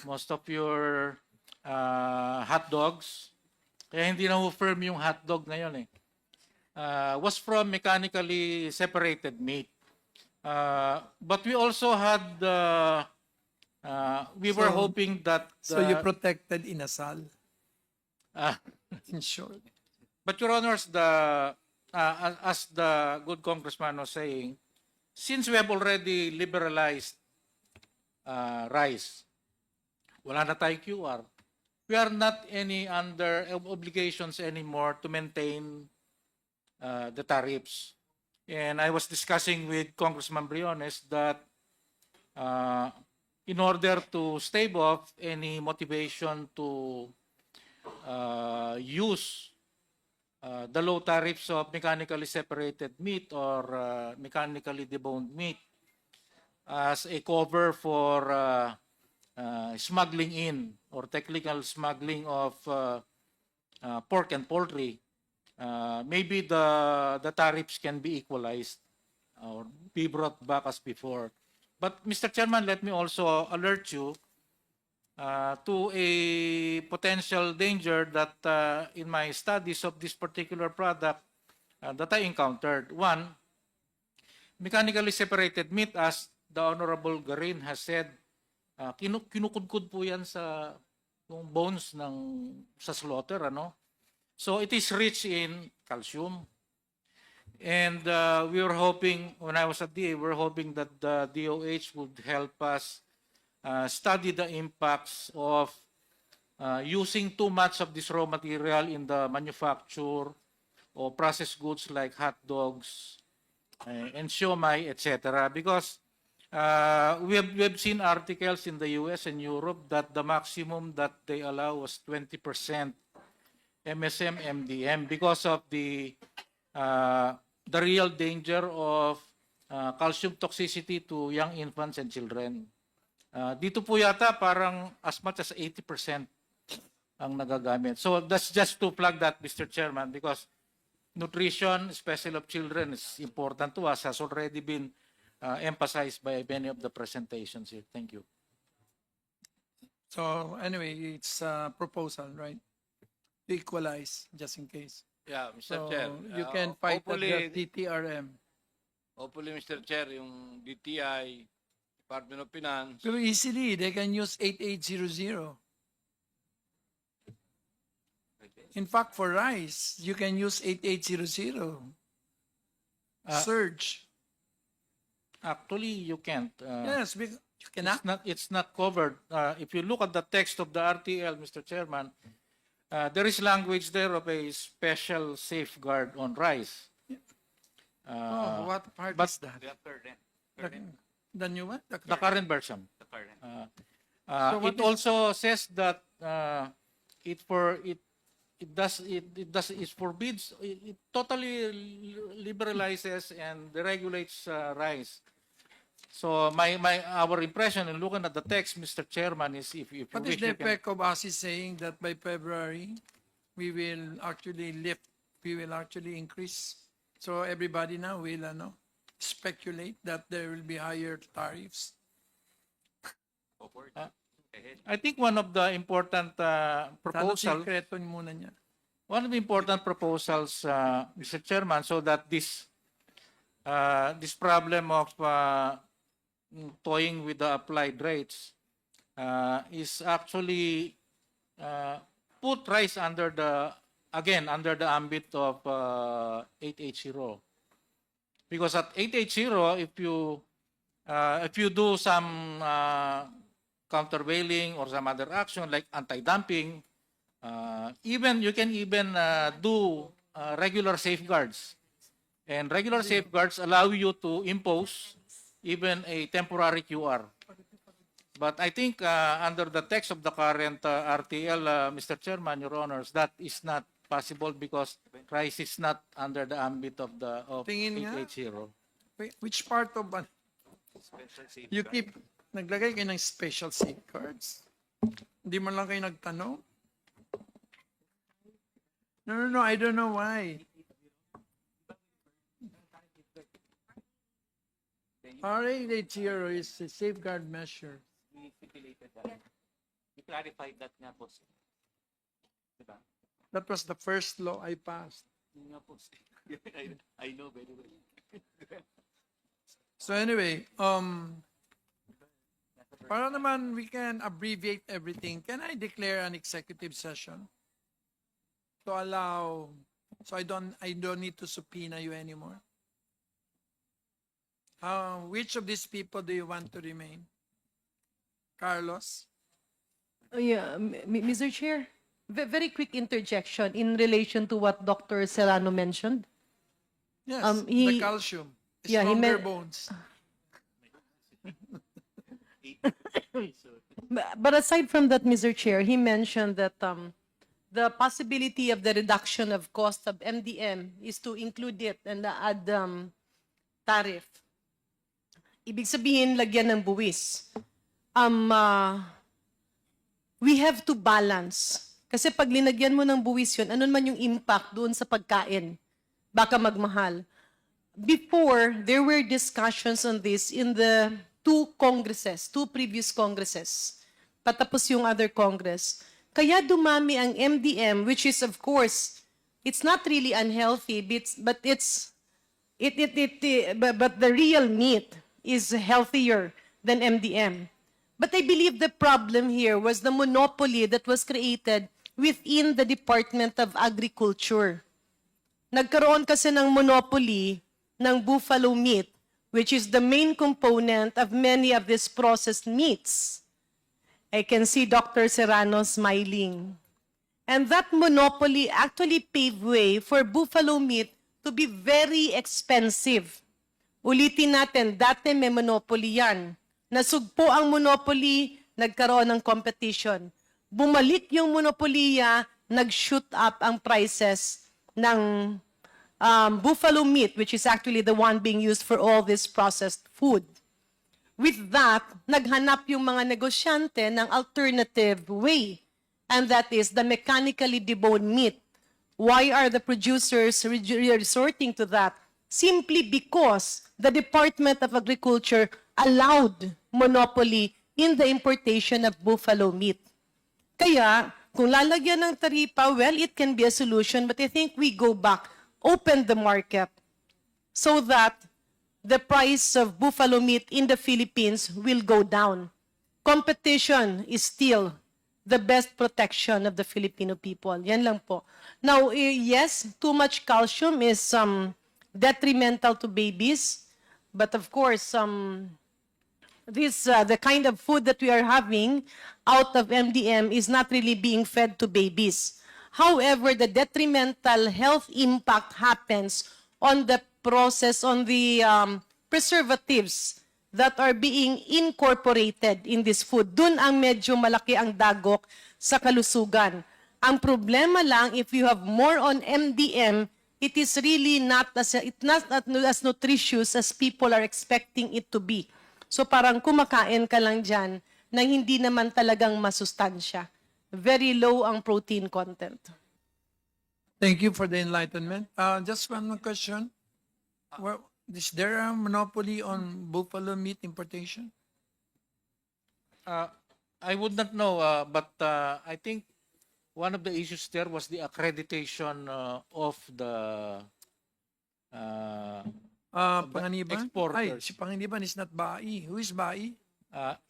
most of your hot dogs, kaya hindi na firm yung hot dog ngayon was from mechanically separated meat. But we also had, we were hoping that... So you protected inasal, in short. But Your Honors, as the good congressman was saying, since we have already liberalized rice, wala na tayong QR, we are not under obligations anymore to maintain the tariffs. And I was discussing with Congressman Briones that in order to stave off any motivation to use the low tariffs of mechanically separated meat or mechanically deboned meat as a cover for smuggling in or technical smuggling of pork and poultry, maybe the tariffs can be equalized or be brought back as before. But Mr. Chairman, let me also alert you to a potential danger that in my studies of this particular product that I encountered. One, mechanically separated meat, as the Honorable Garin has said, kinukudkud po yan sa yung bones sa slaughter, ano? So it is rich in calcium. And we were hoping, when I was at DA, we were hoping that the DOH would help us study the impacts of using too much of this raw material in the manufacture or processed goods like hot dogs and siomai, etc. Because we have seen articles in the US and Europe that the maximum that they allow was 20% MSM, MDM because of the real danger of calcium toxicity to young infants and children. Dito po yata parang as much as 80% ang nagagamit. So that's just to plug that, Mr. Chairman, because nutrition, especially of children, is important to us, has already been emphasized by many of the presentations here. Thank you. So anyway, it's a proposal, right? To equalize, just in case. Yeah, So Mr. Chair. you can fight at hopefully, the TTRM. hopefully, Mr. Chair, yung DTI, Department of Finance, Pero easily, they can use 8800. In fact, for rice, you can use 8800. Surge. Actually, you can't. Yes, because you cannot. It's not covered. If you look at the text of the RTL, Mr. Chairman, there is language there of a special safeguard on rice. What part but is that? The The new one? the current version. So what It also says that it forbids, it totally liberalizes and deregulates rice. So our impression in looking at the text, Mr. Chairman, is if you What wish, is the you can, effect of us is saying that by February, we will actually increase. So everybody now will speculate that there will be higher tariffs. I think one of the important proposals, Sikreto muna niya. one of the important proposals, Mr. Chairman, so that this problem of toying with the applied rates is actually put rice under the ambit of 880. Because at 880, if you do some countervailing or some other action like anti-dumping, you can even do regular safeguards. And regular safeguards allow you to impose even a temporary QR. But I think under the text of the current RTL, Mr. Chairman, Your Honors, that is not possible because rice is not under the ambit of Tingin nga. 880. Wait, which part of you keep naglagay kayo ng special safeguards? Hindi man lang kayo nagtanong? No, I don't know why. RA 880 is a safeguard measure. We stipulated that. We clarified that nga po. Diba? That was the first law I passed. Nga po. I know very well. So anyway, para naman we can abbreviate everything, can I declare an executive session to allow, so I don't need to subpoena you anymore? Which of these people do you want to remain? Carlos? Yeah, Mr. Chair, very quick interjection in relation to what Dr. Serrano mentioned. Yes, He- the calcium. Yeah, he Stronger meant- bones. But aside from that, Mr. Chair, he mentioned that the possibility of the reduction of cost of MDM is to include it and add tariff. Ibig sabihin, lagyan ng buwis. We have to balance. Kasi pag linagyan mo ng buwis yun, ano man yung impact doon sa pagkain? Baka magmahal. Before, there were discussions on this in the two previous Congresses, patapos yung other Congress. Kaya dumami ang MDM, which is of course, it's not really unhealthy, but but the real meat is healthier than MDM. But I believe the problem here was the monopoly that was created within the Department of Agriculture. Nagkaroon kasi ng monopoly ng buffalo meat, which is the main component of many of these processed meats. I can see Dr. Serrano smiling. And that monopoly actually paved way for buffalo meat to be very expensive. Ulitin natin, dati may monopoly yan. Nasugpo ang monopoly, nagkaroon ng competition. Bumalik yung monopoliya, nag-shoot up ang prices ng buffalo meat, which is actually the one being used for all this processed food. With that, naghanap yung mga negosyante ng alternative way, and that is the mechanically deboned meat. Why are the producers resorting to that? Simply because the Department of Agriculture allowed monopoly in the importation of buffalo meat. Kaya, kung lalagyan ng taripa, well, it can be a solution, but I think we go back, open the market, so that the price of buffalo meat in the Philippines will go down. Competition is still the best protection of the Filipino people. Yan lang po. Now, yes, too much calcium is detrimental to babies, but of course, the kind of food that we are having out of MDM is not really being fed to babies. However, the detrimental health impact happens on the process, on the preservatives that are being incorporated in this food. Dun ang medyo malaki ang dagok sa kalusugan. Ang problema lang, if you have more on MDM, it is really not as nutritious as people are expecting it to be. So parang kumakain ka lang dyan na hindi naman talagang masustansya. Very low ang protein content. Thank you for the enlightenment. Just one more question. Is there a monopoly on buffalo meat importation? I would not know, but I think one of the issues there was the accreditation of the Panganiban? Ay, exporters. si Panganiban is not Bai. Who is Bai?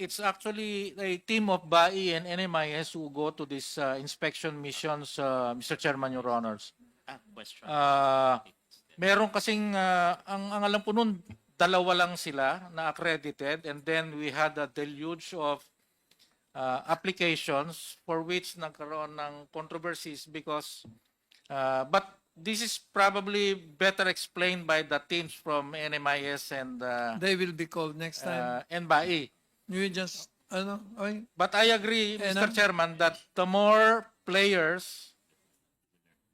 It's actually a team of BAI and NMIS who go to these inspection missions, Mr. Chairman, Your Honors. Question. Meron kasing, ang alam ko nun, dalawa lang sila na accredited, and then we had a deluge of applications for which nagkaroon ng controversies because, but this is probably better explained by the teams from NMIS and They will be called next time. and BAI. You just, okay. But I agree, Mr. Chairman, that the more players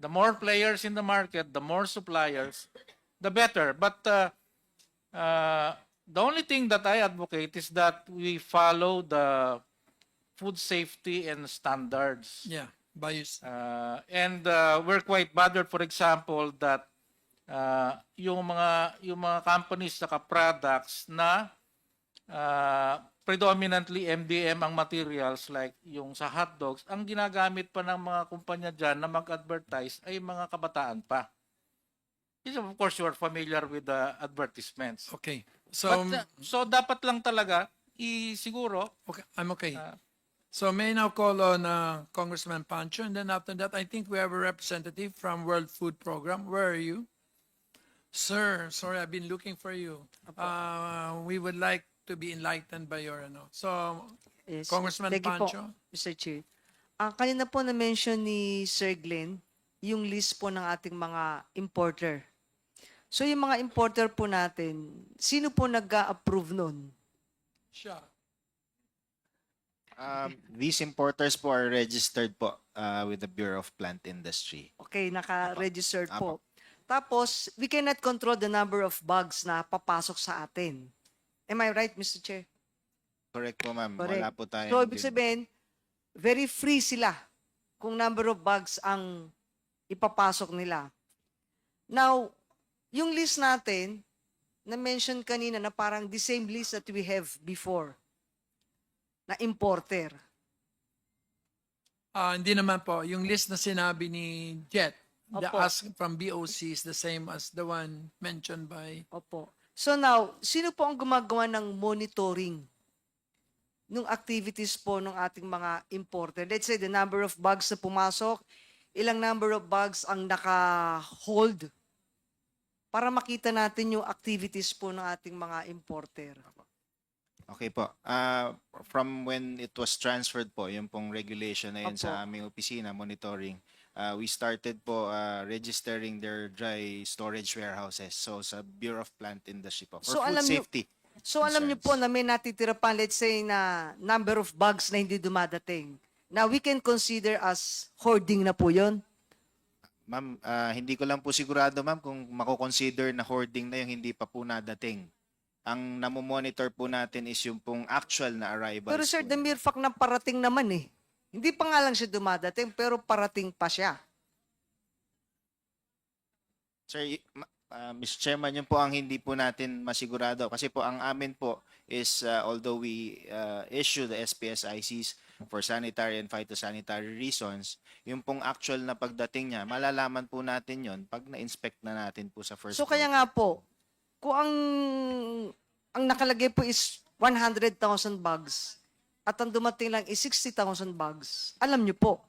in the market, the more suppliers, the better. But the only thing that I advocate is that we follow the food safety and standards. Yeah, bias. And we're quite bothered, for example, that yung mga companies saka products na predominantly MDM ang materials like yung sa hot dogs, ang ginagamit pa ng mga kumpanya dyan na mag-advertise ay mga kabataan pa. Yes, of course, you are familiar with the advertisements. Okay. So, So dapat lang talaga siguro. okay, I'm okay. So may I now call on Congressman Pancho, and then after that, I think we have a representative from World Food Program. Where are you? Sir, sorry, I've been looking for you. We would like to be enlightened by your, So, Yes. Congressman Thank you po, Pancho. Mr. Chair. Kanina po na-mention ni Sir Glenn yung list po ng ating mga importer. So yung mga importer po natin, sino po nag-a-approve nun? Siya. These importers po are registered po with the Bureau of Plant Industry. Okay, naka-registered po. Tapos, we cannot control the number of bugs na papasok sa atin. Am I right, Mr. Chair? Correct po, ma'am. Correct. Wala po tayo. So, ibig sabihin, very free sila kung number of bugs ang ipapasok nila. Now, yung list natin, na-mention kanina na parang the same list that we have before na importer. Hindi naman po. Yung list na sinabi ni Jet, the Opo. ask from BOC is the same as the one mentioned by... Opo. So now, sino po ang gumagawa ng monitoring ng activities po ng ating mga importer? Let's say the number of bags na pumasok, ilang number of bags ang naka-hold para makita natin yung activities po ng ating mga importer. Okay po. From when it was transferred po, yung pong regulation na yun Opo. sa aming opisina, monitoring, we started po registering their dry storage warehouses. So sa Bureau of Plant Industry po. For So, food alam niyo- safety. So alam niyo po na may natitira pa, let's say, na number of bags na hindi dumadating. Now, we can consider as hoarding na po yun. Ma'am, hindi ko lang po sigurado ma'am kung mako-consider na hoarding na yung hindi pa po nadating. Ang namomonitor po natin is yung pong actual na arrivals. Pero sir, po. the mere fact na parating naman eh. Hindi pa nga lang siya dumadating, pero parating pa siya. Sir, Mr. Chairman, yun po ang hindi po natin masigurado. Kasi po ang amin po is although we issue the SPS ICs for sanitary and phytosanitary reasons, yung pong actual na pagdating niya, malalaman po natin yon pag na-inspect na natin po sa first So kaya nga po, kung ang nakalagay po is 100,000 bags at ang dumating lang is 60,000 bags, alam niyo po,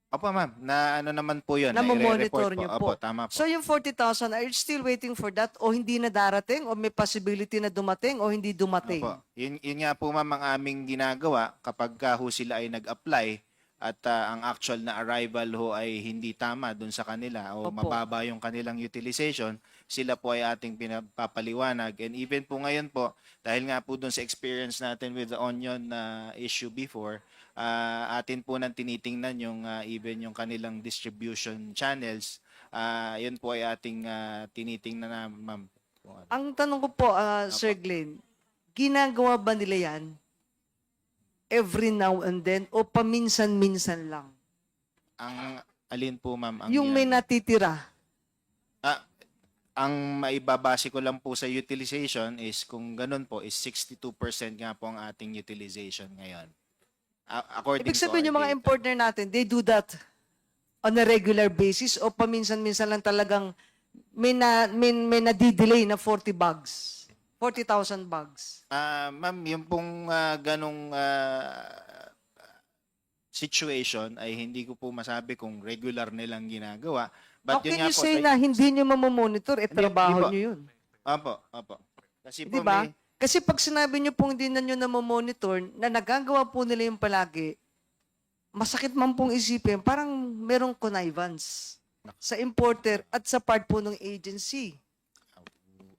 Opo ma'am, na ano naman po yun. na i-re-report monitor niyo Opo, po. tama po. So yung 40,000, are you still waiting for that o hindi na darating o may possibility na dumating o hindi dumating? Opo. Yun nga po ma'am ang aming ginagawa kapag ho sila ay nag-apply at ang actual na arrival ho ay hindi tama dun sa kanila o Opo. mababa yung kanilang utilization, sila po ay ating pinapaliwanag. And even po ngayon po, dahil nga po dun sa experience natin with the onion issue before, atin po nang tinitingnan yung even yung kanilang distribution channels. Yun po ay ating tinitingnan na ma'am. Ang tanong ko po, Sir Glenn, ginagawa ba nila yan every now and then o paminsan-minsan lang? Ang alin po ma'am? Ang Yung may natitira. Ang maibabase ko lang po sa utilization is kung ganun po is 62% nga po ang ating utilization ngayon. According Ibig sabihin to yung our mga data. importer natin, they do that on a regular basis o paminsan-minsan lang talagang may nadidelay na 40 bags, 40,000 bags. Ma'am, yung pong ganong situation ay hindi ko po masabi kung regular nilang ginagawa. How But yun can nga you po, say na hindi nyo mamamonitor? Trabaho nyo yun. Opo. Kasi Di po ba? may, Kasi pag sinabi nyo pong hindi na nyo namamonitor, na nagagawa po nila yung palagi, masakit man pong isipin, parang merong connivance sa importer at sa part po ng agency.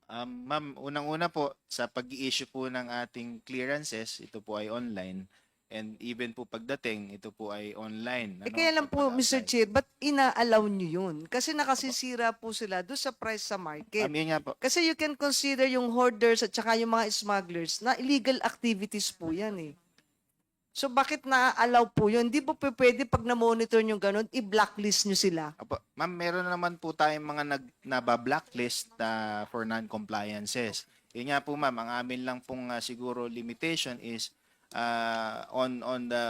ma'am, unang-una po, sa pag-i-issue po ng ating clearances, ito po ay online. And even po pagdating, ito po ay online. Kaya lang po, Mr. Chair, ba't ina-allow nyo yun? Kasi nakasisira po sila doon sa price sa market. Yun nga po. Kasi you can consider yung hoarders at saka yung mga smugglers na illegal activities po yan eh. So bakit na-allow po yun? Hindi po pwede pag na-monitor nyo ganun, i-blacklist nyo sila. Apo, ma'am, meron naman po tayong mga naba-blacklist for non-compliances. Yun nga po ma'am, ang amin lang pong siguro limitation is on the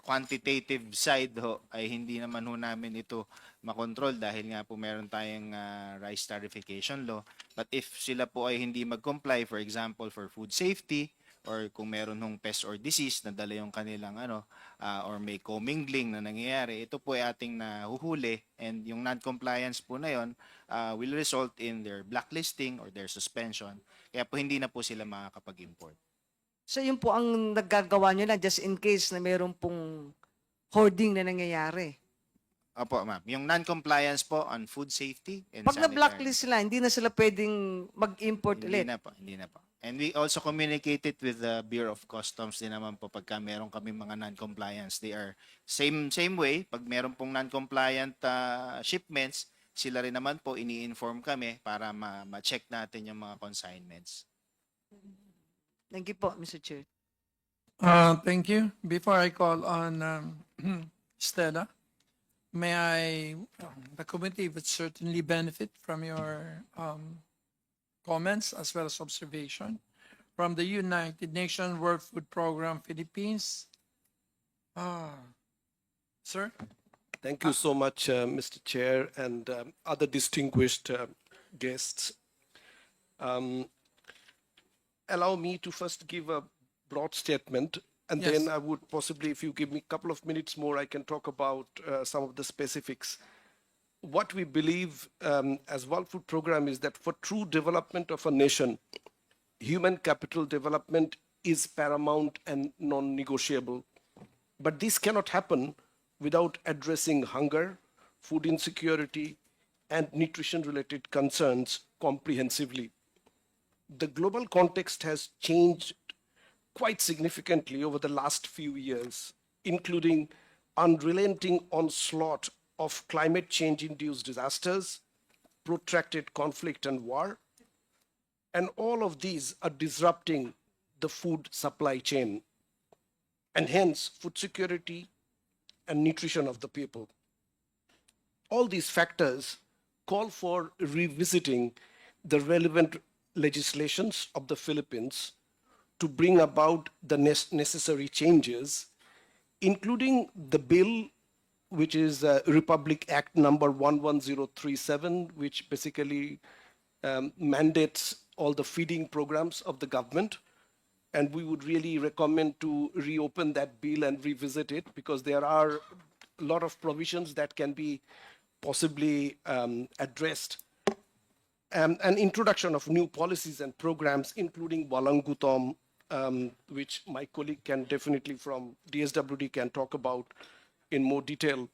quantitative side ho, ay hindi naman ho namin ito makontrol dahil nga po meron tayong rice tarification law. But if sila po ay hindi mag-comply, for example, for food safety, or kung meron hong pest or disease na dala yung kanilang or may commingling na nangyayari, ito po ay ating nahuhuli, and yung non-compliance po na yon will result in their blacklisting or their suspension. Kaya po hindi na po sila makakapag-import. So yun po ang naggagawa nyo na just in case na meron pong hoarding na nangyayari. Opo, ma'am. Yung non-compliance po on food safety and Pag na-blacklist sila, hindi na sila pwedeng mag-import ulit. Hindi na po. And we also communicated with the Bureau of Customs din naman po pagka meron kami mga non-compliance. They are same way. Pag meron pong non-compliant shipments, sila rin naman po ini-inform kami para ma-check natin yung mga consignments. Thank you po, Mr. Chair. Thank you. Before I call on Stella, may I, the committee would certainly benefit from your comments as well as observation from the United Nations World Food Program Philippines. Sir? Thank you so much, Mr. Chair, and other distinguished guests. Allow me to first give a broad statement, and Yes. then I would possibly, if you give me a couple of minutes more, I can talk about some of the specifics. What we believe as World Food Program is that for true development of a nation, human capital development is paramount and non-negotiable. But this cannot happen without addressing hunger, food insecurity, and nutrition-related concerns comprehensively. The global context has changed quite significantly over the last few years, including unrelenting onslaught of climate change-induced disasters, protracted conflict and war, and all of these are disrupting the food supply chain, and hence food security and nutrition of the people. All these factors call for revisiting the relevant legislations of the Philippines to bring about the necessary changes, including the bill, which is Republic Act number 11037, which basically mandates all the feeding programs of the government. And we would really recommend to reopen that bill and revisit it, because there are a lot of provisions that can be possibly addressed. An introduction of new policies and programs, including Walang Gutom, which my colleague can definitely from DSWD can talk about in more detail,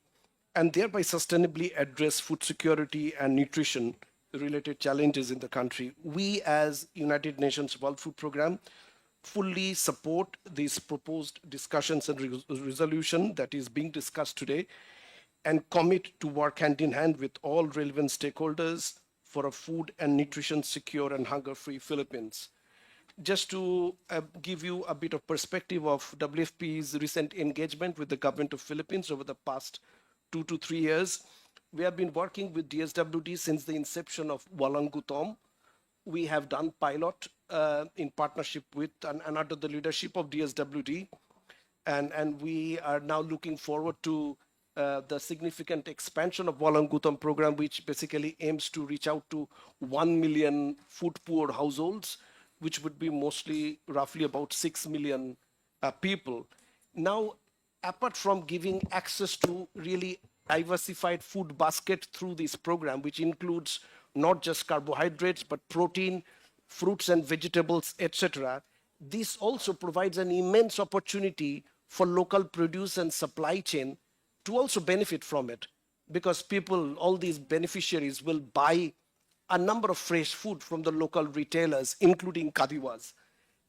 and thereby sustainably address food security and nutrition related challenges in the country. We as United Nations World Food Program fully support these proposed discussions and resolution that is being discussed today, and commit to work hand in hand with all relevant stakeholders for a food and nutrition secure and hunger-free Philippines. Just to give you a bit of perspective of WFP's recent engagement with the government of Philippines over the past 2 to 3 years, we have been working with DSWD since the inception of Walang Gutom. We have done pilot in partnership with and under the leadership of DSWD, and we are now looking forward to the significant expansion of Walang Gutom program, which basically aims to reach out to 1 million food poor households, which would be mostly roughly about 6 million people. Now, apart from giving access to really diversified food basket through this program, which includes not just carbohydrates, but protein, fruits and vegetables, etc., this also provides an immense opportunity for local produce and supply chain to also benefit from it, because people, all these beneficiaries, will buy a number of fresh food from the local retailers, including Kadiwas.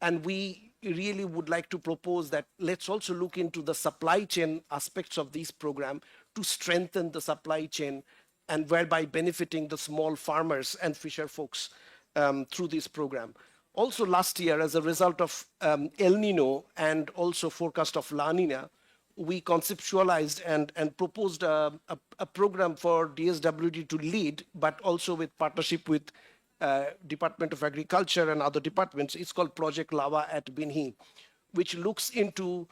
And we really would like to propose that let's also look into the supply chain aspects of this program to strengthen the supply chain, and whereby benefiting the small farmers and fisher folks through this program. Also last year, as a result of El Nino and also forecast of La Nina, we conceptualized and proposed a program for DSWD to lead, but also with partnership with Department of Agriculture and other departments. It's called Project Lava at Binhi, which looks into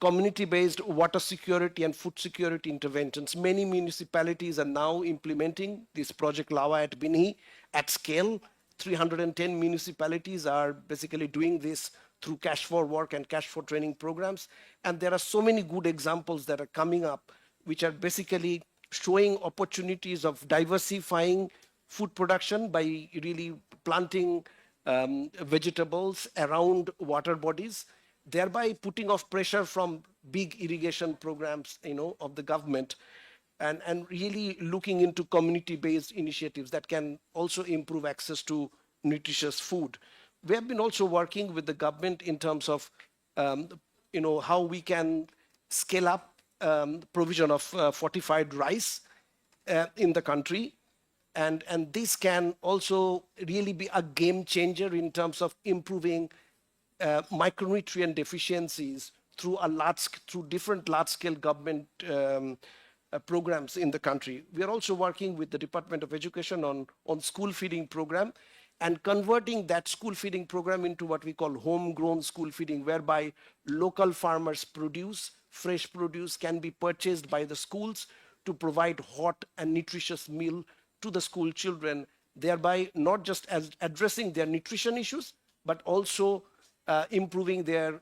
community-based water security and food security interventions. Many municipalities are now implementing this Project Lava at Binhi at scale. 310 municipalities are basically doing this through Cash for Work and Cash for Training programs. And there are so many good examples that are coming up, which are basically showing opportunities of diversifying food production by really planting vegetables around water bodies, thereby putting off pressure from big irrigation programs, of the government, and really looking into community-based initiatives that can also improve access to nutritious food. We have been also working with the government in terms of, how we can scale up provision of fortified rice in the country. And this can also really be a game changer in terms of improving micronutrient deficiencies through different large-scale government programs in the country. We are also working with the Department of Education on school feeding program and converting that school feeding program into what we call homegrown school feeding, whereby local farmers' produce, fresh produce can be purchased by the schools to provide hot and nutritious meal to the school children, thereby not just as addressing their nutrition issues, but also improving their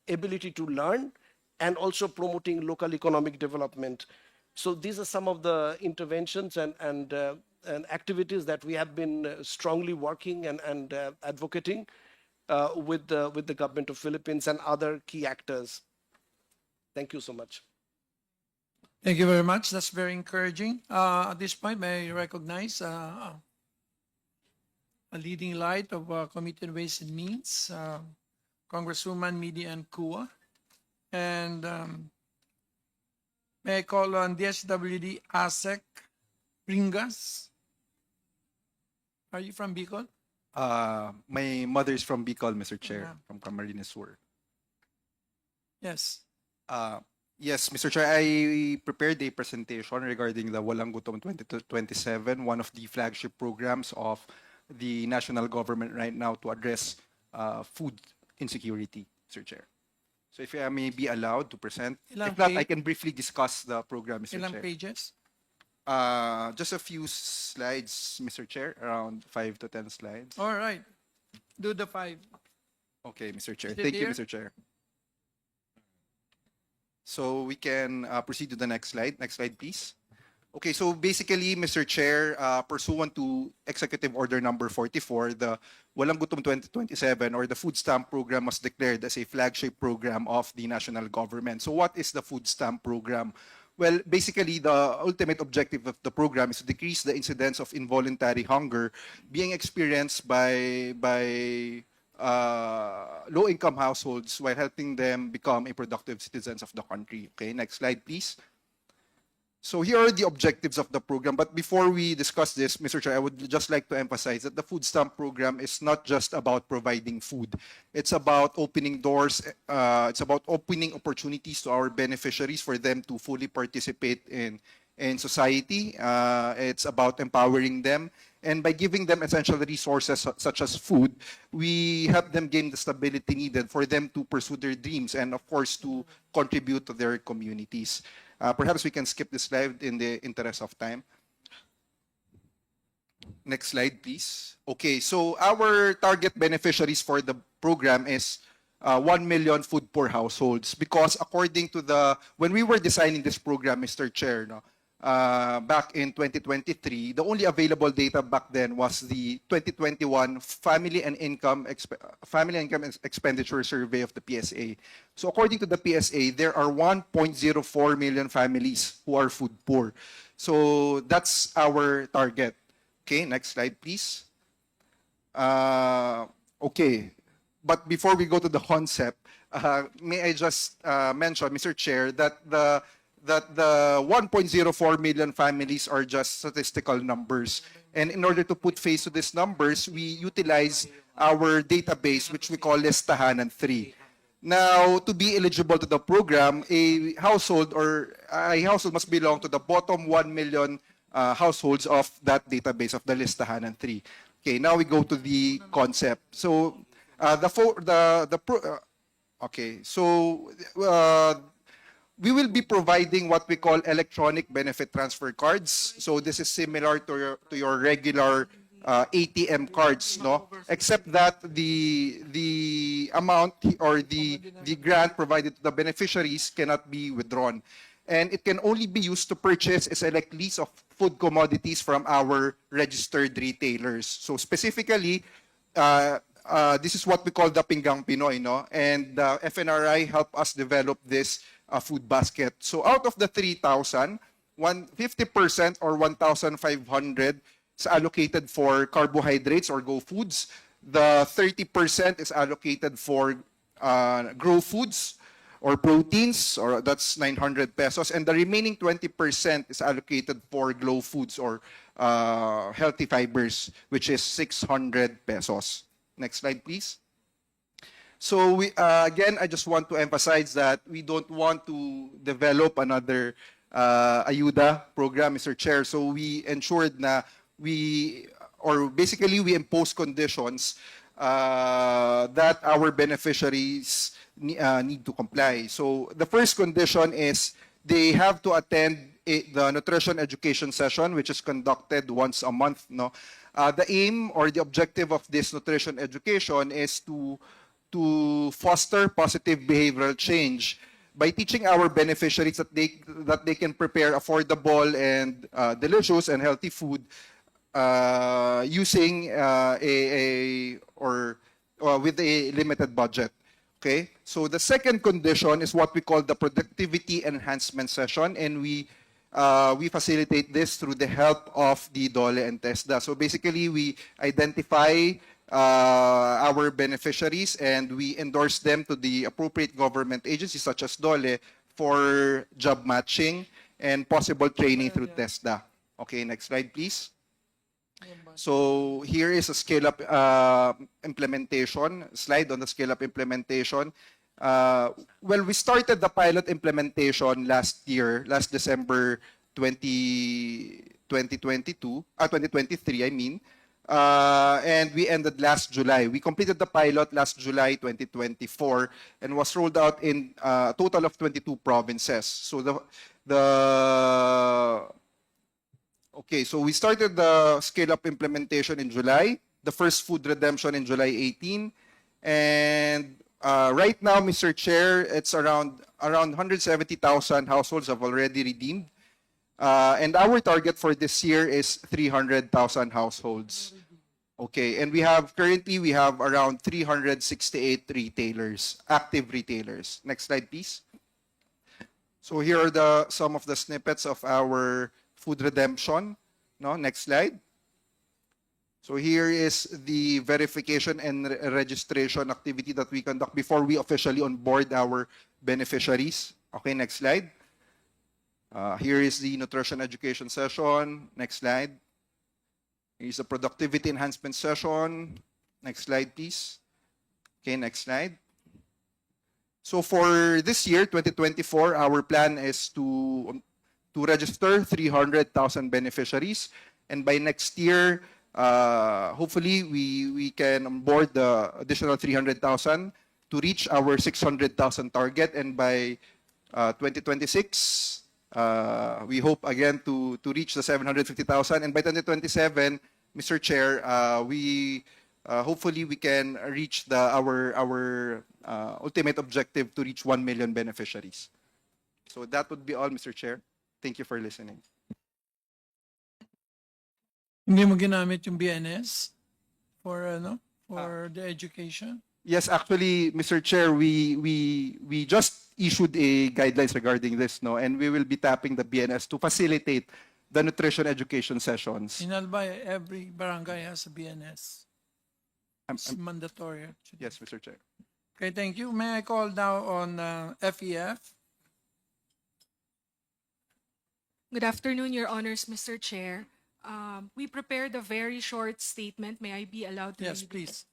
ability to learn and also promoting local economic development. So these are some of the interventions and activities that we have been strongly working and advocating with the government of Philippines and other key actors. Thank you so much. Thank you very much. That's very encouraging. At this point, may I recognize a leading light of Committee on Ways and Means, Congresswoman Midi and Kua. And may I call on DSWD ASEC Bigas? Are you from Bicol? My mother is from Bicol, Mr. Chair, Ah. from Camarines Sur. Yes. Yes, Mr. Chair, I prepared a presentation regarding the Walang Gutom 2027, one of the flagship programs of the national government right now to address food insecurity, Mr. Chair. So if I may be allowed to present, Ilang if not, I page? can briefly discuss the program, Mr. Ilang Chair. pages? Just a few slides, Mr. Chair, around 5 to 10 slides. All right. Do the 5. Okay, Mr. Chair. Is it Thank you, here? Mr. Chair. So we can proceed to the next slide. Next slide, please. Okay, so basically, Mr. Chair, pursuant to Executive Order Number 44, the Walang Gutom 2027 or the Food Stamp Program was declared as a flagship program of the national government. So what is the Food Stamp Program? Well, basically, the ultimate objective of the program is to decrease the incidence of involuntary hunger being experienced by low-income households while helping them become a productive citizens of the country. Okay, next slide, please. So here are the objectives of the program. But before we discuss this, Mr. Chair, I would just like to emphasize that the food stamp program is not just about providing food. It's about opening doors. It's about opening opportunities to our beneficiaries for them to fully participate in society. It's about empowering them. And by giving them essential resources such as food, we help them gain the stability needed for them to pursue their dreams and, of course, to contribute to their communities. Perhaps we can skip this slide in the interest of time. Next slide, please. Okay, so our target beneficiaries for the program is 1 million food poor households because according to when we were designing this program, Mr. Chair, back in 2023, the only available data back then was the 2021 Family and Income Expenditure Survey of the PSA. So according to the PSA, there are 1.04 million families who are food poor. So that's our target. Okay, next slide, please. Okay, but before we go to the concept, may I just mention, Mr. Chair, that the 1.04 million families are just statistical numbers. And in order to put face to these numbers, we utilize our database, which we call Listahanan 3. Now, to be eligible to the program, a household must belong to the bottom 1 million households of that database of the Listahanan 3. Okay, now we go to the concept. So, we will be providing what we call electronic benefit transfer cards. So this is similar to your regular ATM cards, no? Except that the amount or the grant provided to the beneficiaries cannot be withdrawn. And it can only be used to purchase a select list of food commodities from our registered retailers. So specifically, this is what we call the Pinggang Pinoy, no? And FNRI helped us develop this food basket. So out of the 3,000, 50% or 1,500 is allocated for carbohydrates or Go Foods. The 30% is allocated for Grow Foods or proteins, or that's 900 pesos. And the remaining 20% is allocated for Glow Foods or healthy fibers, which is 600 pesos. Next slide, please. So again, I just want to emphasize that we don't want to develop another Ayuda program, Mr. Chair. So we ensured na we impose conditions that our beneficiaries need to comply. So the first condition is they have to attend the nutrition education session, which is conducted once a month. No, the aim or the objective of this nutrition education is to foster positive behavioral change by teaching our beneficiaries that they can prepare affordable and delicious and healthy food using with a limited budget. Okay, so the second condition is what we call the productivity enhancement session, and we facilitate this through the help of the DOLE and TESDA. So basically, we identify our beneficiaries and we endorse them to the appropriate government agencies such as DOLE for job matching and possible training through TESDA. Okay, next slide, please. So here is a scale-up implementation slide on the scale-up implementation. Well, we started the pilot implementation last December 2023, I mean. And we ended last July. We completed the pilot last July 2024 and was rolled out in a total of 22 provinces. So okay, so we started the scale-up implementation in July, the first food redemption in July 18, and right now, Mr. Chair, it's around 170,000 households have already redeemed. And our target for this year is 300,000 households. Okay, and currently we have around 368 retailers, active retailers. Next slide, please. So here are some of the snippets of our food redemption. No, next slide. So here is the verification and registration activity that we conduct before we officially onboard our beneficiaries. Okay, next slide. Here is the nutrition education session. Next slide. Here's the productivity enhancement session. Next slide, please. Okay, next slide. So for this year, 2024, our plan is to register 300,000 beneficiaries. And by next year, hopefully, we can onboard the additional 300,000 to reach our 600,000 target. And by 2026, we hope again to reach the 750,000. And by 2027, Mr. Chair, hopefully we can reach our ultimate objective to reach 1 million beneficiaries. So that would be all, Mr. Chair. Thank you for listening. Hindi mo ginamit yung BNS for the education? Yes, actually, Mr. Chair, we just issued a guidelines regarding this, no, and we will be tapping the BNS to facilitate the nutrition education sessions. In Albay, every barangay has a BNS. It's mandatory. Actually. Yes, Mr. Chair. Okay, thank you. May I call now on FEF? Good afternoon, Your Honors, Mr. Chair. We prepared a very short statement. May I be allowed to Yes, read it? please.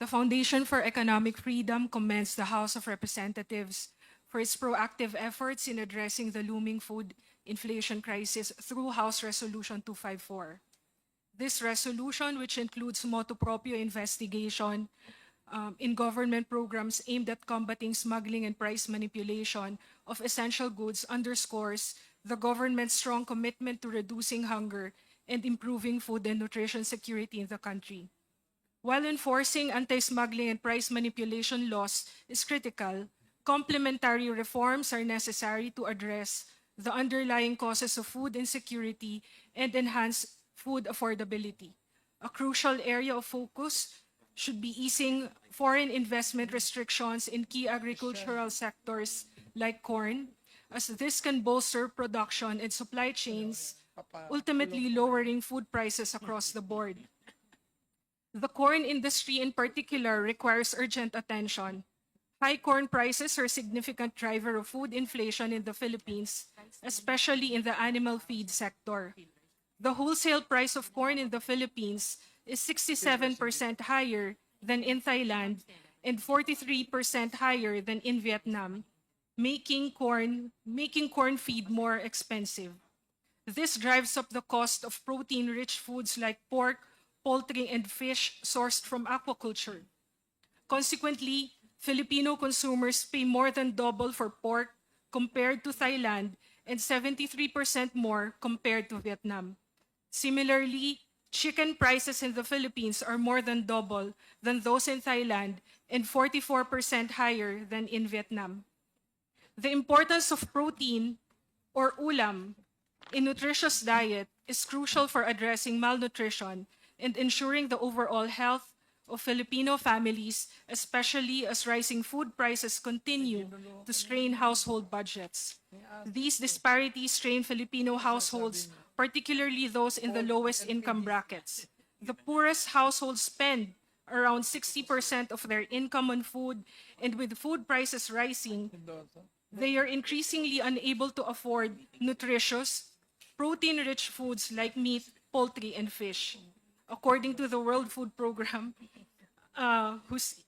The Foundation for Economic Freedom commends the House of Representatives for its proactive efforts in addressing the looming food inflation crisis through House Resolution 254. This resolution, which includes motu proprio investigation in government programs aimed at combating smuggling and price manipulation of essential goods, underscores the government's strong commitment to reducing hunger and improving food and nutrition security in the country. While enforcing anti-smuggling and price manipulation laws is critical, complementary reforms are necessary to address the underlying causes of food insecurity and enhance food affordability. A crucial area of focus should be easing foreign investment restrictions in key agricultural sectors like corn, as this can bolster production and supply chains, ultimately lowering food prices across the board. The corn industry in particular requires urgent attention. High corn prices are a significant driver of food inflation in the Philippines, especially in the animal feed sector. The wholesale price of corn in the Philippines is 67% higher than in Thailand and 43% higher than in Vietnam. making corn feed more expensive. This drives up the cost of protein-rich foods like pork, poultry, and fish sourced from aquaculture. Consequently, Filipino consumers pay more than double for pork compared to Thailand and 73% more compared to Vietnam. Similarly, chicken prices in the Philippines are more than double than those in Thailand and 44% higher than in Vietnam. The importance of protein or ulam in nutritious diet is crucial for addressing malnutrition and ensuring the overall health of Filipino families, especially as rising food prices continue to strain household budgets. These disparities strain Filipino households, particularly those in the lowest income brackets. The poorest households spend around 60% of their income on food, and with food prices rising, they are increasingly unable to afford nutritious, protein-rich foods like meat, poultry, and fish. According to the World Food Program, who's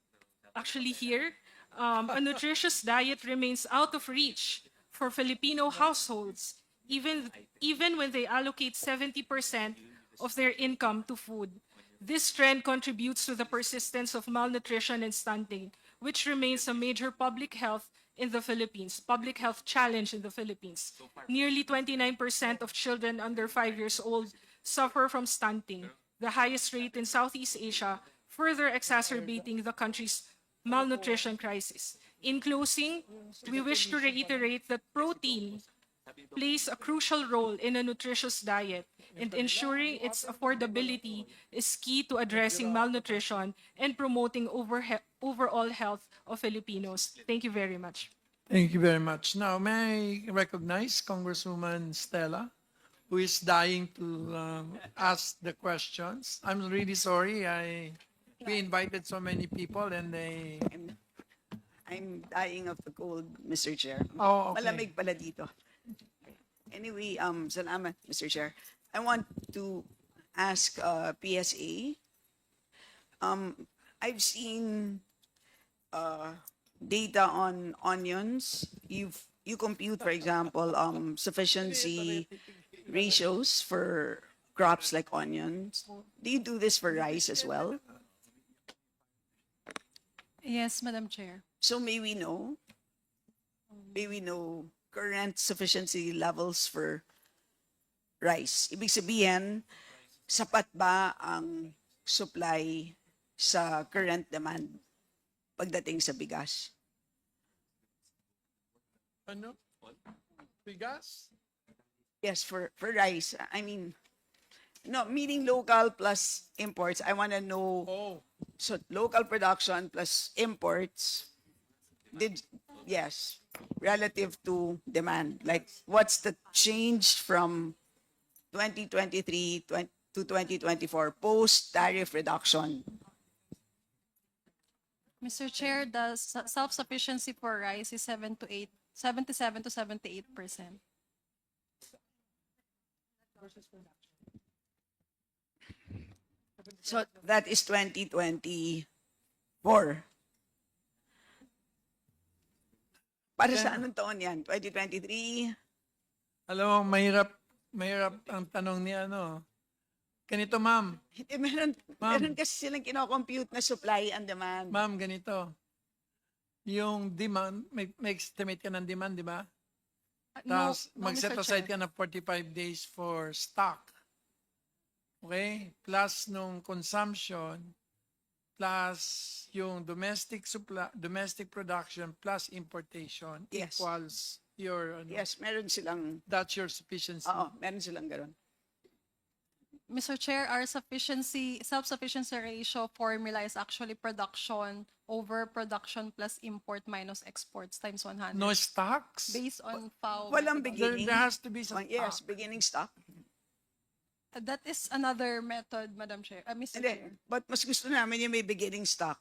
actually here, a nutritious diet remains out of reach for Filipino households, even when they allocate 70% of their income to food. This trend contributes to the persistence of malnutrition and stunting, which remains a major public health challenge in the Philippines. Nearly 29% of children under 5 years old suffer from stunting, the highest rate in Southeast Asia, further exacerbating the country's malnutrition crisis. In closing, we wish to reiterate that protein plays a crucial role in a nutritious diet, and ensuring its affordability is key to addressing malnutrition and promoting overall health of Filipinos. Thank you very much. Thank you very much. Now, may I recognize Congresswoman Stella, who is dying to ask the questions. I'm really sorry. We invited so many people and they... I'm dying of the cold, Mr. Chair. Oh, okay. Malamig pala dito. Anyway, salamat, Mr. Chair. I want to ask PSA. I've seen data on onions. You compute, for example, sufficiency ratios for crops like onions. Do you do this for rice as well? Yes, Madam Chair. So may we know current sufficiency levels for rice? Ibig sabihin, sapat ba ang supply sa current demand pagdating sa bigas? Ano? Bigas? Yes, for rice. I mean, no, meaning local plus imports. I want to know, so local production plus imports, yes, relative to demand. Like, what's the change from 2023 to 2024 post-tariff reduction? Mr. Chair, the self-sufficiency for rice is 77 to 78%. So that is 2024. Para sa anong taon yan? 2023? Alam mo, mahirap ang tanong ni ano. Ganito, ma'am. Hindi, meron kasi silang kinocompute na supply and demand. Ma'am, ganito. Yung demand, may estimate ka ng demand, di ba? Tapos, mag-set Mr. aside Chair. ka na 45 days for stock. Okay? Plus nung consumption, plus yung domestic supply, domestic production, plus importation Yes. equals your, Yes, meron silang, that's your sufficiency. oo, meron silang gano'n. Mr. Chair, our self-sufficiency ratio formula is actually production over production plus import minus exports times 100. No stocks? Based on FAO. Walang methodology. beginning. There has to be some Yes, stock. beginning stock. That is another method, Madam Chair. Mr. Hindi, Chair. but mas gusto namin yung may beginning stock.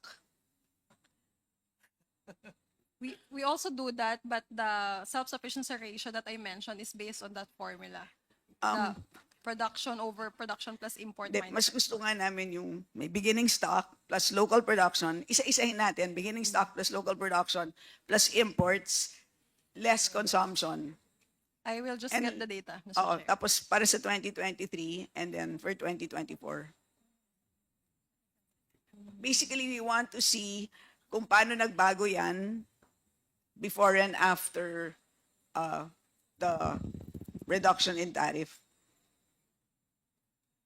We also do that, but the self-sufficiency ratio that I mentioned is based on that formula. The production over production plus import Hindi, mas gusto nga namin yung may beginning stock plus local production. Isa-isahin natin, beginning stock plus local production plus imports. less consumption. I will just And- get the data, Mr. Oo, Chair. tapos para sa 2023 and then for 2024. Basically, we want to see kung paano nagbago yan before and after the reduction in tariff.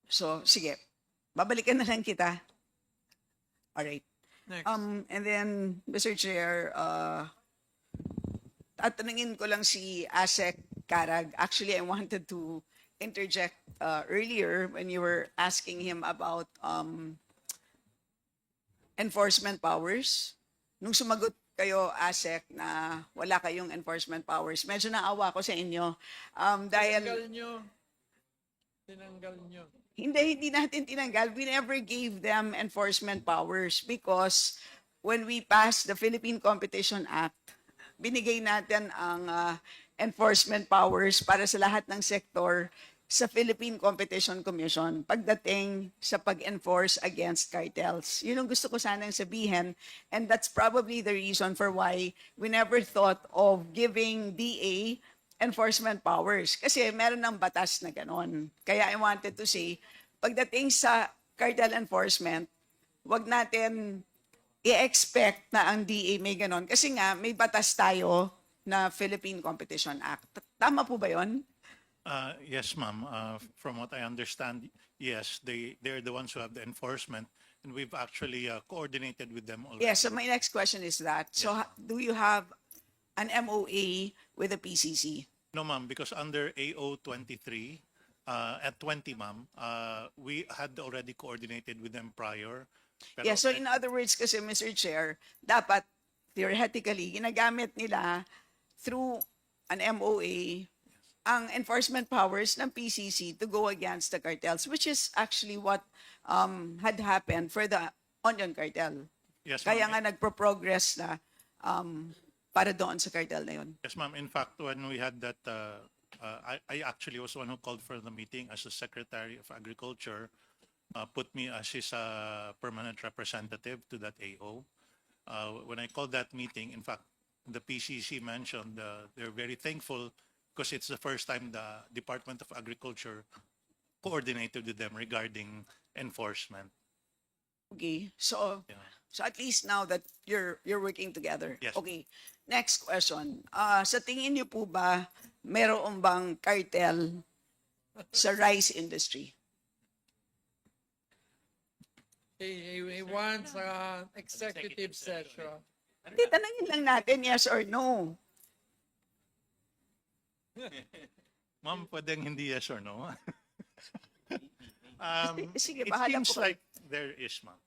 So, sige. Babalikan na lang kita. Alright. Next. And then, Mr. Chair, tatanungin ko lang si Asek Karag. Actually, I wanted to interject earlier when you were asking him about enforcement powers. Nung sumagot kayo, Asek, na wala kayong enforcement powers, medyo naawa ko sa inyo. Dahil Tinanggal nyo. hindi natin tinanggal. We never gave them enforcement powers because when we passed the Philippine Competition Act, binigay natin ang enforcement powers para sa lahat ng sektor sa Philippine Competition Commission pagdating sa pag-enforce against cartels. Yun ang gusto ko sanang sabihin, and that's probably the reason for why we never thought of giving DA enforcement powers. Kasi meron ng batas na ganon. Kaya I wanted to say, pagdating sa cartel enforcement, wag natin i-expect na ang DA may ganon. Kasi nga, may batas tayo na Philippine Competition Act. Tama po ba yon? Yes, ma'am. From what I understand, yes, they're the ones who have the enforcement, and we've actually coordinated with them already. Yes, so my next question is that. So do you have an MOA with the PCC? No, ma'am, because under AO 23 at 20, ma'am, we had already coordinated with them prior. Pero- Yeah, so in other words kasi, Mr. Chair, dapat theoretically, ginagamit nila through an MOA ang enforcement powers ng PCC to go against the cartels, which is actually what had happened for the onion cartel. Yes, Kaya ma'am. nga nagpro-progress na para doon sa cartel na yun. Yes, ma'am. In fact, when we had that, I actually was the one who called for the meeting as the Secretary of Agriculture, put me as his permanent representative to that AO. When I called that meeting, in fact, the PCC mentioned they're very thankful because it's the first time the Department of Agriculture coordinated with them regarding enforcement. Okay, so at least now that you're working together. Yes. Okay, next question. Sa tingin niyo po ba meron bang cartel sa rice industry? He wants executive session. Hindi, tanangin lang natin yes or no. Ma'am, pwedeng hindi yes or no? Sige, It bahala seems po. like there is, ma'am.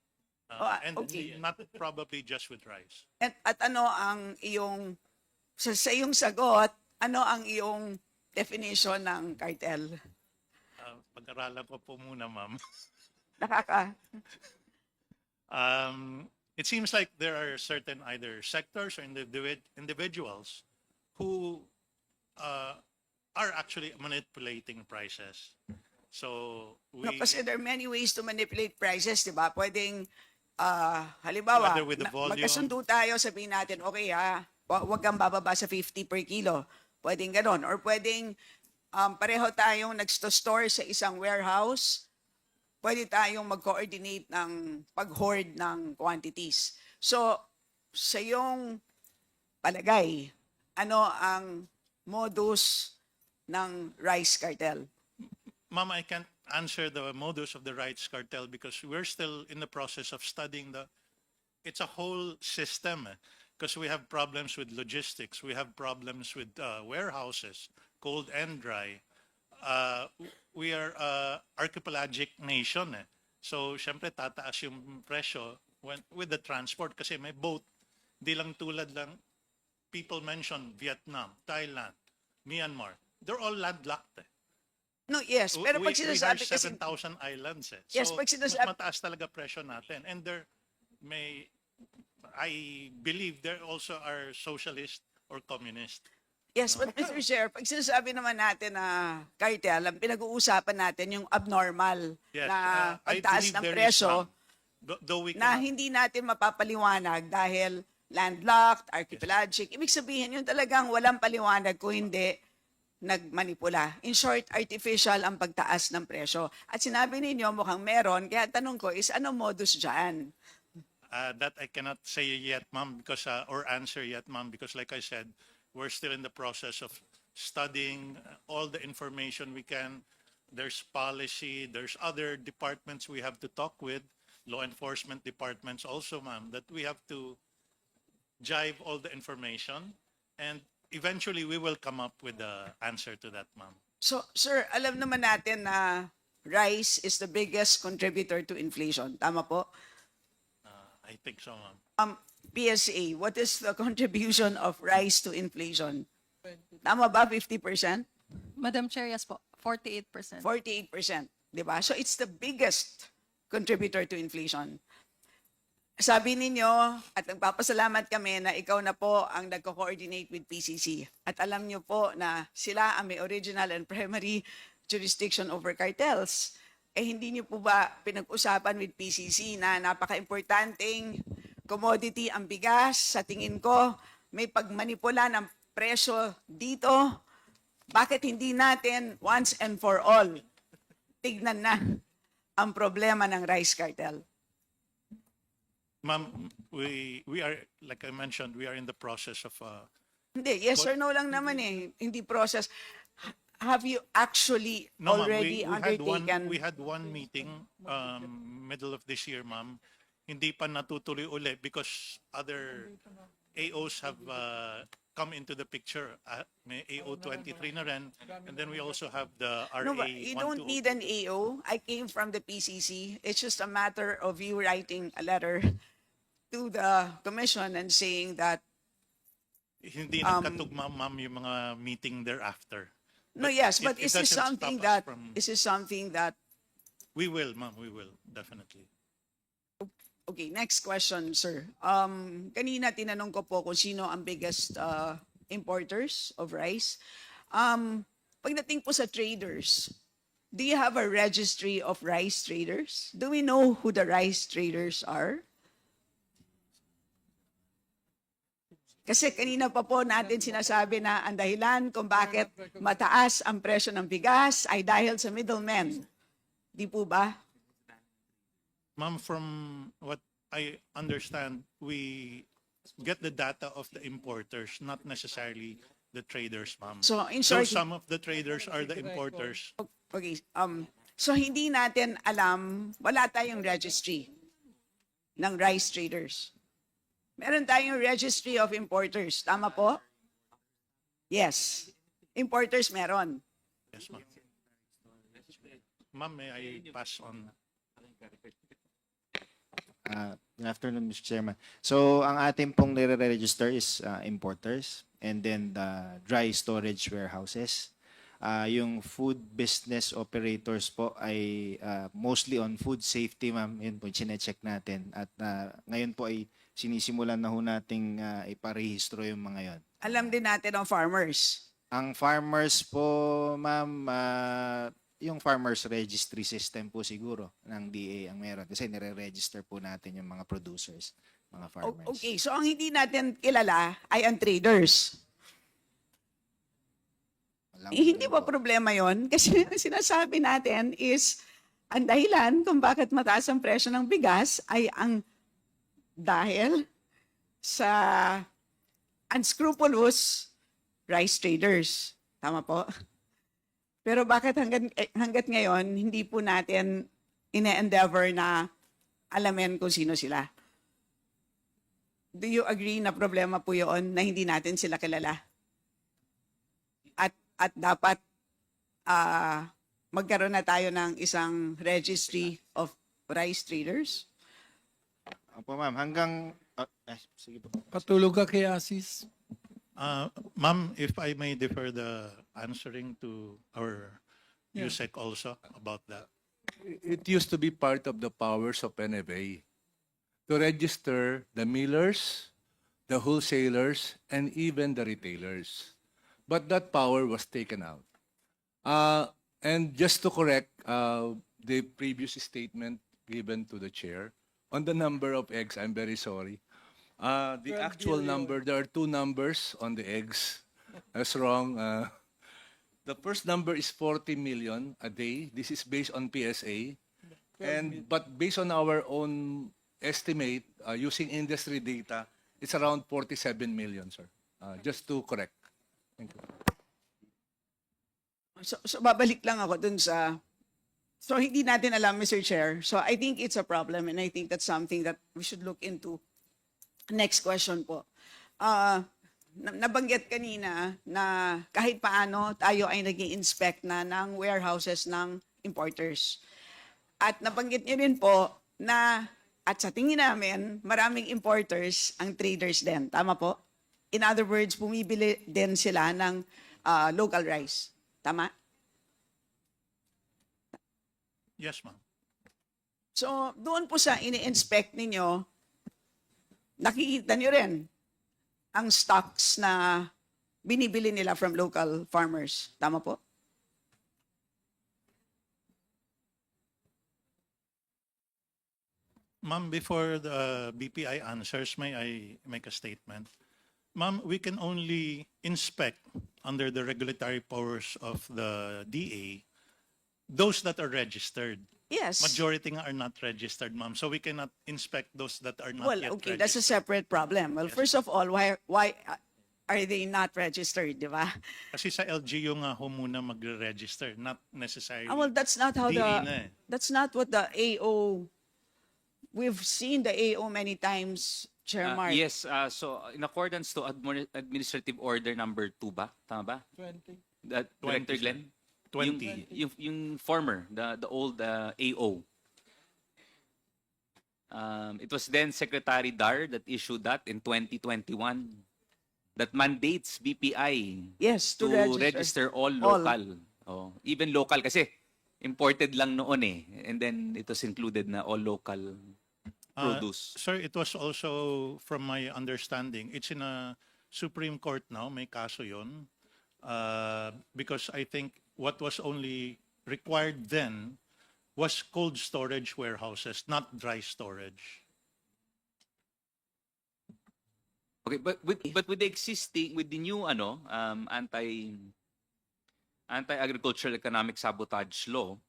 And okay. not probably just with rice. At ano ang iyong, sa iyong sagot, ano ang iyong definition ng cartel? Pag-aralan ko po muna, ma'am. It seems like there are certain either sectors or individuals who are actually manipulating prices. So No, kasi there are many ways to manipulate prices, di ba? Pwedeng, halimbawa, Whether with the volume. magkasundo tayo, sabihin natin, okay wag kang bababa sa 50 per kilo. Pwedeng ganon. Or pwedeng, pareho tayong nagsto-store sa isang warehouse, pwede tayong mag-coordinate ng pag-hoard ng quantities. So, sa iyong palagay, ano ang modus ng rice cartel? Ma'am, I can't answer the modus of the rights cartel because we're still in the process of studying it's a whole system because we have problems with logistics, we have problems with warehouses, cold and dry. We are archipelagic nation So, syempre tataas yung presyo with the transport kasi may boat. Di lang tulad lang, people mention Vietnam, Thailand, Myanmar. They're all landlocked No, yes. Pero pag we sinasabi have kasi, 7,000 islands So, Yes, pag mas sinasabi- mataas talaga presyo natin. And I believe there also are socialist or communist. yes, but Mr. Chair, pag sinasabi naman natin na cartel, ang pinag-uusapan natin yung abnormal Yes, na I pagtaas believe ng there is presyo some. Though we na cannot- hindi natin mapapaliwanag dahil landlocked, archipelagic. Ibig sabihin yun talagang walang paliwanag kung hindi nagmanipula. In short, artificial ang pagtaas ng presyo. At sinabi ninyo mukhang meron, kaya tanong ko is ano modus dyan? That I cannot say yet, ma'am, because or answer yet, ma'am, because like I said, we're still in the process of studying all the information we can. There's policy, there's other departments we have to talk with, law enforcement departments also, ma'am, that we have to jive all the information, and eventually we will come up with the answer to that, ma'am. So, sir, alam naman natin na rice is the biggest contributor to inflation. Tama po? I think so, ma'am. PSA, what is the contribution of rice to inflation? Tama ba, 50%? Madam Chair, yes po, 48%. 48%, di ba? So it's the biggest contributor to inflation. Sabi ninyo, at nagpapasalamat kami na ikaw na po ang nagko-coordinate with PCC. At alam niyo po na sila ang may original and primary jurisdiction over cartels. Eh hindi niyo po ba pinag-usapan with PCC na napaka-importanting commodity ang bigas? Sa tingin ko, may pagmanipula ng presyo dito. Bakit hindi natin once and for all tignan na ang problema ng rice cartel? Ma'am, we are, like I mentioned, we are in the process of Hindi, yes or no lang naman eh. Hindi process. Have you actually no, ma'am, already undertaken? we had one meeting middle of this year, ma'am. Hindi pa natutuloy uli because other AOs have come into the picture. May AO 23 na rin, and then we also have the RA No, but you don't need an AO. I came from the PCC. It's just a matter of you writing a letter to the commission and saying that Hindi nagkatugma, ma'am, yung mga meeting thereafter. no, yes, but it is this doesn't something stop us that from- is this something that We will, ma'am, we will, definitely. okay, next question, sir. Kanina tinanong ko po kung sino ang biggest importers of rice. Pagdating po sa traders, do you have a registry of rice traders? Do we know who the rice traders are? Kasi kanina pa po natin sinasabi na ang dahilan kung bakit mataas ang presyo ng bigas ay dahil sa middlemen. Di po ba? Ma'am, from what I understand, we get the data of the importers, not necessarily the traders, ma'am. So, in Though short, some of the traders are the importers. okay, so hindi natin alam, wala tayong registry ng rice traders. Meron tayong registry of importers. Tama po? Yes. Importers meron. Yes, ma'am. Ma'am, may I pass on? Good afternoon, Mr. Chairman. So, ang ating pong nire-register is importers and then the dry storage warehouses. Yung food business operators po ay mostly on food safety, ma'am. Yun po, chinecheck natin. At ngayon po ay sinisimulan na ho nating iparehistro yung mga yon. Alam din natin ang farmers. Ang farmers po, ma'am, yung farmers registry system po siguro ng DA ang meron. Kasi nire-register po natin yung mga producers, mga farmers. Okay, so ang hindi natin kilala ay ang traders. Hindi ba problema yon? Kasi ang sinasabi natin is, ang dahilan kung bakit mataas ang presyo ng bigas ay ang dahil sa unscrupulous rice traders. Tama po? Pero bakit hanggat ngayon, hindi po natin ine-endeavor na alamin kung sino sila? Do you agree na problema po yun na hindi natin sila kilala? At dapat magkaroon na tayo ng isang registry of rice traders? Opo, ma'am. Hanggang... sige po. Patulog ka kay Asis. Ma'am, if I may defer the answering to our USEC also about that. It used to be part of the powers of NFA to register the millers, the wholesalers, and even the retailers. But that power was taken out. And just to correct the previous statement given to the chair, on the number of eggs, I'm very sorry. The actual number, there are two numbers on the eggs. That's wrong. The first number is 40 million a day. This is based on PSA. But based on our own estimate, using industry data, it's around 47 million, sir. Just to correct. Thank you. So babalik lang ako dun sa... So hindi natin alam, Mr. Chair. So I think it's a problem and I think that's something that we should look into. Next question po. Nabanggit kanina na kahit paano tayo ay nag-i-inspect na ng warehouses ng importers. At nabanggit niyo rin po na at sa tingin namin, maraming importers ang traders din. Tama po? In other words, bumibili din sila ng local rice. Tama? Yes, ma'am. So, doon po sa ini-inspect ninyo, nakikita nyo rin ang stocks na binibili nila from local farmers. Tama po? Ma'am, before the BPI answers, may I make a statement? Ma'am, we can only inspect under the regulatory powers of the DA those that are registered. Yes. Majority nga are not registered, ma'am. So we cannot inspect those that are not Well, yet okay, registered. that's a separate problem. Well, first of all, why are they not registered, di ba? Kasi sa LGU nga ho muna magre-register, not necessarily. Well, that's not how DA na eh. that's not what the AO, we've seen the AO many times, Chair Mark. Yes, so in accordance to Administrative Order number 2 ba? Tama ba? 20. Director 20, Glenn? 20. Yung former, the old AO. It was then Secretary Dar that issued that in 2021 that mandates BPI Yes, to register all local. Oh, even local kasi imported lang noon eh. And then it was included na all local produce. Sir, it was also, from my understanding, it's in a Supreme Court now, may kaso yun. Because I think what was only required then was cold storage warehouses, not dry storage. Okay, but with the existing, with the new anti-agricultural economic sabotage law,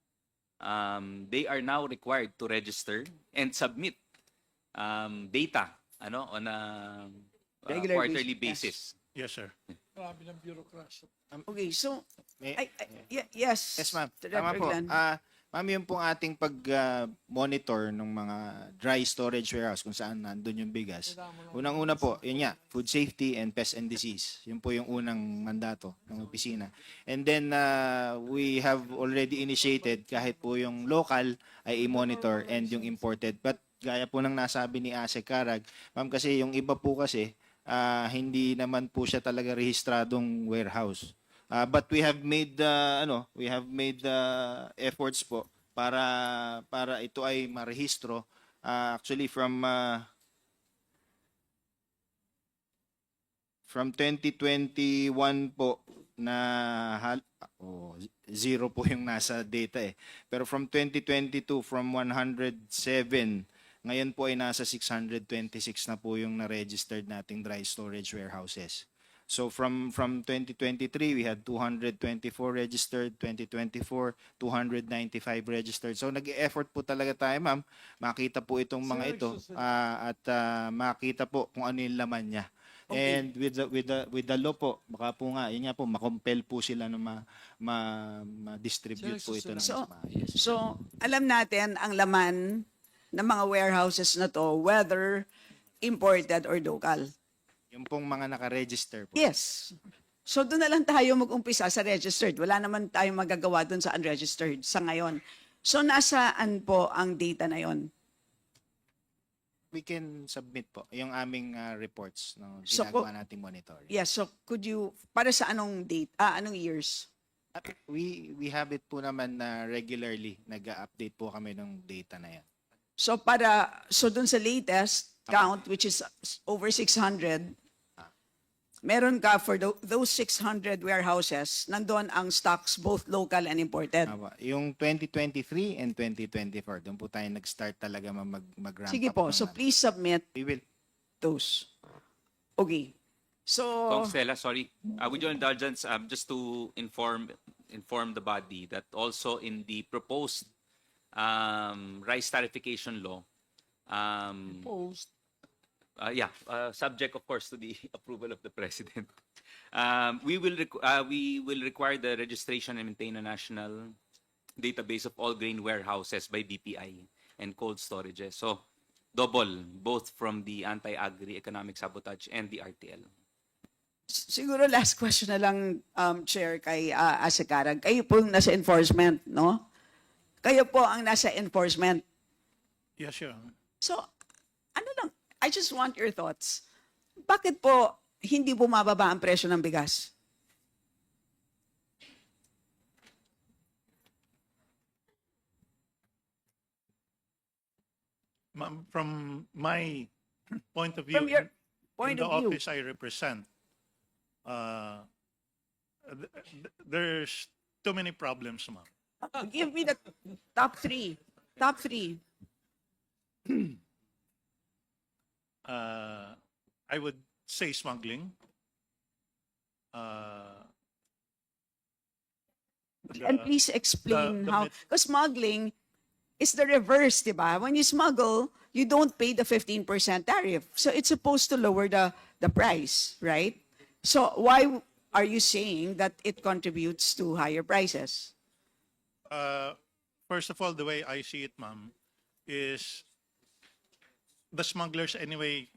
they are now required to register and submit data on a Regular quarterly basis. basis. Yes, sir. Grabe ng bureaucracy. Okay, so, May- yes. Yes, ma'am. Director Tama po. Glenn. Ma'am, yung pong ating pag-monitor ng mga dry storage warehouse kung saan nandun yung bigas. Unang-una po, yun nga, food safety and pest and disease. Yun po yung unang mandato ng opisina. And then, we have already initiated kahit po yung local ay i-monitor and yung imported. But gaya po ng nasabi ni Ase Karag, ma'am, kasi yung iba po kasi, hindi naman po siya talaga rehistradong warehouse. But we have made efforts po para ito ay marehistro. Actually from 2021 po na zero po yung nasa data eh. Pero from 2022 from 107 ngayon po ay nasa 626 na po yung na-registered nating dry storage warehouses. So from 2023, we had 224 registered, 2024, 295 registered. So nag-e-effort po talaga tayo, ma'am. Makita po itong mga ito at makita po kung ano yung laman niya. Okay. And with the law po, baka po nga, yun nga po, makompel po sila na ma-distribute po ito ng maayos. So, alam natin ang laman ng mga warehouses na to, whether imported or local. Yung pong mga naka-register po. Yes. So doon na lang tayo mag-umpisa sa registered. Wala naman tayong magagawa doon sa unregistered sa ngayon. So nasaan po ang data na yon? We can submit po yung aming reports no, So, ginagawa nating monitoring. Yes, so could you, para sa anong date, anong years? We have it po naman na regularly. Nag-update po kami ng data na yan. So doon sa latest count, which is over 600, meron ka for those 600 warehouses, nandun ang stocks both local and imported. Yung 2023 and 2024, doon po tayo nag-start talaga mag-ramp Sige up. po, so please submit. We will. those. Okay. So, Kong Stella, sorry. With your indulgence, just to inform the body that also in the proposed rice tarification law, subject of course to the approval of the president, we will require the registration and maintain a national database of all grain warehouses by BPI and cold storages. So double, both from the anti-agri economic sabotage and the RTL. siguro last question na lang, Chair, kay Asakarag. Kayo po yung nasa enforcement, no? Kayo po ang nasa enforcement. Yes, sure. So, ano lang, I just want your thoughts. Bakit po hindi bumababa ang presyo ng bigas? Ma'am, from my point of view, From your in point the of view. office I represent, there's too many problems, ma'am. Give me the top three. Top three. I would say smuggling. And please explain how. Because smuggling is the reverse, di ba? When you smuggle, you don't pay the 15% tariff. So it's supposed to lower the price, right? So why are you saying that it contributes to higher prices? First of all, the way I see it, ma'am, is the smugglers anyway,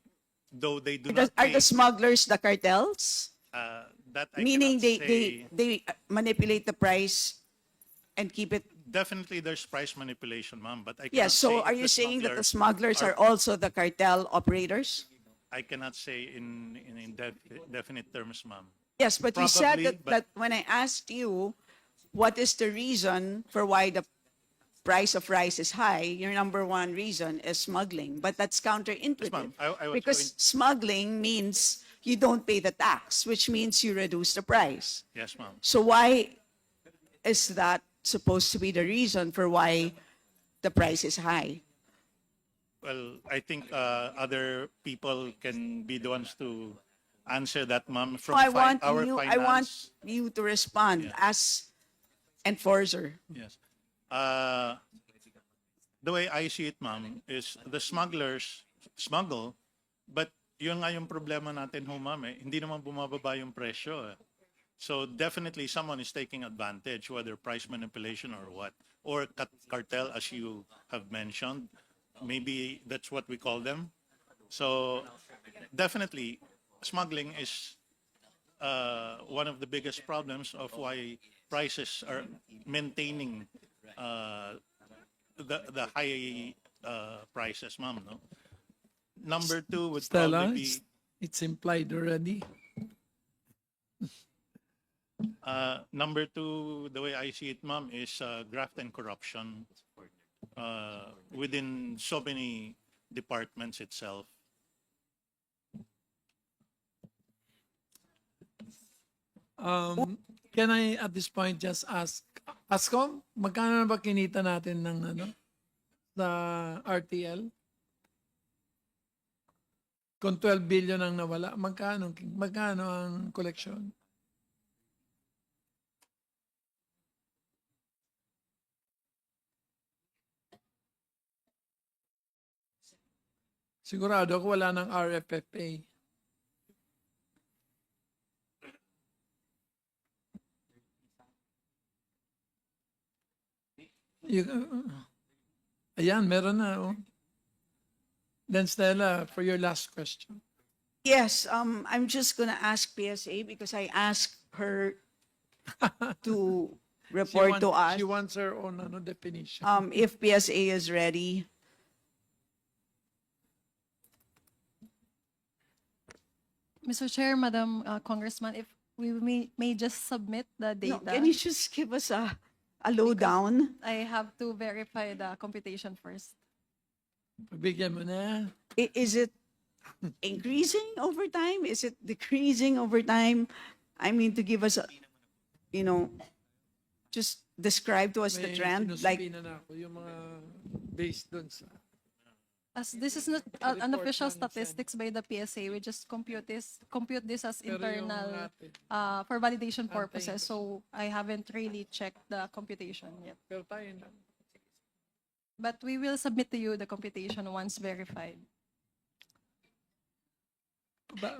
though they do not Are pay, the smugglers the cartels? that I Meaning cannot say. they manipulate the price and keep it. Definitely there's price manipulation, ma'am, but I cannot Yes, say so if are you saying that the smugglers are are also the cartel operators? I cannot say in definite terms, ma'am. Yes, but you said Probably, but- that when I asked you what is the reason for why the price of rice is high, your number one reason is smuggling. But that's counterintuitive. ma'am. I was Because smuggling means you don't pay the tax, which means you reduce the price. Yes, ma'am. So why is that supposed to be the reason for why the price is high? Well, I think other people can be the ones to answer that, ma'am. From I want our you. finance. I want you to respond as enforcer. Yes. The way I see it, ma'am, is the smugglers smuggle, but yun nga yung problema natin ho, ma'am, hindi naman bumababa yung presyo. So definitely someone is taking advantage, whether price manipulation or what, or cartel, as you have mentioned. Maybe that's what we call them. So definitely smuggling is one of the biggest problems of why prices are maintaining the high prices, ma'am. No? Number two would Stella, probably be it's implied already. number two. The way I see it, ma'am, is graft and corruption within so many departments itself. Can I at this point just ask ko, magkano na ba kinita natin ng sa RTL? Kung 12 billion ang nawala, magkano ang koleksyon? Sigurado ako wala ng RFFA. Ayan, meron na. Oh. Then Stella, for your last question. Yes, I'm just gonna ask PSA because I asked her to report to us. She wants her own definition. If PSA is ready. Mr. Chair, Madam Congressman, if we may just submit the No, data. can you just give us a lowdown? I have to verify the computation first. Bigyan mo na. Is it increasing over time? Is it decreasing over time? I mean, to give us a, just describe to us the May trend. Like, sinusubinan na ako yung mga based dun sa As this is not an official statistics by the PSA, we just compute this as Pero yung internal atin, for validation Antayin purposes. So I haven't really checked the computation yet. pero tayo na. But we will submit to you the computation once verified.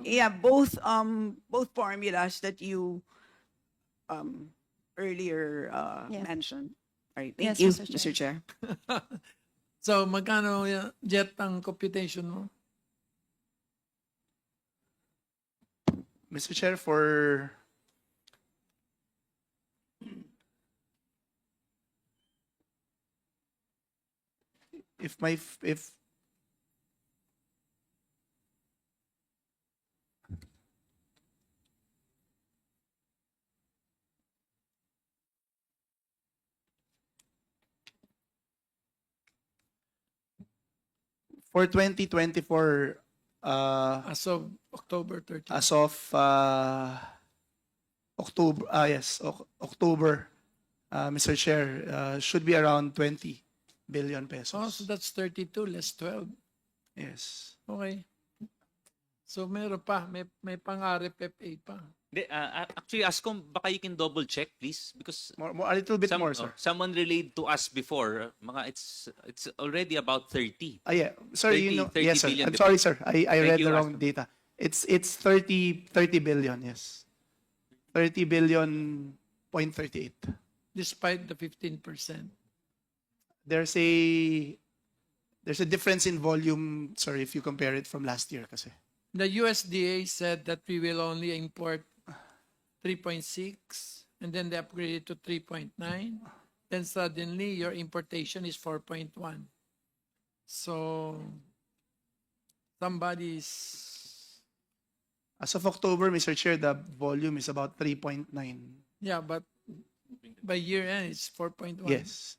Yeah, both formulas that you earlier Yeah. mentioned. All right, thank Yes, you, Mr. Mr. Chair. So, magkano jet ang computation mo? Mr. Chair, for if for 2024, As of October 30. as of October, yes, October, Mr. Chair, should be around 20 billion Oh, pesos. so that's 32 less 12. Yes. Okay. So meron pa, may pang-RF FA pa. Actually, Ascom, baka you can double check, please, because A little bit more, sir. someone relayed to us before, mga it's already about 30. Yeah, sorry, 30 yes, sir. billion, I'm di ba? sorry, sir. I Thank read you, the wrong Ascom. data. It's 30 billion, yes. 30 billion point 38. Despite the 15%. There's a difference in volume, sorry, if you compare it from last year kasi. The USDA said that we will only import 3.6 and then they upgraded to 3.9. Then suddenly your importation is 4.1. So somebody's As of October, Mr. Chair, the volume is about 3.9. yeah, but by year end it's 4.1. Yes.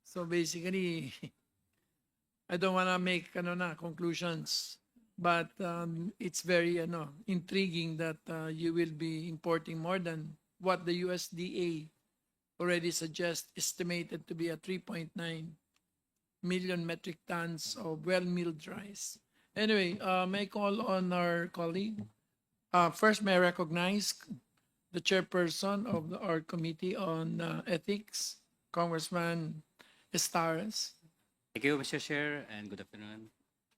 So basically, I don't want to make conclusions, but it's very intriguing that you will be importing more than what the USDA already suggests, estimated to be a 3.9 million metric tons of well-milled rice. Anyway, may I call on our colleague. First, may I recognize the chairperson of our committee on ethics, Congressman Estaras. Thank you, Mr. Chair, and good afternoon.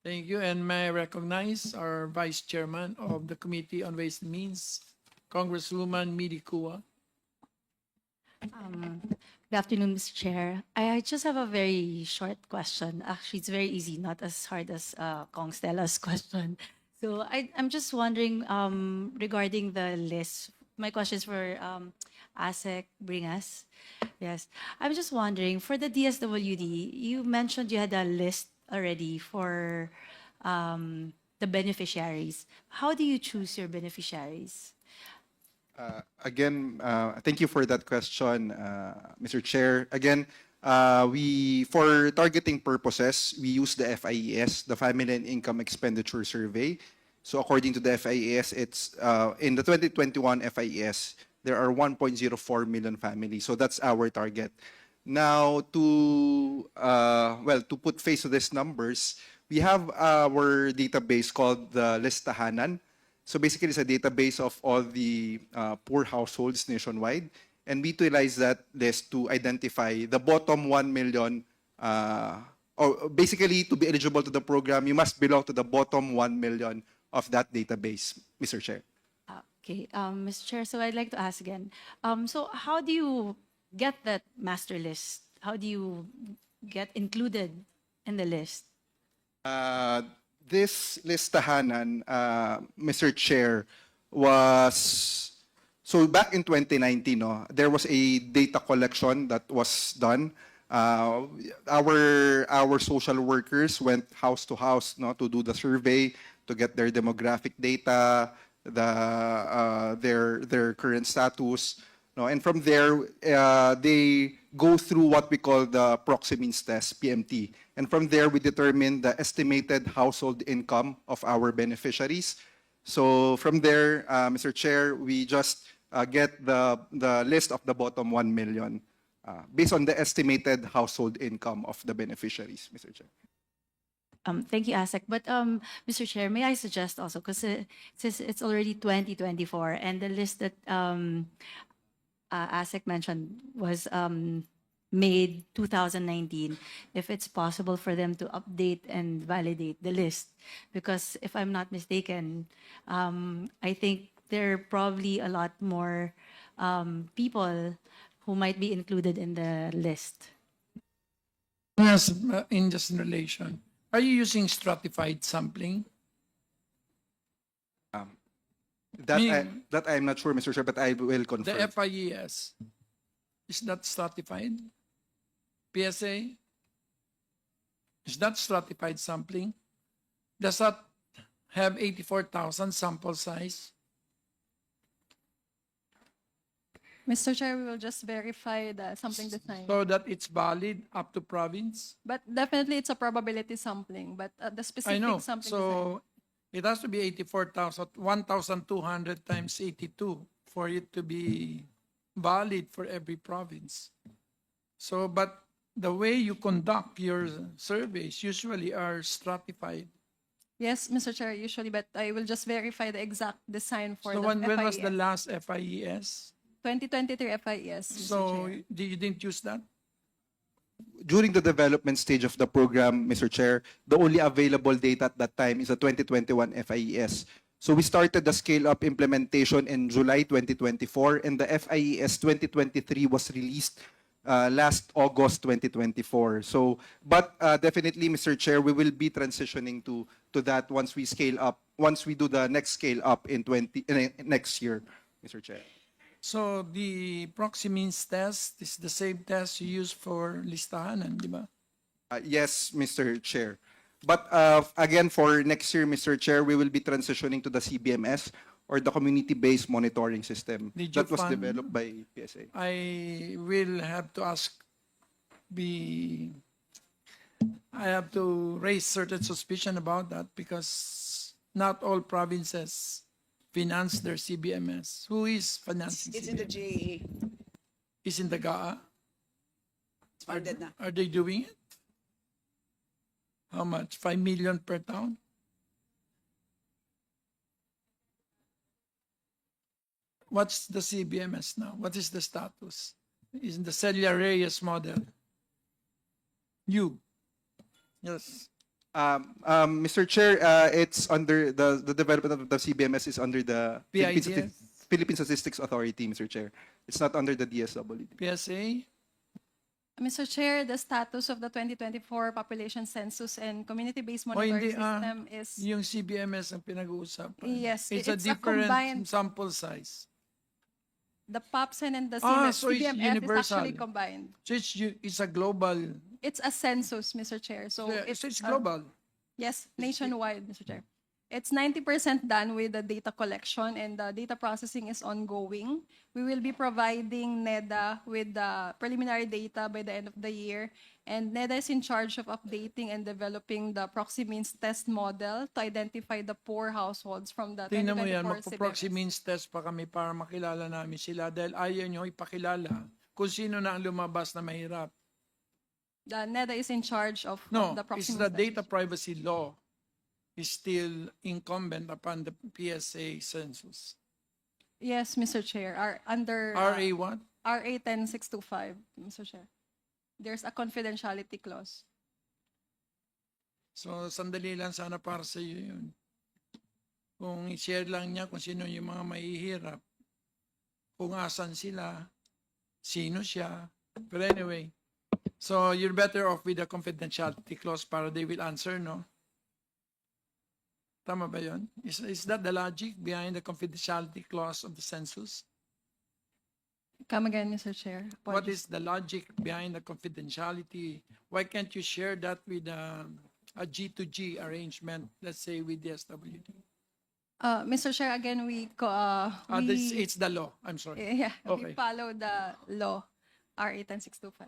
Thank you. And may I recognize our Vice Chairman of the Committee on Ways and Means, Congresswoman Midi Kua. Good afternoon, Mr. Chair. I just have a very short question. Actually, it's very easy, not as hard as Kong Stella's question. So I'm just wondering regarding the list. My question is for ASEC Bigas. Yes. I'm just wondering, for the DSWD, you mentioned you had a list already for the beneficiaries. How do you choose your beneficiaries? Again, thank you for that question, Mr. Chair. Again, for targeting purposes, we use the FIES, the Family and Income Expenditure Survey. So according to the FIES, it's in the 2021 FIES, there are 1.04 million families. So that's our target. Now, to put face to these numbers, we have our database called the Listahanan. So basically, it's a database of all the poor households nationwide. And we utilize that list to identify the bottom 1 million, or basically to be eligible to the program, you must belong to the bottom 1 million of that database, Mr. Chair. Okay, Mr. Chair, so I'd like to ask again. So how do you get that master list? How do you get included in the list? This listahanan, Mr. Chair, was so back in 2019. There was a data collection that was done. Our social workers went house to house, to do the survey, to get their demographic data, their current status. And from there, they go through what we call the proxy means test, PMT. And from there, we determine the estimated household income of our beneficiaries. So from there, Mr. Chair, we just get the list of the bottom 1 million based on the estimated household income of the beneficiaries, Mr. Chair. Thank you, ASEC. But Mr. Chair, may I suggest also, because since it's already 2024 and the list that ASEC mentioned was made 2019, if it's possible for them to update and validate the list. Because if I'm not mistaken, I think there are probably a lot more people who might be included in the list. Yes, in just in relation. Are you using stratified sampling? That I'm not sure, Mr. Chair, but I will The confirm. FIES, is that stratified? PSA? Is that stratified sampling? Does that have 84,000 sample size? Mr. Chair, we will just verify the sampling design. So that it's valid up to province? But definitely it's a probability sampling, but the I specific know. sampling So it has to be 84,000, 1,200 times 82 for it to be valid for every province. So, but the way you conduct your surveys usually are stratified. Yes, Mr. Chair, usually, but I will just verify the exact design for So the when was the FIES. last FIES? 2023 FIES, Mr. So Chair. you didn't use that? During the development stage of the program, Mr. Chair, the only available data at that time is the 2021 FIES. So we started the scale-up implementation in July 2024, and the FIES 2023 was released last August 2024. So, but definitely, Mr. Chair, we will be transitioning to that once we scale up, once we do the next scale up in next year, Mr. Chair. So the proxy means test is the same test you use for listahanan, di ba? Yes, Mr. Chair. But again, for next year, Mr. Chair, we will be transitioning to the CBMS or the community-based monitoring system Did you that was find- developed by PSA. I will have to I have to raise certain suspicion about that because not all provinces finance their CBMS. Who is financing It's in the CBMS? GAA. Is in the GAA? It's funded na. Are they doing it? How much? 5 million per town? What's the CBMS now? What is the status? Is the Celia Reyes model? You. Yes. Mr. Chair, it's under the development of the CBMS is under the PIDS? Philippine Statistics Authority, Mr. Chair. It's not under the DSWD. PSA? Mr. Chair, the status of the 2024 population census and community-based O monitoring hindi, system is yung CBMS ang pinag-uusapan. Yes, It's a it's a different combined- sample size. the POPSEN and the So it's CBMS is universal. actually combined. So it's a global. It's a census, Mr. Chair. So Yeah, it's, so it's global. Yes, nationwide, Mr. Chair. It's 90% done with the data collection and the data processing is ongoing. We will be providing NEDA with the preliminary data by the end of the year. And NEDA is in charge of updating and developing the proxy means test model to identify the poor households from the Tingnan mo 2024 yan, magpo-proxy CBMS. means test pa kami para makilala namin sila dahil ayaw nyo ipakilala kung sino na ang lumabas na mahirap. The NEDA is in charge of No, the proxy it's means the data privacy law is still incumbent upon the PSA census. Yes, Mr. Chair. Under RA what? RA 10625, Mr. Chair. There's a confidentiality clause. So, sandali lang sana para sa iyo yun. Kung i-share lang niya kung sino yung mga mahihirap, kung asan sila, sino siya. But anyway, so you're better off with the confidentiality clause para they will answer, no? Tama ba yun? Is that the logic behind the confidentiality clause of the census? Come again, Mr. Chair. What is the logic behind the confidentiality? Why can't you share that with a G2G arrangement, let's say with the SWD? Mr. Chair, again, It's the law. I'm sorry. Yeah, Okay. we follow the law, RA 10625.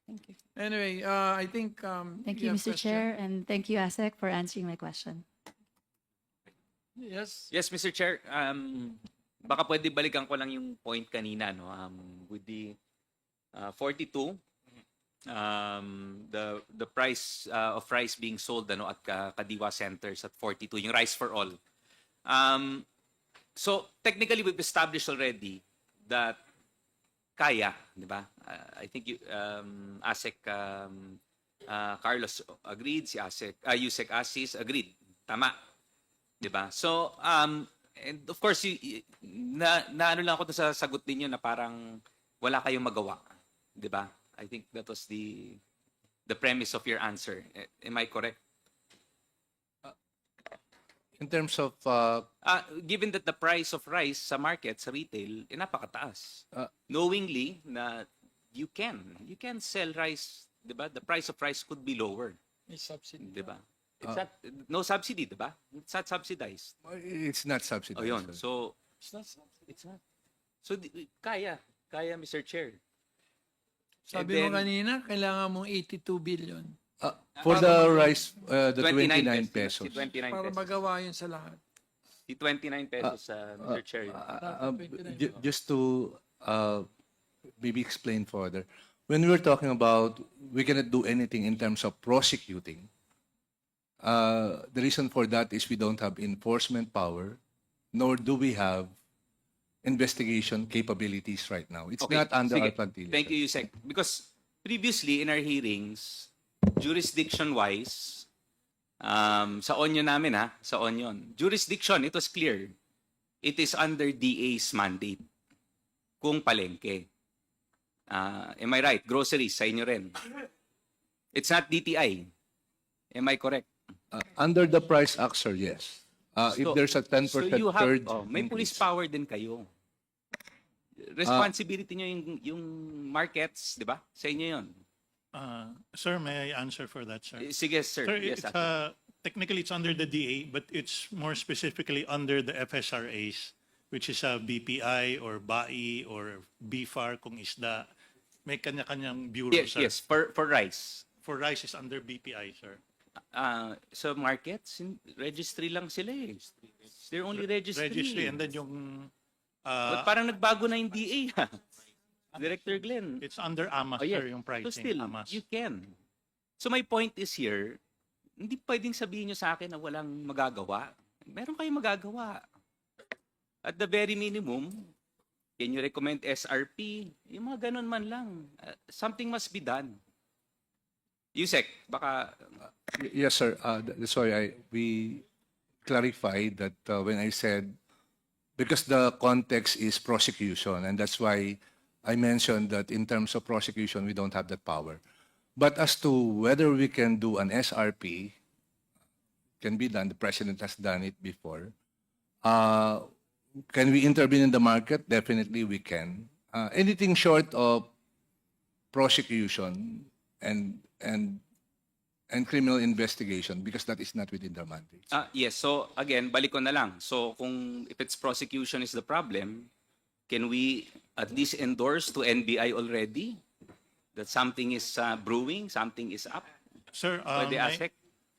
Thank you. Anyway, I think... Thank you you, have Mr. question. Chair, and thank you, ASEC, for answering my question. Yes. Yes, Mr. Chair. Baka pwede balikan ko lang yung point kanina, no? With the 42, The price of rice being sold at Kadiwa centers at 42, yung rice for all. So technically we've established already that kaya, di ba? I think ASEC Carlos agreed, si Yusek Asis agreed. Tama. Di ba? So and of course ano lang ako sa sagot ninyo na parang wala kayong magawa, di ba? I think that was the premise of your answer. Am I correct? In terms of Given that the price of rice sa market, sa retail, napakataas. Knowingly na you can sell rice, di ba? The price of rice could be lower. May subsidy. Di ba? It's not, no subsidy, di ba? It's not subsidized. it's not subsidized. Oh, yun. sir. So, it's not. So, kaya, Mr. Chair. Sabi mo And then- kanina, kailangan mong 82 billion. For the rice, the 29 29 pesos. pesos. 29 Para pesos. magawa yun sa lahat. The 29 pesos, Mr. Chair. Just to maybe explain further, when we're talking about we cannot do anything in terms of prosecuting, the reason for that is we don't have enforcement power, nor do we have investigation capabilities right now. It's Okay, not under sige. our plantilla. Thank you, Yusek. Because previously in our hearings, jurisdiction-wise, sa Onion namin sa Onion, jurisdiction, it was clear. It is under DA's mandate. Kung palengke. Am I right? Groceries, sa inyo rin. It's not DTI. Am I correct? Under the Price Act, sir, yes. If So- there's a 10% so you have, third may police increase. power din kayo. Responsibility nyo yung markets, di ba? Sa inyo yun. Sir, may I answer for that, sir? Sige, sir. Sir, Yes, technically it's under the DA, but it's more specifically under the FSRAs, which is a BPI or BAI or BFAR kung isda. May kanya-kanyang bureau, yes, sir. yes, for rice. For rice is under BPI, sir. So markets, registry lang sila eh. They're only registry. Registry and then yung But parang nagbago na yung DA ha. Director Glenn. it's under AMAS, Oh, yeah. sir, yung pricing. So still, AMAS. you can. So my point is here, hindi pwedeng sabihin nyo sa akin na walang magagawa. Meron kayong magagawa. At the very minimum, can you recommend SRP? Yung mga ganun man lang. Something must be done. Yusek, baka... Yes, sir. That's why we clarified that when I said, because the context is prosecution, and that's why I mentioned that in terms of prosecution, we don't have that power. But as to whether we can do an SRP, can be done. The president has done it before. Can we intervene in the market? Definitely we can. Anything short of prosecution and criminal investigation, because that is not within their mandate. Yes, so again, balik ko na lang. So if it's prosecution is the problem, can we at least endorse to NBI already that something is brewing, something is up? Sir, Pwede ASEC?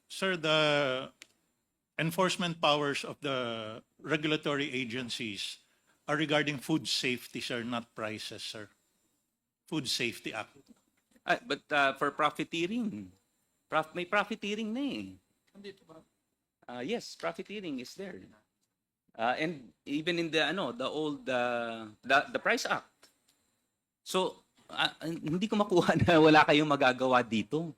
Sir, the enforcement powers of the regulatory agencies are regarding food safety, sir, not prices, sir. Food Safety Act. But for profiteering, may profiteering na eh. Yes, profiteering is there. And even in the old the Price Act. So hindi ko makuha na wala kayong magagawa dito.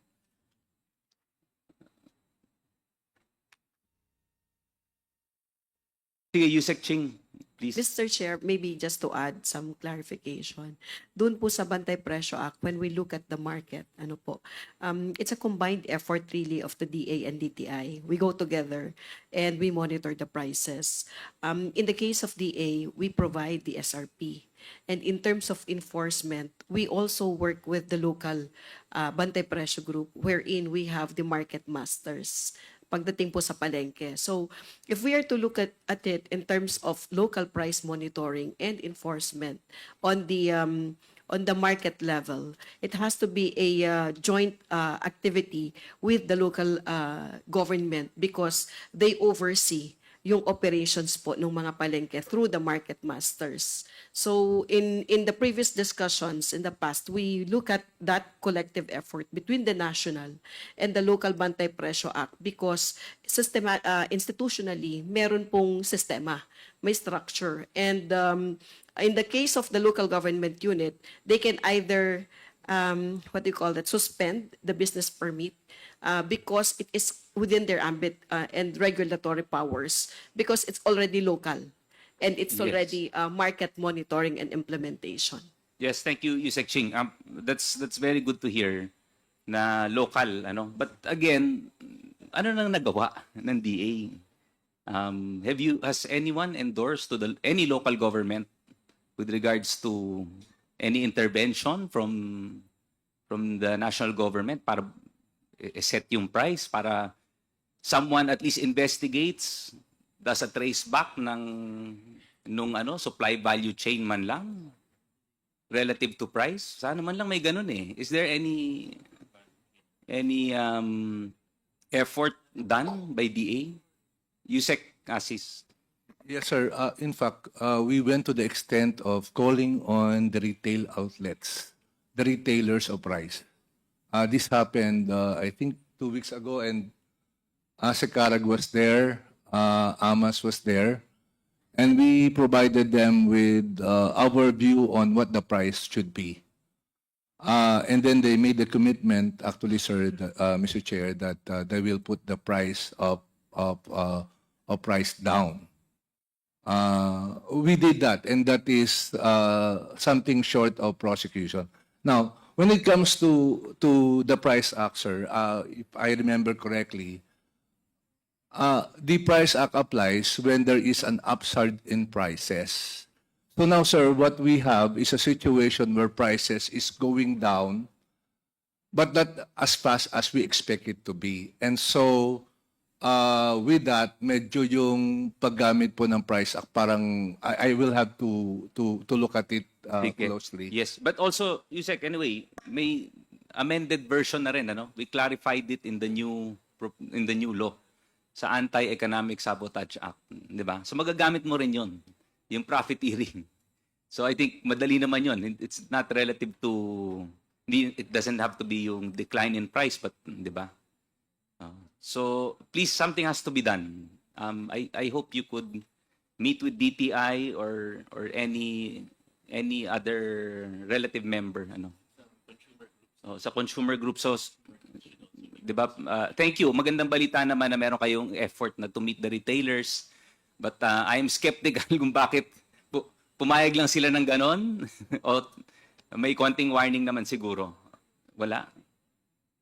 Sige, Yusek Ching, please. Mr. Chair, maybe just to add some clarification. Doon po sa Bantay Presyo Act, when we look at the market, it's a combined effort really of the DA and DTI. We go together and we monitor the prices. In the case of DA, we provide the SRP. And in terms of enforcement, we also work with the local Bantay Presyo group, wherein we have the market masters pagdating po sa palengke. So, if we are to look at it in terms of local price monitoring and enforcement on the market level, it has to be a joint activity with the local government because they oversee yung operations po ng mga palengke through the market masters. So in the previous discussions in the past, we look at that collective effort between the national and the local Bantay Presyo Act because institutionally, meron pong sistema, may structure. And in the case of the local government unit, they can either, what do you call that, suspend the business permit because it is within their ambit and regulatory powers because it's already local and it's Yes. already market monitoring and implementation. Yes, thank you, Yusek Ching. That's very good to hear na local, ano. But again, ano nang nagawa ng DA? Has anyone endorsed to any local government with regards to any intervention from the national government para set yung price, para someone at least investigates, does a trace back nung supply value chain man lang relative to price? Sana man lang may ganun eh. Is there any effort done by DA? Yusek Asis. Yes, sir. In fact, we went to the extent of calling on the retail outlets, the retailers of rice. This happened, I think, 2 weeks ago, and Sekarag was there, Amas was there, and we provided them with our view on what the price should be. And then they made the commitment, actually, sir, Mr. Chair, that they will put the price of price down. We did that, and that is something short of prosecution. Now, when it comes to the price act, sir, if I remember correctly, the price act applies when there is an upsurge in prices. So now, sir, what we have is a situation where prices is going down, but not as fast as we expect it to be. And so, with that, medyo yung paggamit po ng price act, parang I will have to look at it closely. Yes, but also, Yusek, anyway, may amended version na rin, ano? We clarified it in the new law sa Anti-Economic Sabotage Act, di ba? So magagamit mo rin yon, yung profiteering. So I think madali naman yon. It's not relative to, it doesn't have to be yung decline in price, but di ba? So please, something has to be done. I hope you could meet with DTI or any other relative member, ano? Sa consumer group. So, di ba? Thank you. Magandang balita naman na meron kayong effort na to meet the retailers. But I am skeptical kung bakit pumayag lang sila ng ganon. O may konting warning naman siguro. Wala.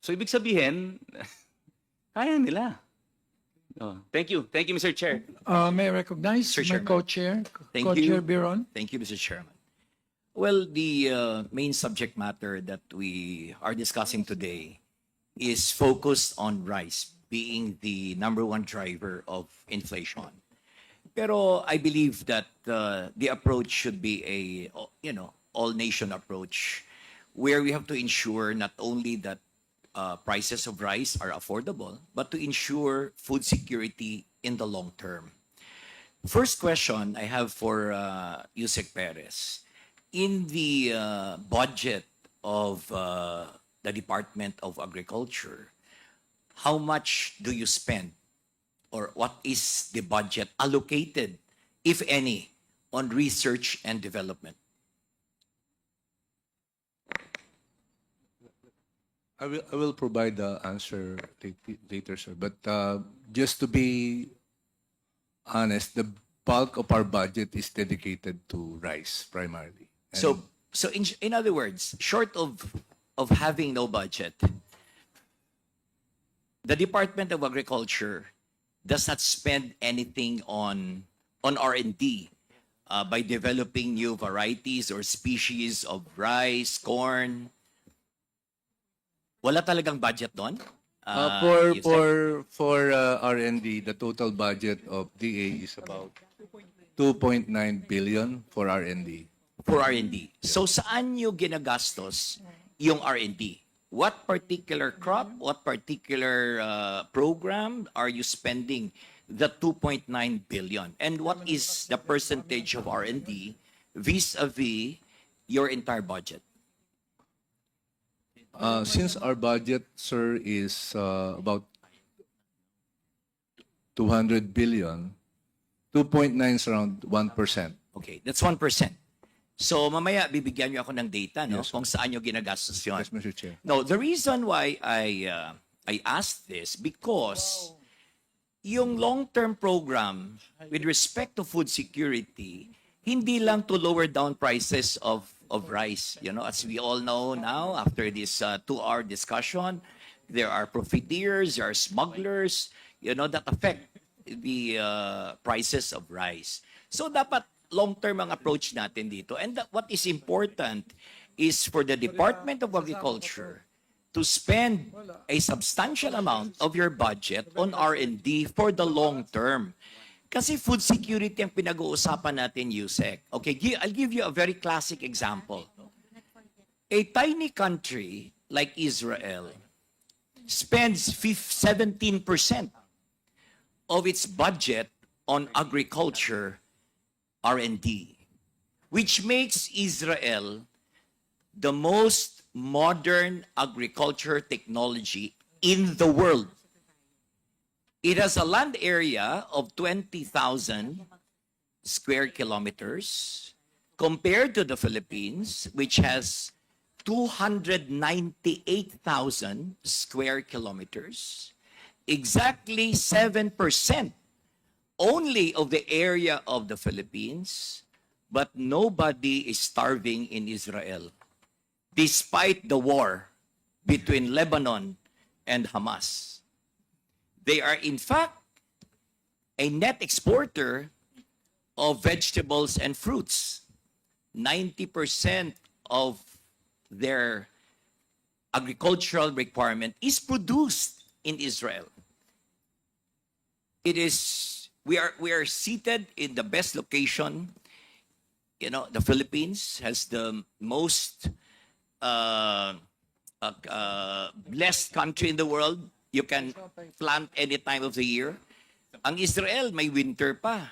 So, ibig sabihin, kaya nila. Thank you. Thank you, Mr. Chair. May I recognize Sir my Chairman. co-chair, Thank co-chair you. Biron? Thank you, Mr. Chairman. Well, the main subject matter that we are discussing today is focused on rice being the #1 driver of inflation. Pero I believe that the approach should be a all-nation approach where we have to ensure not only that prices of rice are affordable, but to ensure food security in the long term. First question I have for Yusek Perez. In the budget of the Department of Agriculture, how much do you spend, or what is the budget allocated, if any, on research and development? I will provide the answer later, sir. But just to be honest, the bulk of our budget is dedicated to rice primarily. And So in other words, short of having no budget, the Department of Agriculture does not spend anything on R&D by developing new varieties or species of rice, corn. Wala talagang budget doon? For R&D, the total budget of DA is about 2.9 billion for R&D. For R&D. So saan nyo ginagastos yung R&D? What particular crop, what particular program are you spending the 2.9 billion? And what is the percentage of R&D vis-a-vis your entire budget? Since our budget, sir, is about 200 billion, 2.9 is around 1%. Okay, that's 1%. So mamaya bibigyan niyo ako ng data, no? Yes, sir. Kung saan niyo ginagastos yun. Yes, Mr. Chair. No, the reason why I asked this because yung long-term program with respect to food security, hindi lang to lower down prices of rice. You know, as we all know now, after this 2-hour discussion, there are profiteers, there are smugglers, you know, that affect the prices of rice. So dapat long-term ang approach natin dito. And what is important is for the Department of Agriculture to spend a substantial amount of your budget on R&D for the long term. Kasi food security ang pinag-uusapan natin, Yusek. Okay, I'll give you a very classic example. A tiny country like Israel spends 17% of its budget on agriculture R&D, which makes Israel the most modern agriculture technology in the world. It has a land area of 20,000 square kilometers compared to the Philippines, which has 298,000 square kilometers. Exactly 7% only of the area of the Philippines, but nobody is starving in Israel, despite the war between Lebanon and Hamas. They are, in fact, a net exporter of vegetables and fruits. 90% of their agricultural requirement is produced in Israel. It is, we are seated in the best location. You know, the Philippines has the most blessed country in the world. You can plant any time of the year. Ang Israel, may winter pa.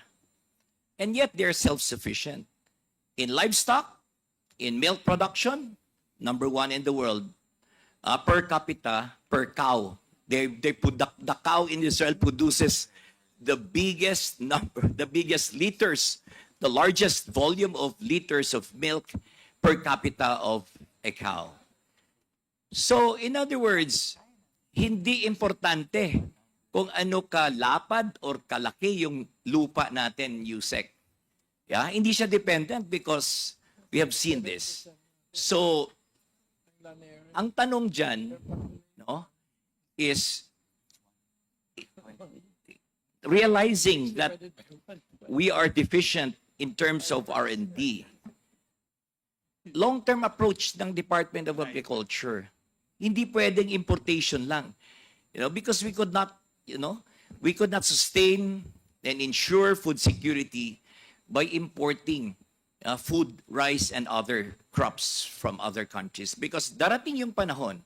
And yet, they're self-sufficient. In livestock, in milk production, #1 in the world. Per capita, per cow. The cow in Israel produces the biggest liters, the largest volume of liters of milk per capita of a cow. So, in other words, hindi importante kung ano kalapad or kalaki yung lupa natin, Yusek. Yeah? Hindi siya dependent because we have seen this. So, ang tanong dyan, no, is realizing that we are deficient in terms of R&D. Long-term approach ng Department of Agriculture, hindi pwedeng importation lang. You know, because we could not sustain and ensure food security by importing food, rice, and other crops from other countries. Because darating yung panahon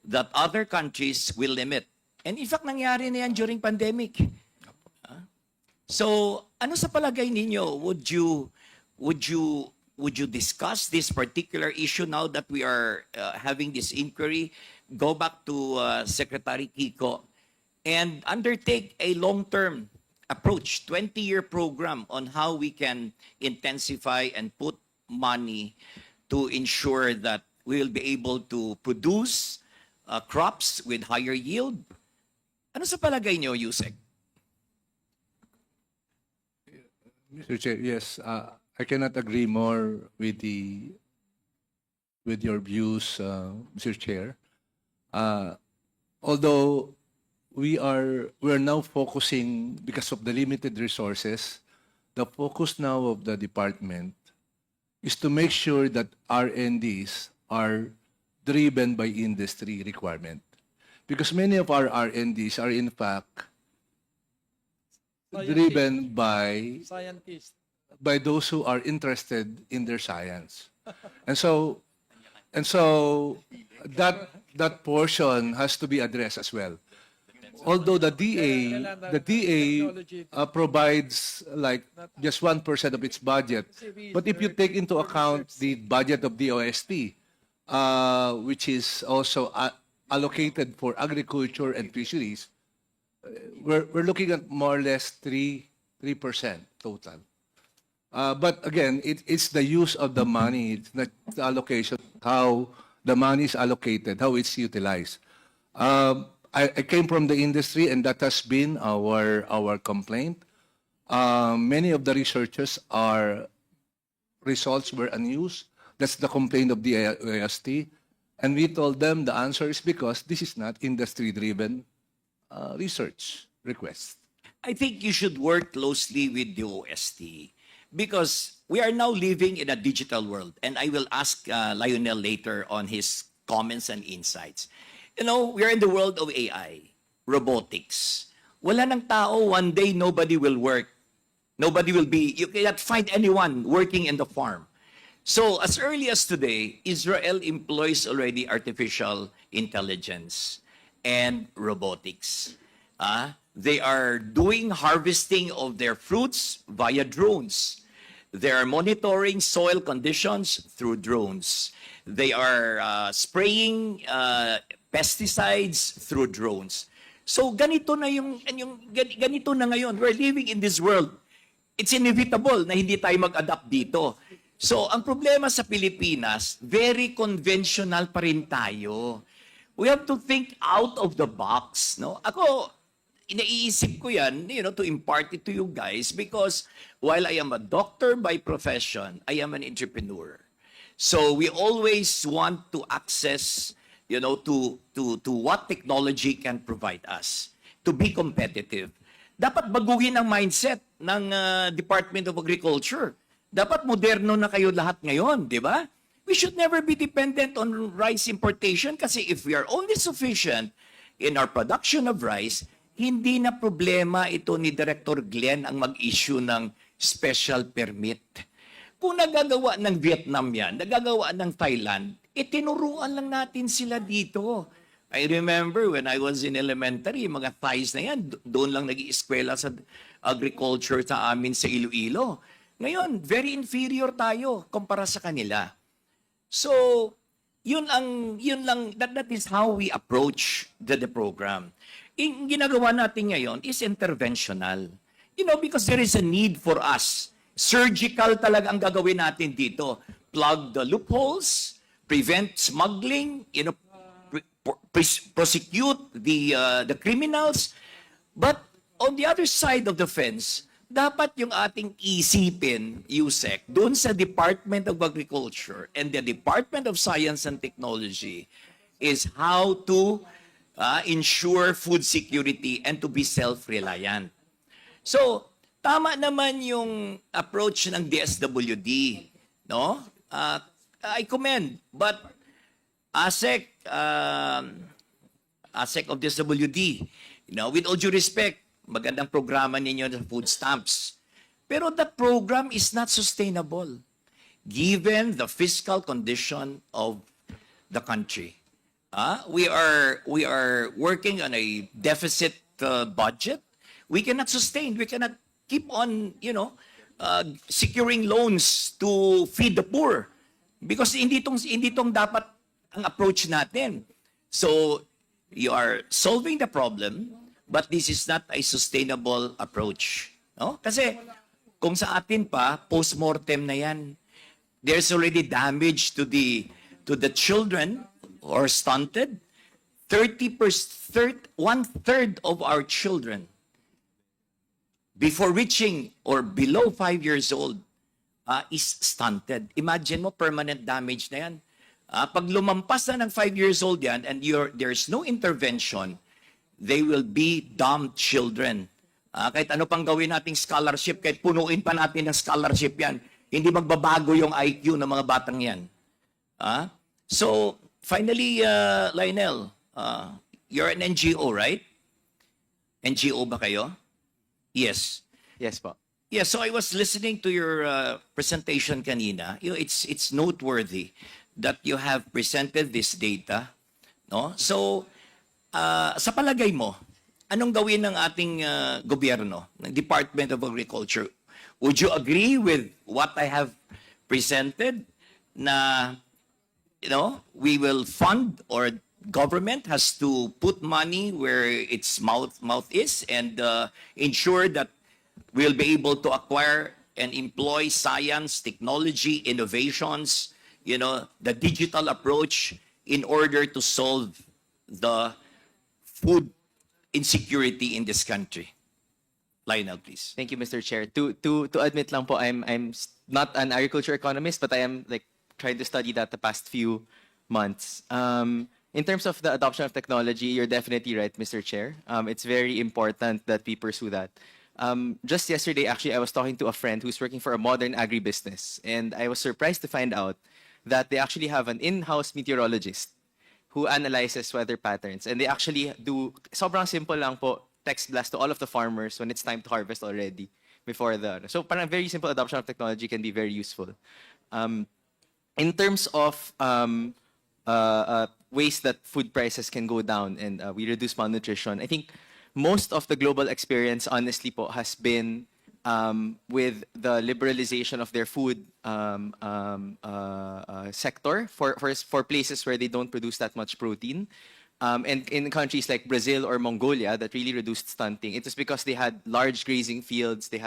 that other countries will limit. And in fact, nangyari na yan during pandemic. So, ano sa palagay ninyo? Would you discuss this particular issue now that we are having this inquiry? Go back to Secretary Kiko and undertake a long-term approach, 20-year program on how we can intensify and put money to ensure that we will be able to produce crops with higher yield. Ano sa palagay niyo, Yusek? Mr. Chair, yes, I cannot agree more with your views, Mr. Chair. Although we are now focusing, because of the limited resources, the focus now of the department is to make sure that R&Ds are driven by industry requirement. Because many of our R&Ds are in fact driven by Scientists. by those who are interested in their science. And so that portion has to be addressed as well. although the DA provides like just 1% of its budget, but if you take into account the budget of the OST, which is also allocated for agriculture and fisheries, we're looking at more or less 3% total. But again, it's the use of the money, it's not the allocation, how the money is allocated, how it's utilized. I came from the industry, and that has been our complaint. Many of the researchers results were unused. That's the complaint of the AST. And we told them the answer is because this is not industry-driven research request. I think you should work closely with the OST because we are now living in a digital world. And I will ask Lionel later on his comments and insights. You know, we are in the world of AI, robotics. Wala ng tao, one day nobody will work. Nobody will be, you cannot find anyone working in the farm. So as early as today, Israel employs already artificial intelligence and robotics. They are doing harvesting of their fruits via drones. They are monitoring soil conditions through drones. They are spraying pesticides through drones. So ganito na ganito na ngayon. We're living in this world. It's inevitable na hindi tayo mag-adapt dito. So ang problema sa Pilipinas, very conventional pa rin tayo. We have to think out of the box, no? Ako, iniisip ko yan, to impart it to you guys because while I am a doctor by profession, I am an entrepreneur. So we always want to access, to what technology can provide us to be competitive. Dapat baguhin ang mindset ng Department of Agriculture. Dapat moderno na kayo lahat ngayon, di ba? We should never be dependent on rice importation kasi if we are only sufficient in our production of rice, hindi na problema ito ni Director Glenn ang mag-issue ng special permit. Kung nagagawa ng Vietnam yan, nagagawa ng Thailand, tinuruan lang natin sila dito. I remember when I was in elementary, mga Thais na yan, doon lang nag-ieskwela sa agriculture sa amin sa Iloilo. Ngayon, very inferior tayo kumpara sa kanila. So, that is how we approach the program. Yung ginagawa natin ngayon is interventional. Because there is a need for us. Surgical talaga ang gagawin natin dito. Plug the loopholes, prevent smuggling, prosecute the criminals. But on the other side of the fence, dapat yung ating isipin, USEC, doon sa Department of Agriculture and the Department of Science and Technology is how to ensure food security and to be self-reliant. So, tama naman yung approach ng DSWD, no? I commend, but ASEC of DSWD, with all due respect, magandang programa ninyo sa food stamps. Pero that program is not sustainable given the fiscal condition of the country. We are working on a deficit budget. We cannot sustain. We cannot keep on, securing loans to feed the poor because hindi tong dapat ang approach natin. So you are solving the problem, but this is not a sustainable approach. No? Kasi kung sa atin pa, post-mortem na yan. There's already damage to the children who are stunted. 1/3 of our children before reaching or below 5 years old is stunted. Imagine mo, permanent damage na yan. Pag lumampas na ng 5 years old yan and there's no intervention, they will be dumb children. Kahit ano pang gawin nating scholarship, kahit punuin pa natin ng scholarship yan, hindi magbabago yung IQ ng mga batang yan. So, finally, Lionel, you're an NGO, right? NGO ba kayo? Yes. Yes po. Yeah, so I was listening to your presentation kanina. It's noteworthy that you have presented this data, no? So, sa palagay mo, anong gawin ng ating gobyerno, ng Department of Agriculture? Would you agree with what I have presented na, we will fund, or government has to put money where its mouth is, and ensure that we'll be able to acquire and employ science, technology, innovations, the digital approach in order to solve the food insecurity in this country. Lionel, please. Thank you, Mr. Chair. To admit lang po, I'm not an agriculture economist, but I am trying to study that the past few months. In terms of the adoption of technology, you're definitely right, Mr. Chair. It's very important that we pursue that. Just yesterday, actually, I was talking to a friend who's working for a modern agribusiness, and I was surprised to find out that they actually have an in-house meteorologist who analyzes weather patterns, and they actually do sobrang simple lang po, text blast to all of the farmers when it's time to harvest already before so parang very simple adoption of technology can be very useful. In terms of ways that food prices can go down and we reduce malnutrition, I think most of the global experience, honestly po, has been with the liberalization of their food sector for places where they don't produce that much protein. And in countries like Brazil or Mongolia that really reduced stunting, it was because they had large grazing fields, they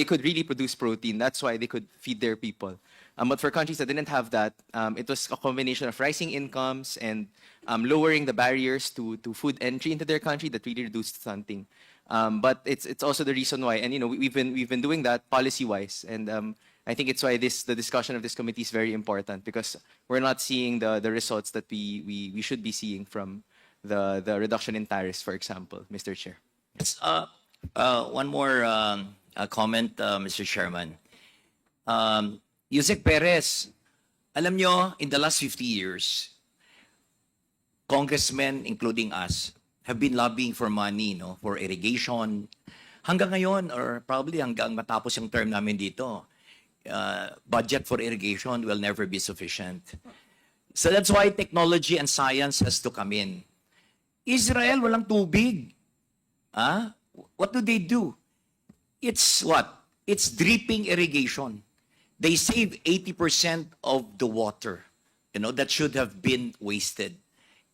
could really produce protein. That's why they could feed their people. But for countries that didn't have that, it was a combination of rising incomes and lowering the barriers to food entry into their country that really reduced stunting. But it's also the reason why, and we've been doing that policy-wise, and I think it's why the discussion of this committee is very important, because we're not seeing the results that we should be seeing from the reduction in tariffs, for example, Mr. Chair. Yes, one more comment, Mr. Chairman. Yusek Perez, alam nyo, in the last 50 years, congressmen, including us, have been lobbying for money, for irrigation. Hanggang ngayon, or probably hanggang matapos yung term namin dito, budget for irrigation will never be sufficient. So that's why technology and science has to come in. Israel, walang tubig. What do? It's what? It's dripping irrigation. They save 80% of the water, that should have been wasted.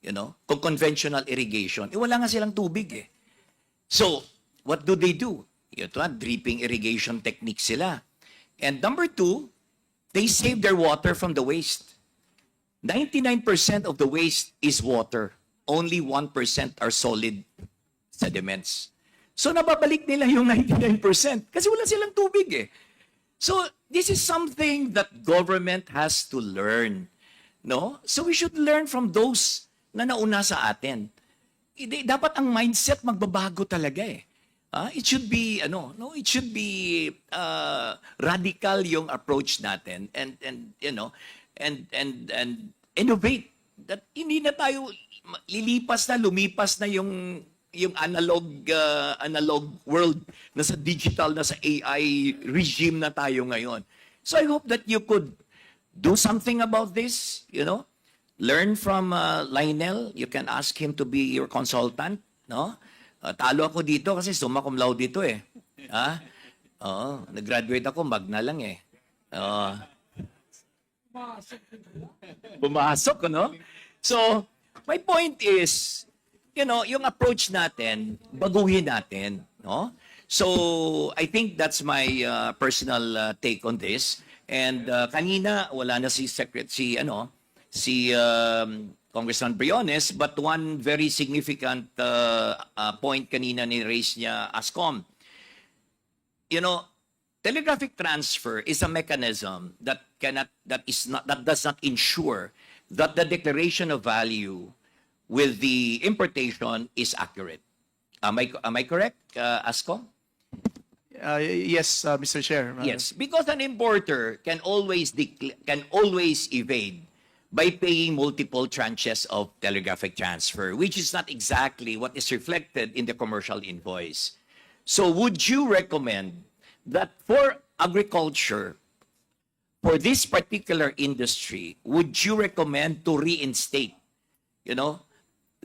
Kung conventional irrigation, wala nga silang tubig eh. So, what do? Ito dripping irrigation technique sila. And number two, they save their water from the waste. 99% of the waste is water. Only 1% are solid sediments. So, nababalik nila yung 99% kasi wala silang tubig eh. So, this is something that government has to learn. So, we should learn from those na nauna sa atin. Dapat ang mindset magbabago talaga eh. It should be it should be radical yung approach natin and innovate. That hindi na tayo lumipas na yung analog world, nasa digital, nasa AI regime na tayo ngayon. So I hope that you could do something about this, Learn from Lionel. You can ask him to be your consultant, talo ako dito kasi summa cum laude dito eh. Nag-graduate ako, magna lang eh. Pumasok, So, my point is, yung approach natin, baguhin natin, So, I think that's my personal take on this. And kanina, wala na si Congressman Briones, but one very significant point kanina ni-raise niya ASCOM. Telegraphic transfer is a mechanism that does not ensure that the declaration of value with the importation is accurate. Am I correct, ASCOM? Yes, Mr. Chair. Yes, because an importer can always evade by paying multiple tranches of telegraphic transfer, which is not exactly what is reflected in the commercial invoice. So would you recommend that for agriculture, for this particular industry, would you recommend to reinstate,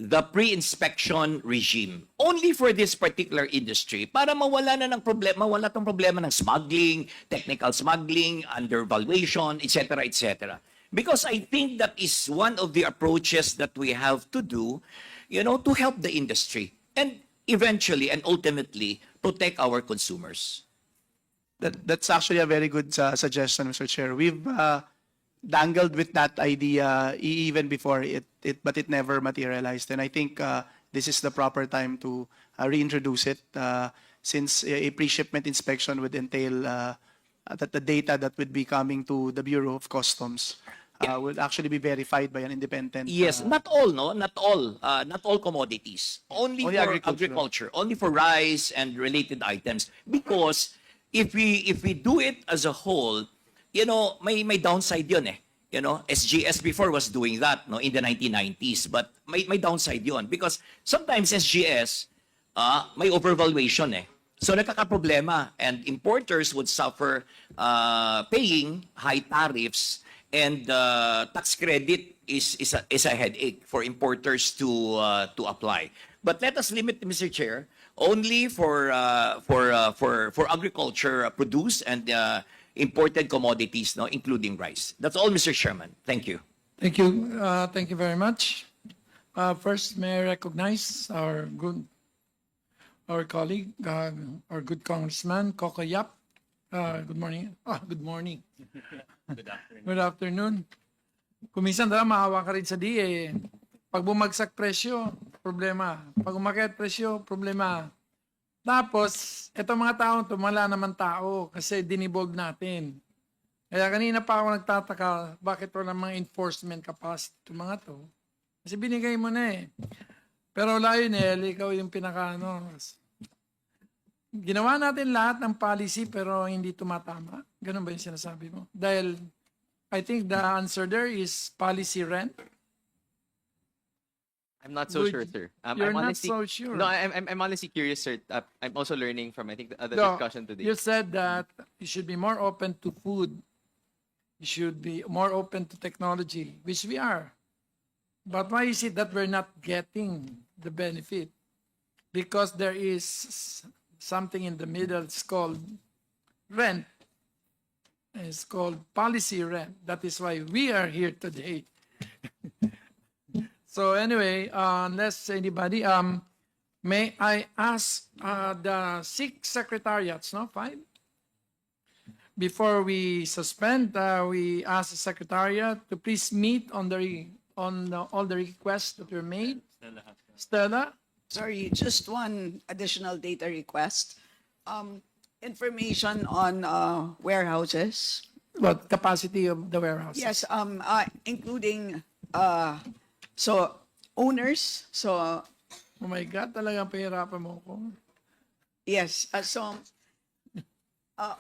the pre-inspection regime only for this particular industry para mawala na ng problema, mawala tong problema ng smuggling, technical smuggling, undervaluation, etc., etc. Because I think that is one of the approaches that we have to do, to help the industry and eventually and ultimately protect our consumers. That's actually a very good suggestion, Mr. Chair. We've dangled with that idea even before but it never materialized. And I think this is the proper time to reintroduce it since a pre-shipment inspection would entail that the data that would be coming to the Bureau of Customs would actually be verified by an independent. Yes, not all, no, not all commodities. Only Only for agriculture. agriculture, only for rice and related items. Because if we do it as a whole, may downside yun eh. SGS before was doing that, no, in the 1990s, but may downside yun because sometimes SGS may overvaluation eh. So nakakaproblema and importers would suffer paying high tariffs and tax credit is a headache for importers to apply. But let us limit, Mr. Chair, only for agriculture produce and imported commodities, no, including rice. That's all, Mr. Chairman. Thank you. Thank you. Thank you very much. First, may I recognize our colleague, our good Congressman, Coco Yap. Good morning. Good morning. Good afternoon. Kung minsan maawa ka rin sa DA. Pag bumagsak presyo, problema. Pag umakyat presyo, problema. Tapos, etong mga taong to, wala naman tao kasi dinibold natin. Kaya kanina pa ako nagtataka, bakit wala mga enforcement capacity itong mga to? Kasi binigay mo na eh. Pero Lionel, ikaw yung ginawa natin lahat ng policy pero hindi tumatama. Ganun ba yung sinasabi mo? Dahil, I think the answer there is policy rent. I'm not so sure, sir. You're I'm not honestly, so sure. No, I'm honestly curious, sir. I'm also learning from, I think, the other No, discussion today. you said that you should be more open to food. You should be more open to technology, which we are. But why is it that we're not getting the benefit? Because there is something in the middle. It's called rent. It's called policy rent. That is why we are here today. So anyway, unless anybody, may I ask the 6 secretariats, no, 5? Before we suspend, we ask the secretariat to please meet on all the requests that were made. Stella? Sorry, just one additional data request. Information on warehouses. What capacity of the warehouse? Yes, including owners. So Oh my God, talagang pahirapan mo ko. yes,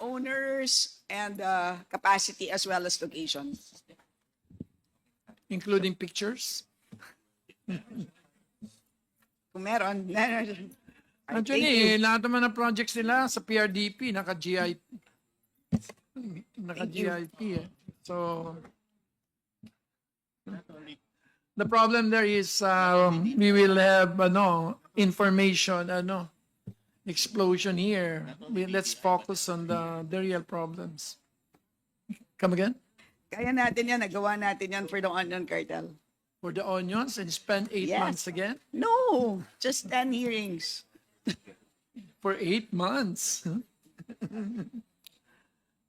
owners and capacity as well as location. Including pictures? Kung meron. Actually, lahat naman ng projects nila sa PRDP, naka-GIP. Naka-GIP eh. So, the problem there is we will have information, explosion here. Let's focus on the real problems. Come again? Kaya natin yan, nagawa natin yan for the onion cartel. For the onions and spend 8 Yes. months again? No, just 10 hearings. For 8 months.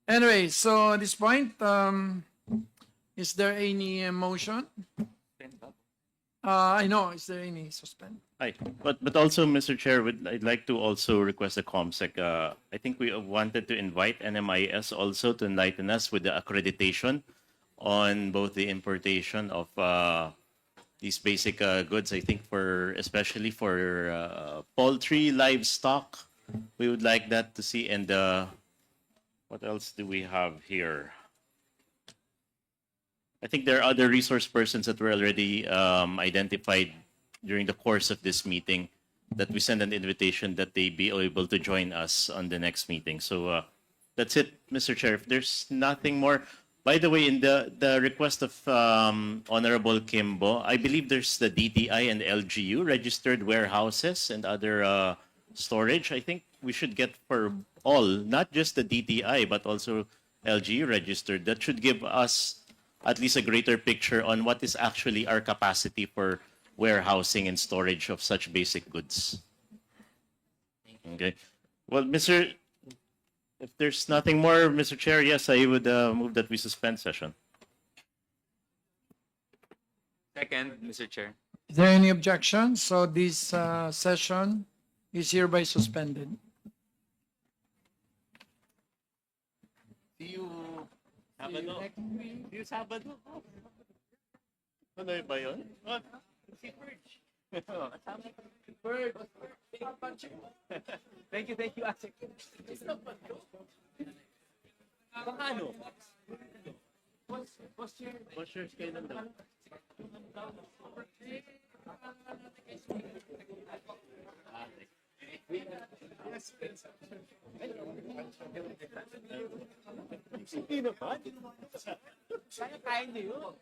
Anyway, so at this point, is there any motion? I know, is there any suspend? Hi, but also, Mr. Chair, I'd like to also request a COMSEC. I think we wanted to invite NMIS also to enlighten us with the accreditation on both the importation of these basic goods. I think especially for poultry, livestock, we would like that to see. And what else do we have here? I think there are other resource persons that were already identified during the course of this meeting that we send an invitation that they be able to join us on the next meeting. So that's it, Mr. Chair. If there's nothing more, By the way, in the request of Honorable Kimbo, I believe there's the DTI and LGU registered warehouses and other storage. I think we should get for all, not just the DTI, but also LGU registered. That should give us at least a greater picture on what is actually our capacity for warehousing and storage of such basic goods. Okay. Well, if there's nothing more, Mr. Chair, yes, I would move that we suspend session. Second, Mr. Chair. Is there any objection? So this session is hereby suspended. See you Sabado. See you Sabado. Ano ba yun? Si Purge. Thank you, Asik. Baka ano? What's your scale on that? Hindi naman. Kaya niyo yun.